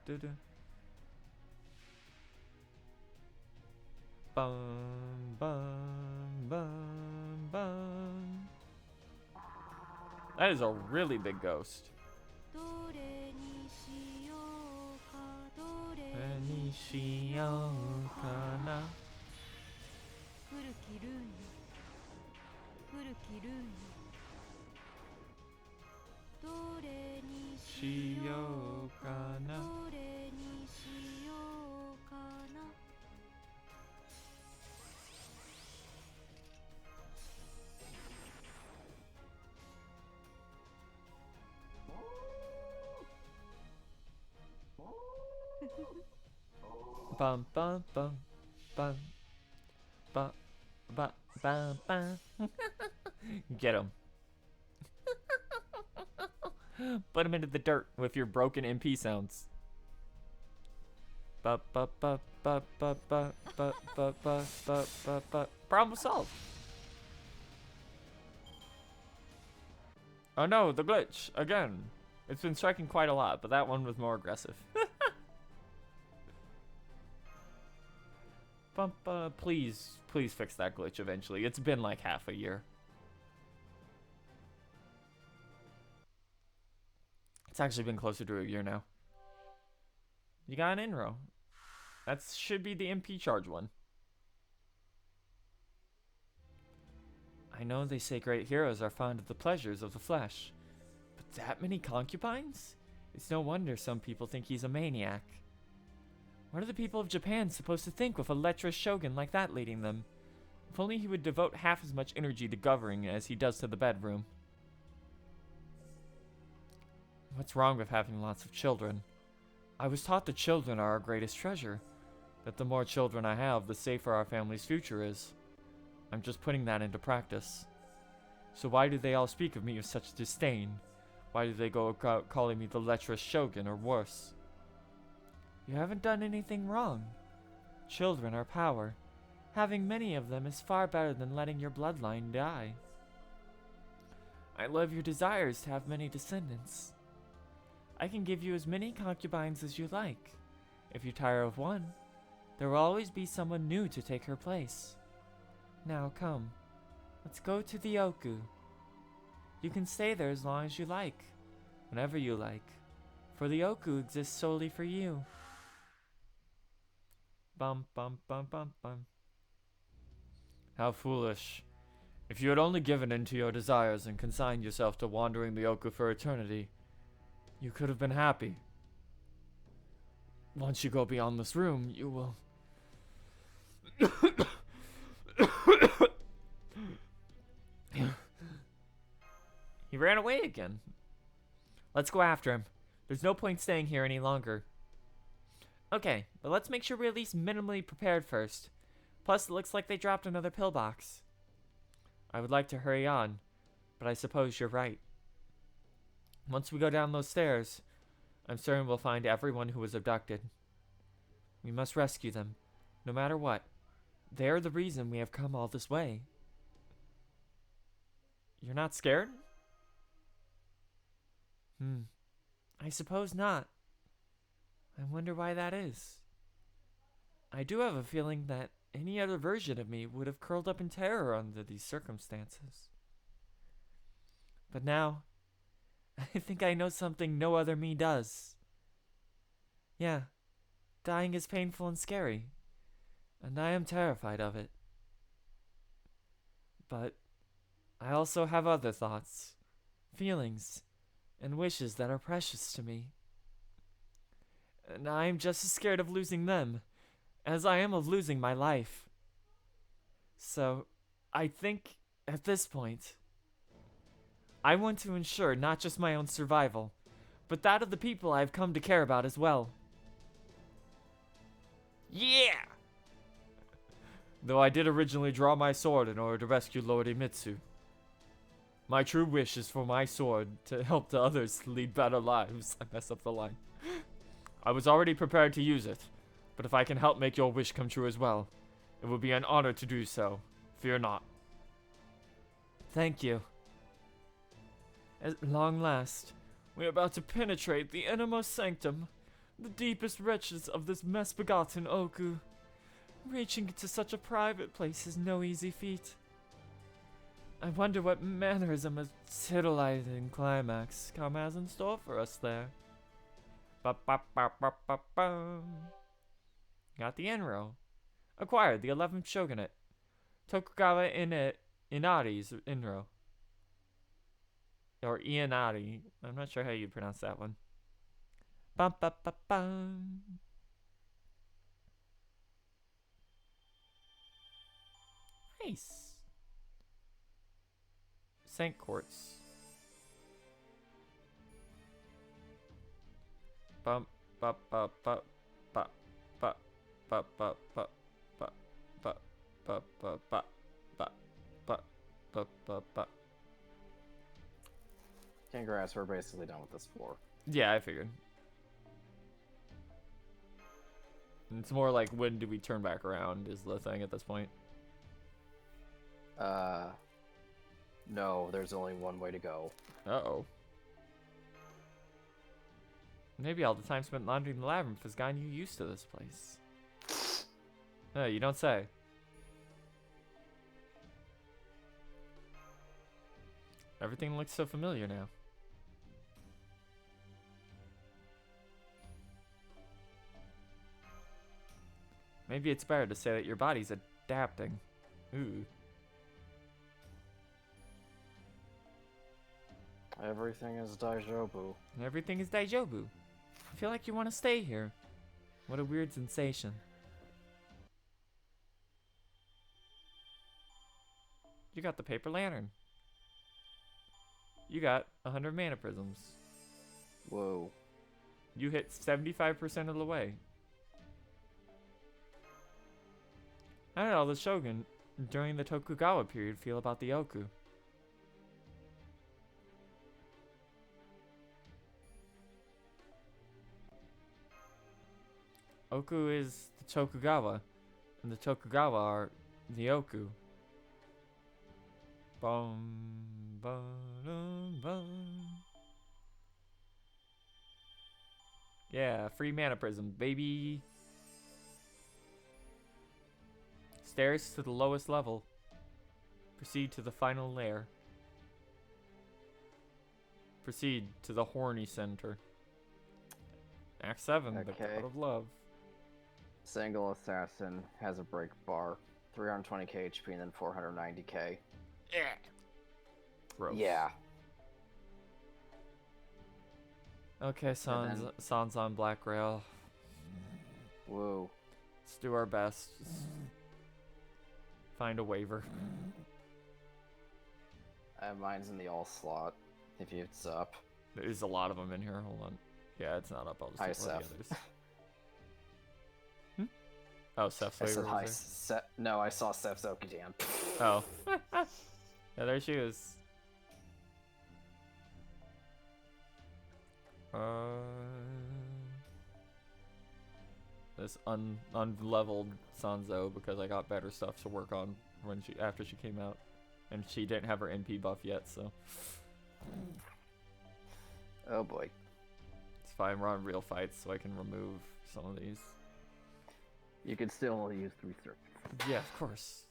da da. Bum bum bum bum. That is a really big ghost. どれにしようかどれ何しようかな。古きルーニ古きルーニどれにしようかどれにしようかな Bum bum bum bum bum bum bum bum. Get him. Put him into the dirt with your broken MP sounds. Problem solved. Oh no, the glitch again. It's been striking quite a lot, but that one was more aggressive. Please fix that glitch eventually. It's been like half a year. It's actually been closer to a year now. You got an inro. That should be the MP charge one. I know they say great heroes are fond of the pleasures of the flesh, but that many concubines? It's no wonder some people think he's a maniac. What are the people of Japan supposed to think with a lecherous shogun like that leading them? If only he would devote half as much energy to governing as he does to the bedroom. What's wrong with having lots of children? I was taught that children are our greatest treasure. That the more children I have, the safer our family's future is. I'm just putting that into practice. So why do they all speak of me with such disdain? Why do they go about calling me the lecherous shogun or worse? You haven't done anything wrong. Children are power. Having many of them is far better than letting your bloodline die. I love your desires to have many descendants. I can give you as many concubines as you like. If you tire of one, there will always be someone new to take her place. Now come, let's go to the Ooku. You can stay there as long as you like, whenever you like, for the Ooku exists solely for you. Bum bum bum bum bum. How foolish. If you had only given in to your desires and consigned yourself to wandering the Ooku for eternity, you could have been happy. Once you go beyond this room, you will... He ran away again. Let's go after him. There's no point staying here any longer. Okay, but let's make sure we're at least minimally prepared first. Plus, it looks like they dropped another pillbox. I would like to hurry on, but I suppose you're right. Once we go down those stairs, I'm certain we'll find everyone who was abducted. We must rescue them, no matter what. They're the reason we have come all this way. You're not scared? I suppose not. I wonder why that is. I do have a feeling that any other version of me would have curled up in terror under these circumstances. But now, I think I know something no other me does. Yeah, dying is painful and scary, and I am terrified of it. But I also have other thoughts, feelings, and wishes that are precious to me. And I am just as scared of losing them as I am of losing my life. So, I think, at this point, I want to ensure not just my own survival, but that of the people I have come to care about as well. Yeah! Though I did originally draw my sword in order to rescue Lord Imitsu. My true wish is for my sword to help the others lead better lives. I messed up the line. I was already prepared to use it, but if I can help make your wish come true as well, it will be an honor to do so. Fear not. Thank you. At long last, we are about to penetrate the innermost sanctum, the deepest reaches of this mess-begotten Ooku. Reaching to such a private place is no easy feat. I wonder what mannerism a titillating climax Come has in store for us there. Ba-ba-ba-ba-ba-ba. Got the Enro. Acquired the 11th Shogunate. Tokugawa Inari's Enro. Or Ianari. I'm not sure how you pronounce that one. Ba-ba-ba-ba. Nice. Saint Quartz. Bump, bump, bump, bump, bump, bump, bump, bump, bump, bump, bump, bump, bump, bump, bump, bump, bump, bump. Congrats, we're basically done with this floor. Yeah, I figured. It's more like, when do we turn back around is the thing at this point. No, there's only one way to go. Uh-oh. Maybe all the time spent laundering the labyrinth has gotten you used to this place. No, you don't say. Everything looks so familiar now. Maybe it's better to say that your body's adapting. Ooh. Everything is Daijobu. Everything is Daijobu. I feel like you want to stay here. What a weird sensation. You got the paper lantern. You got 100 mana prisms. Whoa. You hit 75% of the way. How did all the shogun during the Tokugawa period feel about the Ooku? Ooku is the Tokugawa, and the Tokugawa are the Ooku. Bum, bum, bum. Yeah, free mana prism, baby. Stairs to the lowest level. Proceed to the final lair. Proceed to the horny center. Act 7, the Okay. God of Love. Single assassin has a break bar, 320k HP and then 490k. Gross. Yeah. Okay, Sans on Black Rail. Whoa. Let's do our best. Just find a waiver. Mine's in the all slot. If it's up. There's a lot of them in here. Hold on. Yeah, it's not up. I'll just Hi, take one of Seth. the others. Oh, Seth's I said waiver hi, was Seth. No, I saw Seth's Okudan. there. Oh. Yeah, there she is. This unleveled Sanzo because I got better stuff to work on when after she came out, and she didn't have her NP buff yet, so Oh boy. it's fine. We're on real fights, so I can remove some of these. You can still only use 3 circuits. Yeah, of course.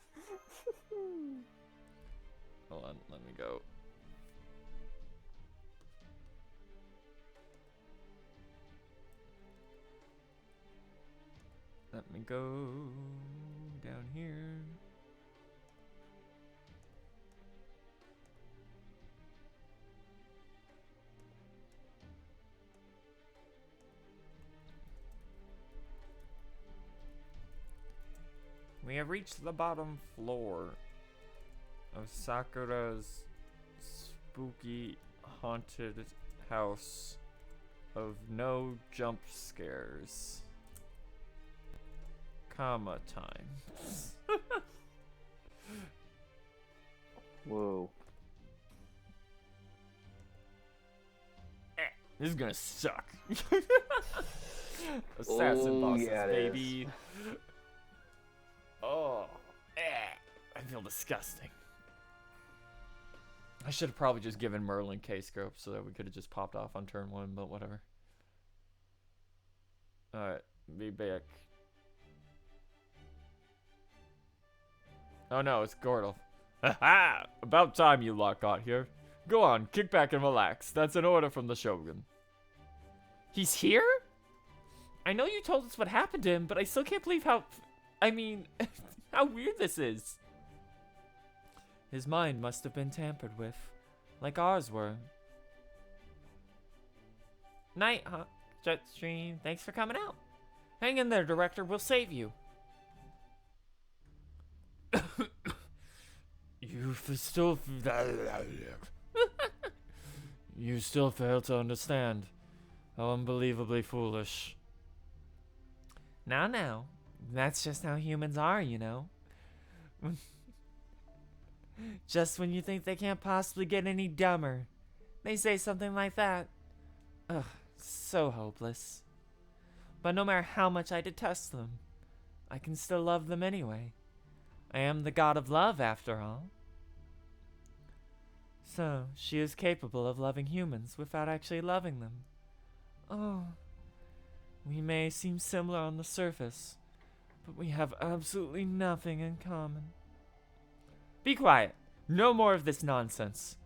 Hold on, let me go. Let me go down here. We have reached the bottom floor of Sakura's spooky haunted house of no jump scares. Comma time. Whoa. This is gonna suck. Assassin Oh, bosses, yeah, it baby. Oh, I feel disgusting. I should have probably just given Merlin K-Scope so that we could have just popped off on turn 1, but whatever. Alright, be back. Oh no, it's Gordle. Haha! About time you lot got here. Go on, kick back and relax. That's an order from the Shogun. He's here? I know you told us what happened to him, but I still can't believe how... I mean, how weird this is. His mind must have been tampered with, like ours were. Night, huh? Jetstream, thanks for coming out. Hang in there, Director, we'll save you. You still fail to understand. How unbelievably foolish. Now, that's just how humans are, you know. Just when you think they can't possibly get any dumber, They say something like that. Ugh, so hopeless. But no matter how much I detest them, I can still love them anyway. I am the god of love, after all. So, she is capable of loving humans without actually loving them. Oh, we may seem similar on the surface, but we have absolutely nothing in common. Be quiet. No more of this nonsense.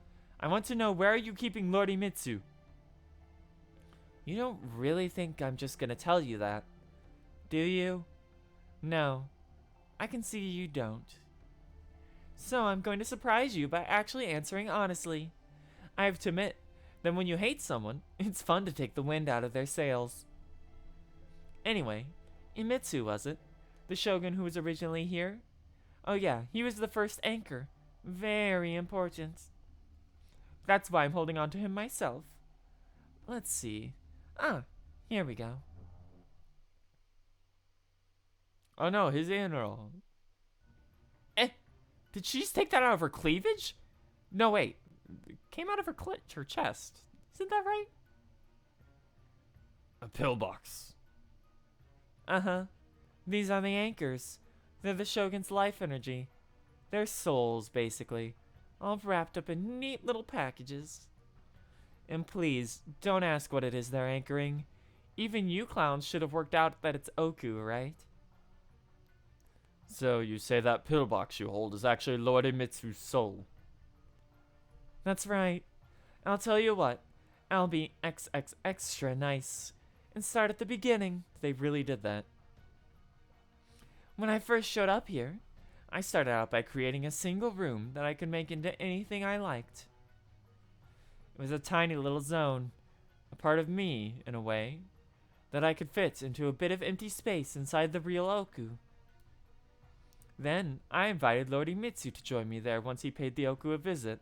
I want to know, where are you keeping Lord Imitsu? You don't really think I'm just gonna tell you that, do you? No, I can see you don't. So I'm going to surprise you by actually answering honestly. I have to admit that when you hate someone, it's fun to take the wind out of their sails. Anyway, Imitsu, was it? The shogun who was originally here? Oh yeah, he was the first anchor. Very important. That's why I'm holding on to him myself. Let's see. Ah, here we go. Oh no, his anal. Did she just take that out of her cleavage? No, wait. It came out of her chest. Isn't that right? A pillbox. Uh-huh. These are the anchors. They're the Shogun's life energy. They're souls, basically. All wrapped up in neat little packages. And please, don't ask what it is they're anchoring. Even you clowns should have worked out that it's Ooku, right? So you say that pillbox you hold is actually Lord Imitsu's soul? That's right. I'll tell you what. I'll be XX extra nice. And start at the beginning. They really did that. When I first showed up here, I started out by creating a single room that I could make into anything I liked. It was a tiny little zone, a part of me, in a way, that I could fit into a bit of empty space inside the real Ooku. Then, I invited Lord Imitsu to join me there once he paid the Ooku a visit.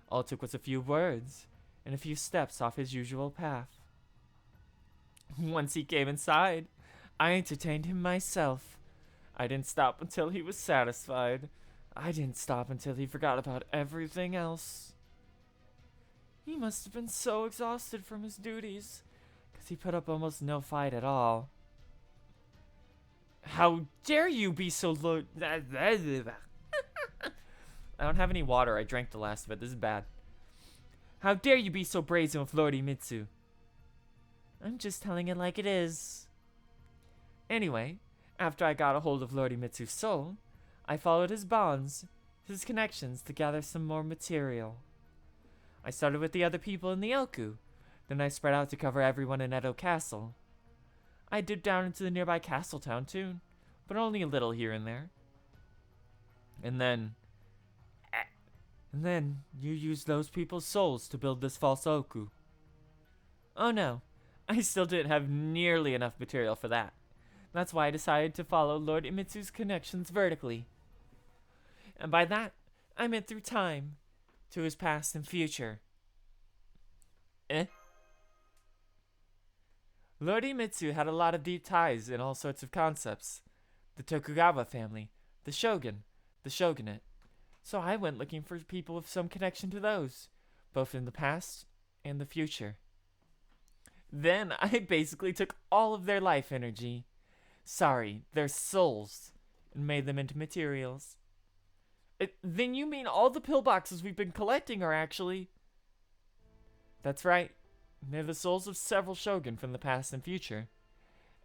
All it took was a few words, and a few steps off his usual path. Once he came inside, I entertained him myself. I didn't stop until he was satisfied. I didn't stop until he forgot about everything else. He must have been so exhausted from his duties, because he put up almost no fight at all. How dare you be so low? I don't have any water. I drank the last of it. This is bad. How dare you be so brazen with Lord Imitsu? I'm just telling it like it is. Anyway, after I got a hold of Lord Imitsu's soul, I followed his bonds, his connections, to gather some more material. I started with the other people in the Ooku, then I spread out to cover everyone in Edo Castle. I dipped down into the nearby castle town too, but only a little here and there. And then you used those people's souls to build this false Ooku. Oh no, I still didn't have nearly enough material for that. That's why I decided to follow Lord Imitsu's connections vertically. And by that, I meant through time, to his past and future. Lord Imitsu had a lot of deep ties in all sorts of concepts. The Tokugawa family, the shogun, the shogunate. So I went looking for people with some connection to those, both in the past and the future. Then I basically took all of their life energy, their souls, and made them into materials. Then you mean all the pillboxes we've been collecting are actually... That's right. They're the souls of several shogun from the past and future.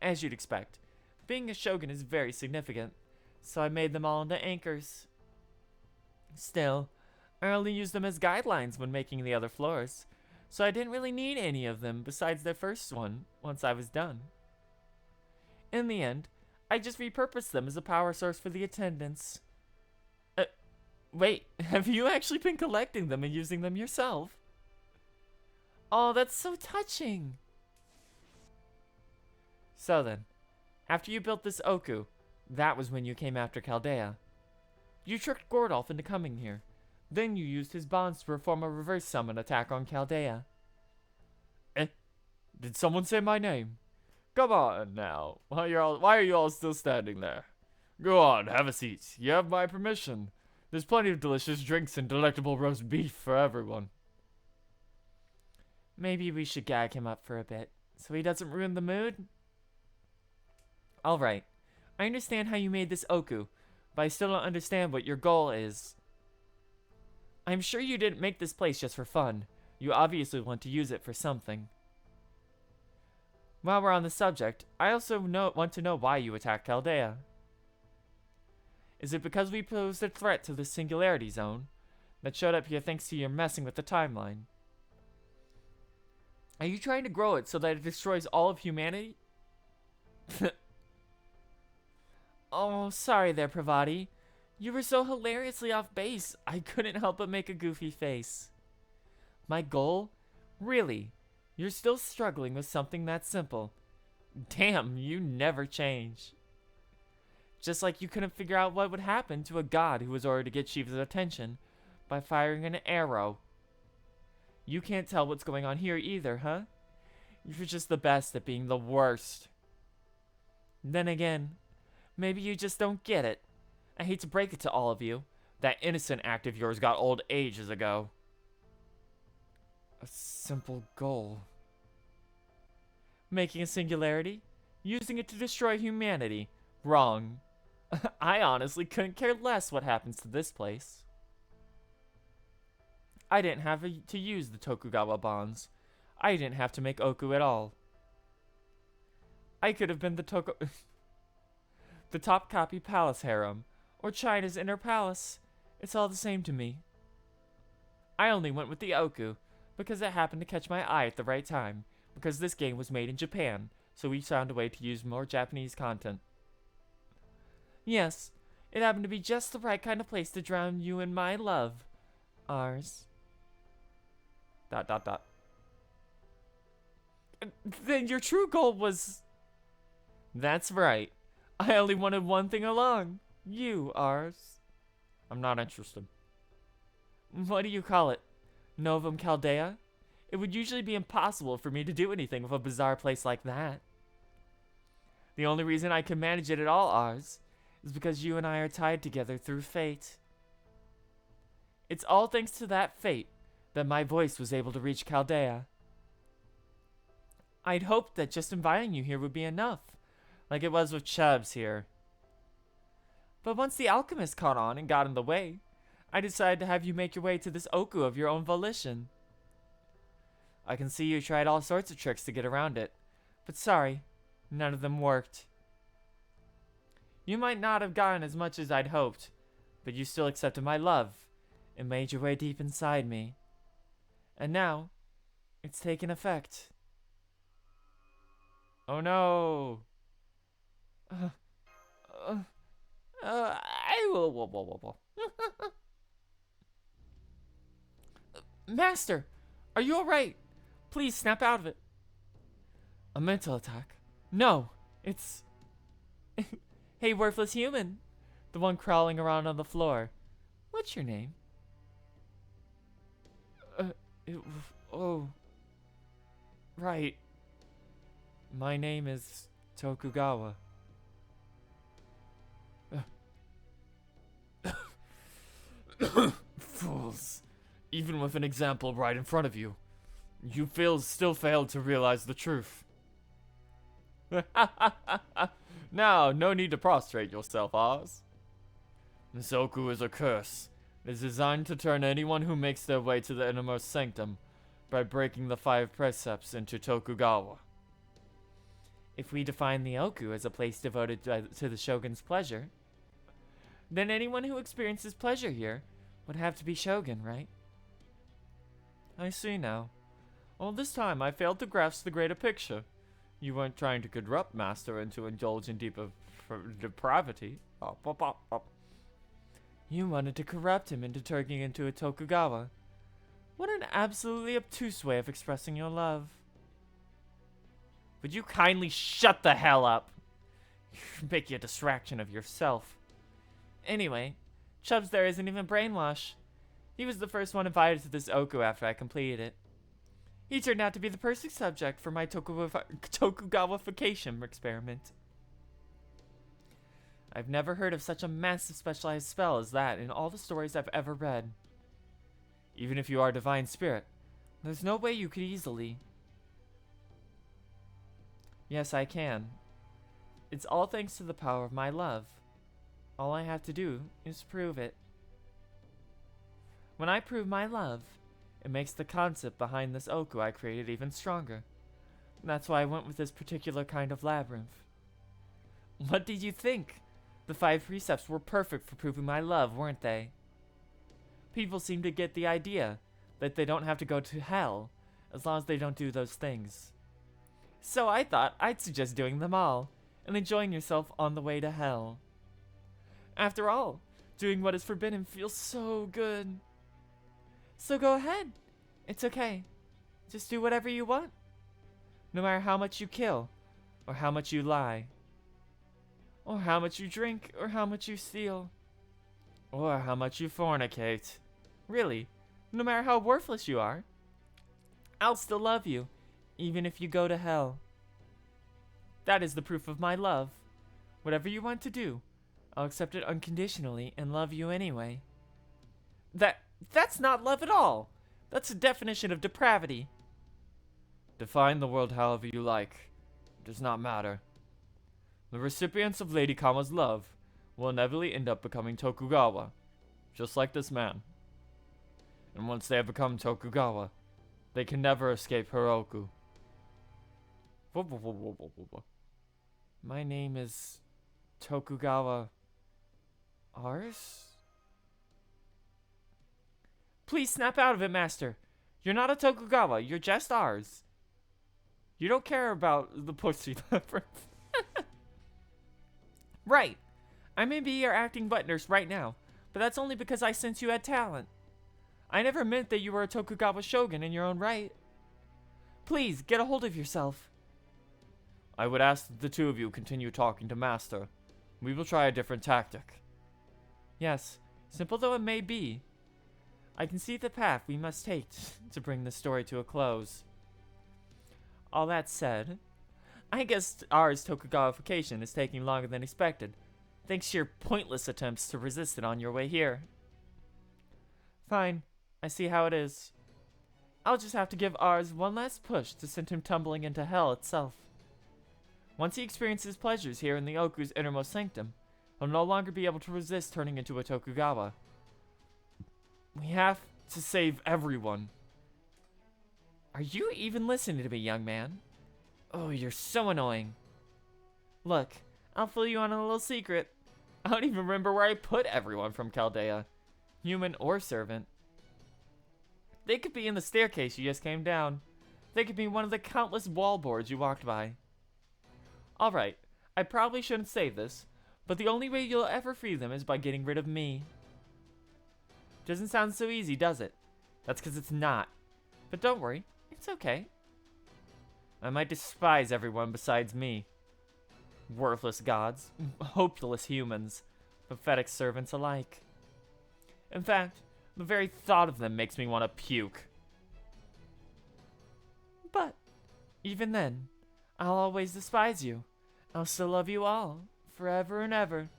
As you'd expect, being a shogun is very significant, so I made them all into anchors. Still, I only used them as guidelines when making the other floors, so I didn't really need any of them besides their first one once I was done. In the end, I just repurposed them as a power source for the attendants. Wait, have you actually been collecting them and using them yourself? Oh, that's so touching. So then, after you built this Ooku, that was when you came after Chaldea. You tricked Gordolf into coming here. Then you used his bonds to perform a reverse summon attack on Chaldea. Did someone say my name? Come on now. Why are you all still standing there? Go on, have a seat. You have my permission. There's plenty of delicious drinks and delectable roast beef for everyone. Maybe we should gag him up for a bit, so he doesn't ruin the mood? Alright, I understand how you made this Ooku, but I still don't understand what your goal is. I'm sure you didn't make this place just for fun. You obviously want to use it for something. While we're on the subject, I also want to know why you attacked Chaldea. Is it because we posed a threat to the Singularity Zone that showed up here thanks to your messing with the timeline? Are you trying to grow it so that it destroys all of humanity? Oh, sorry there, Pravati. You were so hilariously off base, I couldn't help but make a goofy face. My goal? Really? You're still struggling with something that simple. Damn, you never change. Just like you couldn't figure out what would happen to a god who was ordered to get Shiva's attention by firing an arrow. You can't tell what's going on here either, huh? You're just the best at being the worst. Then again, maybe you just don't get it. I hate to break it to all of you. That innocent act of yours got old ages ago. A simple goal. Making a singularity? Using it to destroy humanity? Wrong. I honestly couldn't care less what happens to this place. I didn't have to use the Tokugawa bonds. I didn't have to make Ooku at all. I could have been the the top copy palace harem, or China's inner palace. It's all the same to me. I only went with the Ooku because it happened to catch my eye at the right time, because this game was made in Japan, so we found a way to use more Japanese content. Yes, it happened to be just the right kind of place to drown you in my love. Ours. ... Then your true goal was... That's right. I only wanted one thing along. You, ours. I'm not interested. What do you call it? Novum Chaldea? It would usually be impossible for me to do anything with a bizarre place like that. The only reason I can manage it at all, ours, is because you and I are tied together through fate. It's all thanks to that fate that my voice was able to reach Chaldea. I'd hoped that just inviting you here would be enough, like it was with Chubbs here. But once the alchemist caught on and got in the way, I decided to have you make your way to this Ooku of your own volition. I can see you tried all sorts of tricks to get around it, but sorry, none of them worked. You might not have gotten as much as I'd hoped, but you still accepted my love and made your way deep inside me. And now, it's taken effect. Oh no! Master, are you alright? Please snap out of it. A mental attack? No, it's... Hey, worthless human. The one crawling around on the floor. What's your name? Oh. Right. My name is Tokugawa. Fools. Even with an example right in front of you, you still failed to realize the truth. Now, no need to prostrate yourself, Oz. This Ooku is a curse. It is designed to turn anyone who makes their way to the innermost sanctum by breaking the 5 precepts into Tokugawa. If we define the Ooku as a place devoted to the Shogun's pleasure, then anyone who experiences pleasure here would have to be Shogun, right? I see now. Well, this time I failed to grasp the greater picture. You weren't trying to corrupt Master and to indulge in deeper depravity. You wanted to corrupt him into turning into a Tokugawa. What an absolutely obtuse way of expressing your love. Would you kindly shut the hell up? You're making a distraction of yourself. Anyway, Chubbs there isn't even brainwashed. He was the first one invited to this Ooku after I completed it. He turned out to be the perfect subject for my Tokugawification experiment. I've never heard of such a massive specialized spell as that in all the stories I've ever read. Even if you are divine spirit, There's no way you could easily. Yes, I can. It's all thanks to the power of my love. All I have to do is prove it. When I prove my love, it makes the concept behind this Ooku I created even stronger. That's why I went with this particular kind of labyrinth. What did you think? The 5 precepts were perfect for proving my love, weren't they? People seem to get the idea that they don't have to go to hell as long as they don't do those things. So I thought I'd suggest doing them all and enjoying yourself on the way to hell. After all, doing what is forbidden feels so good. So go ahead. It's okay. Just do whatever you want. No matter how much you kill, or how much you lie, or how much you drink, or how much you steal, or how much you fornicate. Really, no matter how worthless you are, I'll still love you, even if you go to hell. That is the proof of my love. Whatever you want to do, I'll accept it unconditionally and love you anyway. That's not love at all. That's a definition of depravity. Define the world however you like. It does not matter. The recipients of Lady Kama's love will inevitably end up becoming Tokugawa, just like this man. And once they have become Tokugawa, they can never escape Heroku. My name is Tokugawa Ars? Please snap out of it, Master. You're not a Tokugawa, you're just ours. You don't care about the pussy reference. Right. I may be your acting butt nurse right now, but that's only because I sense you had talent. I never meant that you were a Tokugawa shogun in your own right. Please, get a hold of yourself. I would ask that the two of you continue talking to Master. We will try a different tactic. Yes, simple though it may be, I can see the path we must take to bring the story to a close. All that said, I guess ours Tokugawafication is taking longer than expected, thanks to your pointless attempts to resist it on your way here. Fine, I see how it is. I'll just have to give ours one last push to send him tumbling into hell itself. Once he experiences pleasures here in the Oku's innermost sanctum, he'll no longer be able to resist turning into a Tokugawa. We have to save everyone. Are you even listening to me, young man? Oh, you're so annoying. Look, I'll fill you on a little secret. I don't even remember where I put everyone from Chaldea, human or servant. They could be in the staircase you just came down. They could be one of the countless wallboards you walked by. Alright, I probably shouldn't say this, but the only way you'll ever free them is by getting rid of me. Doesn't sound so easy, does it? That's because it's not. But don't worry, it's okay. I might despise everyone besides me. Worthless gods, hopeless humans, pathetic servants alike. In fact, the very thought of them makes me want to puke. But, even then, I'll always despise you. I'll still love you all, forever and ever,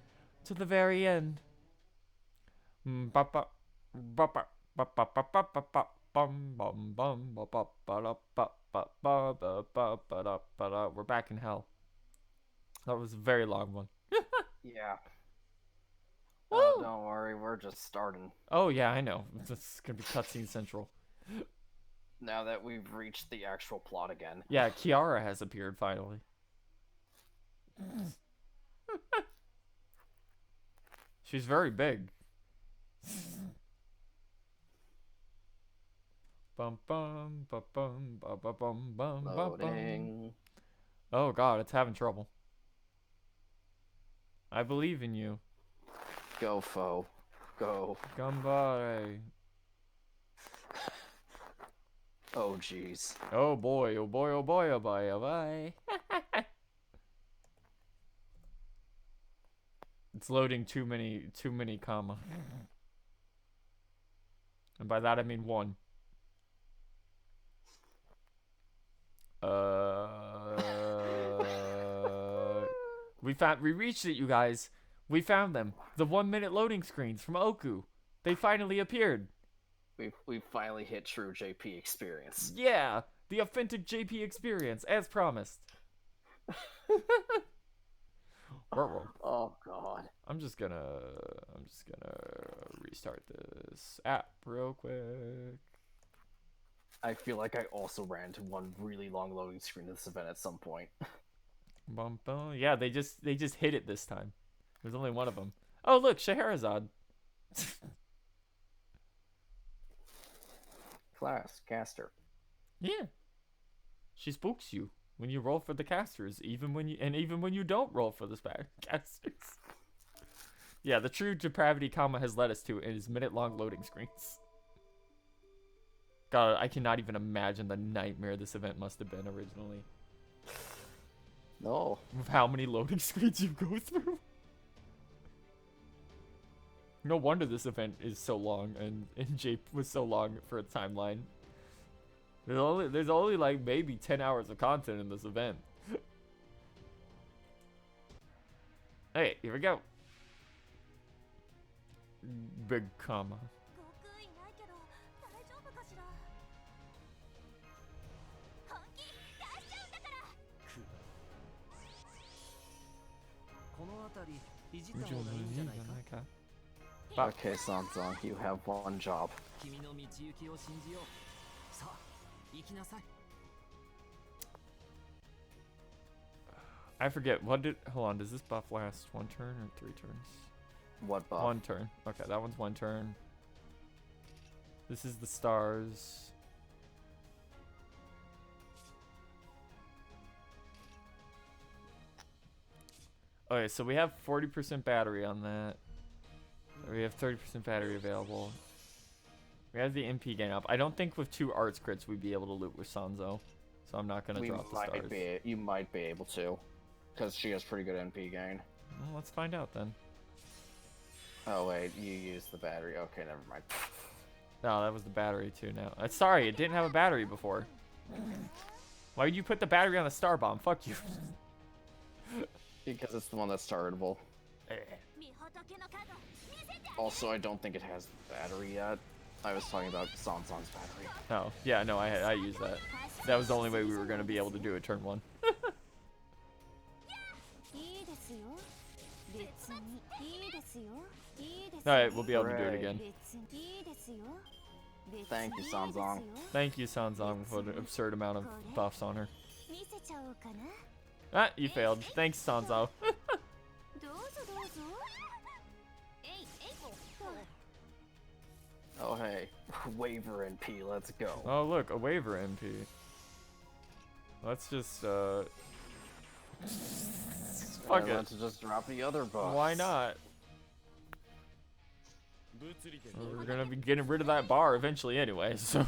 to the very end. We're back in hell. That was a very long one. Yeah. Woo! Don't worry, we're just starting. Oh yeah, I know. It's gonna be cutscene central. Now that we've reached the actual plot again. Yeah, Kiara has appeared finally. She's very big. Bum bum bum bum bum bum bum bum bum. Loading. Oh god, it's having trouble. I believe in you. Go, foe. Go. Gambare. Oh, jeez. Oh boy, oh boy, oh boy, oh boy, oh boy. It's loading too many comma. And by that I mean one. We reached it, you guys. We found them. The 1-minute loading screens from Ooku. They finally appeared. We finally hit true JP experience. Yeah, the authentic JP experience, as promised. Oh god. I'm just gonna restart this app real quick. I feel like I also ran into one really long loading screen of this event at some point. Bum, bum. Yeah, they just hit it this time. There's only one of them. Oh look, Scheherazade. Class, caster. Yeah. She spooks you when you roll for the casters, even when you don't roll for the casters. Yeah, the true depravity Kama has led us to is minute-long loading screens. God, I cannot even imagine the nightmare this event must have been originally. No. With how many loading screens you go through. No wonder this event is so long and Jape was so long for a timeline. There's only like maybe 10 hours of content in this event. Hey, here we go. Big comma. 悟空いないけど大丈夫かしら。本気出しちゃうんだから。この辺りいじった方がいいんじゃないか。 Okay, Sanzong, you have one job. 君の道行きを信じよう。さあ、行きなさい。 I forget, hold on, does this buff last 1 turn or 3 turns? What buff? 1 turn. Okay, that one's 1 turn. This is the stars. Okay, so we have 40% battery on that. We have 30% battery available. We have the MP gain up. I don't think with 2 arts crits we'd be able to loot with Sanzo. So I'm not going to drop the stars. You might be able to. Because she has pretty good MP gain. Well, let's find out then. Oh wait, you used the battery. Okay, never mind. No, that was the battery too now. Sorry, it didn't have a battery before. Why would you put the battery on the star bomb? Fuck you. Because it's the one that's startable. Also, I don't think it has the battery yet. I was talking about Sanzong's battery. Oh, yeah, no, I used that. That was the only way we were going to be able to do it turn 1. Alright, we'll be able to do it again. Thank you, Sanzong. Thank you, Sanzong, for the absurd amount of buffs on her. Ah, you failed. Thanks, Sanzo. Oh hey, waiver NP, let's go. Oh look, a waiver MP. Let's just fuck it. Let's just drop the other buff. Why not? We're gonna be getting rid of that bar eventually anyway, so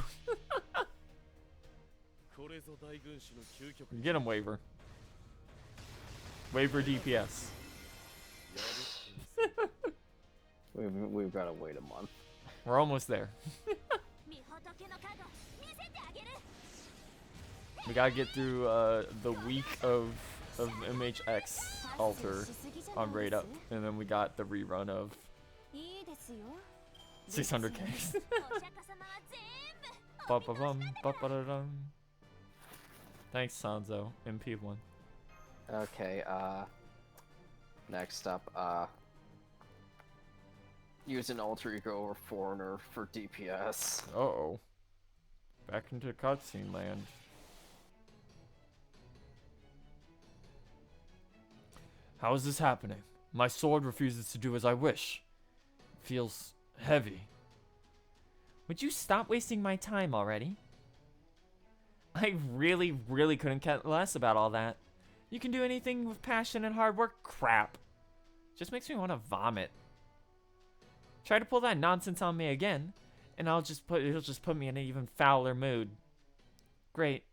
get him waiver. Waiver DPS. We've got to wait a month. We're almost there. We gotta get through the week of MHX altar on Raid Up, and then we got the rerun of 600k. Ba-ba-bum, ba-ba-da-dum. Thanks, Sanzo. MP1. Okay, next up, use an alter ego or foreigner for DPS. Uh-oh. Back into cutscene land. How is this happening? My sword refuses to do as I wish. It feels heavy. Would you stop wasting my time already? I really, really couldn't care less about all that. You can do anything with passion and hard work. Crap. Just makes me want to vomit. Try to pull that nonsense on me again, and it'll just put me in an even fouler mood. Great.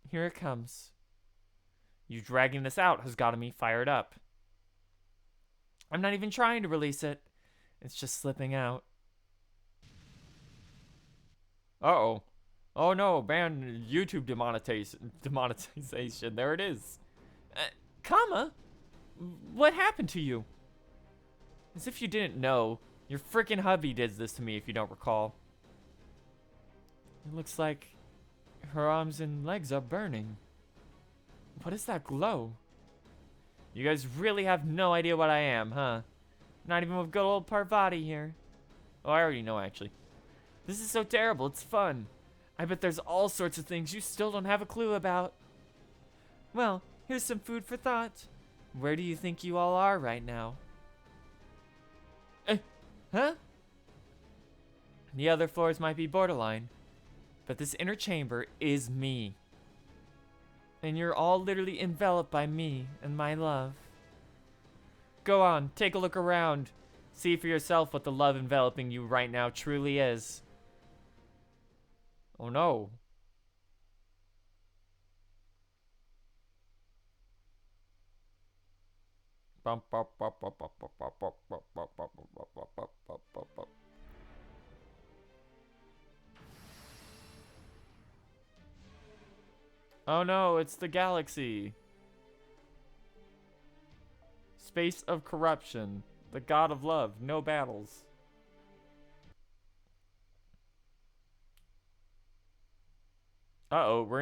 Here it comes. You dragging this out has gotten me fired up. I'm not even trying to release it. It's just slipping out. Uh-oh. Oh no, ban YouTube demonetization. There it is. Kama? What happened to you? As if you didn't know. Your freaking hubby did this to me if you don't recall. It looks like her arms and legs are burning. What is that glow? You guys really have no idea what I am, huh? Not even with good old Parvati here. Oh, I already know, actually. This is so terrible, it's fun. I bet there's all sorts of things you still don't have a clue about. Well, here's some food for thought. Where do you think you all are right now? Huh? The other floors might be borderline, but this inner chamber is me. And you're all literally enveloped by me and my love. Go on, take a look around. See for yourself what the love enveloping you right now truly is. Oh no. Oh no, it's the galaxy. Space of corruption. The god of love. No battles. Uh-oh, we're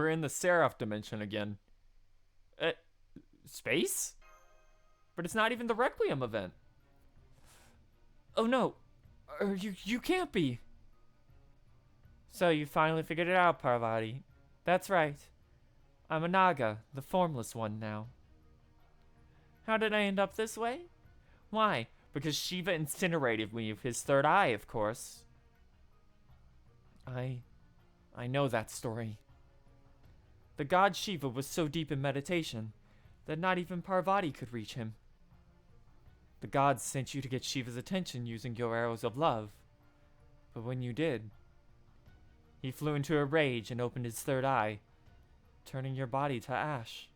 in the Seraph dimension again. Space? But it's not even the Requiem event. Oh no. You can't be. So you finally figured it out, Parvati. That's right. I'm a Naga, the formless one now. How did I end up this way? Why? Because Shiva incinerated me with his third eye, of course. I know that story. The god Shiva was so deep in meditation that not even Parvati could reach him. The gods sent you to get Shiva's attention using your arrows of love. But when you did, he flew into a rage and opened his third eye, turning your body to ash.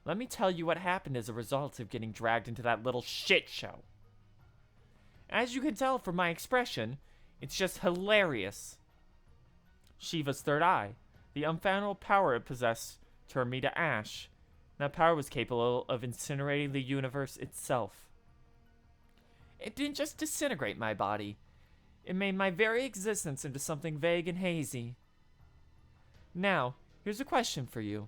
Let me tell you what happened as a result of getting dragged into that little shit show. As you can tell from my expression, it's just hilarious. Shiva's third eye, the unfathomable power it possessed, turned me to ash. That power was capable of incinerating the universe itself. It didn't just disintegrate my body. It made my very existence into something vague and hazy. Now, here's a question for you.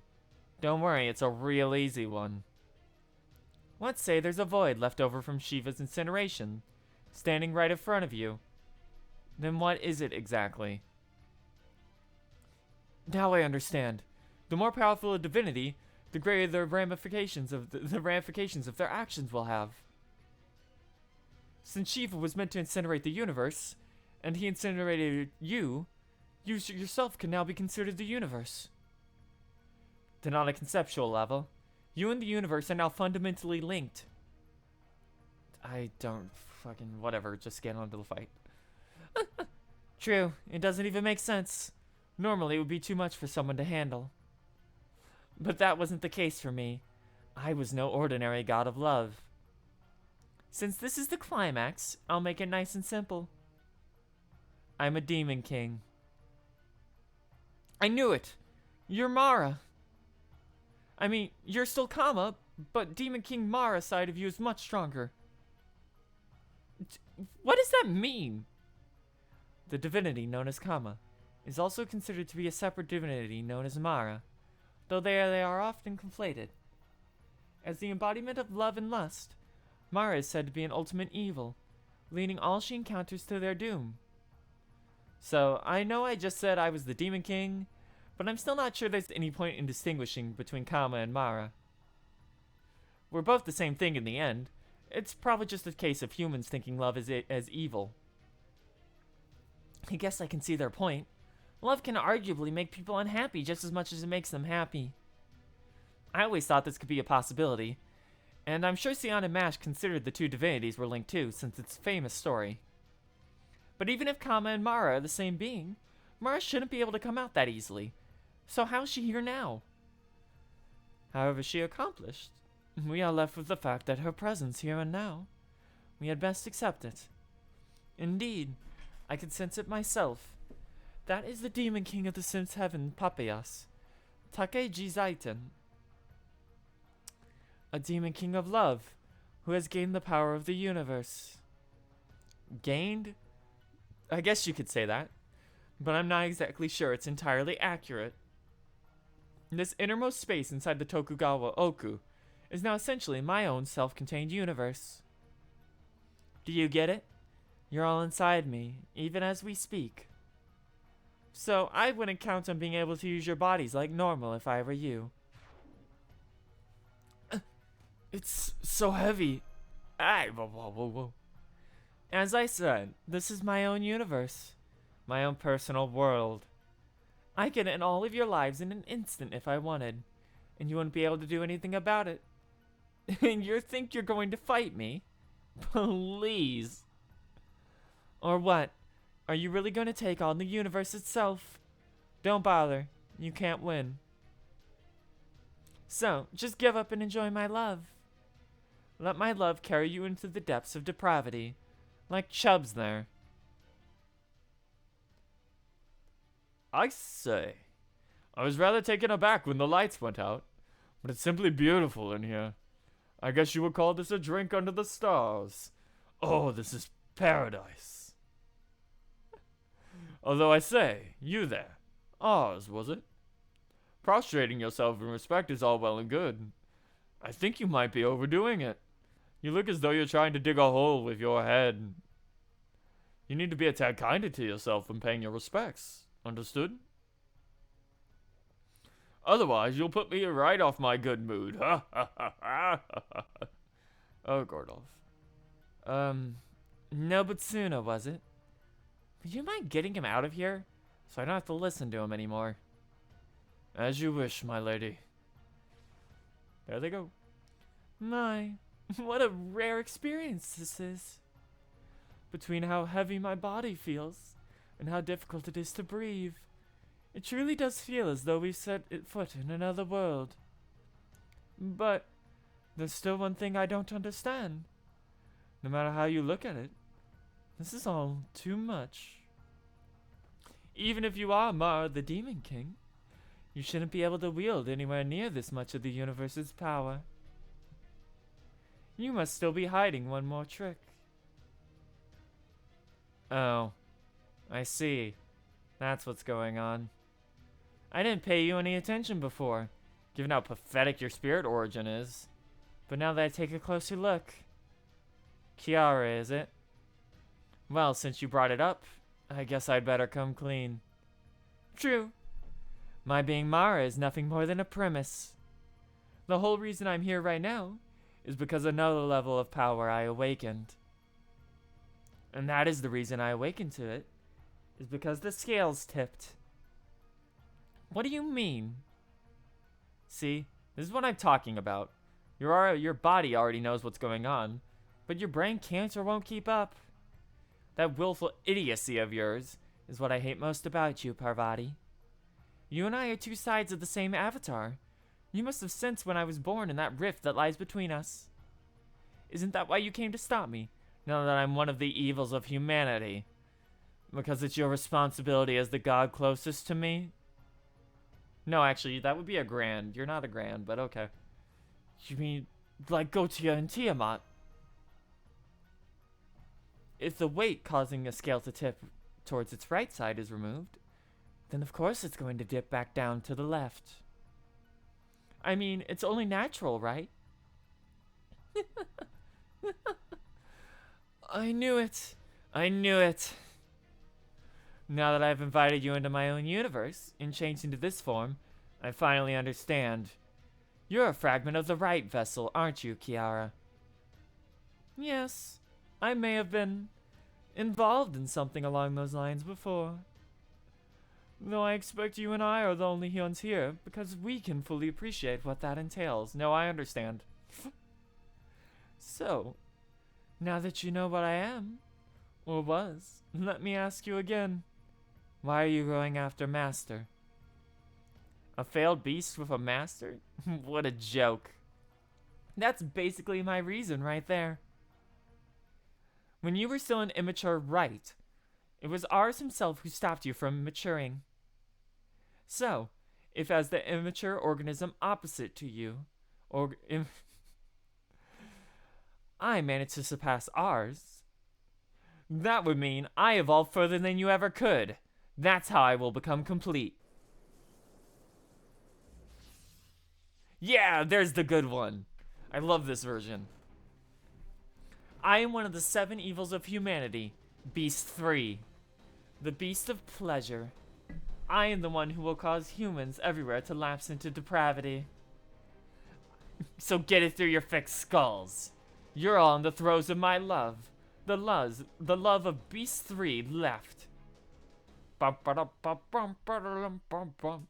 Don't worry, it's a real easy one. Let's say there's a void left over from Shiva's incineration, standing right in front of you. Then what is it exactly? Now I understand. The more powerful a divinity, the greater the ramifications of their actions will have. Since Shiva was meant to incinerate the universe, and he incinerated you, you yourself can now be considered the universe. Then on a conceptual level, you and the universe are now fundamentally linked. I don't fucking whatever, just get on to the fight. True, it doesn't even make sense. Normally it would be too much for someone to handle. But that wasn't the case for me. I was no ordinary god of love. Since this is the climax, I'll make it nice and simple. I'm a demon king. I knew it! You're Mara! I mean, you're still Kama, but Demon King Mara's side of you is much stronger. What does that mean? The divinity known as Kama is also considered to be a separate divinity known as Mara, though they are often conflated. As the embodiment of love and lust, Mara is said to be an ultimate evil, leading all she encounters to their doom. So, I know I just said I was the Demon King, but I'm still not sure there's any point in distinguishing between Kama and Mara. We're both the same thing in the end. It's probably just a case of humans thinking love is as evil. I guess I can see their point. Love can arguably make people unhappy just as much as it makes them happy. I always thought this could be a possibility, and I'm sure Sion and Mash considered the two divinities were linked too, since it's a famous story. But even if Kama and Mara are the same being, Mara shouldn't be able to come out that easily. So how's she here now? However she accomplished, we are left with the fact that her presence here and now, we had best accept it. Indeed, I can sense it myself. That is the Demon King of the Sims Heaven, Papayas, Takeji Zaiten. A Demon King of Love, who has gained the power of the universe. gained? I guess you could say that, but I'm not exactly sure it's entirely accurate. This innermost space inside the Tokugawa Oku is now essentially my own self-contained universe. Do you get it? You're all inside me, even as we speak. So I wouldn't count on being able to use your bodies like normal if I were you. It's so heavy. Whoa, whoa, whoa, whoa. As I said, this is my own universe. My own personal world. I could end all of your lives in an instant if I wanted, and you wouldn't be able to do anything about it. And you think you're going to fight me? Please. Or what? Are you really going to take on the universe itself? Don't bother. You can't win. So, just give up and enjoy my love. Let my love carry you into the depths of depravity, like Chubbs there. I say, I was rather taken aback when the lights went out, but it's simply beautiful in here. I guess you would call this a drink under the stars. Oh, this is paradise. Although I say, you there, ours, was it? Prostrating yourself in respect is all well and good. I think you might be overdoing it. You look as though you're trying to dig a hole with your head. You need to be a tad kinder to yourself when paying your respects. Understood? Otherwise, you'll put me right off my good mood. Ha ha ha ha ha. Oh, Gordolf. Nobutsuna, was it? Would you mind getting him out of here, so I don't have to listen to him anymore? As you wish, my lady. There they go. My, what a rare experience this is. Between how heavy my body feels and how difficult it is to breathe, it truly does feel as though we've set foot in another world. But there's still one thing I don't understand. No matter how you look at it, this is all too much. Even if you are Mara the Demon King, you shouldn't be able to wield anywhere near this much of the universe's power. You must still be hiding one more trick. Oh, I see. That's what's going on. I didn't pay you any attention before, given how pathetic your spirit origin is. But now that I take a closer look... Kiara, is it? Well, since you brought it up, I guess I'd better come clean. True. My being Mara is nothing more than a premise. The whole reason I'm here right now is because another level of power I awakened. And that is the reason I awakened to it, is because the scales tipped. What do you mean? See, this is what I'm talking about. Your body already knows what's going on, but your brain can't or won't keep up. That willful idiocy of yours is what I hate most about you, Parvati. You and I are two sides of the same avatar. You must have sensed when I was born in that rift that lies between us. Isn't that why you came to stop me, now that I'm one of the evils of humanity? Because it's your responsibility as the god closest to me? No, actually, that would be a grand. You're not a grand, but okay. You mean, like Gotia and Tiamat? If the weight causing a scale to tip towards its right side is removed, then of course it's going to dip back down to the left. I mean, it's only natural, right? I knew it. I knew it. Now that I've invited you into my own universe and changed into this form, I finally understand. You're a fragment of the right vessel, aren't you, Kiara? Yes, I may have been involved in something along those lines before. Though I expect you and I are the only ones here, because we can fully appreciate what that entails. No, I understand. So, now that you know what I am, or was, let me ask you again. Why are you going after Master? A failed beast with a master? What a joke. That's basically my reason right there. When you were still an immature right, it was Ars himself who stopped you from maturing. So, if as the immature organism opposite to you, I managed to surpass Ars, That would mean I evolved further than you ever could. That's how I will become complete. Yeah, there's the good one. I love this version. I am one of the 7 evils of humanity, Beast 3. The beast of pleasure. I am the one who will cause humans everywhere to lapse into depravity. So get it through your fixed skulls. You're all in the throes of my love. The love of Beast 3 left. Bum, ba-dum, bum, bum, ba-dum, bum, bum.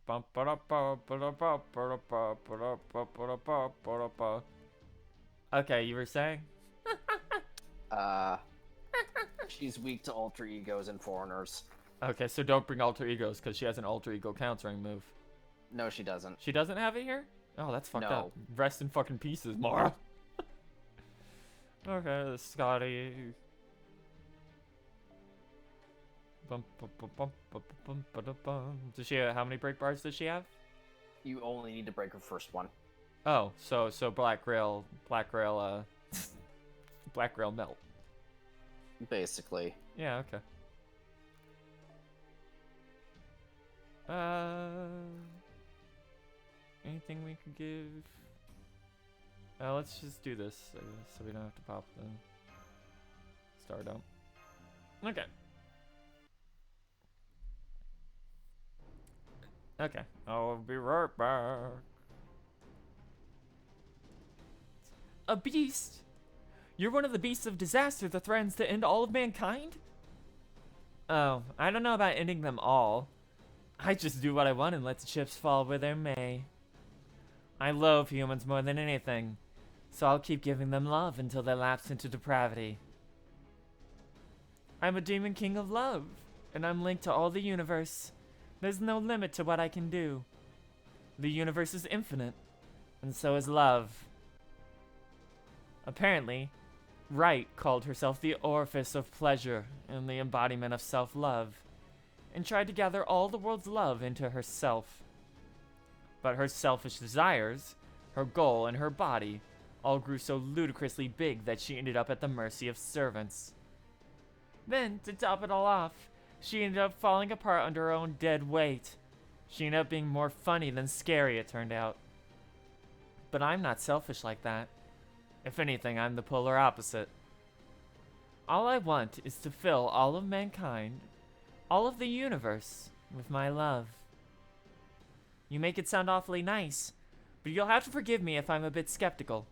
Bum, ba-dum, bum, ba-dum, bum, ba-dum, bum, ba-dum, bum, ba-dum, bum, ba-dum, bum. Okay, you were saying? She's weak to alter egos and foreigners. Okay, so don't bring alter egos because she has an alter ego countering move. No, she doesn't. She doesn't have it here? Oh, that's fucked No. up. Rest in fucking pieces, Mara. Okay, Scotty. Bum, bum, bum, bum, bum, bum, bum, bum. Does she? How many break bars does she have? You only need to break her first one. Oh, so Black Grail, Black Grail melt. Basically. Yeah, okay. Anything we could give? Let's just do this so we don't have to pop the Stardome. Okay. Okay, I'll be right back. A beast? You're one of the beasts of disaster that threatens to end all of mankind? Oh, I don't know about ending them all. I just do what I want and let the chips fall where they may. I love humans more than anything, so I'll keep giving them love until they lapse into depravity. I'm a demon king of love, and I'm linked to all the universe. There's no limit to what I can do. The universe is infinite, and so is love. Apparently, Right called herself the orifice of pleasure and the embodiment of self-love, and tried to gather all the world's love into herself. But her selfish desires, her goal, and her body all grew so ludicrously big that she ended up at the mercy of servants. Then, to top it all off, she ended up falling apart under her own dead weight. She ended up being more funny than scary, it turned out. But I'm not selfish like that. If anything, I'm the polar opposite. All I want is to fill all of mankind, all of the universe, with my love. You make it sound awfully nice, but you'll have to forgive me if I'm a bit skeptical.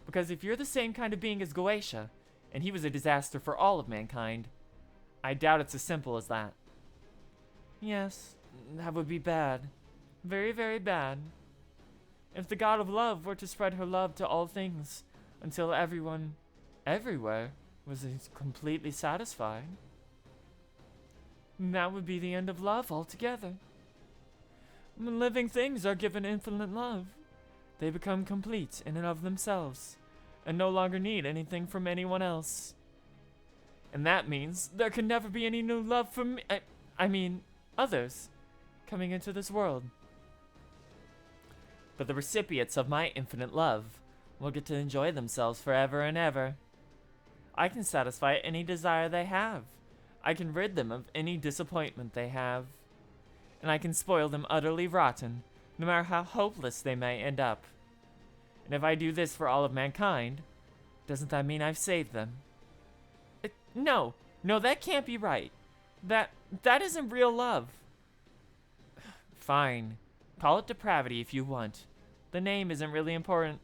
Because if you're the same kind of being as Goetia, and he was a disaster for all of mankind, I doubt it's as simple as that. Yes, that would be bad. Very, very bad. If the god of love were to spread her love to all things, until everyone, everywhere, was completely satisfied, that would be the end of love altogether. When living things are given infinite love, they become complete in and of themselves, and no longer need anything from anyone else. And that means there can never be any new love from others, coming into this world. But the recipients of my infinite love will get to enjoy themselves forever and ever. I can satisfy any desire they have. I can rid them of any disappointment they have. And I can spoil them utterly rotten, no matter how hopeless they may end up. And if I do this for all of mankind, doesn't that mean I've saved them? No, that can't be right. That isn't real love. Fine. Call it depravity if you want. The name isn't really important.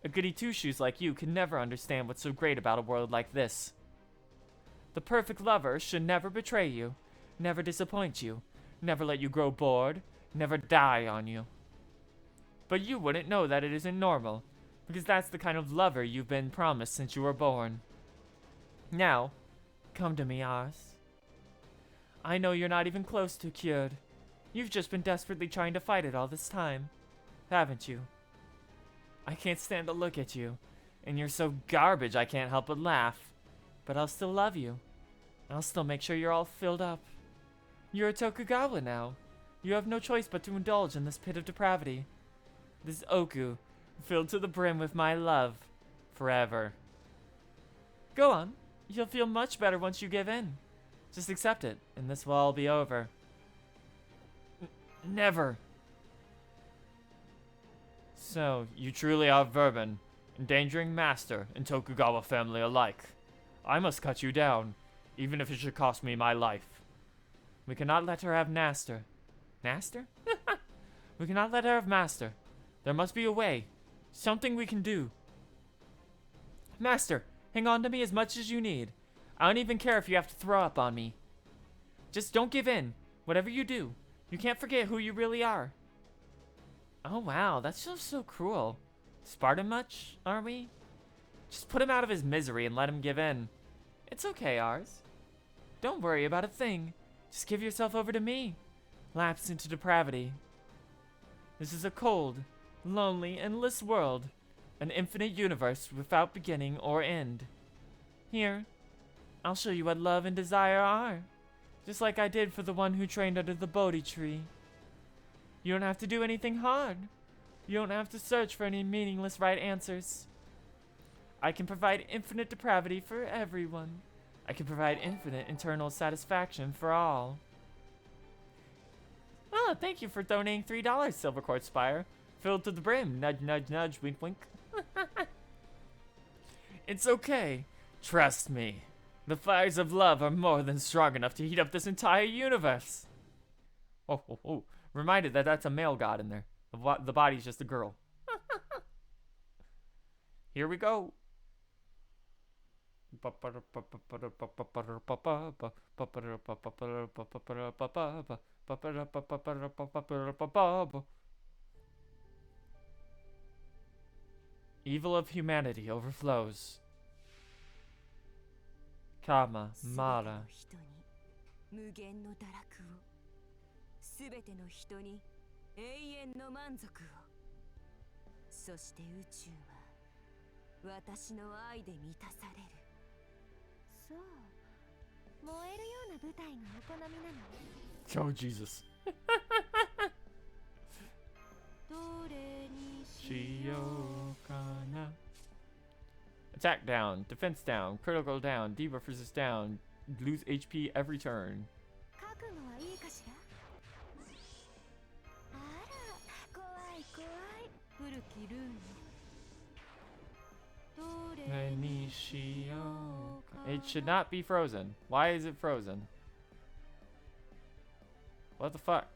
A goody two-shoes like you can never understand what's so great about a world like this. The perfect lover should never betray you, never disappoint you, never let you grow bored, never die on you. But you wouldn't know that it isn't normal, because that's the kind of lover you've been promised since you were born. Now, come to me, Ars. I know you're not even close to cured. You've just been desperately trying to fight it all this time, haven't you? I can't stand to look at you, and you're so garbage I can't help but laugh. But I'll still love you. I'll still make sure you're all filled up. You're a Tokugawa now. You have no choice but to indulge in this pit of depravity. This Ooku, filled to the brim with my love, forever. Go on. You'll feel much better once you give in. Just accept it, and this will all be over. Never. So, you truly are vermin, endangering Master and Tokugawa family alike. I must cut you down, even if it should cost me my life. We cannot let her have Naster. Naster? We cannot let her have Master. There must be a way. Something we can do. Master, hang on to me as much as you need. I don't even care if you have to throw up on me. Just don't give in. Whatever you do, you can't forget who you really are. Oh wow, that's just so cruel. Spartan much, are we? Just put him out of his misery and let him give in. It's okay, Ars. Don't worry about a thing. Just give yourself over to me. Lapse into depravity. This is a cold, lonely, endless world. An infinite universe without beginning or end. Here, I'll show you what love and desire are. Just like I did for the one who trained under the Bodhi tree. You don't have to do anything hard. You don't have to search for any meaningless right answers. I can provide infinite depravity for everyone. I can provide infinite internal satisfaction for all. Oh, thank you for donating $3, Silver Quartz Spire. Filled to the brim. Nudge, nudge, nudge. Wink, wink. It's okay. Trust me. The fires of love are more than strong enough to heat up this entire universe. Oh, oh, oh. Reminded that that's a male god in there. The body's just a girl. Here we go. Evil of humanity overflows. Kama, Mara. 無限の堕落を、すべての人に永遠の満足を。そして宇宙は私の愛で満たされる。そう、燃えるような舞台がお好みなの。Oh, Jesus. どれにしようかな。Attack down, defense down, critical down, debuff resist down, lose HP every turn. 覚悟はいいかしら。あら、怖い怖い。古きルーン。どれにしようかな。 It should not be frozen. Why is it frozen? What the fuck?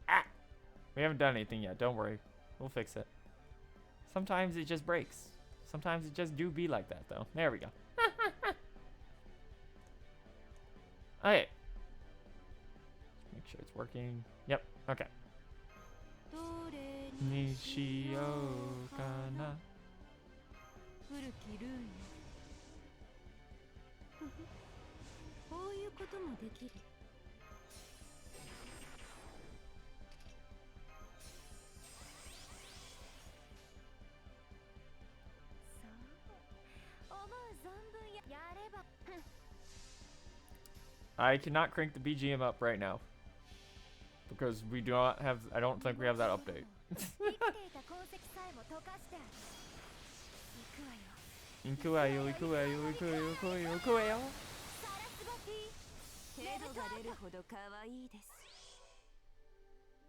Ah! We haven't done anything yet. Don't worry. We'll fix it. Sometimes it just breaks. Sometimes it just do be like that, though. There we go. Okay. Make sure it's working. Yep. Okay. どれにしようかな。古きルーン。ふふこういうこともできる。そう思う存分やれば。 I cannot crank the BGM up right now. Because we do not have, I don't think we have that update. 生きていた痕跡さえも溶かしてある。行くわよ。 Ikuayo, ikuayo, ikuayo, ikuayo, ikuayo. サラスバティ程度が出るほど可愛いです。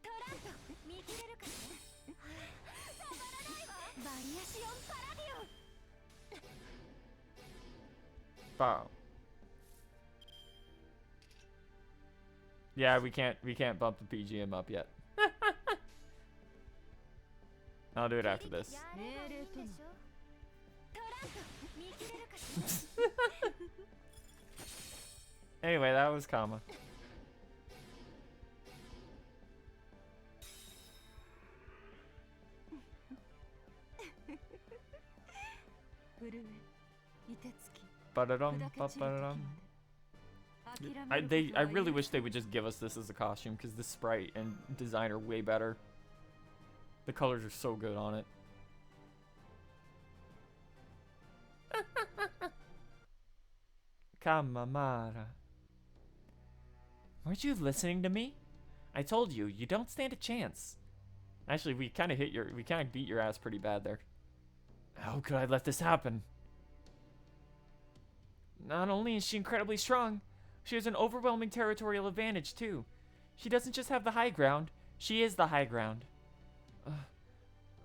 トラント見切れるかな。たまらないわ。バリアシオンパラディオン。 Wow. Yeah, we can't bump the BGM up yet. I'll do it after this. 命令とのトラント見切れるかしら。 Anyway, that was Kama. 震え、凍てつき、 Ba-da-dum, 砕け散る時ま ba-ba-da-dum. で。諦めること I は really 許 wish さ they ない would just give us this as a costume because the sprite and design are way better. The colors are so good on it. Kamamara. Weren't you listening to me? I told you, you don't stand a chance. Actually, we kind of beat your ass pretty bad there. How could I let this happen? Not only is she incredibly strong, she has an overwhelming territorial advantage too. She doesn't just have the high ground, she is the high ground.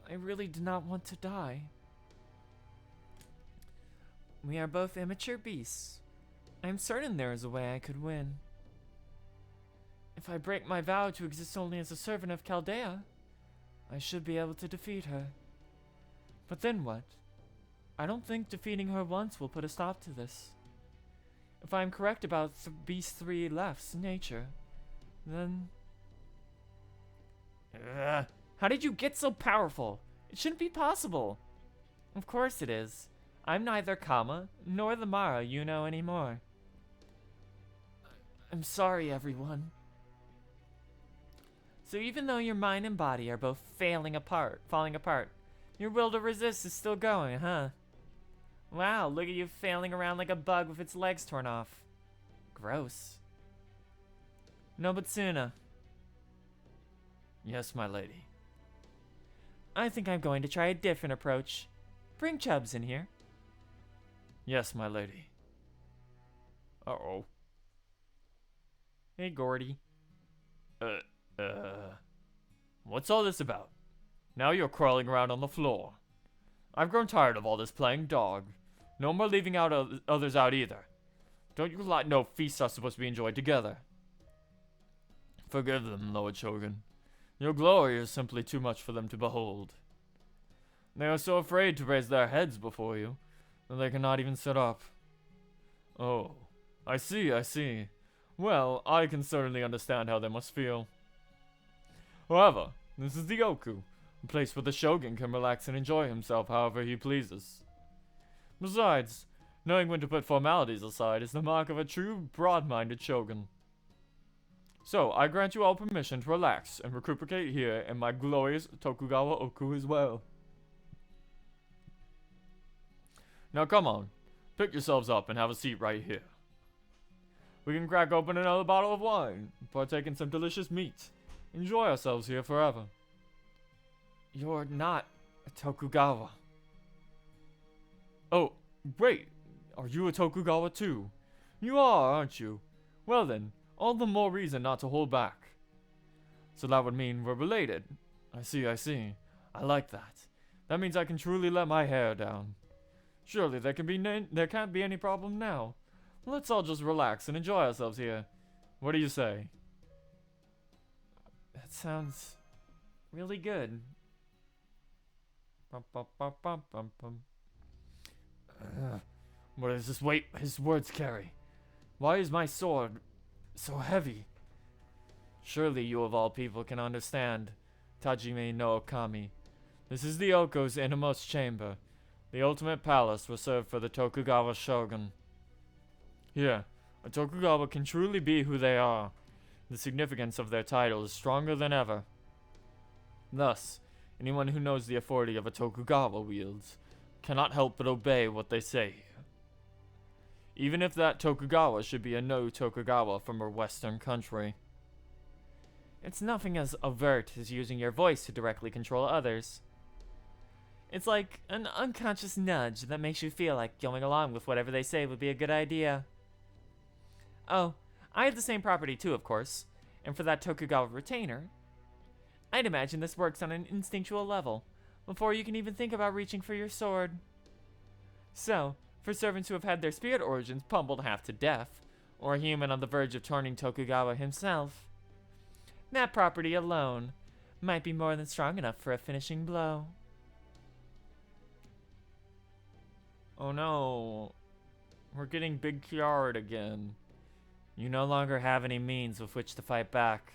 I really do not want to die. We are both immature beasts. I am certain there is a way I could win. If I break my vow to exist only as a servant of Chaldea, I should be able to defeat her. But then what? I don't think defeating her once will put a stop to this. If I am correct about Beast 3 Left's nature, then... How did you get so powerful? It shouldn't be possible. Of course it is. I'm neither Kama, nor the Mara you know anymore. I'm sorry, everyone. So even though your mind and body are both falling apart, your will to resist is still going, huh? Wow, look at you failing around like a bug with its legs torn off. Gross. Nobutsuna. Yes, my lady. I think I'm going to try a different approach. Bring Chubbs in here. Yes, my lady. Uh-oh. Hey, Gordy. What's all this about? Now you're crawling around on the floor. I've grown tired of all this playing dog. No more leaving out others out either. Don't you lot know feasts are supposed to be enjoyed together? Forgive them, Lord Shogun. Your glory is simply too much for them to behold. They are so afraid to raise their heads before you that they cannot even sit up. Oh, I see, I see. Well, I can certainly understand how they must feel. However, this is the Ooku, a place where the Shogun can relax and enjoy himself however he pleases. Besides, knowing when to put formalities aside is the mark of a true, broad-minded Shogun. So, I grant you all permission to relax and recuperate here in my glorious Tokugawa Ooku as well. Now come on, pick yourselves up and have a seat right here. We can crack open another bottle of wine, partake in some delicious meat, enjoy ourselves here forever. You're not a Tokugawa. Oh, wait, are you a Tokugawa too? You are, aren't you? Well then, all the more reason not to hold back. So that would mean we're related. I see, I see. I like that. That means I can truly let my hair down. Surely there can't be any problem now. Let's all just relax and enjoy ourselves here. What do you say? That sounds really good. Bum, bum, bum, bum, bum, bum. What does this weight his words carry? Why is my sword so heavy? Surely you of all people can understand, Tajime no Okami. This is the Oko's innermost chamber, the ultimate palace reserved for the Tokugawa shogun. Here, a Tokugawa can truly be who they are. The significance of their title is stronger than ever. Thus, anyone who knows the authority of a Tokugawa wields cannot help but obey what they say. Even if that Tokugawa should be a no Tokugawa from a western country. It's nothing as overt as using your voice to directly control others. It's like an unconscious nudge that makes you feel like going along with whatever they say would be a good idea. Oh, I have the same property too, of course. And for that Tokugawa retainer, I'd imagine this works on an instinctual level, before you can even think about reaching for your sword. So, for servants who have had their spirit origins pummeled half to death, or a human on the verge of turning Tokugawa himself, that property alone might be more than strong enough for a finishing blow. Oh no, we're getting big Kiara'd again. You no longer have any means with which to fight back.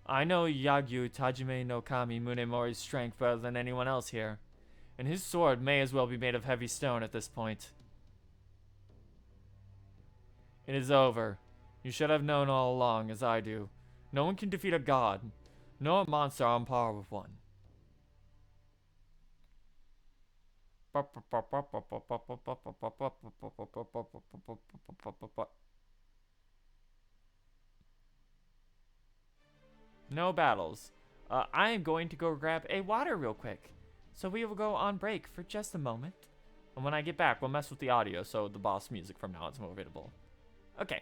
I know Yagyu Tajime no Kami Munemori's strength better than anyone else here, and his sword may as well be made of heavy stone at this point. It is over. You should have known all along, as I do. No one can defeat a god, nor a monster on par with one. No battles. I am going to go grab a water real quick. So we will go on break for just a moment. And when I get back, we'll mess with the audio so the boss music from now on is more available. Okay.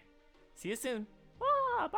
See you soon. Bye.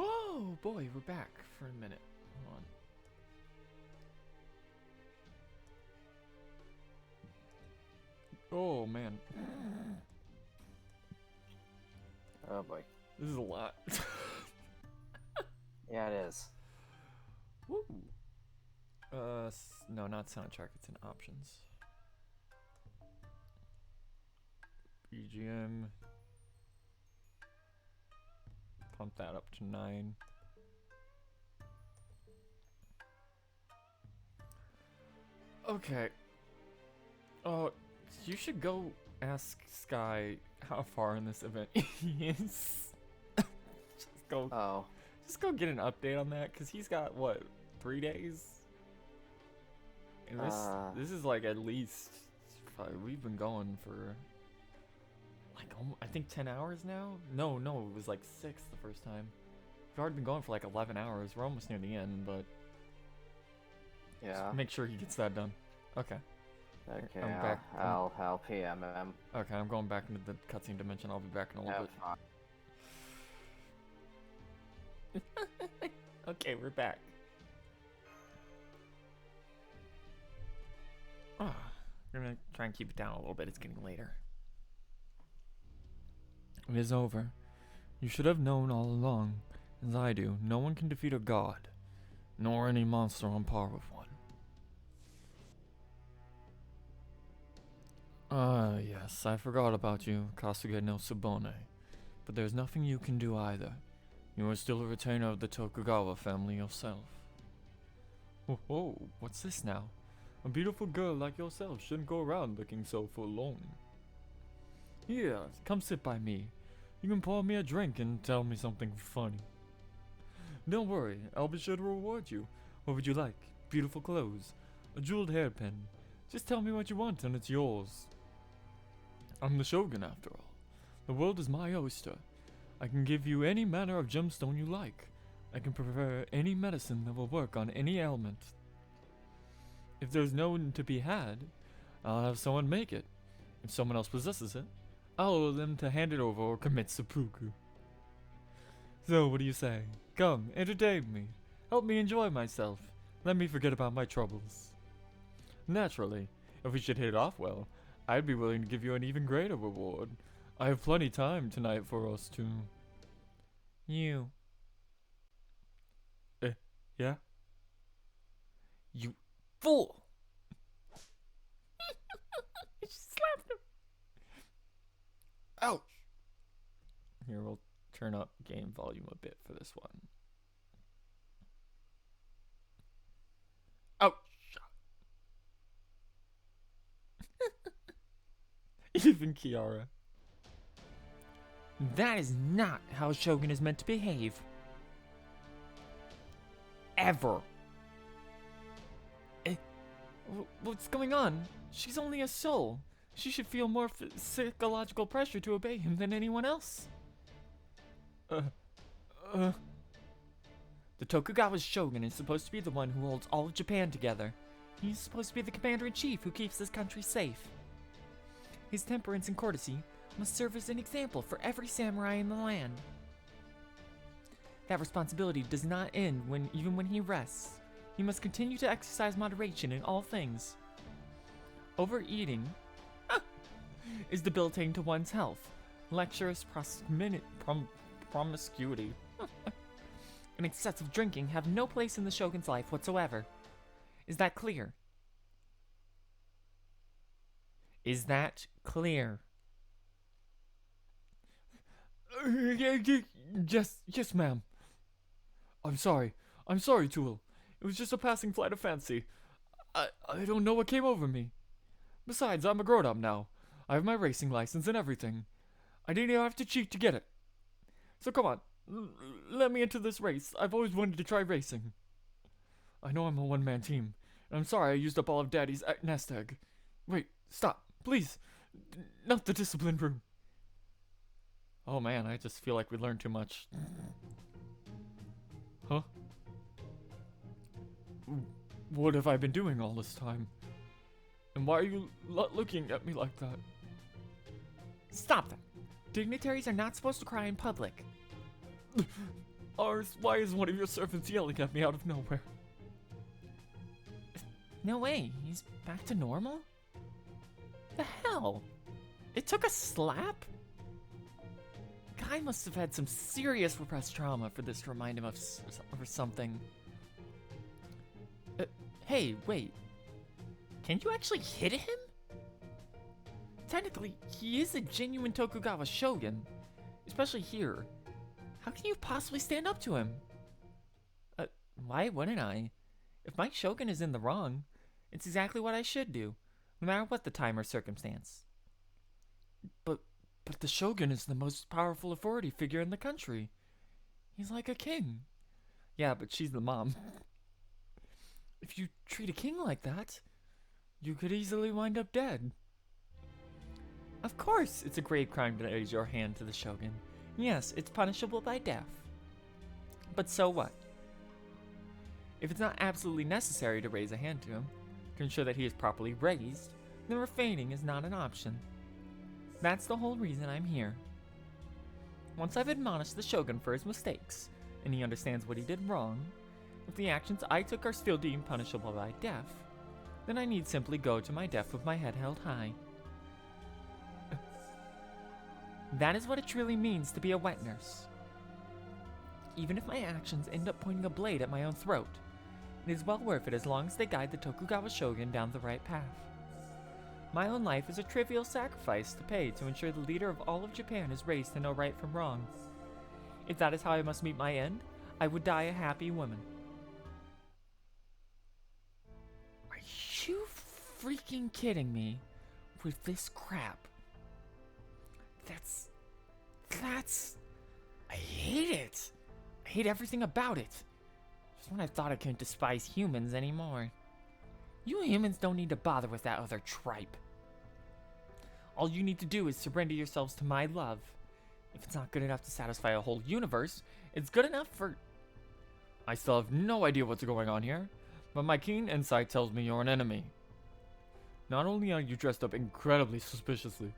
Oh boy, we're back for a minute. Hold on. Oh man, Oh boy. this is a lot. Yeah, it is. Woo. No, not soundtrack. It's in options. BGM. pump that up to 9. Okay. You should go ask Sky how far in this event he is. Oh. Just go get an update on that, because he's got, what, 3 days? And this is like at least, we've been going for, like, I think 10 hours now? No, it was like 6 the first time. We've already been going for like 11 hours. We're almost near the end, but Yeah. just make sure he gets that done. Okay. Okay, I'm back. I'll PMM. Okay, I'm going back into the cutscene dimension. I'll be back in a little bit. Okay, we're back. I'm gonna try and keep it down a little bit. It's getting later. It is over. You should have known all along, as I do, no one can defeat a god, nor any monster on par with one. Yes, I forgot about you, Kasuga no Tsubone. But there's nothing you can do either. You are still a retainer of the Tokugawa family yourself. Oh, what's this now? A beautiful girl like yourself shouldn't go around looking so forlorn. Here, come sit by me. You can pour me a drink and tell me something funny. Don't worry, I'll be sure to reward you. What would you like? Beautiful clothes? A jeweled hairpin? Just tell me what you want and it's yours. I'm the Shogun after all. The world is my oyster. I can give you any manner of gemstone you like. I can prepare any medicine that will work on any ailment. If there's no one to be had, I'll have someone make it. If someone else possesses it, I'll order them to hand it over or commit seppuku. So, what do you say? Come, entertain me. Help me enjoy myself. Let me forget about my troubles. Naturally, if we should hit it off well, I'd be willing to give you an even greater reward. I have plenty time tonight for us to... You. Yeah? You fool! She slapped him. Ouch! Here, we'll turn up game volume a bit for this one. Ouch! Even Kiara. That is not how Shogun is meant to behave. Ever. What's going on? She's only a soul. She should feel more psychological pressure to obey him than anyone else. The Tokugawa Shogun is supposed to be the one who holds all of Japan together. He's supposed to be the commander-in-chief who keeps this country safe. His temperance and courtesy must serve as an example for every samurai in the land. That responsibility does not end even when he rests. He must continue to exercise moderation in all things. Overeating is debilitating to one's health. Lecherous promiscuity and excessive drinking have no place in the Shogun's life whatsoever. Is that clear? Is that clear? Yes, ma'am. I'm sorry, Tool. It was just a passing flight of fancy. I don't know what came over me. Besides, I'm a grown-up now. I have my racing license and everything. I didn't even have to cheat to get it. So come on, let me into this race. I've always wanted to try racing. I know I'm a one-man team, and I'm sorry I used up all of Daddy's nest egg. Wait, stop, please. Not the discipline room. Oh man, I just feel like we learned too much. Huh? What have I been doing all this time? And why are you looking at me like that? Stop that! Dignitaries are not supposed to cry in public. Ars, why is one of your servants yelling at me out of nowhere? No way, he's back to normal? The hell? It took a slap? Guy must have had some serious repressed trauma for this to remind him of something. Hey, wait. Can you actually hit him? Technically, he is a genuine Tokugawa shogun, especially here. How can you possibly stand up to him? Why wouldn't I? If my shogun is in the wrong, it's exactly what I should do, no matter what the time or circumstance. But the shogun is the most powerful authority figure in the country. He's like a king. Yeah, but she's the mom. If you treat a king like that, you could easily wind up dead. Of course, it's a grave crime to raise your hand to the shogun. Yes, it's punishable by death. But so what? If it's not absolutely necessary to raise a hand to him, to ensure that he is properly raised, then refraining is not an option. That's the whole reason I'm here. Once I've admonished the shogun for his mistakes, and he understands what he did wrong, if the actions I took are still deemed punishable by death, then I need simply go to my death with my head held high. That is what it truly means to be a wet nurse. Even if my actions end up pointing a blade at my own throat, it is well worth it as long as they guide the Tokugawa shogun down the right path. My own life is a trivial sacrifice to pay to ensure the leader of all of Japan is raised to know right from wrong. If that is how I must meet my end, I would die a happy woman. Are you freaking kidding me with this crap? I hate it. I hate everything about it. Just when I thought I couldn't despise humans anymore. You humans don't need to bother with that other tripe. All you need to do is surrender yourselves to my love. If it's not good enough to satisfy a whole universe, it's good enough for... I still have no idea what's going on here, but my keen insight tells me you're an enemy. Not only are you dressed up incredibly suspiciously,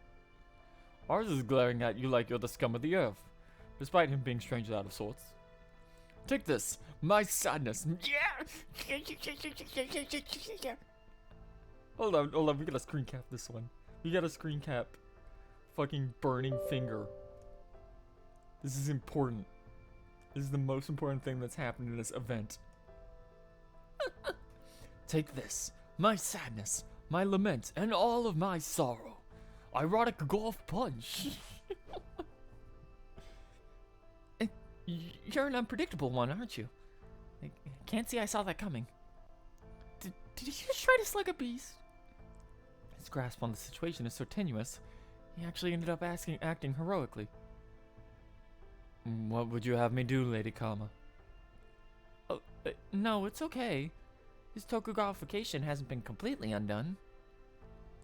ours is glaring at you like you're the scum of the earth, despite him being strangers out of sorts. Take this, my sadness. Yeah! Hold on, we gotta screen cap this one. We gotta screen cap fucking burning finger. This is important. This is the most important thing that's happened in this event. Take this, my sadness, my lament, and all of my sorrow. Erotic golf punch. You're an unpredictable one, aren't you? I can't see I saw that coming. Did you just try to slug a beast? His grasp on the situation is so tenuous, he actually ended up acting heroically. What would you have me do, Lady Kama? Oh, no, it's okay. His Tokugawafication hasn't been completely undone.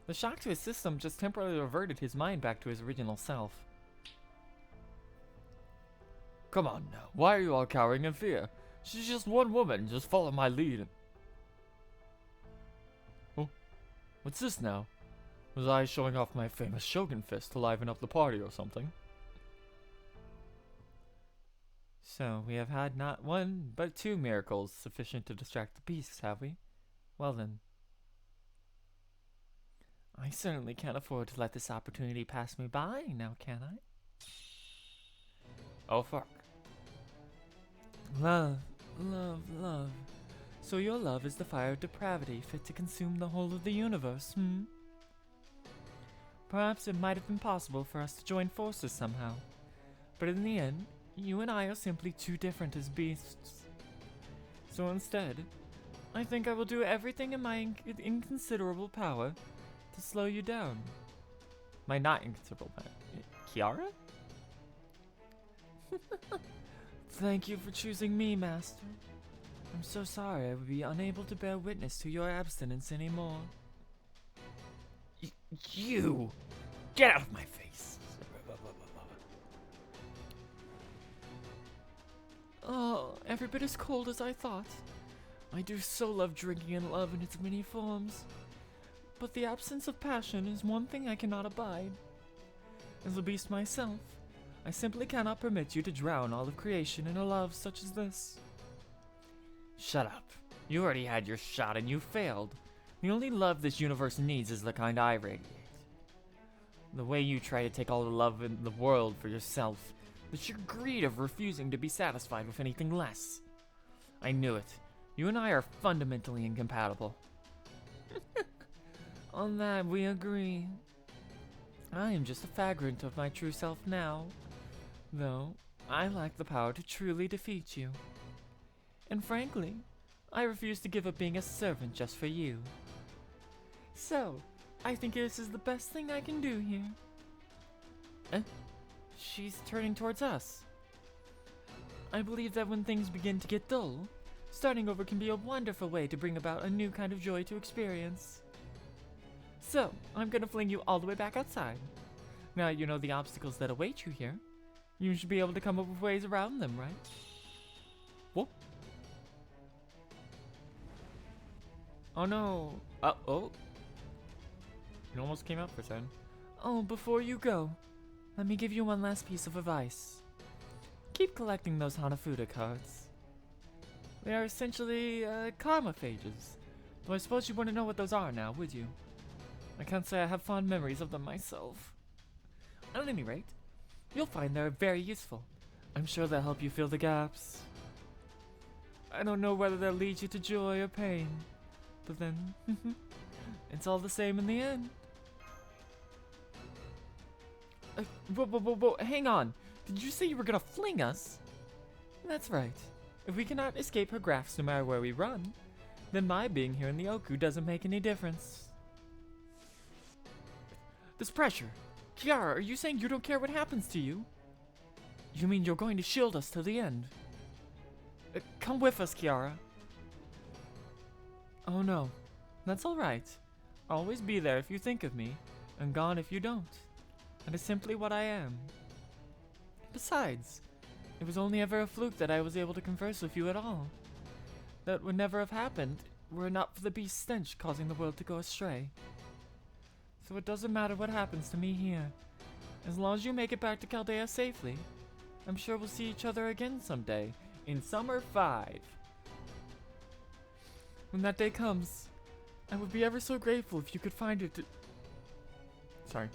The shock to his system just temporarily reverted his mind back to his original self. Come on now, why are you all cowering in fear? She's just one woman, just follow my lead. Oh, what's this now? Was I showing off my famous Shogun fist to liven up the party or something? So, we have had not one, but two miracles sufficient to distract the beasts, have we? Well then. I certainly can't afford to let this opportunity pass me by, now can I? Oh fuck. Love, love, love. So your love is the fire of depravity, fit to consume the whole of the universe, hmm? Perhaps it might have been possible for us to join forces somehow. But in the end, you and I are simply too different as beasts. So instead, I think I will do everything in my inconsiderable power to slow you down. My not inconsiderable power. Kiara? Thank you for choosing me, Master. I'm so sorry I would be unable to bear witness to your abstinence anymore. You! Get out of my face! Oh, every bit as cold as I thought. I do so love drinking and love in its many forms. But the absence of passion is one thing I cannot abide. As a beast myself, I simply cannot permit you to drown all of creation in a love such as this. Shut up. You already had your shot and you failed. The only love this universe needs is the kind I radiate. The way you try to take all the love in the world for yourself, the sheer greed of refusing to be satisfied with anything less. I knew it. You and I are fundamentally incompatible. On that we agree. I am just a vagrant of my true self now. Though, I lack the power to truly defeat you. And frankly, I refuse to give up being a servant just for you. So, I think this is the best thing I can do here. Eh? She's turning towards us. I believe that when things begin to get dull, starting over can be a wonderful way to bring about a new kind of joy to experience. So, I'm gonna fling you all the way back outside. Now you know the obstacles that await you here. You should be able to come up with ways around them, right? Whoop. Oh no. Oh. It almost came out for a second. Oh, before you go, let me give you one last piece of advice. Keep collecting those Hanafuda cards. They are essentially karma phages. Though I suppose you wouldn't know what those are now, would you? I can't say I have fond memories of them myself. At any rate, you'll find they're very useful. I'm sure they'll help you fill the gaps. I don't know whether they'll lead you to joy or pain, but then, it's all the same in the end. Whoa, hang on. Did you say you were gonna fling us? That's right. If we cannot escape her grasp no matter where we run, then my being here in the Ooku doesn't make any difference. This pressure. Kiara, are you saying you don't care what happens to you? You mean you're going to shield us to the end? Come with us, Kiara. Oh no. That's alright. I'll always be there if you think of me, and gone if you don't. That is simply what I am. Besides, it was only ever a fluke that I was able to converse with you at all. That would never have happened were it not for the beast's stench causing the world to go astray. So it doesn't matter what happens to me here. As long as you make it back to Chaldea safely, I'm sure we'll see each other again someday in Summer 5. When that day comes, I would be ever so grateful if you could find it to... Sorry.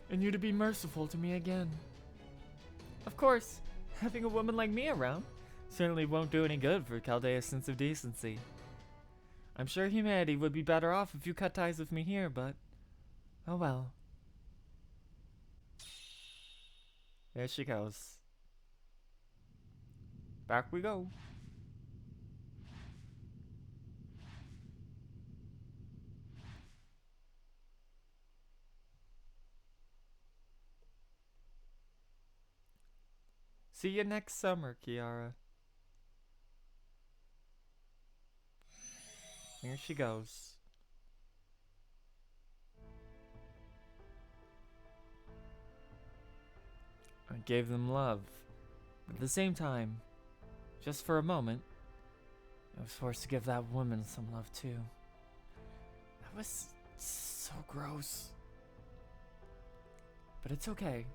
And you to be merciful to me again. Of course, having a woman like me around certainly won't do any good for Chaldea's sense of decency. I'm sure humanity would be better off if you cut ties with me here, but... oh well. There she goes. Back we go. See you next summer, Kiara. Here she goes. I gave them love, but at the same time, just for a moment, I was forced to give that woman some love too. That was so gross. But it's okay.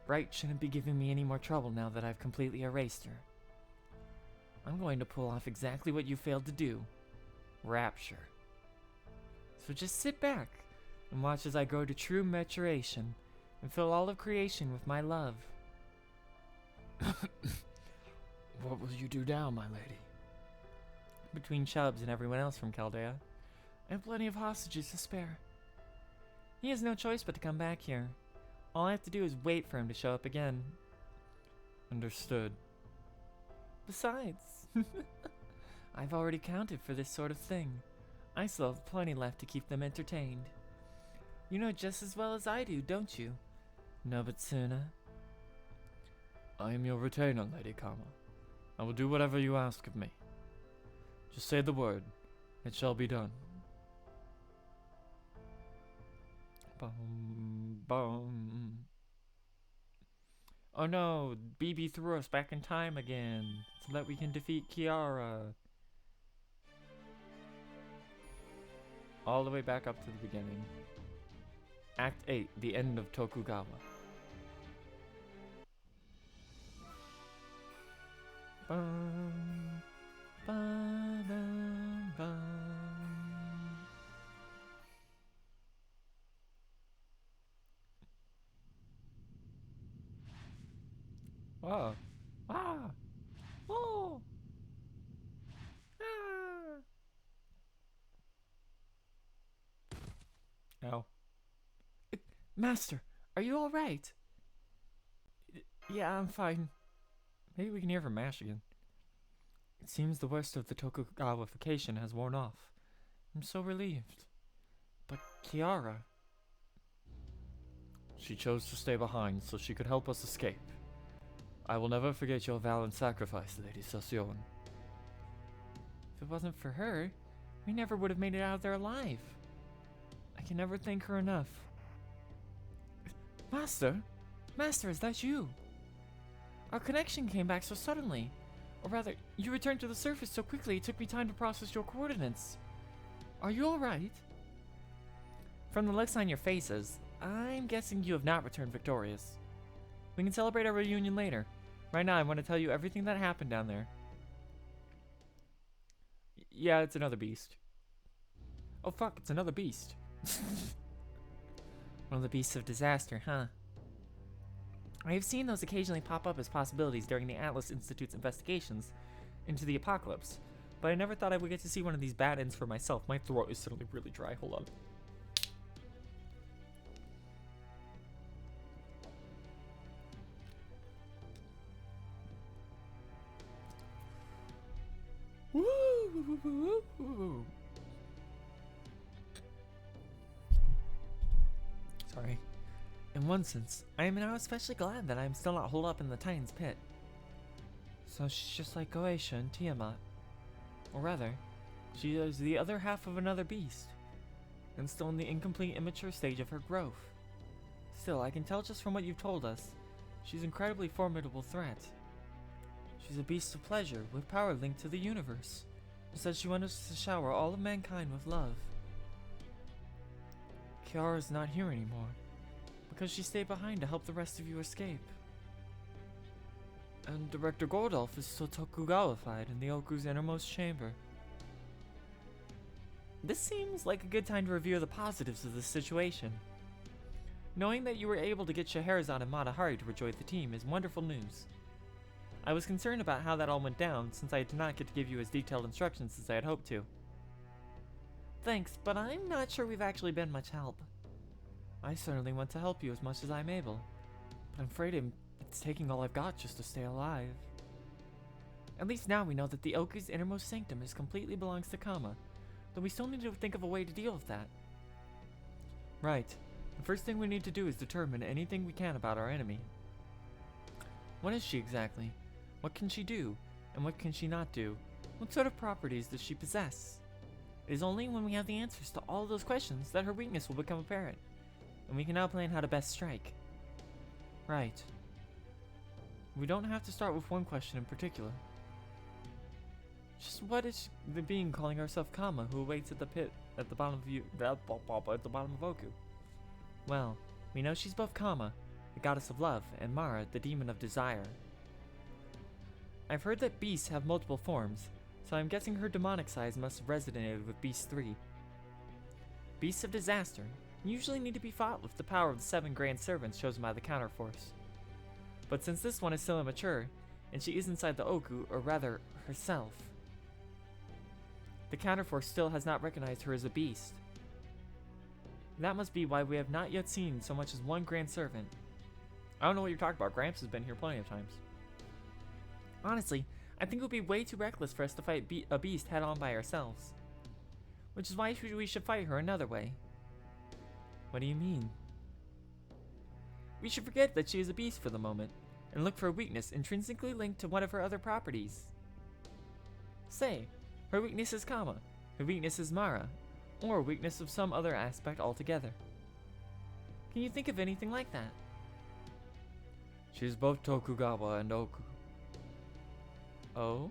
Bright shouldn't be giving me any more trouble now that I've completely erased her. I'm going to pull off exactly what you failed to do. Rapture. So just sit back and watch as I grow to true maturation and fill all of creation with my love. What will you do now, my lady? Between Chubbs and everyone else from Chaldea, I have plenty of hostages to spare. He has no choice but to come back here. All I have to do is wait for him to show up again. Understood. Besides, I've already counted for this sort of thing. I still have plenty left to keep them entertained. You know just as well as I do, don't you, Nobutsuna? I am your retainer, Lady Kama. I will do whatever you ask of me. Just say the word. It shall be done. Bum, bum. Oh no, BB threw us back in time again, so that we can defeat Kiara. All the way back up to the beginning. Act 8, the end of Tokugawa. Bum, ba-dum, bum. Wow. Ah. Oh. Ah. Ow. Master, are you alright? Yeah, I'm fine. Maybe we can hear from Mash again. It seems the worst of the Tokugawafication has worn off. I'm so relieved. But Kiara... She chose to stay behind so she could help us escape. I will never forget your valiant sacrifice, Lady Sasyon. If it wasn't for her, we never would have made it out of there alive. I can never thank her enough. Master? Master, is that you? Our connection came back so suddenly. Or rather, you returned to the surface so quickly it took me time to process your coordinates. Are you alright? From the looks on your faces, I'm guessing you have not returned victorious. We can celebrate our reunion later. Right now, I want to tell you everything that happened down there. Yeah, it's another beast. Oh fuck, it's another beast. One of the beasts of disaster, huh? I have seen those occasionally pop up as possibilities during the Atlas Institute's investigations into the apocalypse, but I never thought I would get to see one of these bad ends for myself. My throat is suddenly really dry. Hold on. Woo! Sorry. In one sense, I am now especially glad that I am still not holed up in the Titan's pit. So she's just like Goetia and Tiamat. Or rather, she is the other half of another beast, and still in the incomplete immature stage of her growth. Still, I can tell just from what you've told us, she's an incredibly formidable threat. She's a beast of pleasure, with power linked to the universe. Who says she wants to shower all of mankind with love. Kiara's not here anymore, because she stayed behind to help the rest of you escape. And Director Gordolf is still Tokugawa-fied in the Oku's innermost chamber. This seems like a good time to review the positives of this situation. Knowing that you were able to get Scheherazade and Matahari to rejoin the team is wonderful news. I was concerned about how that all went down, since I did not get to give you as detailed instructions as I had hoped to. Thanks, but I'm not sure we've actually been much help. I certainly want to help you as much as I'm able, but I'm afraid it's taking all I've got just to stay alive. At least now we know that the Oku's innermost sanctum completely belongs to Kama, though we still need to think of a way to deal with that. Right. The first thing we need to do is determine anything we can about our enemy. What is she exactly? What can she do? And what can she not do? What sort of properties does she possess? It is only when we have the answers to all those questions that her weakness will become apparent, and we can now plan how to best strike. Right. We don't have to start with one question in particular. Just what is the being calling herself Kama who awaits at the pit at the bottom of Ooku? Well, we know she's both Kama, the goddess of love, and Mara, the demon of desire. I've heard that beasts have multiple forms, so I'm guessing her demonic side must have resonated with Beast 3. Beasts of disaster usually need to be fought with the power of the 7 grand servants chosen by the counterforce. But since this one is still immature, and she is inside the Ooku, or rather, herself, the counterforce still has not recognized her as a beast. That must be why we have not yet seen so much as one grand servant. I don't know what you're talking about. Gramps has been here plenty of times. Honestly, I think it would be way too reckless for us to fight a beast head-on by ourselves. Which is why we should fight her another way. What do you mean? We should forget that she is a beast for the moment, and look for a weakness intrinsically linked to one of her other properties. Say, her weakness is Kama, her weakness is Mara, or a weakness of some other aspect altogether. Can you think of anything like that? She is both Tokugawa and Ooku. Oh?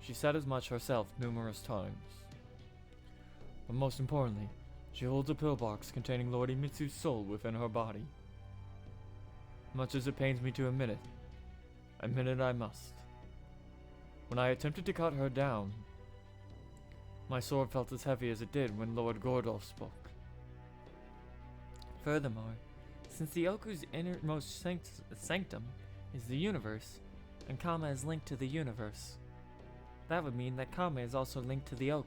She said as much herself numerous times. But most importantly, she holds a pillbox containing Lord Imitsu's soul within her body. Much as it pains me to admit it I must. When I attempted to cut her down, my sword felt as heavy as it did when Lord Gordolf spoke. Furthermore, since the Oku's innermost sanctum is the universe, and Kama is linked to the universe, that would mean that Kama is also linked to the Ooku.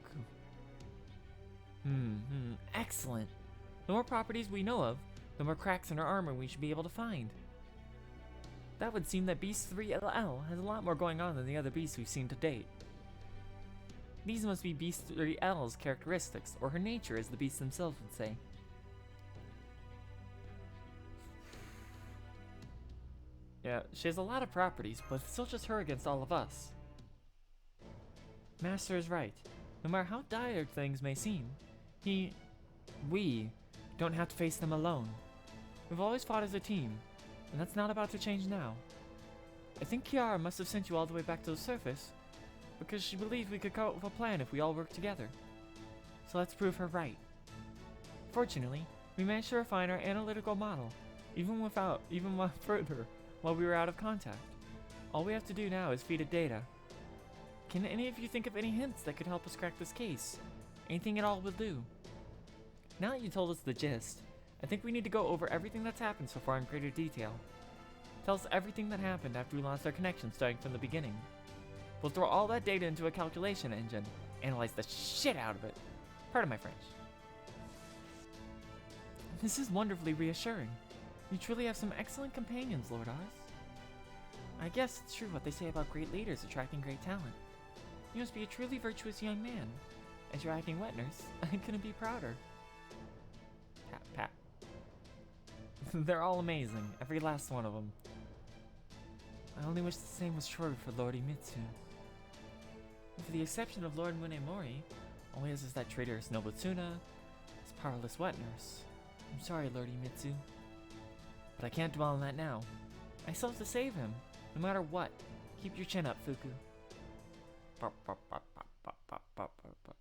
Excellent! The more properties we know of, the more cracks in her armor we should be able to find. That would seem that Beast 3L has a lot more going on than the other beasts we've seen to date. These must be Beast 3L's characteristics, or her nature, as the beasts themselves would say. Yeah, she has a lot of properties, but it's still just her against all of us. Master is right. No matter how dire things may seem, we don't have to face them alone. We've always fought as a team, and that's not about to change now. I think Kiara must have sent you all the way back to the surface because she believed we could come up with a plan if we all worked together. So let's prove her right. Fortunately, we managed to refine our analytical model, even further while we were out of contact. All we have to do now is feed it data. Can any of you think of any hints that could help us crack this case? Anything at all will do. Now that you told us the gist, I think we need to go over everything that's happened so far in greater detail. Tell us everything that happened after we lost our connection starting from the beginning. We'll throw all that data into a calculation engine, analyze the shit out of it. Pardon my French. This is wonderfully reassuring. You truly have some excellent companions, Lord Oz. I guess it's true what they say about great leaders attracting great talent. You must be a truly virtuous young man. As your acting wet nurse, I couldn't be prouder. Pat, pat. They're all amazing, every last one of them. I only wish the same was true for Lord Imitsu. With the exception of Lord Munemori, all he has is that traitorous Nobutsuna, his powerless wet nurse. I'm sorry, Lord Imitsu. But I can't dwell on that now. I still have to save him, no matter what. Keep your chin up, Fuku. Bop, bop, bop, bop, bop, bop, bop, bop, bop.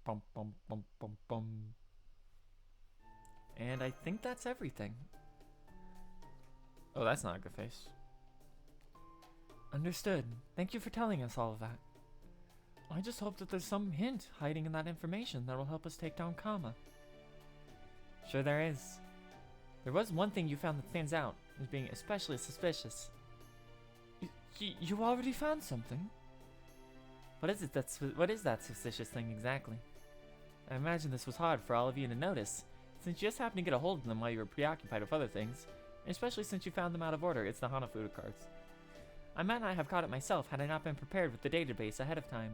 Bum, bum, bum, bum, bum. And I think that's everything. Oh, that's not a good face. Understood. Thank you for telling us all of that. I just hope that there's some hint hiding in that information that will help us take down Kama. Sure there is. There was one thing you found that stands out as being especially suspicious. You already found something? What is that suspicious thing exactly? I imagine this was hard for all of you to notice, since you just happened to get a hold of them while you were preoccupied with other things, and especially since you found them out of order. It's the Hanafuda cards. I might not have caught it myself had I not been prepared with the database ahead of time.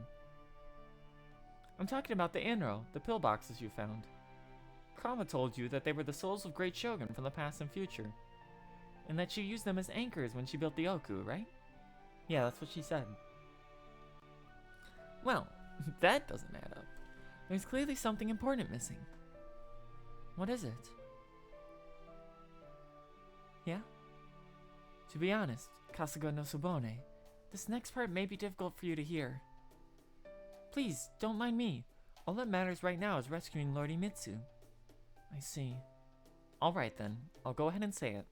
I'm talking about the Inro, the pillboxes you found. Kama told you that they were the souls of great shogun from the past and future, and that she used them as anchors when she built the Ooku, right? Yeah, that's what she said. Well, that doesn't add up. There's clearly something important missing. What is it? Yeah? To be honest, Kasuga no Subone, this next part may be difficult for you to hear. Please, don't mind me. All that matters right now is rescuing Lord Imitsu. I see. Alright then, I'll go ahead and say it.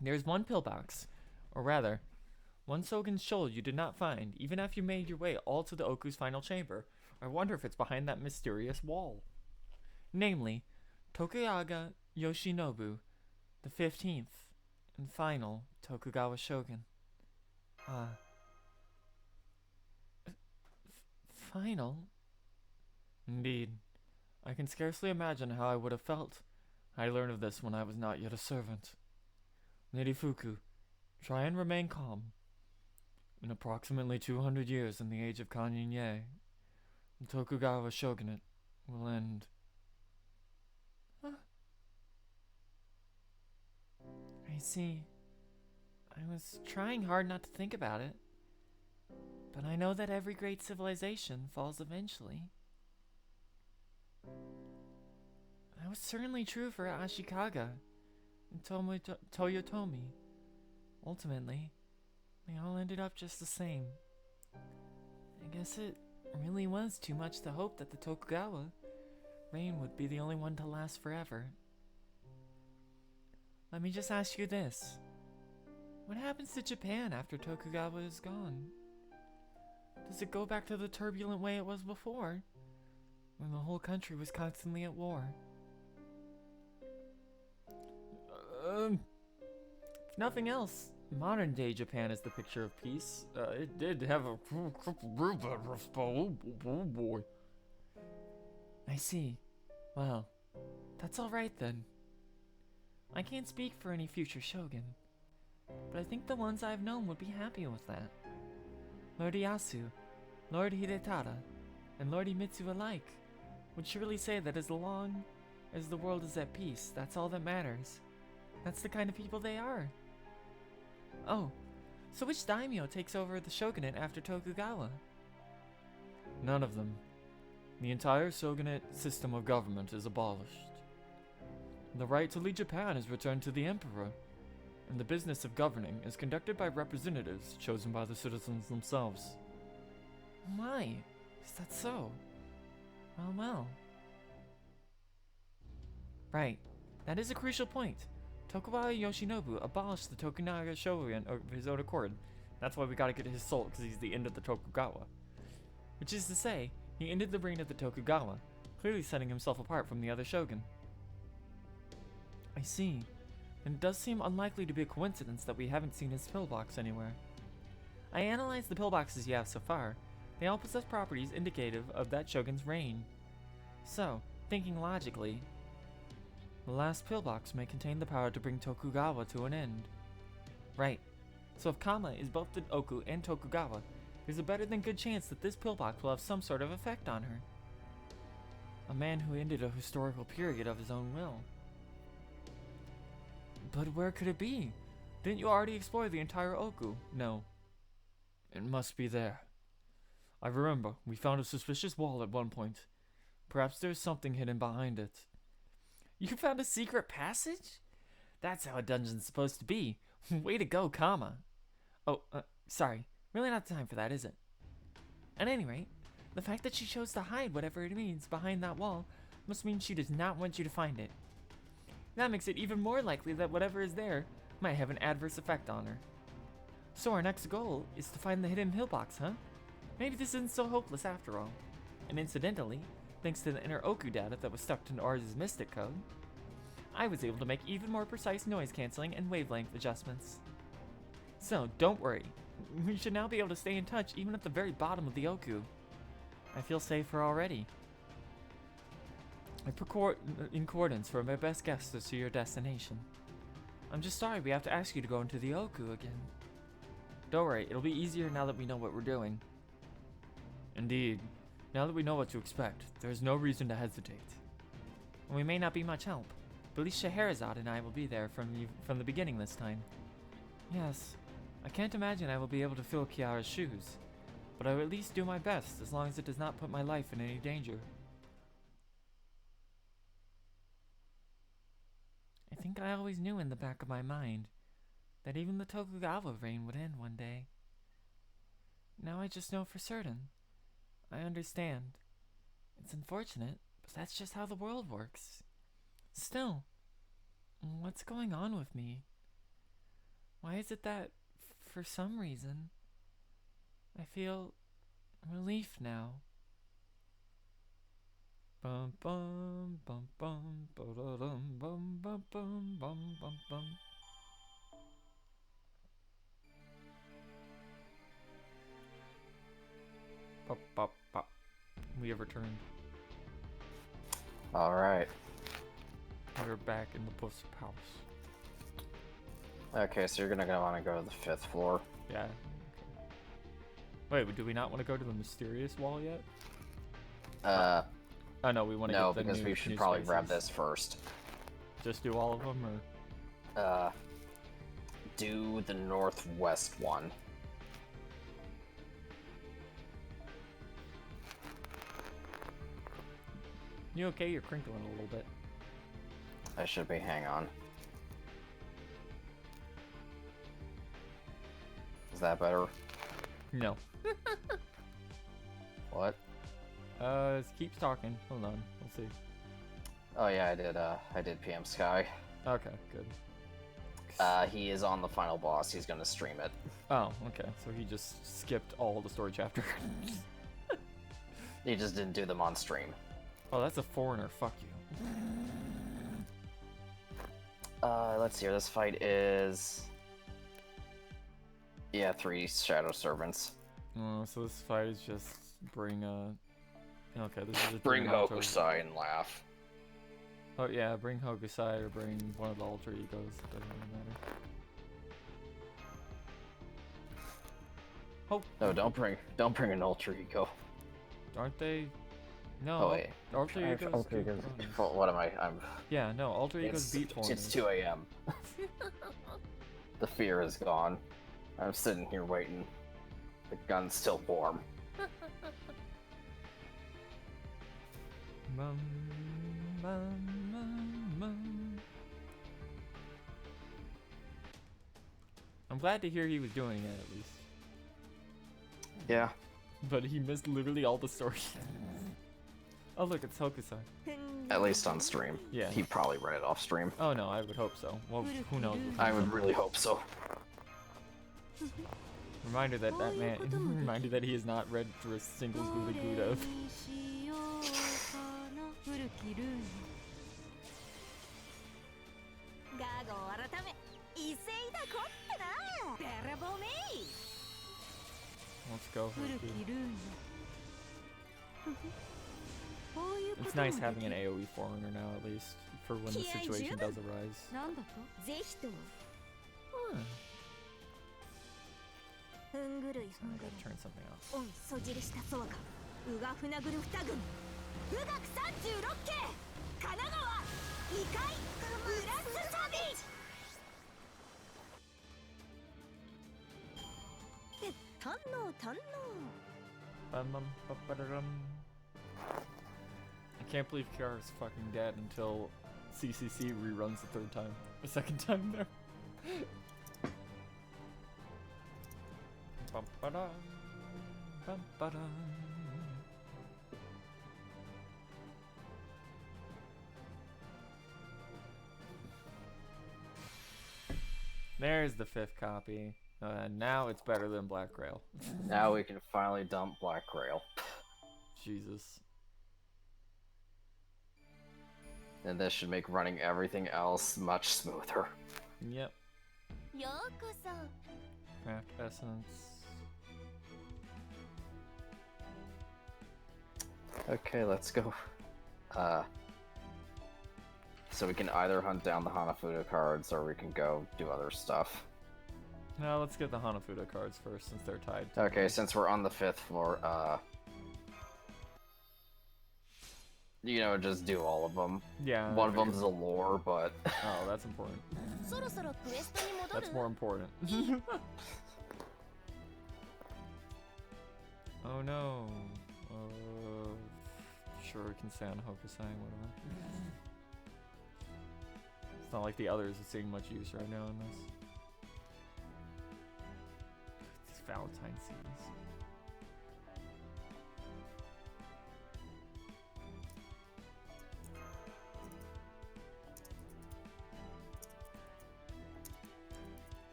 There's one pillbox, or rather, one Sogen's shoal you did not find, even after you made your way all to the Oku's final chamber. I wonder if it's behind that mysterious wall. Namely, Tokugawa Yoshinobu, the 15th and final Tokugawa shogun. Final? Indeed. I can scarcely imagine how I would have felt had I learned of this when I was not yet a servant. Lady Fuku, try and remain calm. In approximately 200 years in the age of Kanyinye, the Tokugawa shogunate will end. Huh? I see. I was trying hard not to think about it, but I know that every great civilization falls eventually. That was certainly true for Ashikaga and Toyotomi. Ultimately, they all ended up just the same. I guess it really was too much to hope that the Tokugawa reign would be the only one to last forever. Let me just ask you this. What happens to Japan after Tokugawa is gone? Does it go back to the turbulent way it was before, when the whole country was constantly at war? If nothing else, modern day Japan is the picture of peace. It did have a real bad rough spell. Oh boy. I see. Well, that's alright then. I can't speak for any future shogun, but I think the ones I've known would be happy with that. Lord Ieyasu, Lord Hidetada, and Lord Iemitsu alike would surely say that as long as the world is at peace, that's all that matters. That's the kind of people they are. Oh, so which daimyo takes over the shogunate after Tokugawa? None of them. The entire shogunate system of government is abolished. The right to lead Japan is returned to the emperor, and the business of governing is conducted by representatives chosen by the citizens themselves. My, is that so? Well, well. Right, that is a crucial point. Tokugawa Yoshinobu abolished the Tokunaga shogun of his own accord. That's why we gotta get his soul, because he's the end of the Tokugawa. Which is to say, he ended the reign of the Tokugawa, clearly setting himself apart from the other shogun. I see. And it does seem unlikely to be a coincidence that we haven't seen his pillbox anywhere. I analyzed the pillboxes you have so far. They all possess properties indicative of that shogun's reign. So, thinking logically, the last pillbox may contain the power to bring Tokugawa to an end. Right. So if Kama is both the Ooku and Tokugawa, there's a better than good chance that this pillbox will have some sort of effect on her. A man who ended a historical period of his own will. But where could it be? Didn't you already explore the entire Ooku? No. It must be there. I remember, we found a suspicious wall at one point. Perhaps there's something hidden behind it. You found a secret passage? That's how a dungeon's supposed to be. Way to go, Kama. Oh, sorry. Really not time for that, is it? At any rate, the fact that she chose to hide whatever it means behind that wall must mean she does not want you to find it. That makes it even more likely that whatever is there might have an adverse effect on her. So our next goal is to find the hidden pillbox, huh? Maybe this isn't so hopeless after all. And incidentally, thanks to the inner Ooku data that was stuck to Ars' mystic code, I was able to make even more precise noise cancelling and wavelength adjustments. So, don't worry. We should now be able to stay in touch even at the very bottom of the Ooku. I feel safer already. In accordance for my best guess as to your destination. I'm just sorry we have to ask you to go into the Ooku again. Don't worry, it'll be easier now that we know what we're doing. Indeed. Now that we know what to expect, there is no reason to hesitate. And we may not be much help, but at least Scheherazade and I will be there from the beginning this time. Yes, I can't imagine I will be able to fill Kiara's shoes, but I will at least do my best as long as it does not put my life in any danger. I think I always knew in the back of my mind that even the Tokugawa reign would end one day. Now I just know for certain. I understand. It's unfortunate, but that's just how the world works. Still, what's going on with me? Why is it that, for some reason, I feel relief now? Bum bum bum bum ba-da-dum, bum bum bum bum bum bum. Pop pop pop. We have returned. All right. We're back in the Bush house. Okay, so you're gonna want to go to the 5th floor. Yeah. Okay. Wait, do we not want to go to the mysterious wall yet? Oh no, we want to No, get the because new, we should new probably spaces. grab this first. Just do all of them, or Do the northwest one. you okay? You're crinkling a little bit. I should be. Hang on. Is that better? No. What? Keeps talking. Hold on. Let's see. Oh yeah, I did PM Sky. Okay, good. He is on the final boss. He's gonna stream it. Oh, okay. So he just skipped all the story chapter. He just didn't do them on stream. Oh, that's a foreigner. Fuck you. Let's see here. This fight is... Yeah, 3 Shadow Servants. So this fight is just bring Okay, this is a Bring Yamato- Hokusai and laugh. Oh yeah, bring Hokusai or bring one of the alter egos. Doesn't really matter. Oh, No, don't bring an alter ego. aren't they? No. Oh wait. Alter egos. Alter do egos. bonus. Well, what am I? I'm. Yeah, no. Alter egos It's, beat foreigners. it's 2 a.m. The fear is gone. I'm sitting here waiting. The gun's still warm. Mum, mum, mum, mum. I'm glad to hear he was doing it at least. Yeah. But he missed literally all the story. Oh look, it's Hokusai. At least on stream. Yeah. He probably read it off stream. Oh no, I would hope so. Well, who knows? I would really hope so. Reminder that that man. Reminder that he has not read through a single Gouda Gouda. 古きルーニガーゴ改め威勢だこってなべらぼうめい Let's go. 古き Hoku. ルーニこういうこと It's も nice でき having an る AoE foreigner now at least for when the situation does arise. なんだとぜひと Huh. ふんぐるい I ふんぐる gotta turn something off. おんそじりしたそうかうがふなぐる二軍富岳36系神奈川異界ウラスサビ堪能堪能 Bum-bum-ba-ba-da-dum. I can't believe Kiara's fucking dead until CCC reruns the third time. The second time there. Bum-ba-dum, bum-ba-dum. There's the 5th copy. Now it's better than Black Grail. Now we can finally dump Black Grail. Jesus. And this should make running everything else much smoother. Yep. ようこそ Craft essence. Okay, let's go. So we can either hunt down the Hanafuda cards or we can go do other stuff. Now let's get the Hanafuda cards first since they're tied. Okay, since we're on the 5th floor, you know, just do all of them. Yeah. One of them's a lore, but Oh, that's important. そろそろクエストに戻る That's more important. Oh no. Sure, we can stay on Hokusai, whatever. It's not like the others are seeing much use right now in this. These Valentine CDs.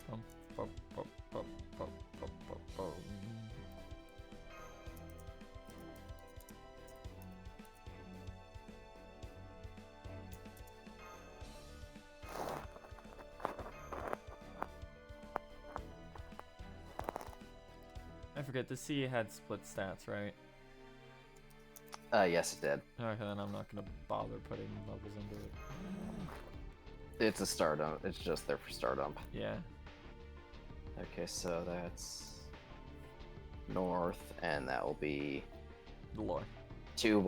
Bum, bum, bum, bum, bum, bum, bum, bum. I forget, the C had split stats, right? yes, it did. Okay, then I'm not gonna bother putting levels into it. It's a star dump. It's just there for star dump. Yeah. Okay, so that's north, and that will be The lore. two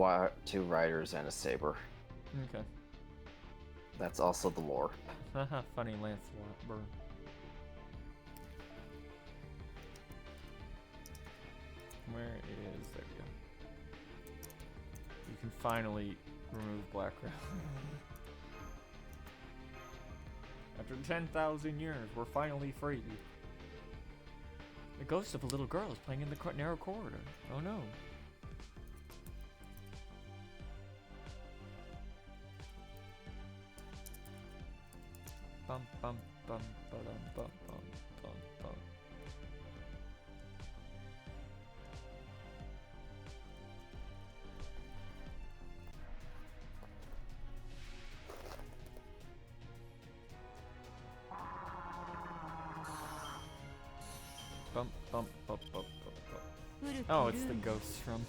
riders and a saber. Okay. That's also the lore. Haha, funny Lancelot burn. Where is, there we go. You can finally remove Black Grail. After 10,000 years, we're finally free. The ghost of a little girl is playing in the narrow corridor. Oh no. Bum bum bum bum bum bum bum bum. Bump, bump, bump, bump, bump, bump. Oh, it's the ghost from.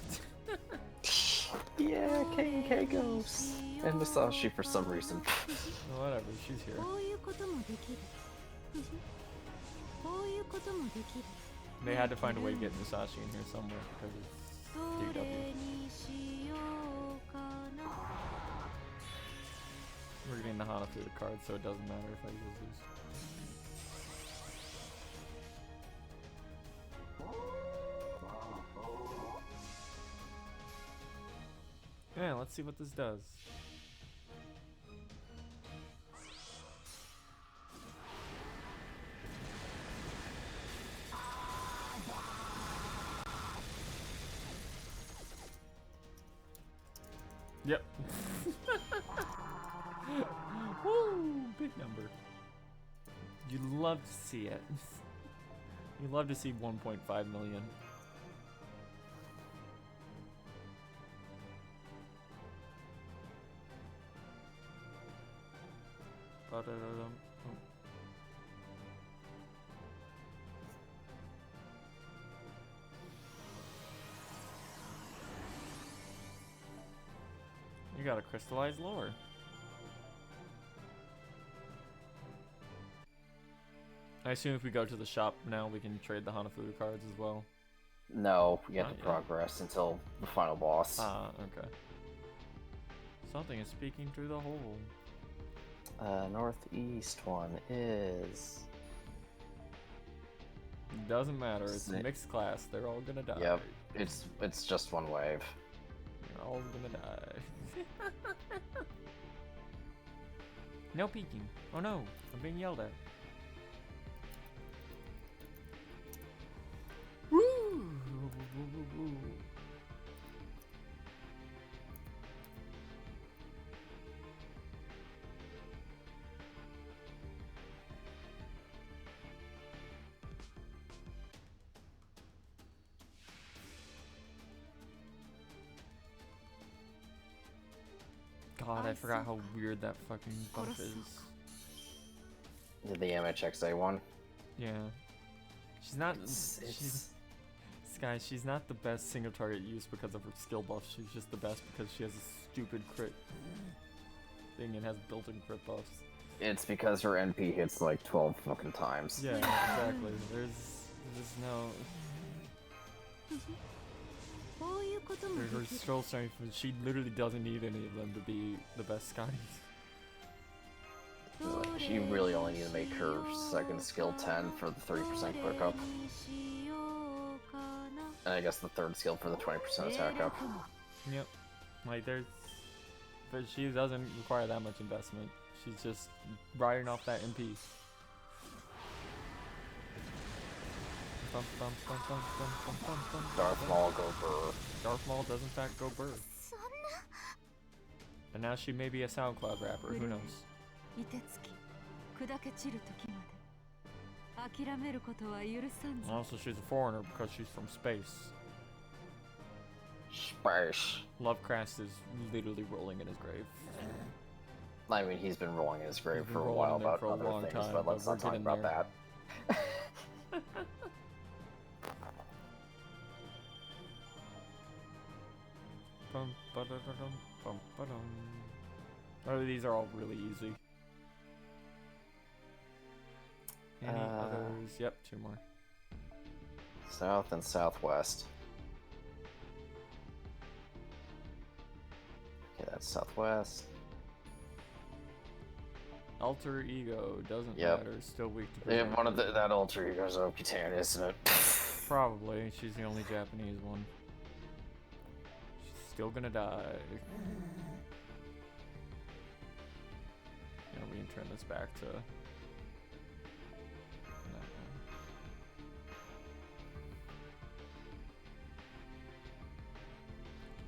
Yeah, K and K ghosts. And Masashi for some reason. Whatever, she's here. こういうこともできるこういうこともできる They had to find a way to get Musashi in here somewhere because it's ど DW. れにしようかな We're getting the Hanafuda card, so it doesn't matter if I use these. Yeah, let's see what this does. Yep. Woo! Big number. You love to see it. You love to see 1.5 million. Ba-da-da-dum. Oh. You got a crystallized lore. I assume if we go to the shop now, we can trade the Hanafuda cards as well. No, we get Not to yet. progress until the final boss. Ah, okay. Something is speaking through the hole. Northeast one is... Doesn't matter, it's a Snake. mixed class, they're all gonna die. Yep, it's just one wave. You're all gonna die. No peeking. Oh no, I'm being yelled at. Woo! God, I forgot how weird that fucking buff is. The MHXA one. Yeah. She's not. It's Sky, she's not the best single target use because of her skill buff. She's just the best because she has a stupid crit thing and has built-in crit buffs. It's because her NP hits like 12 fucking times. Yeah, exactly. There's no. こういうことも Her できる scroll strength, she literally doesn't need any of them to be the best Scotties. She really only need to make her second skill 10 for the 30% quick up. どれにしようかな And I guess the third skill for the 20% attack up. Yep. Like there's, but she doesn't require that much investment. She's just riding off that MP. Bum, bum, bum, bum, bum, bum, bum, bum, Darth bum. Maul go burr. Darth Maul does in fact go burr. そんな And now she may be a SoundCloud rapper. Who knows? 凍てつき砕け散る時まで諦めることは許さんぞ Also, she's a foreigner because she's from space. Space. Lovecraft is literally rolling in his grave. I mean, he's been rolling in his grave He's for been a while rolling there about for a other long things, time, but let's but not talk we're about getting that. Bum, ba-da-da-dum, bum, ba-dum. Oh, these are all really easy. Any others? Yep, two more. South and southwest. Okay, that's southwest. Alter ego doesn't Yep. matter. Still weak to Yeah, pressure. one of that alter ego's Okutan, isn't it? Probably. She's the only Japanese one. She's still gonna die. You know, we can turn this back to. No.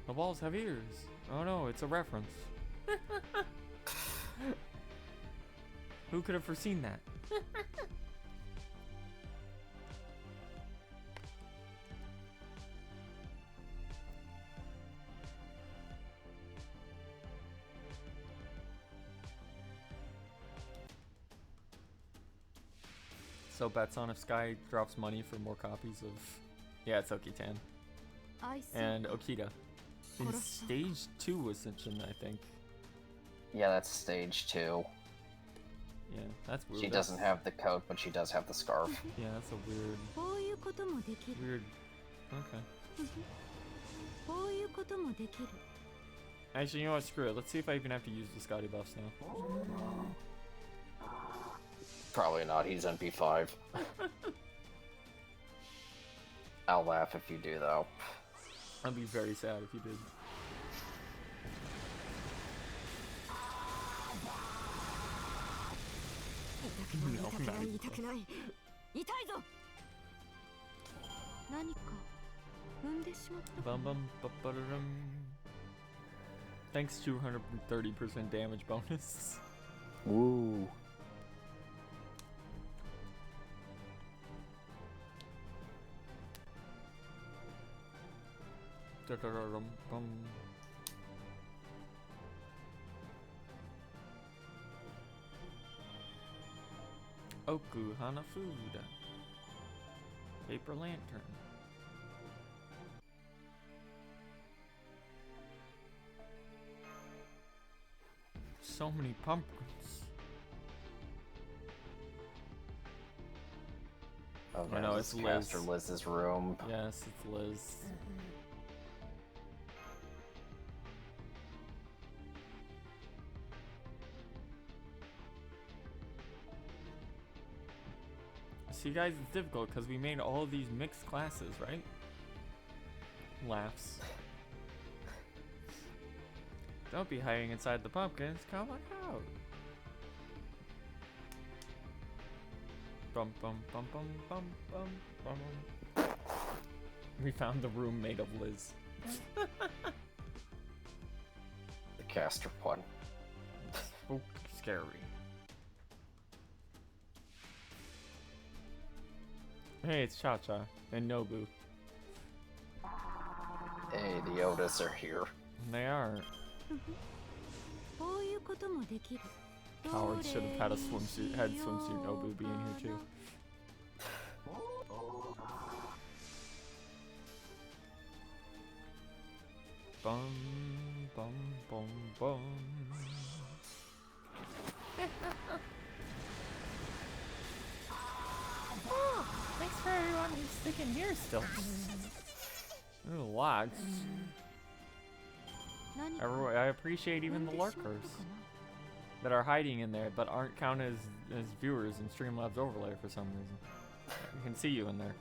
The walls have ears. Oh no, it's a reference. Who could have foreseen that? So bets on if Sky drops money for more copies of. Yeah, it's Okitan. I see And Okita. In stage 2 Ascension, I think. Yeah, that's stage 2. Yeah, that's weird. She doesn't have the coat, but she does have the scarf. Yeah, that's a weird. こういうこともできる Weird. Okay. こういうこともできる Actually, you know what? Screw it. Let's see if I even have to use the Scotty buffs now. Probably not, he's NP5. I'll laugh if you do, though. I'd be very sad if you did. No, not even. 痛くない痛いぞ何か踏んでしまったか Bum bum ba ba da dum. Thanks 230% damage bonus. Woo. Da da da dum bum. Ooku Hanafuda. Paper lantern. So many pumpkins. Oh, I know, it's Master Liz. Liz's room. Yes, it's Liz. See, guys, it's difficult because we made all of these mixed classes, right? Laughs. Don't be hiding inside the pumpkins. Come on out. Bum bum bum bum bum bum bum. We found the room made of Liz. The caster one. Spooky, scary. Hey, it's Cha Cha and Nobu. Hey, the Odas are here. They are. こういうこともできる Howard should have had a swimsuit, had swimsuit Nobu be in here too. Bum bum bum bum. Oh, thanks for everyone who's sticking here still. There's a lot. 何か I appreciate even the 踏んでしまったか lurkers な that are hiding in there but aren't counted as viewers in Streamlabs overlay for some reason. We can see you in there.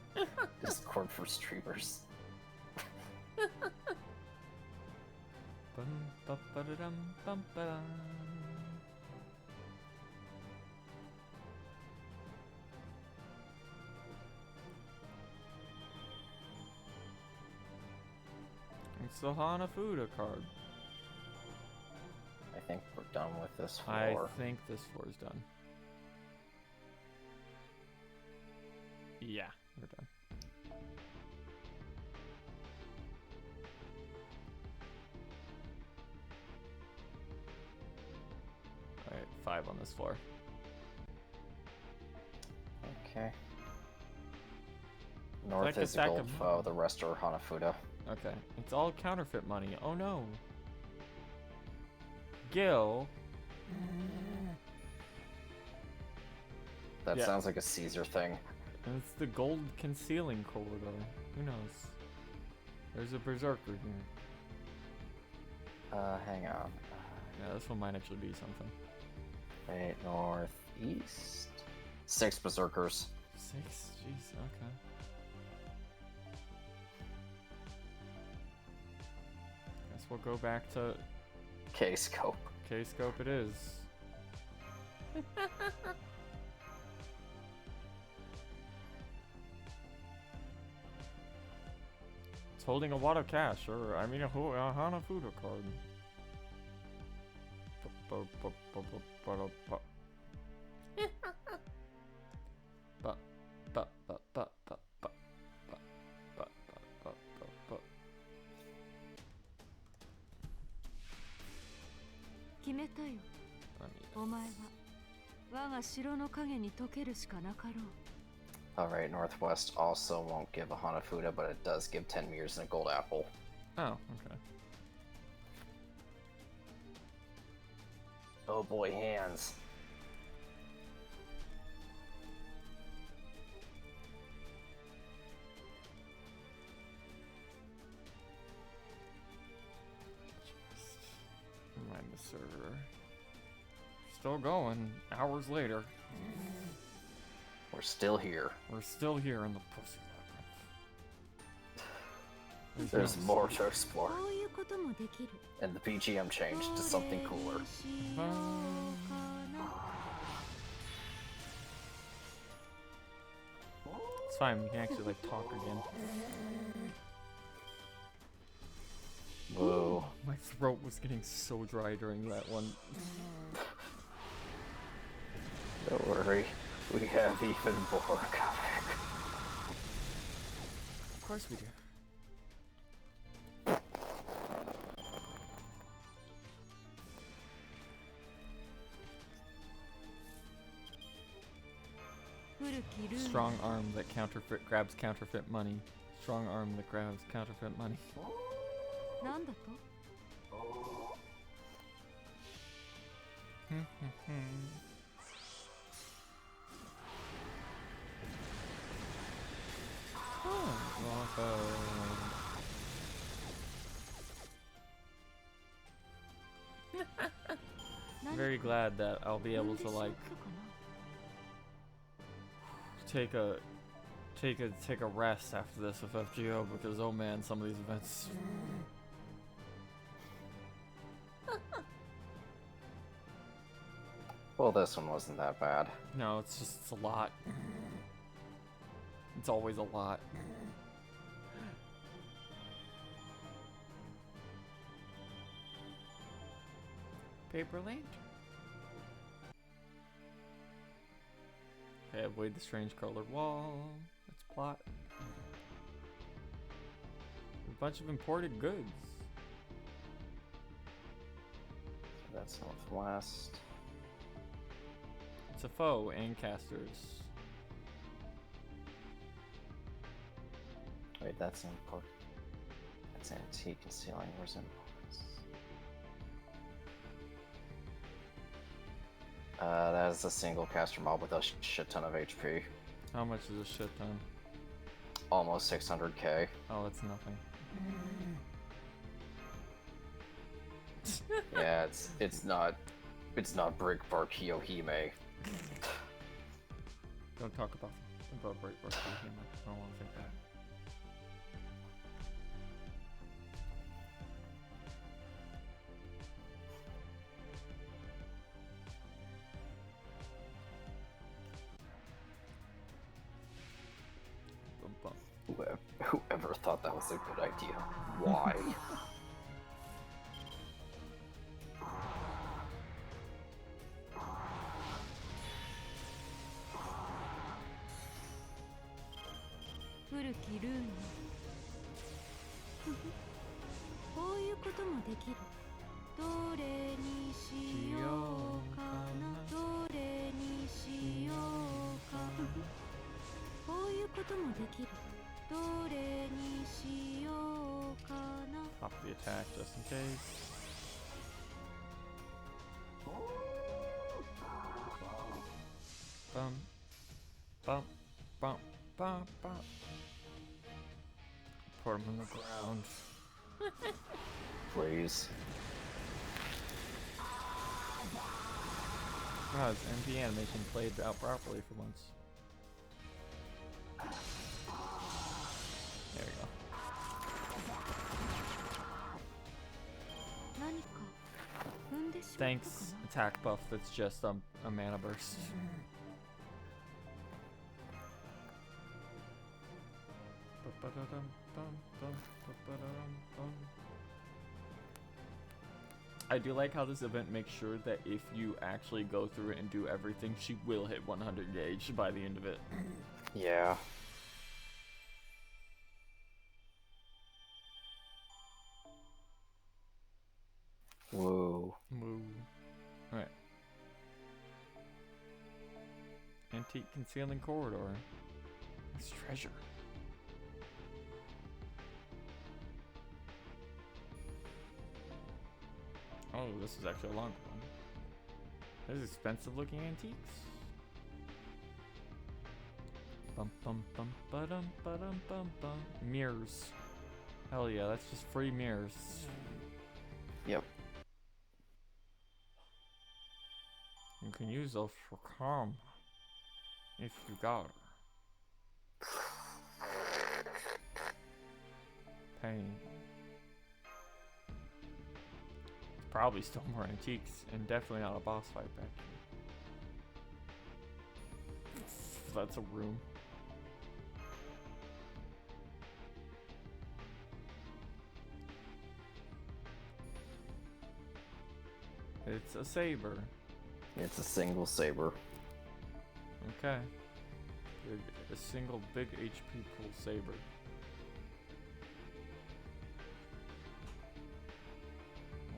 Discord for streamers. Bum, ba, ba, da, dum, bum, ba, dum. It's the Hanafuda card. I think we're done with this I floor. think this floor is done. Yeah, we're done. Alright, 5 on this floor. Okay. North like a is a sack gold of foe, the rest are Hanafuda. Okay, it's all counterfeit money. Oh no. Gil. That Yeah. sounds like a Caesar thing. And it's the gold concealing corridor. Who knows? There's a berserker here. Hang on. Yeah, this one might actually be something. Wait, northeast? 6 berserkers. 6? Jeez, okay. Guess we'll go back to K-scope. K-scope it is. It's holding a lot of cash, or I mean a Hanafuda card. Alright, 決めたよお前は我が城の影に溶けるしかなかろう Alright, Northwest also won't give a Hanafuda, but it does give 10 mirrors and a gold apple. Oh, okay. Oh boy, hands. Remind the server. Still going. Hours later. We're still here. We're still here in the pussy labyrinth. There's no- more to explore. こういうこともできる And the BGM changed to something cooler. どれにしようかな It's fine. We can actually like talk again. Whoa. My throat was getting so dry during that one. Don't worry. We have even more coming. Of course we do. Strong arm that grabs counterfeit money. Strong arm that grabs counterfeit money. なんだと Very glad that I'll be able to like take a rest after this with FGO because oh man, some of these events. Well, this one wasn't that bad. No, it's a lot. It's always a lot. Paper lantern. Okay, avoid the strange colored wall. Let's plot. A bunch of imported goods. So that's northwest. It's a foe and casters. Wait, that's import. That's antique concealing. Where's imports? That is a single caster mob with a shit ton of HP. How much is a shit ton? Almost 600k. Oh, it's nothing. Yeah, it's not Brick Bark Hiohime. Don't talk about Breakbar. I don't want to think that. Bum, bum. Whoever thought that was a good idea? Why? Pop the attack just in case. Bum, bum, bum, bum, bum. Put him on the ground. Please. Wow, his MP animation played out properly for once. There we go. Thanks, attack buff that's just a mana burst. I do like how this event makes sure that if you actually go through it and do everything, she will hit 100 gauge by the end of it. Yeah. Whoa. Woo. Alright. Antique concealing corridor. It's treasure. Oh, this is actually a long one. There's expensive looking antiques. Bum bum bum ba-dum ba-dum bum bum. Mirrors. Hell yeah, that's just free mirrors. Yep. You can use those for calm. If you got her. Pain. Probably still more antiques, and definitely not a boss fight back here. That's a room. It's a saber. It's a single saber. Okay. A single big HP pool saber.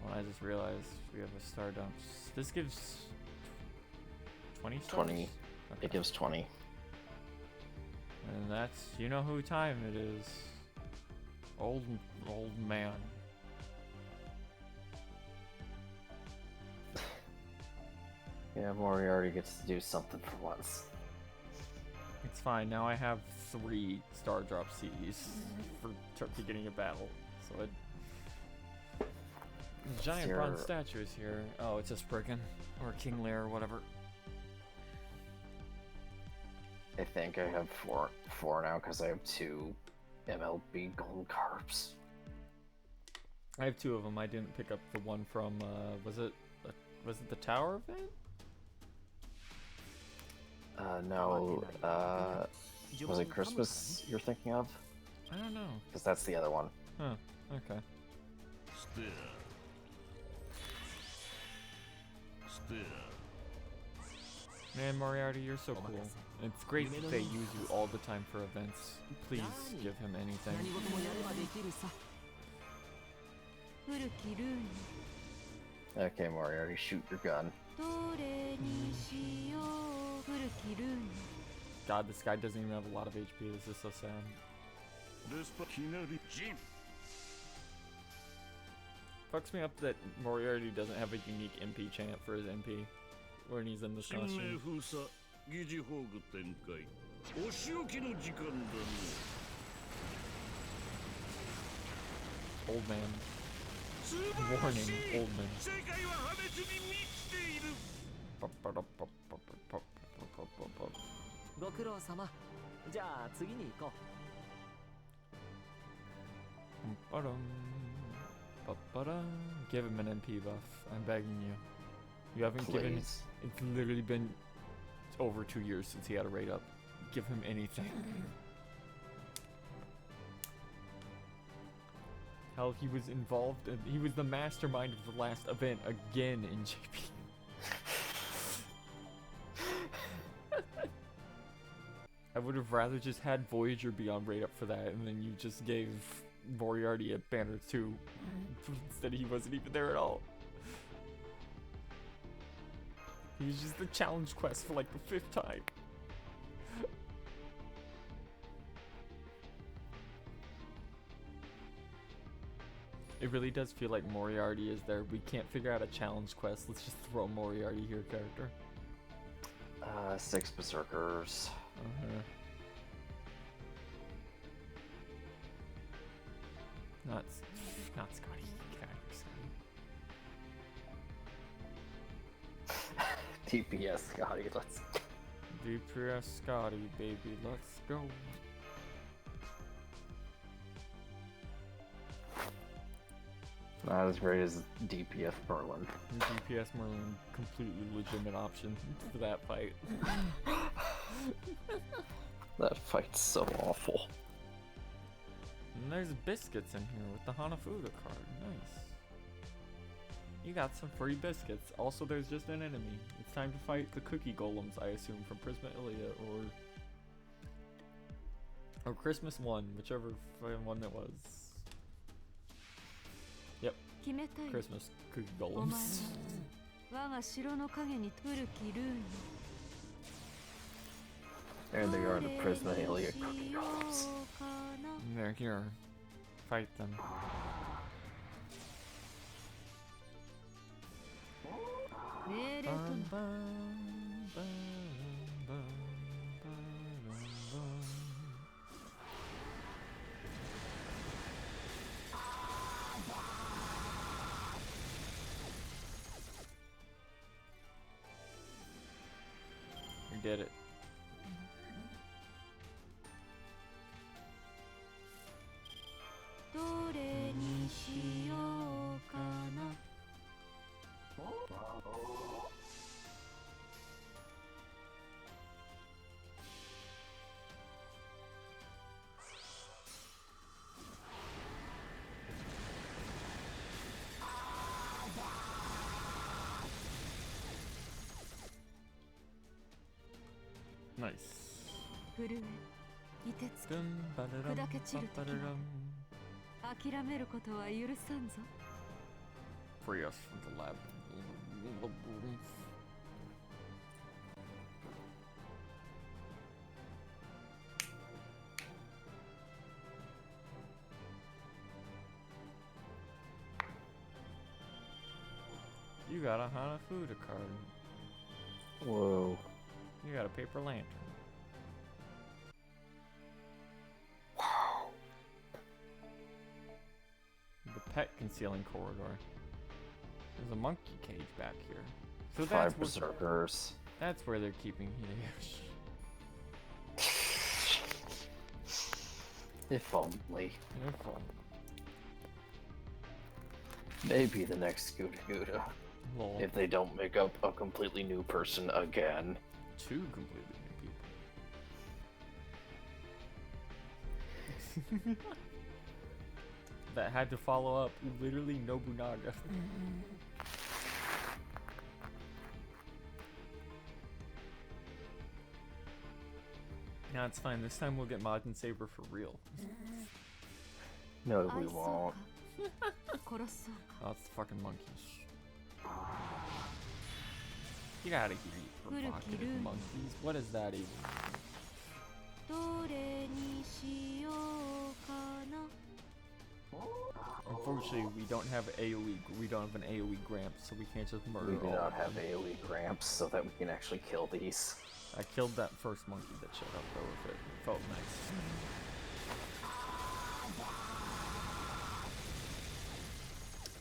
Well, I just realized we have a star dump. This gives 20 stars? 20. Okay. It gives 20. And that's, you know who time it is. Old man. Yeah, Moriarty gets to do something for once. It's fine, now I have 3 star drop CDs for beginning a battle. So the giant bronze statue is here. Oh, it's a Spriggan. Or King Lear or whatever. I think I have four now because I have 2 MLB gold carbs. I have 2 of them. I didn't pick up the one from, was it the tower event? No, was it Christmas you're thinking of? I don't know. Because that's the other one. Huh, okay. Man, Moriarty, you're so cool. It's great that they use you all the time for events. Please give him anything. 古きルーン Okay, Moriarty, shoot your gun. どれにしよう古きルーン God, this guy doesn't even have a lot of HP. This is so sad. Fucks me up that Moriarty doesn't have a unique MP chant for his MP when he's in this costume. Old man. Warning, old man. ご苦労様。じゃあ次に行こう。Ba-dum, ba-ba-dum. Give him an MP buff. I'm begging you. You haven't given. Please. It's literally been over 2 years since he had a raid up. Give him anything. Hell, he was involved. He was the mastermind of the last event again in JP. I would have rather just had Voyager be on raid up for that, and then you just gave Moriarty a banner too. Instead, he wasn't even there at all. He was just the challenge quest for like the 5th time. It really does feel like Moriarty is there. We can't figure out a challenge quest. Let's just throw Moriarty here, character. 6 berserkers. Not Scotty. Get out of here, Scotty. TPS Scotty, let's go. DPS Scotty, baby, let's go. Not as great as DPS Merlin. DPS Merlin, completely legitimate option for that fight. That fight's so awful. And there's biscuits in here with the Hanafuda card. Nice. You got some free biscuits. Also, there's just an enemy. It's time to fight the cookie golems, I assume, from Prisma Ilia or Christmas 1, whichever one that was. Yep, 決めたい Christmas cookie お前 golems. は我が城の影に古きルーン There they are, the Prisma Ilia cookie golems. They're here. Fight them. did it. どれにしようかな。 Nice. 震え、凍てつき、 Dum, ba-da-dum,砕け散る時 ba-ba-da-dum. 諦めることは許さんぞ。 Free us from the lab. You got a Hanafuda card. Whoa. You got a paper lantern. The pet concealing corridor. There's a monkey cage back here. So Five berserkers. that's where they're keeping Hideyoshi. If only. Careful. Maybe the next Gouda Gouda. Lol. If they don't make up a completely new person again. Two completely new people. That had to follow up literally Nobunaga. Nah, it's fine. This time we'll get Majin Saber for real. No, we 愛そう won't. か殺そうか。 Oh, it's the fucking monkeys. Get out of here, you provocative Ooku. monkeys. What is that even? どれにしようかな。 Unfortunately, we don't have AoE. We don't have an AoE Gramp, so we can't just murder We do all not of have them. AoE Gramps so that we can actually kill these. I killed that first monkey that showed up though with it. Felt nice.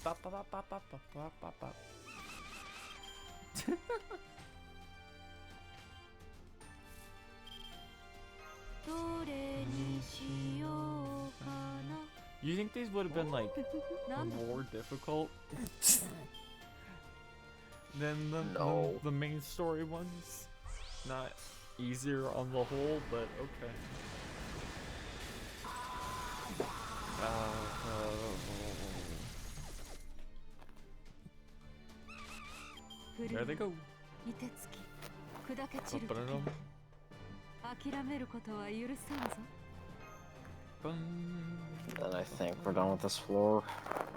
Bop, bop, bop, bop, bop, bop, bop, bop. どれにしようかな。 You think these would have been like なんだ more difficult than No. the main story ones? Not easier on the whole, but okay. There they go. 凍てつき、砕け散る時 Ba-ba-da-dum. 諦めることは許さんぞ。 Bum. Then I think we're done with this floor.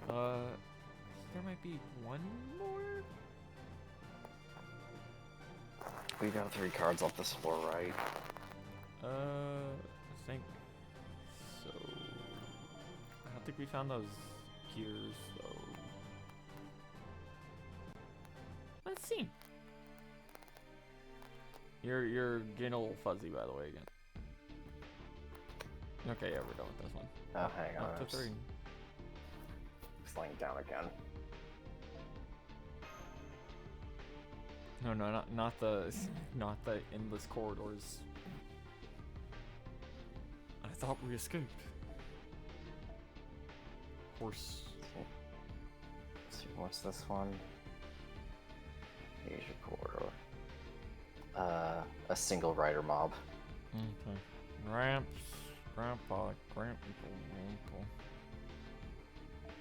There might be one more? We got 3 cards off this floor, right? I think so. I don't think we found those gears, though. Let's see. You're getting a little fuzzy, by the way, again. Okay, yeah, we're done with this one. Oh, hang on. Up to I'm 3. just laying down again. No, not the endless corridors. I thought we escaped. Horse. Let's see, what's this one? Asia corridor. A single rider mob. Okay. Gramps, Grandpa, Grandpa.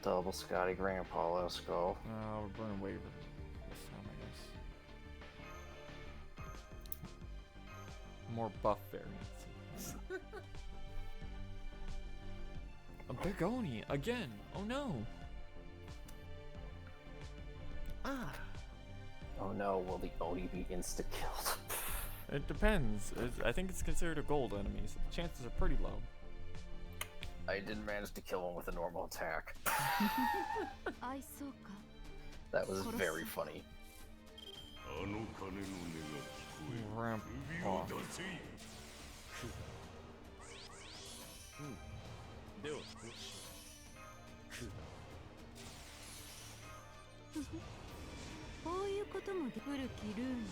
Double Scotty Grandpa, let's go. We're burning waiver this time, I guess. More buff variants. A big Oni again. Oh no. Ah. Oh no, will the Oni be insta-killed? It depends. I think it's considered a gold enemy, so the chances are pretty low. I didn't manage to kill one with a normal attack. 愛そうか。 That was very funny. あの鐘の音が聞こえ Grandpa. 指を出せではどうしよう。こういうこともで古きルーンの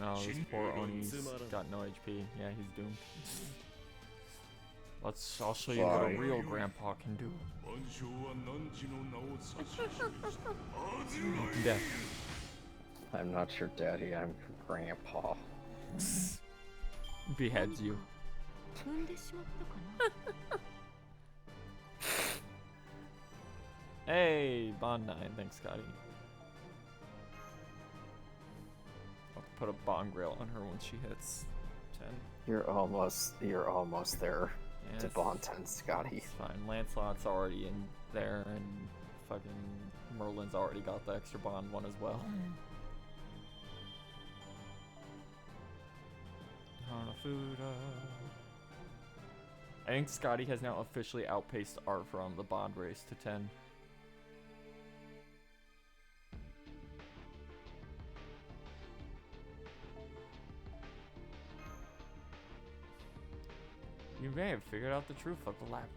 No, this poor Oni's got no HP. Yeah, he's doomed. I'll show you what a real grandpa can do. Death. I'm not your daddy, I'm your grandpa. Beheads you. 踏んでしまったかな Hey, Bond 9. Thanks, Scotty. I'll put a bond grill on her when she hits 10. You're almost there Yeah, to Bond 10, Scotty. It's fine. Lancelot's already in there, and fucking Merlin's already got the extra bond one as well. Hanafuda. I think Scotty has now officially outpaced Arthur on the bond race to 10. You may have figured out the truth of the labyrinth.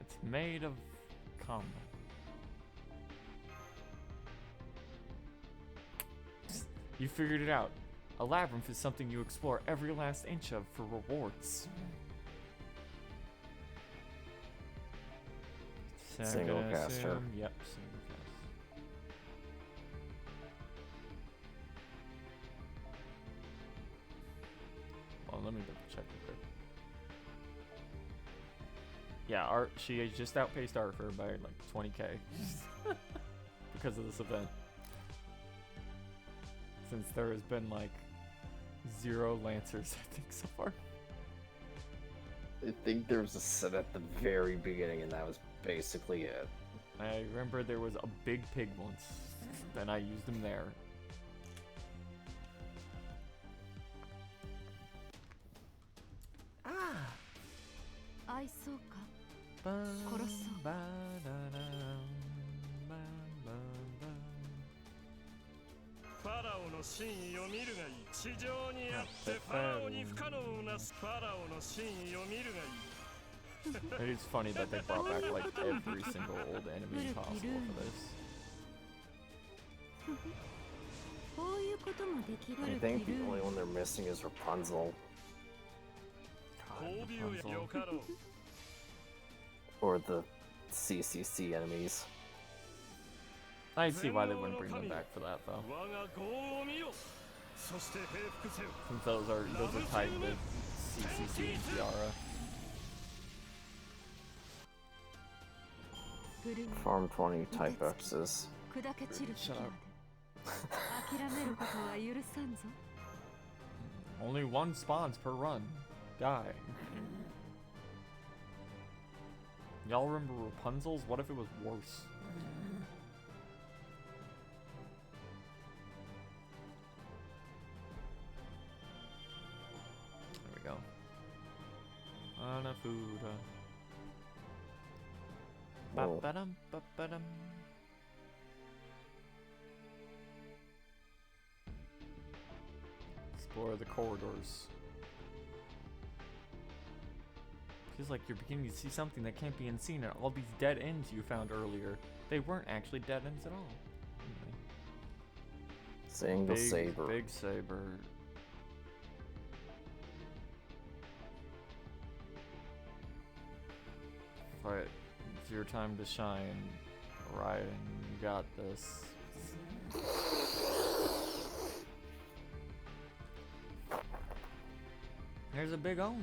It's made of combo. You figured it out. A labyrinth is something you explore every last inch of for rewards. So I'm Single gonna caster. assume- Yep, single cast. Well, let me double check real quick. Yeah, she just outpaced Arthur by like 20k because of this event. Since there has been like 0 Lancers, I think, so far. I think there was a set at the very beginning, and that was basically it. I remember there was a big pig once, and I used him there. Ah! 愛そうか Ba-da-da-dum, ba-ba-ba. ファラオの真意を見るがいい。地上にあってファラオに不可能なファラオの真意を見るがいい。 It is funny that they brought back like every single old enemy possible for this. こういうこともできる I think the only one they're missing is Rapunzel. God, 交尾を Rapunzel. よかろう。 Or the CCC enemies. I see why they wouldn't bring them back for that though. 我が業を見よ。そして平服せよ。 Since those are tied to CCC and Tiara. Farm 20 type X's. 砕け散る時 Shut ま up. で諦めることは許さんぞ Only one spawns per run. Die. Y'all remember Rapunzel's? What if it was worse? There we go. Anafuda. Whoa. Ba-ba-dum, ba-ba-dum. Explore the corridors. Feels like you're beginning to see something that can't be unseen, and all these dead ends you found earlier, they weren't actually dead ends at all. Anyway. Single saber. Big saber. Alright, it's your time to shine. Right, you got this. There's a big Oni.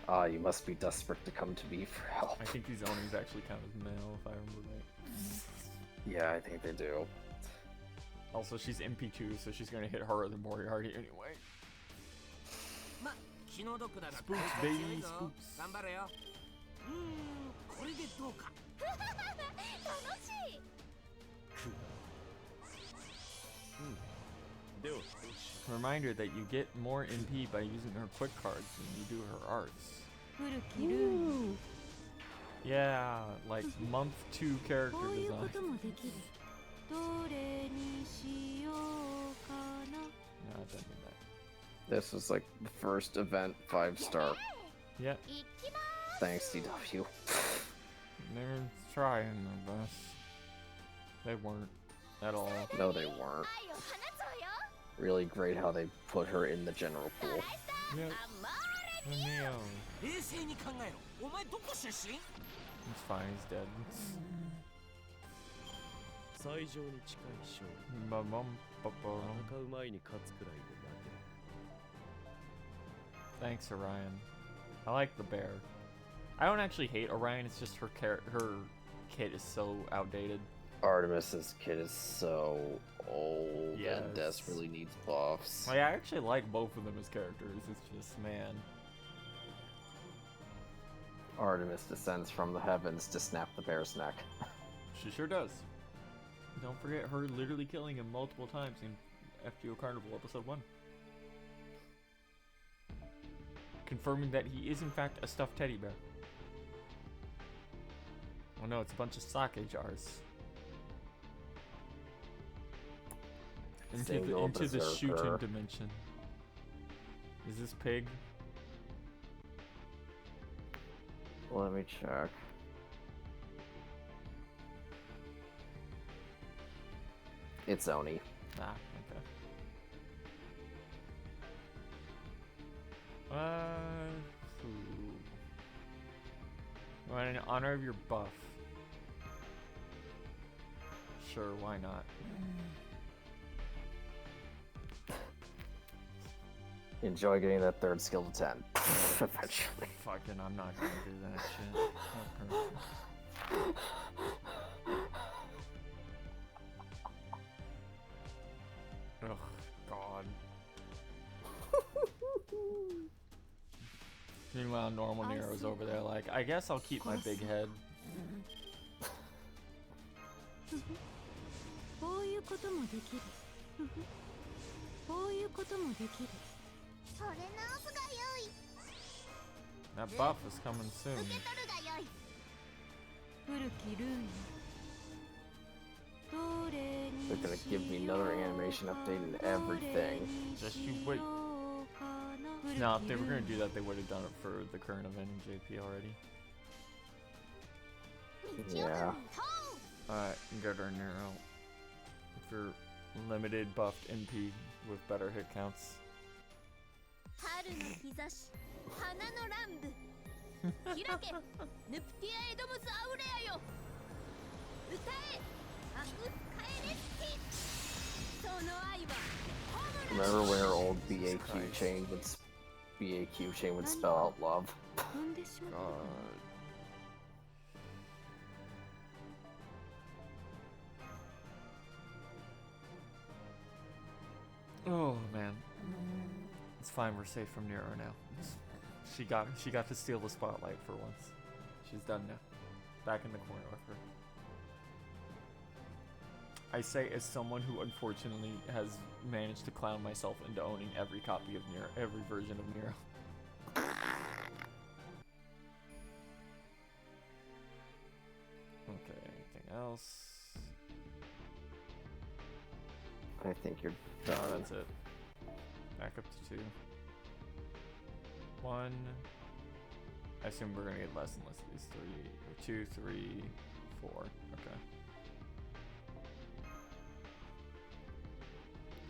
Ah, you must be desperate to come to me for help. I think these Onis actually count as male, if I remember right. Yeah, I think they do. Also, she's MP2, so she's gonna hit harder than Moriarty anyway. ま、気の毒だが Spooks, baby, spooks. 頑張れよ。これでどうか。楽しい Reminder that you get more MP by using her quick cards than you do her arts. 古きルーン Yeah, like month 2 character こういうこ design. ともできるどれにしようかな No, it doesn't mean that. This was like the first event 5-star. Yep, いきま Thanks, DW. they're trying their best. They weren't. at all. No, they weren't. Really great how they put her in the general pool. Yep. Neo. 冷静に考えろ。お前どこ出身？ He's fine, he's dead. 最上に近い勝利。 Ba bum ba bum. 戦う前に勝つくらいで負け。 Thanks, Orion. I like the bear. I don't actually hate Orion. It's just her kit is so outdated. Artemis's kid is so old Yes. and desperately needs buffs. Like, I actually like both of them as characters. It's just, man. Artemis descends from the heavens to snap the bear's neck. She sure does. Don't forget her literally killing him multiple times in FGO Carnival Episode 1. Confirming that he is in fact a stuffed teddy bear. Oh no, it's a bunch of sake jars. Single Into the berserker. shooting dimension. Is this pig? Let me check. It's Oni. Ah, okay. Well, in honor of your buff. Sure, why not? Enjoy getting that third skill to 10. Eventually. Fucking, I'm not gonna do that shit. Okay. Oh, God. Meanwhile, normal Nero's over there like, I guess I'll keep my big head. こういうこともできる。こういうこともできる。それ直すがよい。 That buff is coming soon. 受け取るがよい。古きルーン。どれに They're gonna give me another animation update and everything. Just you wait. No, if they were gonna do that, they would have done it for the current event in JP already. Yeah. Alright, get her Nero. If you're limited buffed MP with better hit counts. 春の日差し、花の乱舞。開け、ヌプティアエドムスアウレアよ。歌え、アクスカエレスティ。その愛は、ホムラ。 Remember when her old BAQ chain would spell out love? God. Oh man. It's fine, we're safe from Nero now. She got to steal the spotlight for once. She's done now. Back in the corner with her. I say as someone who unfortunately has managed to clown myself into owning every copy of Nero, every version of Nero. Okay, anything else? I think you're No, done. that's it. Back up to 2. 1. I assume we're gonna get less and less of these 3. Or 2, 3, 4. Okay.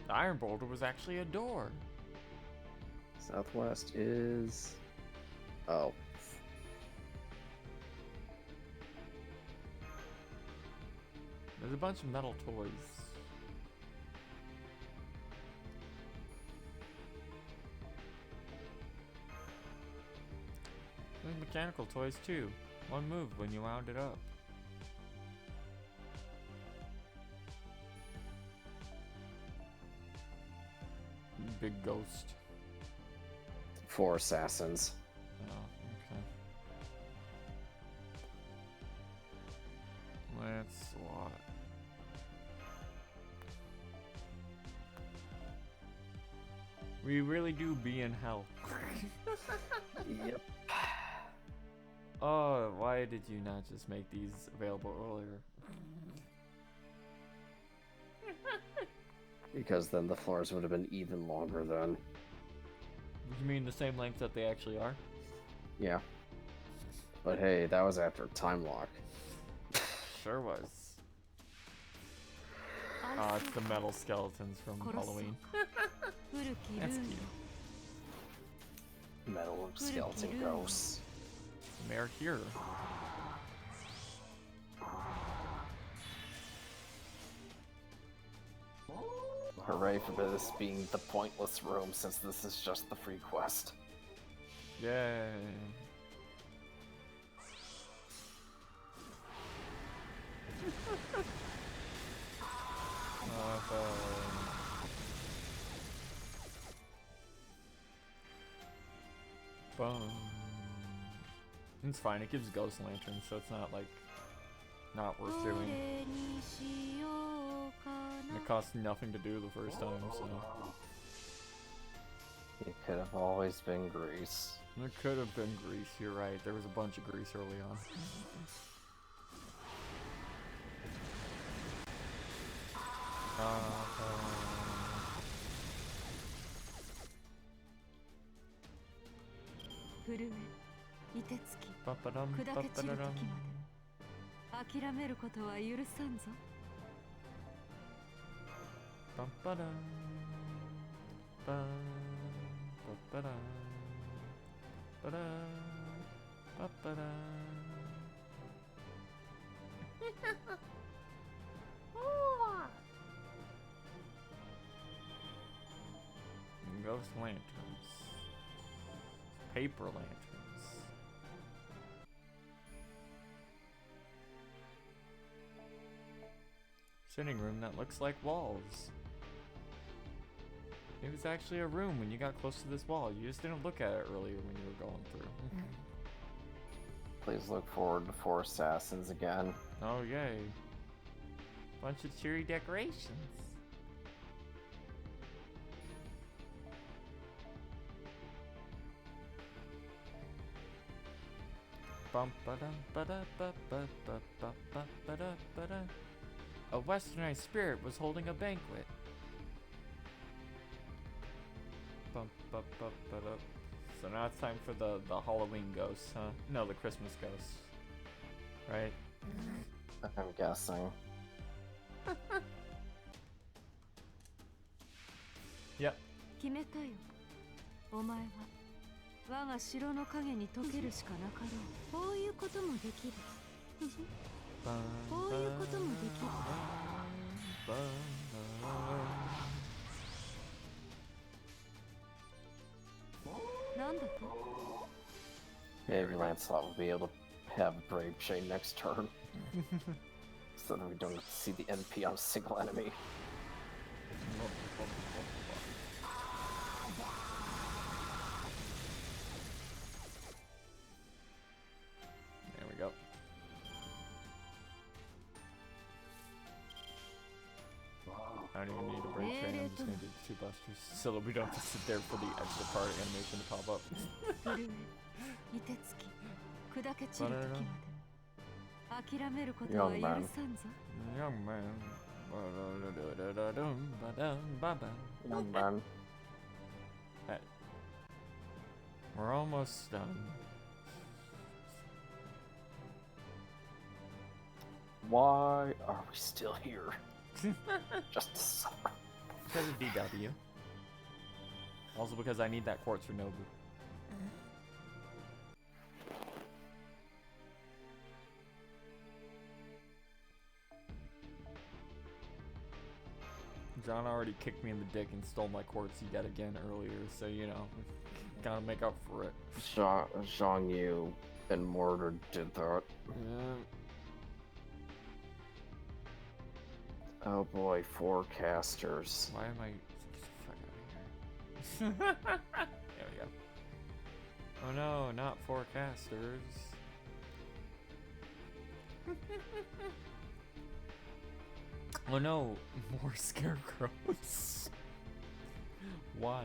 The iron boulder was actually a door. Southwest is... Oh. There's a bunch of metal toys. There's mechanical toys too. One move when you wound it up. Big ghost. 4 assassins. Oh, okay. Let's swat. We really do be in hell. Yep. Oh, why did you not just make these available earlier? Because then the floors would have been even longer then. You mean the same length that they actually are? Yeah. But hey, that was after time lock. Sure was. Oh, it's the metal skeletons from Halloween. That's cute. Metal skeleton ghosts. And they're here. Hooray for this being the pointless room, since this is just the free quest. Yay. Boom. It's fine, it gives ghost lanterns, so it's not like not worth doing. It cost nothing to do the first time, so It could have always been grease. it could have been grease, you're right. There was a bunch of grease early on. Ba-ba-dum, ba-ba-da-dum. 諦めることは許さんぞ。 Ba-ba-dum, ba- ba-ba-dum, ba-da, ba-ba-dum. Ghost lanterns. Paper lanterns. Sitting room that looks like walls. It was actually a room when you got close to this wall. You just didn't look at it earlier when you were going through. Please look forward to 4 assassins again. Oh, yay. Bunch of cheery decorations. Bum ba dum ba da ba ba ba ba ba ba da ba da. A westernized spirit was holding a banquet. Bum ba ba ba da. So now it's time for the Halloween ghosts, huh? No, the Christmas ghosts. Right? I'm guessing. Yep. 決めたよ。お前は我が城の影に溶けるしかなかろう。こういうこともできる。こういうこともできる。なんだと？ Maybe Lancelot will be able to have Brave Shade next turn. So that we don't have to see the NP on a single enemy. There we go. I don't even need a break train, I'm just gonna do 2 busters so that we don't have to sit there for the extra part animation to pop up. 震え、凍てつき、砕け散る時まで。諦めることは許さんぞ。 Young man. Young man. Hey. We're almost done. Why are we still here? Just to suffer. Because of DW. Also because I need that quartz for Nobu. John already kicked me in the dick and stole my quartz yet again earlier, so you know, gotta make up for it. Zhang Yu and Mordor did that. Yeah. Oh boy, forecasters. Why am I... Get the fuck out of here. There we go. Oh no, not forecasters. Oh no, more scarecrows. Why?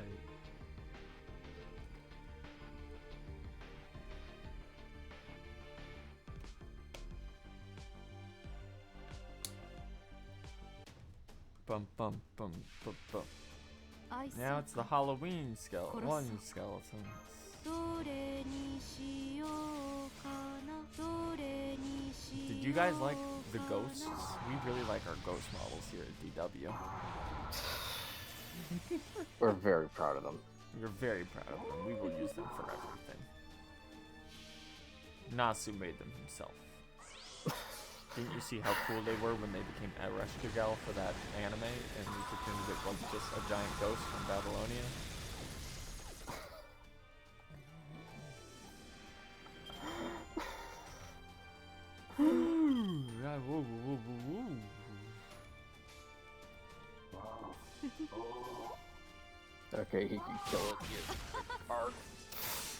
Bum bum bum bum bum. Now it's the Halloween skeleton. One skeleton. どれにしようかな。どれにしようかな。 Did you guys like the ghosts. We really like our ghost models here at DW. We're very proud of them. We're very proud of them. We will use them for everything. Nasu made them himself. Didn't you see how cool they were when they became Ereshkigal for that anime, and we pretended it wasn't just a giant ghost from Babylonia? Okay, he can kill it. Hard.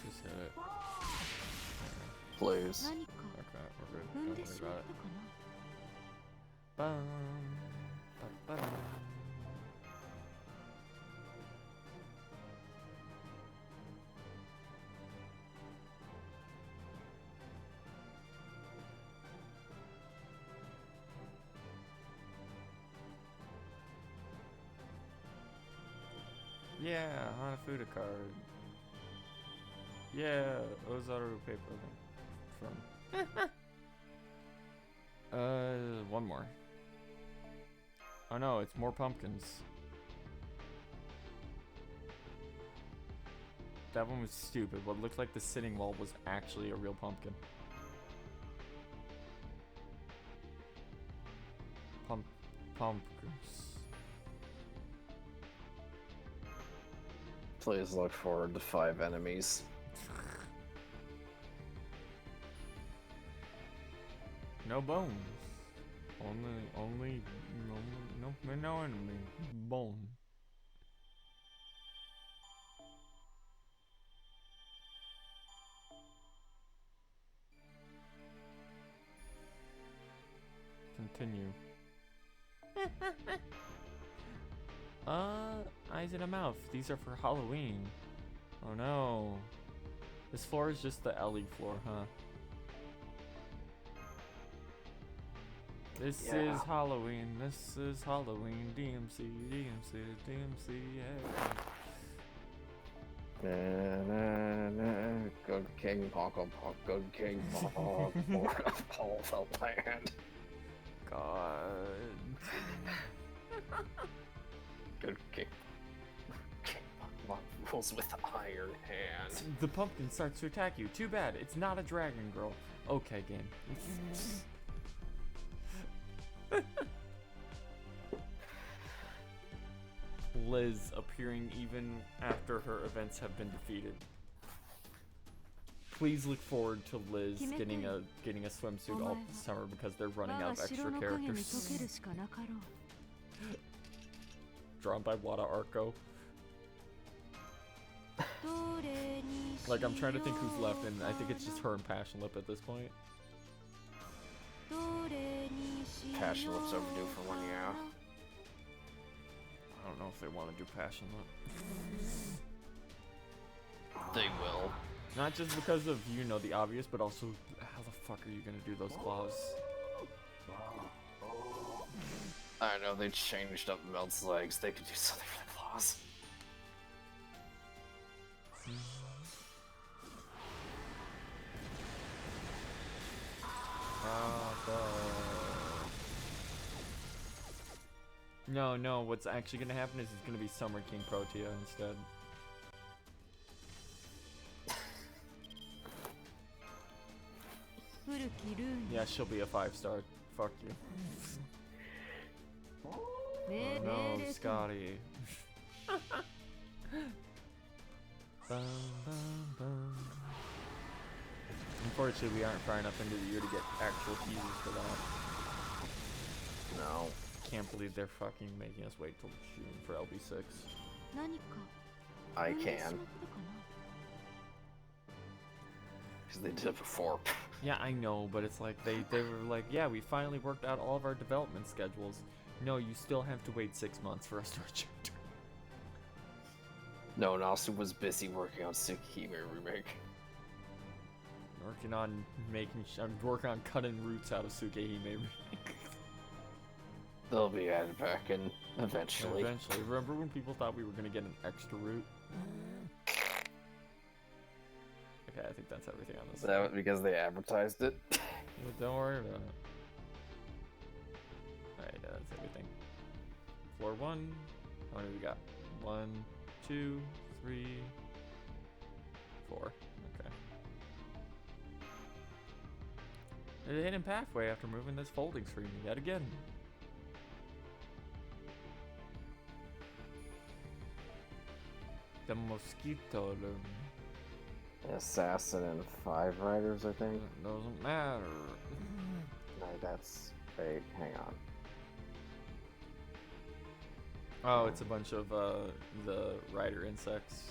Just hit it. Please. 何か Okay, we're good. 踏ん Don't で worry しまっ about た it. かな Bum, ba, ba, Yeah, Hanafuda card. Yeah, Ozaru paper from. One more. Oh no, it's more pumpkins. That one was stupid. What looked like the sitting wall was actually a real pumpkin. Pumpkins. Please look forward to 5 enemies. No bones. No enemy. Bone. Continue. Eyes and a mouth. These are for Halloween. Oh no. This floor is just the Ellie floor, huh? This Yeah. is Halloween. This is Halloween. DMC, DMC, DMC, yeah. Na, na, na. Good King Ponko Ponk, good King Ponk, Lord of all the land. God. Good King. King Ponk rules with iron hand. The pumpkin starts to attack you. Too bad. It's not a dragon girl. Okay, game. Liz appearing even after her events have been defeated. Please look forward to Liz getting a swimsuit all summer because they're running 我 out が of 城 extra の影に溶け characters. るしかなかろう Drawn by Wada Arco. どれにしよう Like I'm trying to think who's left, and I think it's just her and Passion Lip at this point. どれにしよう Passion Lip's overdue for one, yeah. I don't know if they want to do Passion Lip. They will. Not just because of, you know, the obvious, but also, how the fuck are you gonna do those claws? I know, they changed up Melt's legs. They could do something for the claws. No, what's actually gonna happen is it's gonna be Summer King Protea instead. Yeah, she'll be a 5-star. Fuck you. Oh no, Scotty. Bum, bum, bum. Unfortunately, we aren't far enough into the year to get actual teasers for that. No. Can't believe they're fucking making us wait till June for LB6. 何か I 踏んでしまった can. かな Because they did it before. Yeah, I know, but it's like they were like, yeah, we finally worked out all of our development schedules. No, you still have to wait 6 months for us to chapter. No, Nasu was busy working on Tsukihime remake. Working on I'm working on cutting roots out of Sukehime remake. They'll be added back in eventually. Eventually. Remember when people thought we were gonna get an extra route? Okay, I think that's everything on this. That was because they advertised it. Don't worry about it. Floor 1. How many we got? 1, 2, 3, 4. Okay. There's a hidden pathway after moving this folding screen yet again. The mosquito room. Assassin and 5 riders, I think. It doesn't matter. No, that's. Wait, hang on. Oh, it's a bunch of the rider insects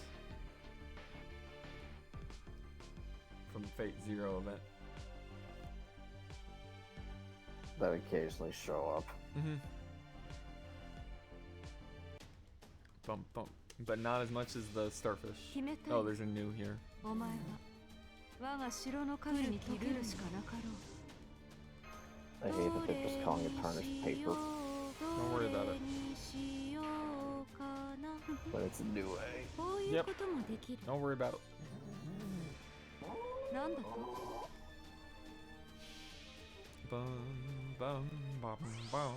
from Fate Zero event. That occasionally show up. Bump, bump. But not as much as the starfish. 決めたい Oh, there's a new here. お前は我が城の影に溶けるしかなかろう I hate that they're just calling it tarnished paper, Don't worry about it. どれにしようかな but it's a new way. こういうこともできる Don't worry about it. なんだと Bum, bum, bum, bum.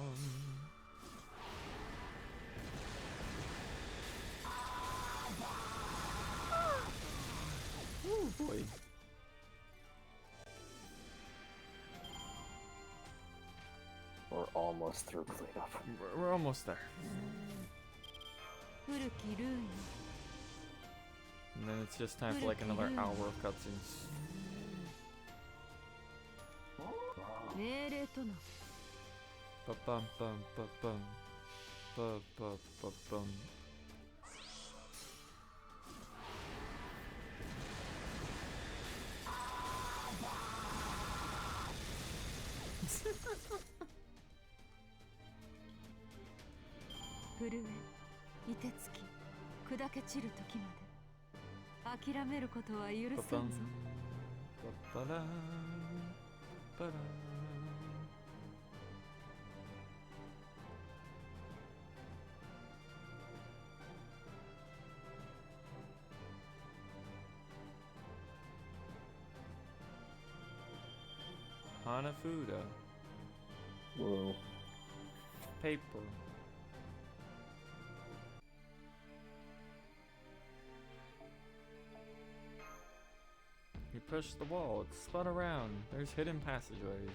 Oh boy. We're almost through cleanup. We're almost there. 古きルーン And then it's just time for like another hour of cutscenes. 命令とな Ba bum bum ba bum. Ba ba ba bum. Furue, 凍てつき砕け散る時まで諦めることは許 Ba さ bum. んぞ Ba ba da. Ba da. Hanafuda. Whoa. Paper. You push the wall, it spun around. There's hidden passageways.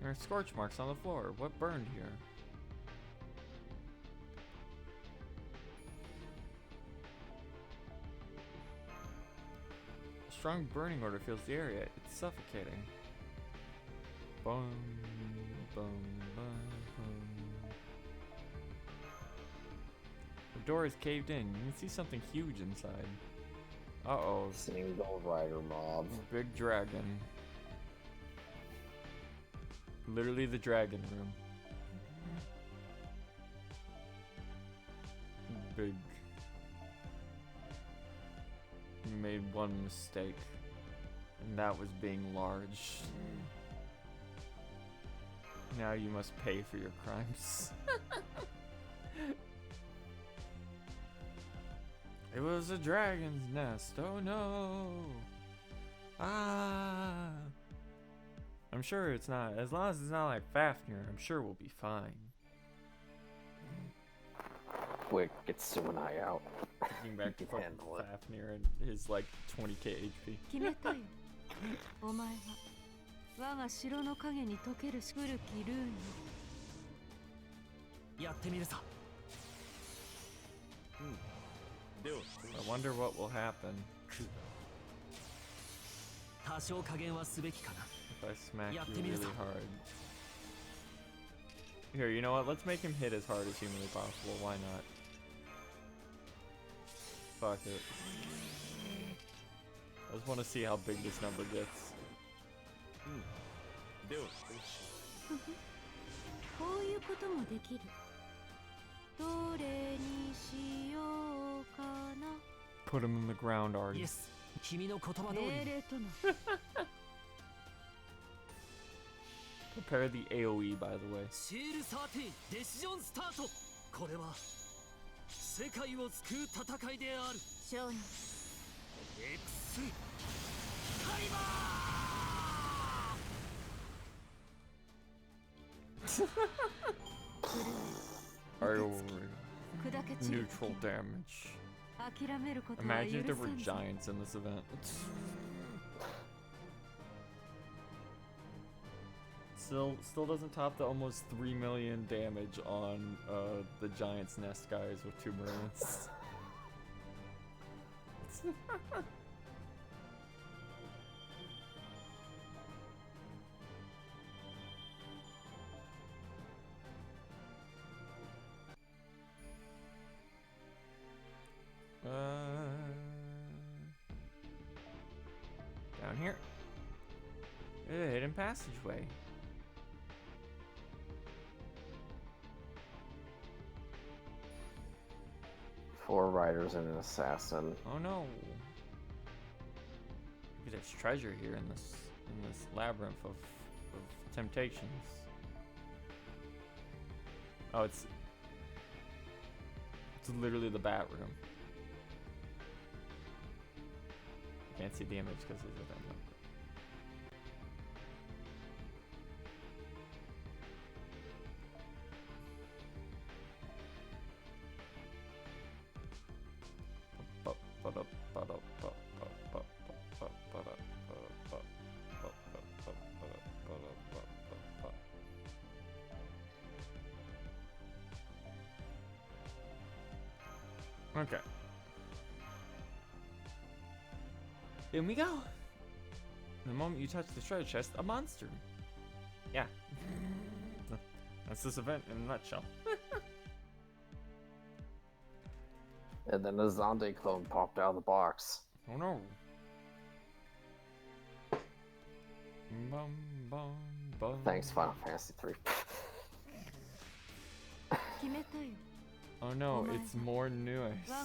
There are scorch marks on the floor. What burned here? A strong burning odor fills the area. It's suffocating. Boom, boom, boom, boom. The door is caved in. You can see something huge inside. Uh-oh. Single rider mob. Big dragon. Literally the dragon room. Big. You made one mistake. And that was being large. Now you must pay for your crimes. It was a dragon's nest. Oh no. Ah. I'm sure it's not. As long as it's not like Fafnir, I'm sure we'll be fine. Quick, get Sumanai out. Thinking back to You can handle it. Fafnir and his like 20k HP. 決めたよお前は我が城の影に溶ける古きルーンよやってみるさ。では I wonder what will happen 多少加減はすべきかな。 if I smack Yeah, you give me really this. hard. Here, you know what? Let's make him hit as hard as humanly possible. Why not? Fuck it. I just want to see how big this number gets. ではこういうこともできるどれにしようかな Put him in the ground, Artie. イエス。君の言葉通り命に。令とな Prepare the AoE, by the way. シール13デシジョンスタート。これは世界を救う戦いである。商人 X Neutral damage. Imagine if there were giants in this event. Still doesn't top the almost 3 million damage on the Giant's Nest guys with 2 Marines. Down here. A hidden passageway. Four riders and an assassin. Oh no. Maybe there's treasure here in this labyrinth of temptations. Oh, it's literally the bat room. Can't see the image because there's a thing. Okay. In we go. The moment you touch the treasure chest, a monster. Yeah. That's this event in a nutshell. And then a Zonde clone popped out of the box. Oh no. Bum, bum, bum. Thanks, Final Fantasy 3. Oh no, it's more news. This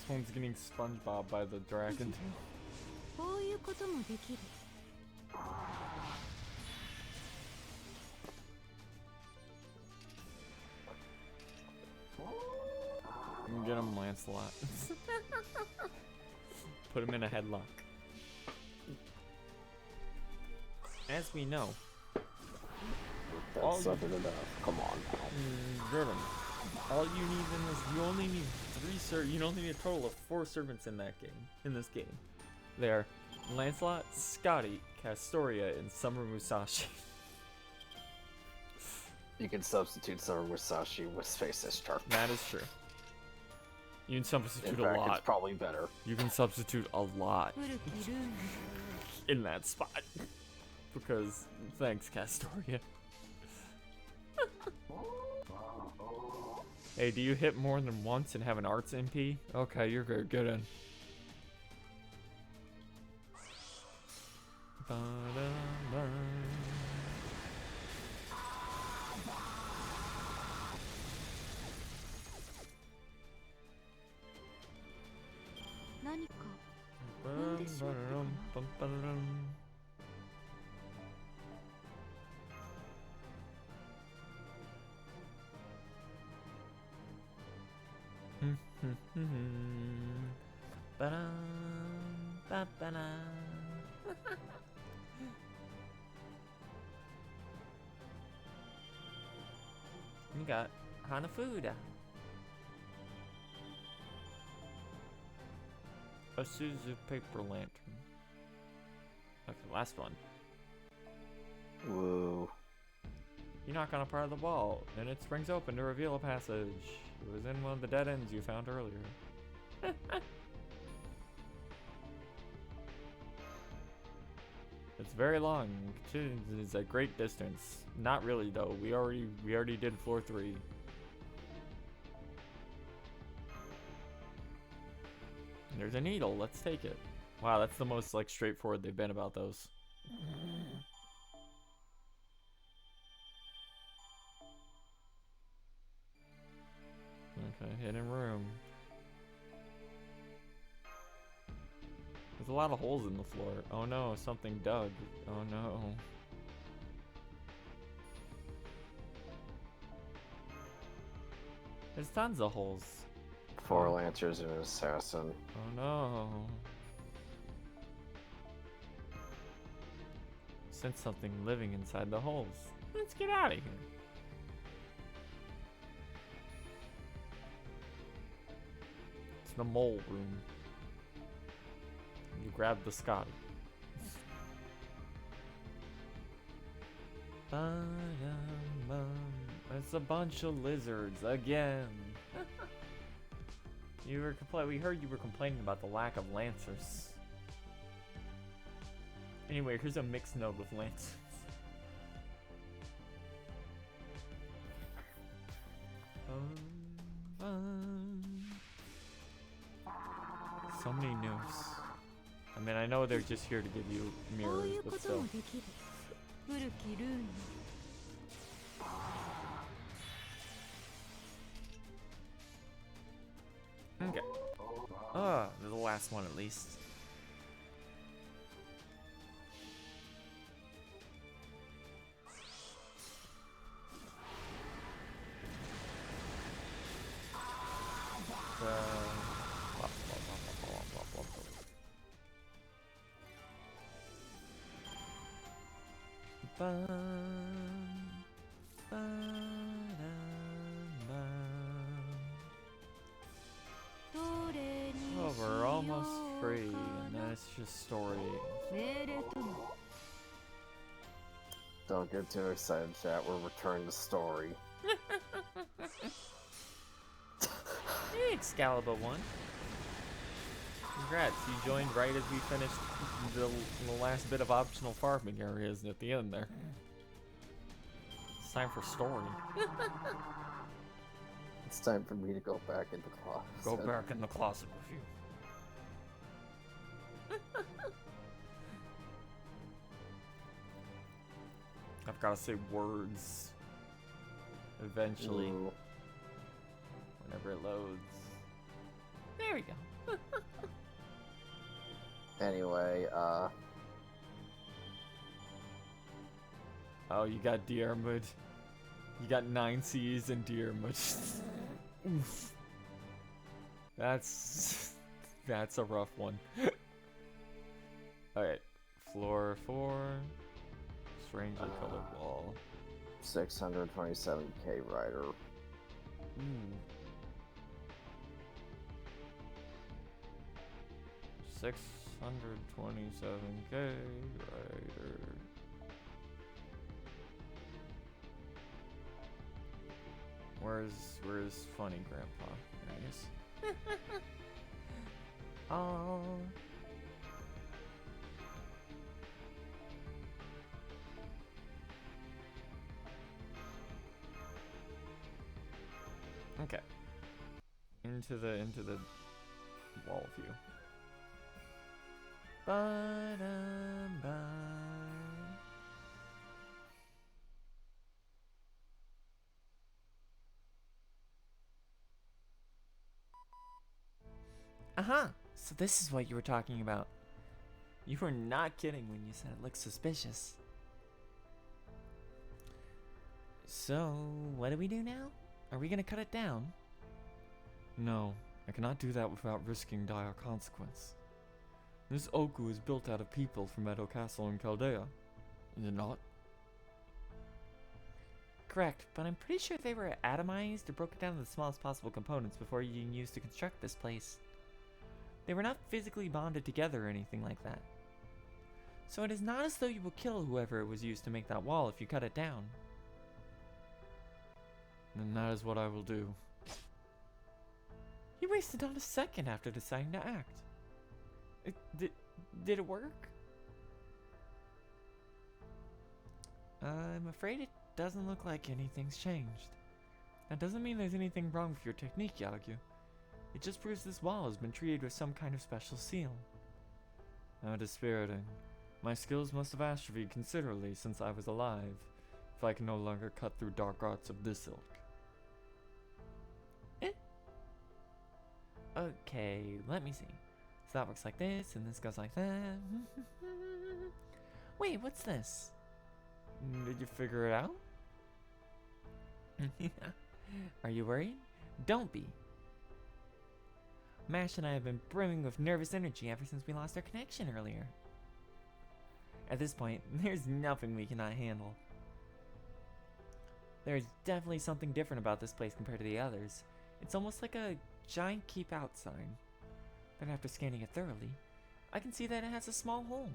one's getting SpongeBob by the dragon. Get him, Lancelot. Put him in a headlock. As we know, That's something enough. Come on now. Griffin, all you need in this, you only need 3 you only need a total of 4 servants in that game, in this game. They are Lancelot, Scotty, Castoria, and Summer Musashi. You can substitute Summer Musashi with Space Shark. That is true. You can substitute In fact, a lot. it's probably better. You can substitute a lot in that spot. Because, thanks, Castoria. Hey, do you hit more than once and have an arts MP? Okay, you're good. Get in. Ba-da-ba. Bum-ba-da-dum-bum-ba-da-dum. Ba-dum, ba-ba-dum. We got Hanafuda. A Suzu paper lantern. Okay, last one. Woo. You knock on a part of the wall, and it springs open to reveal a passage. It was in one of the dead ends you found earlier. It's very long. It's a great distance. Not really though. We already did floor 3. There's a needle. Let's take it. Wow, that's the most like straightforward they've been about those. Okay, hidden room. There's a lot of holes in the floor. Oh no, something dug. Oh no. There's tons of holes. 4 lancers and an assassin. Oh no. Sense something living inside the holes. Let's get out of here. It's the mole room. You grab the Scotty. It's a bunch of lizards again. We heard you were complaining about the lack of lancers. Anyway, here's a mixed note with lancers. So many newfs. I mean, I know they're just here to give you mirrors, but still. Okay. The last one at least. Oh, we're almost free, and then it's just story. Don't get too excited, chat. We're returning to story. Hey, Excalibur 1. Congrats, you joined right as we finished the last bit of optional farming areas at the end there. It's time for story. It's time for me to go back in the closet. Go back in the closet with you. I've got to say words eventually. Ooh. Whenever it loads. There we go. Anyway, Oh, you got Diarmid. You got 9 C's and Diarmid. Oof. That's a rough one. Alright. Floor 4. Strangely colored wall. 627k rider. Ooh. 627k rider. Where's funny grandpa? There he is. Oh. Okay. Into the wall view. Ba-dum-ba. Uh-huh. So this is what you were talking about. You were not kidding when you said it looks suspicious. So, what do we do now? Are we gonna cut it down? No, I cannot do that without risking dire consequence. This Ooku is built out of people from Edo Castle in Chaldea, is it not? Correct, but I'm pretty sure they were atomized or broken down to the smallest possible components before being used to construct this place. They were not physically bonded together or anything like that. So it is not as though you will kill whoever it was used to make that wall if you cut it down. Then that is what I will do. You wasted not a second after deciding to act. Did it work? I'm afraid it doesn't look like anything's changed. That doesn't mean there's anything wrong with your technique, Yagyu. It just proves this wall has been treated with some kind of special seal. How dispiriting. My skills must have atrophied considerably since I was alive, if I can no longer cut through dark arts of this ilk. Okay, let me see. So that works like this, and this goes like that. Wait, what's this? Did you figure it out? Are you worried? Don't be. Mash and I have been brimming with nervous energy ever since we lost our connection earlier. At this point, there's nothing we cannot handle. There's definitely something different about this place compared to the others. It's almost like a giant keep out sign. But after scanning it thoroughly, I can see that it has a small hole.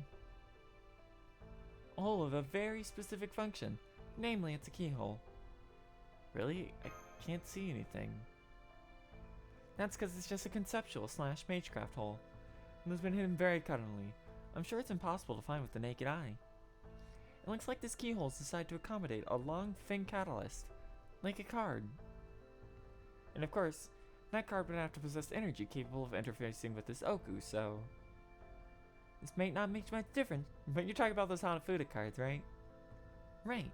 A hole of a very specific function. Namely, it's a keyhole. Really? I can't see anything. That's because it's just a conceptual / magecraft hole. And it's been hidden very cunningly. I'm sure it's impossible to find with the naked eye. It looks like this keyhole is designed to accommodate a long, thin catalyst. Like a card. And of course, that card would have to possess energy capable of interfacing with this Ooku, so... This may not make much difference, but you're talking about those Hanafuda cards, right? Right.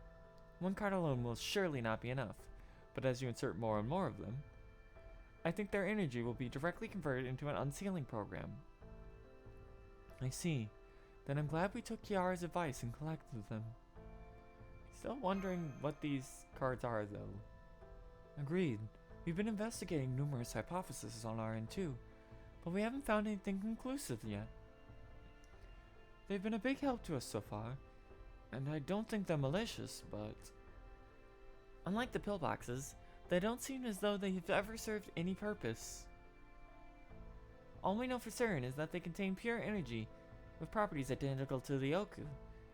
One card alone will surely not be enough, but as you insert more and more of them, I think their energy will be directly converted into an unsealing program. I see. Then I'm glad we took Kiara's advice and collected them. Still wondering what these cards are, though. Agreed. We've been investigating numerous hypotheses on our end too, but we haven't found anything conclusive yet. They've been a big help to us so far, and I don't think they're malicious, but... Unlike the pillboxes, they don't seem as though they have ever served any purpose. All we know for certain is that they contain pure energy, with properties identical to the Ooku.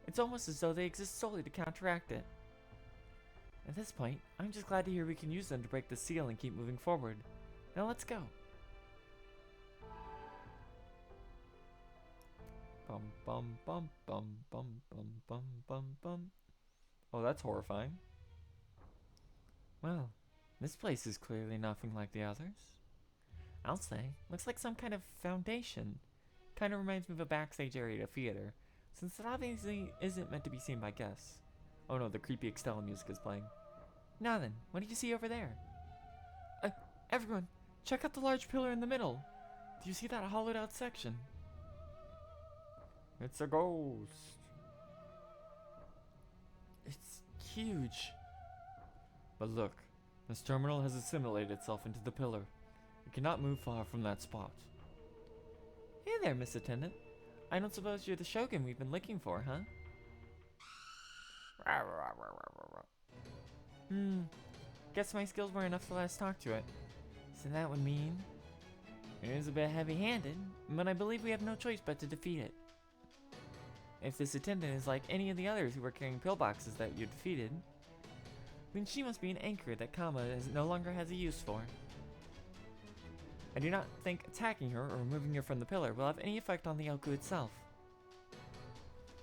It's almost as though they exist solely to counteract it. At this point, I'm just glad to hear we can use them to break the seal and keep moving forward. Now let's go. Bum bum bum bum bum bum bum bum bum. Oh, that's horrifying. Well, this place is clearly nothing like the others. I'll say, looks like some kind of foundation. Kind of reminds me of a backstage area at a theater, since it obviously isn't meant to be seen by guests. Oh no, the creepy Extella music is playing. Now then, what do you see over there? Everyone, check out the large pillar in the middle. Do you see that hollowed out section? It's a ghost. It's huge. But look, this terminal has assimilated itself into the pillar. It cannot move far from that spot. Hey there, Miss Attendant. I don't suppose you're the Shogun we've been looking for, huh? Guess my skills weren't enough to let us talk to it. So that would mean... It is a bit heavy-handed, but I believe we have no choice but to defeat it. If this attendant is like any of the others who were carrying pillboxes that you defeated, then she must be an anchor that Kama no longer has a use for. I do not think attacking her or removing her from the pillar will have any effect on the Ooku itself.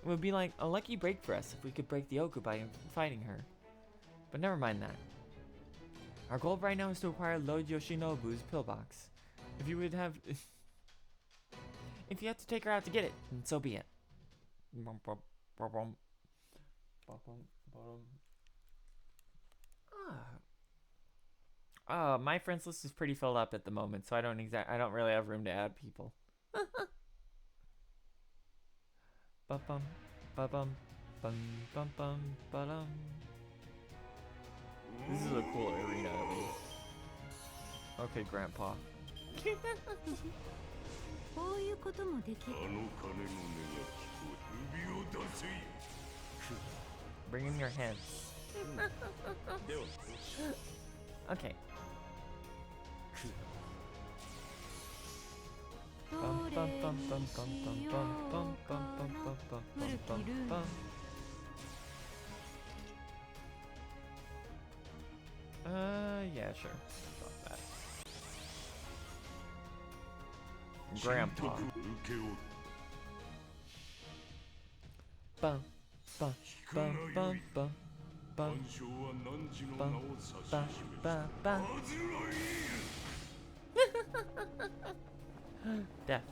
It would be like a lucky break for us if we could break the Ooku by fighting her. But never mind that. Our goal right now is to acquire Lord Yoshinobu's pillbox. If you would have... if you have to take her out to get it, then so be it. My friends list is pretty filled up at the moment, so I don't really have room to add people. Ba-bum, ba-bum, bum, bum, bum, ba-dum. This is a cool arena at least. Okay, Grandpa. Bring in your heads. Okay. Bum, bum, bum, bum, bum, bum, bum, bum, bum, bum, bum, bum, bum, bum. Yeah, sure. Drop that. Grandpa. Bum, bum, bum, bum, bum, bum, bum, bum, bum, bum. Death.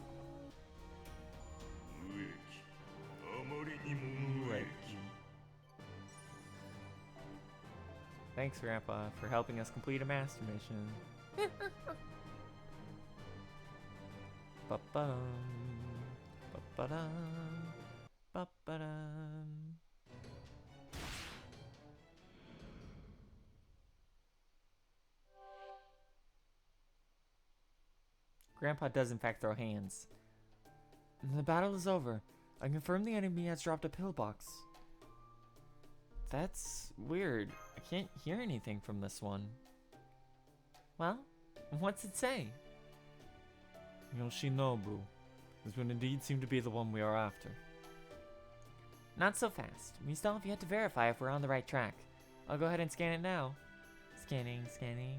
Thanks, Grandpa, for helping us complete a master mission. Ba-ba-dum, ba-ba-dum, ba-ba-dum. Grandpa does in fact throw hands. The battle is over. I confirm the enemy has dropped a pillbox. That's weird. I can't hear anything from this one. Well, what's it say? Yoshinobu. This would indeed seem to be the one we are after. Not so fast. We still have yet to verify if we're on the right track. I'll go ahead and scan it now. Scanning, scanning.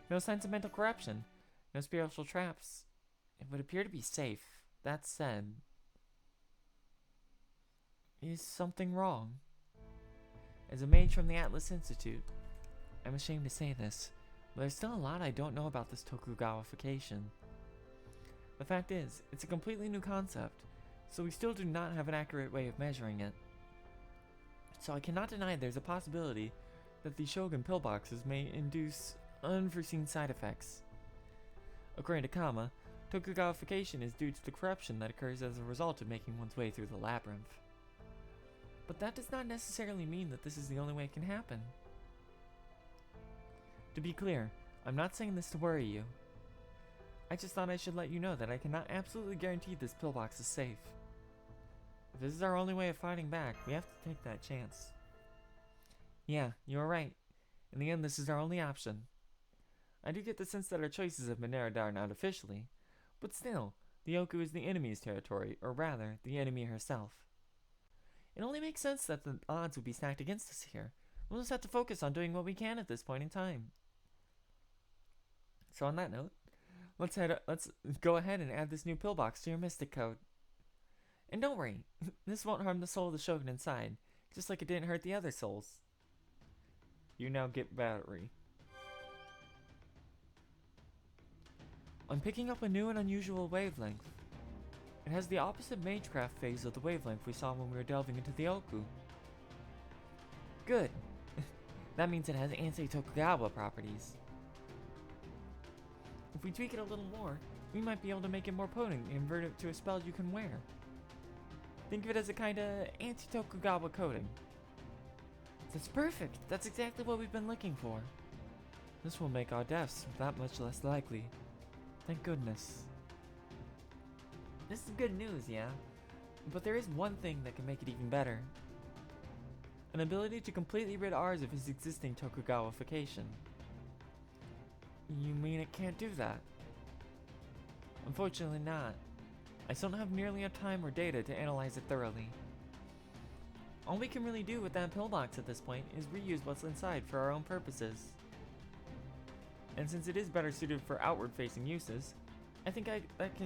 No signs of mental corruption. No spiritual traps. It would appear to be safe. That said, Is something wrong? as a mage from the Atlas Institute, I'm ashamed to say this, but there's still a lot I don't know about this Tokugawafication. The fact is, it's a completely new concept, so we still do not have an accurate way of measuring it. So I cannot deny there's a possibility that the Shogun pillboxes may induce unforeseen side effects. According to Kama, Tokugawafication is due to the corruption that occurs as a result of making one's way through the labyrinth. But that does not necessarily mean that this is the only way it can happen. To be clear, I'm not saying this to worry you. I just thought I should let you know that I cannot absolutely guarantee this pillbox is safe. If this is our only way of fighting back, we have to take that chance. Yeah, you are right. In the end, this is our only option. I do get the sense that our choices have been narrowed down artificially, but still, the Ooku is the enemy's territory, or rather, the enemy herself. It only makes sense that the odds would be stacked against us here. We'll just have to focus on doing what we can at this point in time. So on that note, let's go ahead and add this new pillbox to your Mystic Code. And don't worry, this won't harm the soul of the Shogun inside, just like it didn't hurt the other souls. You now get battery. I'm picking up a new and unusual wavelength. It has the opposite magecraft phase of the wavelength we saw when we were delving into the Ooku. Good. That means it has anti-Tokugawa properties. If we tweak it a little more, we might be able to make it more potent and convert it to a spell you can wear. Think of it as a kinda anti-Tokugawa coating. That's perfect! That's exactly what we've been looking for. This will make our deaths that much less likely. Thank goodness. This is good news, yeah? But there is one thing that can make it even better. An ability to completely rid ours of his existing Tokugawafication. You mean it can't do that? Unfortunately not. I still don't have nearly enough time or data to analyze it thoroughly. All we can really do with that pillbox at this point is reuse what's inside for our own purposes. And since it is better suited for outward-facing uses, I think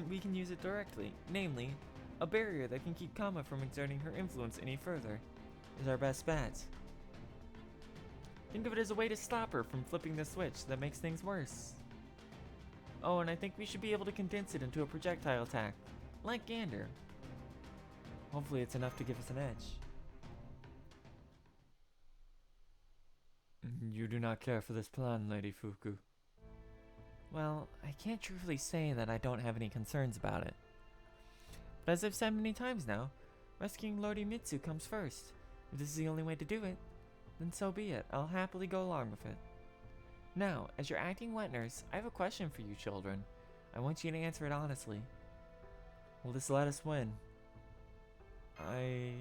we can use it directly, namely, a barrier that can keep Kama from exerting her influence any further, is our best bet. Think of it as a way to stop her from flipping the switch that makes things worse. Oh, and I think we should be able to condense it into a projectile attack, like Gander. Hopefully it's enough to give us an edge. You do not care for this plan, Lady Fuku. Well, I can't truthfully say that I don't have any concerns about it. But as I've said many times now, rescuing Lord Mitsu comes first. If this is the only way to do it, then so be it. I'll happily go along with it. Now, as your acting wet nurse, I have a question for you children. I want you to answer it honestly. Will this let us win? I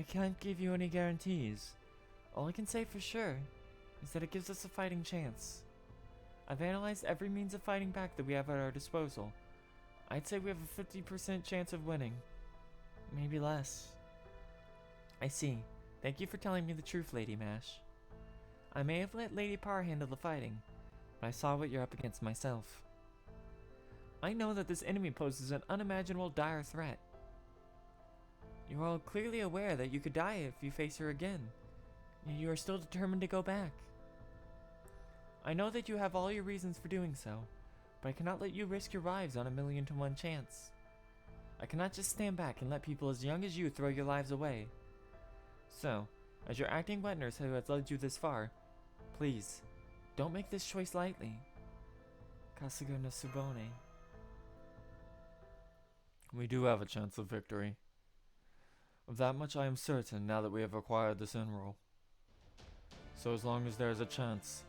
can't give you any guarantees. All I can say for sure is that it gives us a fighting chance. I've analyzed every means of fighting back that we have at our disposal. I'd say we have a 50% chance of winning. Maybe less. I see. Thank you for telling me the truth, Lady Mash. I may have let Lady Parr handle the fighting, but I saw what you're up against myself. I know that this enemy poses an unimaginable dire threat. You are all clearly aware that you could die if you face her again, yet you are still determined to go back. I know that you have all your reasons for doing so, but I cannot let you risk your lives on a 1,000,000 to 1 chance. I cannot just stand back and let people as young as you throw your lives away. So, as your acting wet nurse who has led you this far, please, don't make this choice lightly. Kasuga no Tsubone. We do have a chance of victory. Of that much I am certain now that we have acquired this enroll. So as long as there is a chance,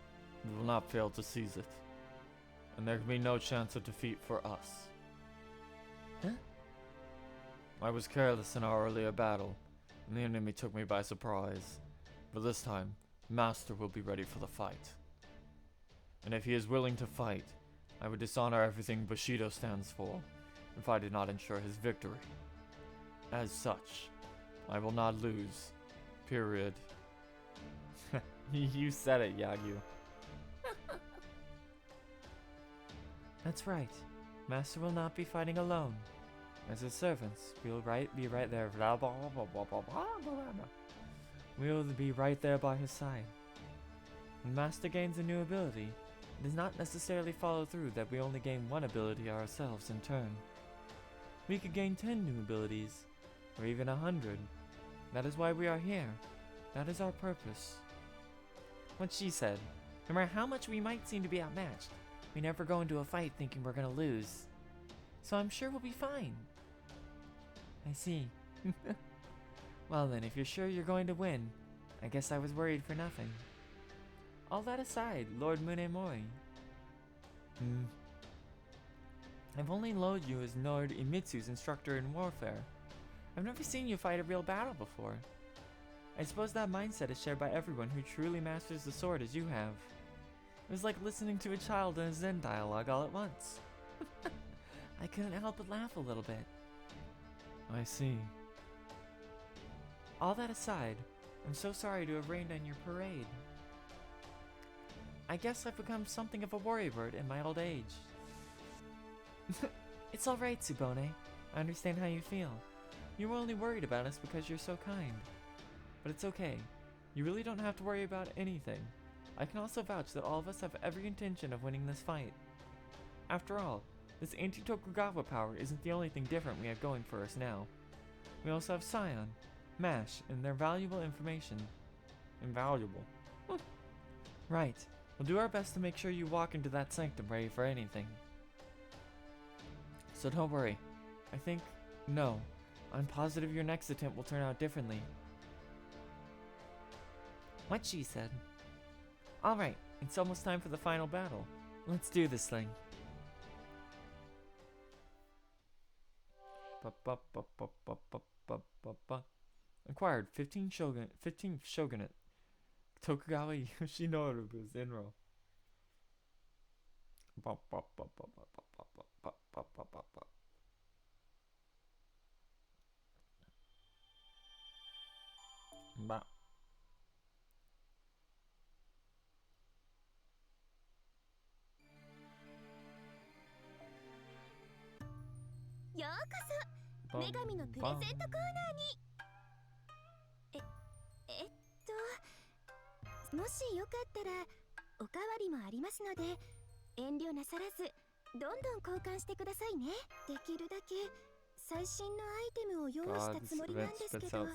we will not fail to seize it. and there can be no chance of defeat for us. Huh? I was careless in our earlier battle, and the enemy took me by surprise. But this time, Master will be ready for the fight. And if he is willing to fight, I would dishonor everything Bushido stands for if I did not ensure his victory. As such, I will not lose. Period. You said it, Yagyu. That's right. Master will not be fighting alone. As his servants, we will be right there. We will be right there by his side. When Master gains a new ability, it does not necessarily follow through that we only gain one ability ourselves in turn. We could gain 10 new abilities, or even 100. That is why we are here. That is our purpose. What she said. No matter how much we might seem to be outmatched, we never go into a fight thinking we're gonna lose. So I'm sure we'll be fine. I see. Well then, if you're sure you're going to win, I guess I was worried for nothing. All that aside, Lord Munemori. I've only known you as Lord Imitsu's instructor in warfare. I've never seen you fight a real battle before. I suppose that mindset is shared by everyone who truly masters the sword as you have. It was like listening to a child in a Zen dialogue all at once. I couldn't help but laugh a little bit. I see. All that aside, I'm so sorry to have rained on your parade. I guess I've become something of a worry bird in my old age. It's alright, Tsubone. I understand how you feel. You were only worried about us because you're so kind. But it's okay. You really don't have to worry about anything. I can also vouch that all of us have every intention of winning this fight. After all, this anti-Tokugawa power isn't the only thing different we have going for us now. We also have Scion, MASH, and their valuable information. Invaluable. Right. We'll do our best to make sure you walk into that sanctum ready for anything. So don't worry. I'm positive your next attempt will turn out differently. What she said. Alright, it's almost time for the final battle. Let's do this thing. Acquired 15 shogunate. Tokugawa Yoshinobu's Inro. Ba. ようこそ女神のプレゼントコーナーに。もしよかったらおかわりもありますので遠慮なさらずどんどん交換してくださいね。できるだけ最新のアイテムを用意したつもりなんですけど、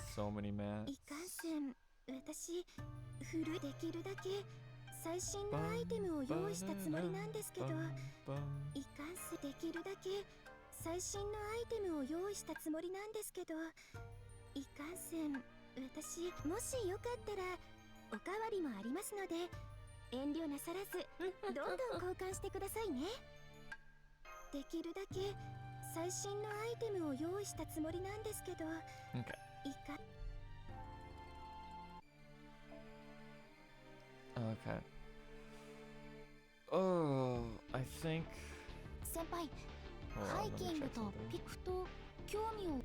いかんせん私できるだけ最新のアイテムを用意したつもりなんですけど、いかんせんできるだけ最新のアイテムを用意したつもりなんですけど、いかんせん私もしよかったらおかわりもありますので遠慮なさらずどんどん交換してくださいね。できるだけ最新のアイテムを用意したつもりなんですけど、Okay. Oh, I think. 先輩、 Hold ハ on, イ let キ me ング check と something. ピクと興味を。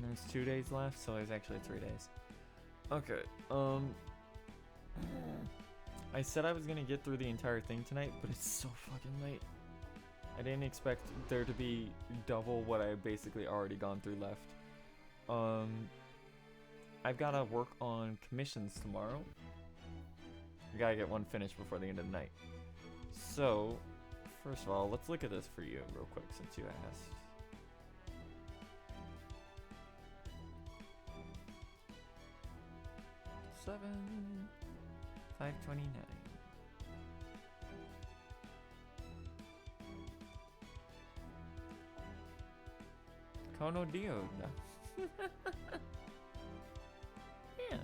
There's 2 days left, so there's actually 3 days. Okay, I said I was gonna get through the entire thing tonight, but it's so fucking late. I didn't expect there to be double what I basically already gone through left. I've gotta work on commissions tomorrow. I gotta get one finished before the end of the night. So, first of all, let's look at this for you real quick since you asked. $7,529. Kono Dioda. Yeah,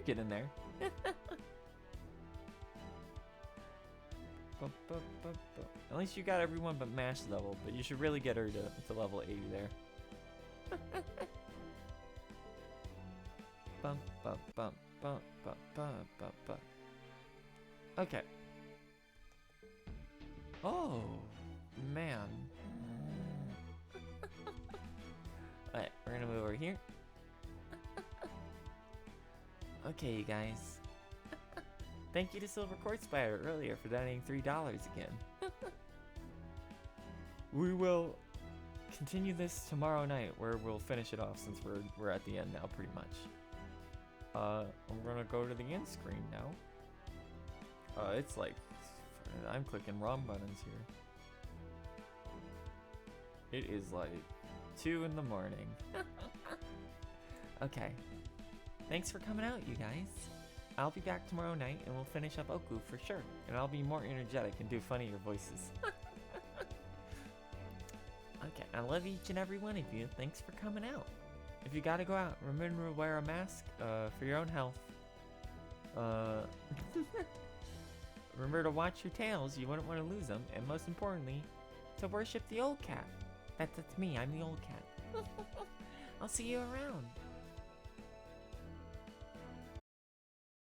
getting there. At least you got everyone but Mash level, but you should really get her to level 80 there. Bum, bum, bum, bum, bum, bum, bum, bum. Okay. Oh, man. Alright, we're gonna move over here. Okay, you guys. Thank you to Silver Court Spider earlier for donating $3 again. We will continue this tomorrow night, where we'll finish it off since we're at the end now, pretty much. I'm gonna go to the end screen now. It's like I'm clicking wrong buttons here. It is like 2 in the morning. Okay. Thanks for coming out, you guys. I'll be back tomorrow night and we'll finish up Ooku for sure. And I'll be more energetic and do funnier voices. Okay, I love each and every one of you. Thanks for coming out. If you gotta go out, remember to wear a mask for your own health. Remember to watch your tails, you wouldn't want to lose them. And most importantly, to worship the old cat. That's me, I'm the old cat. I'll see you around.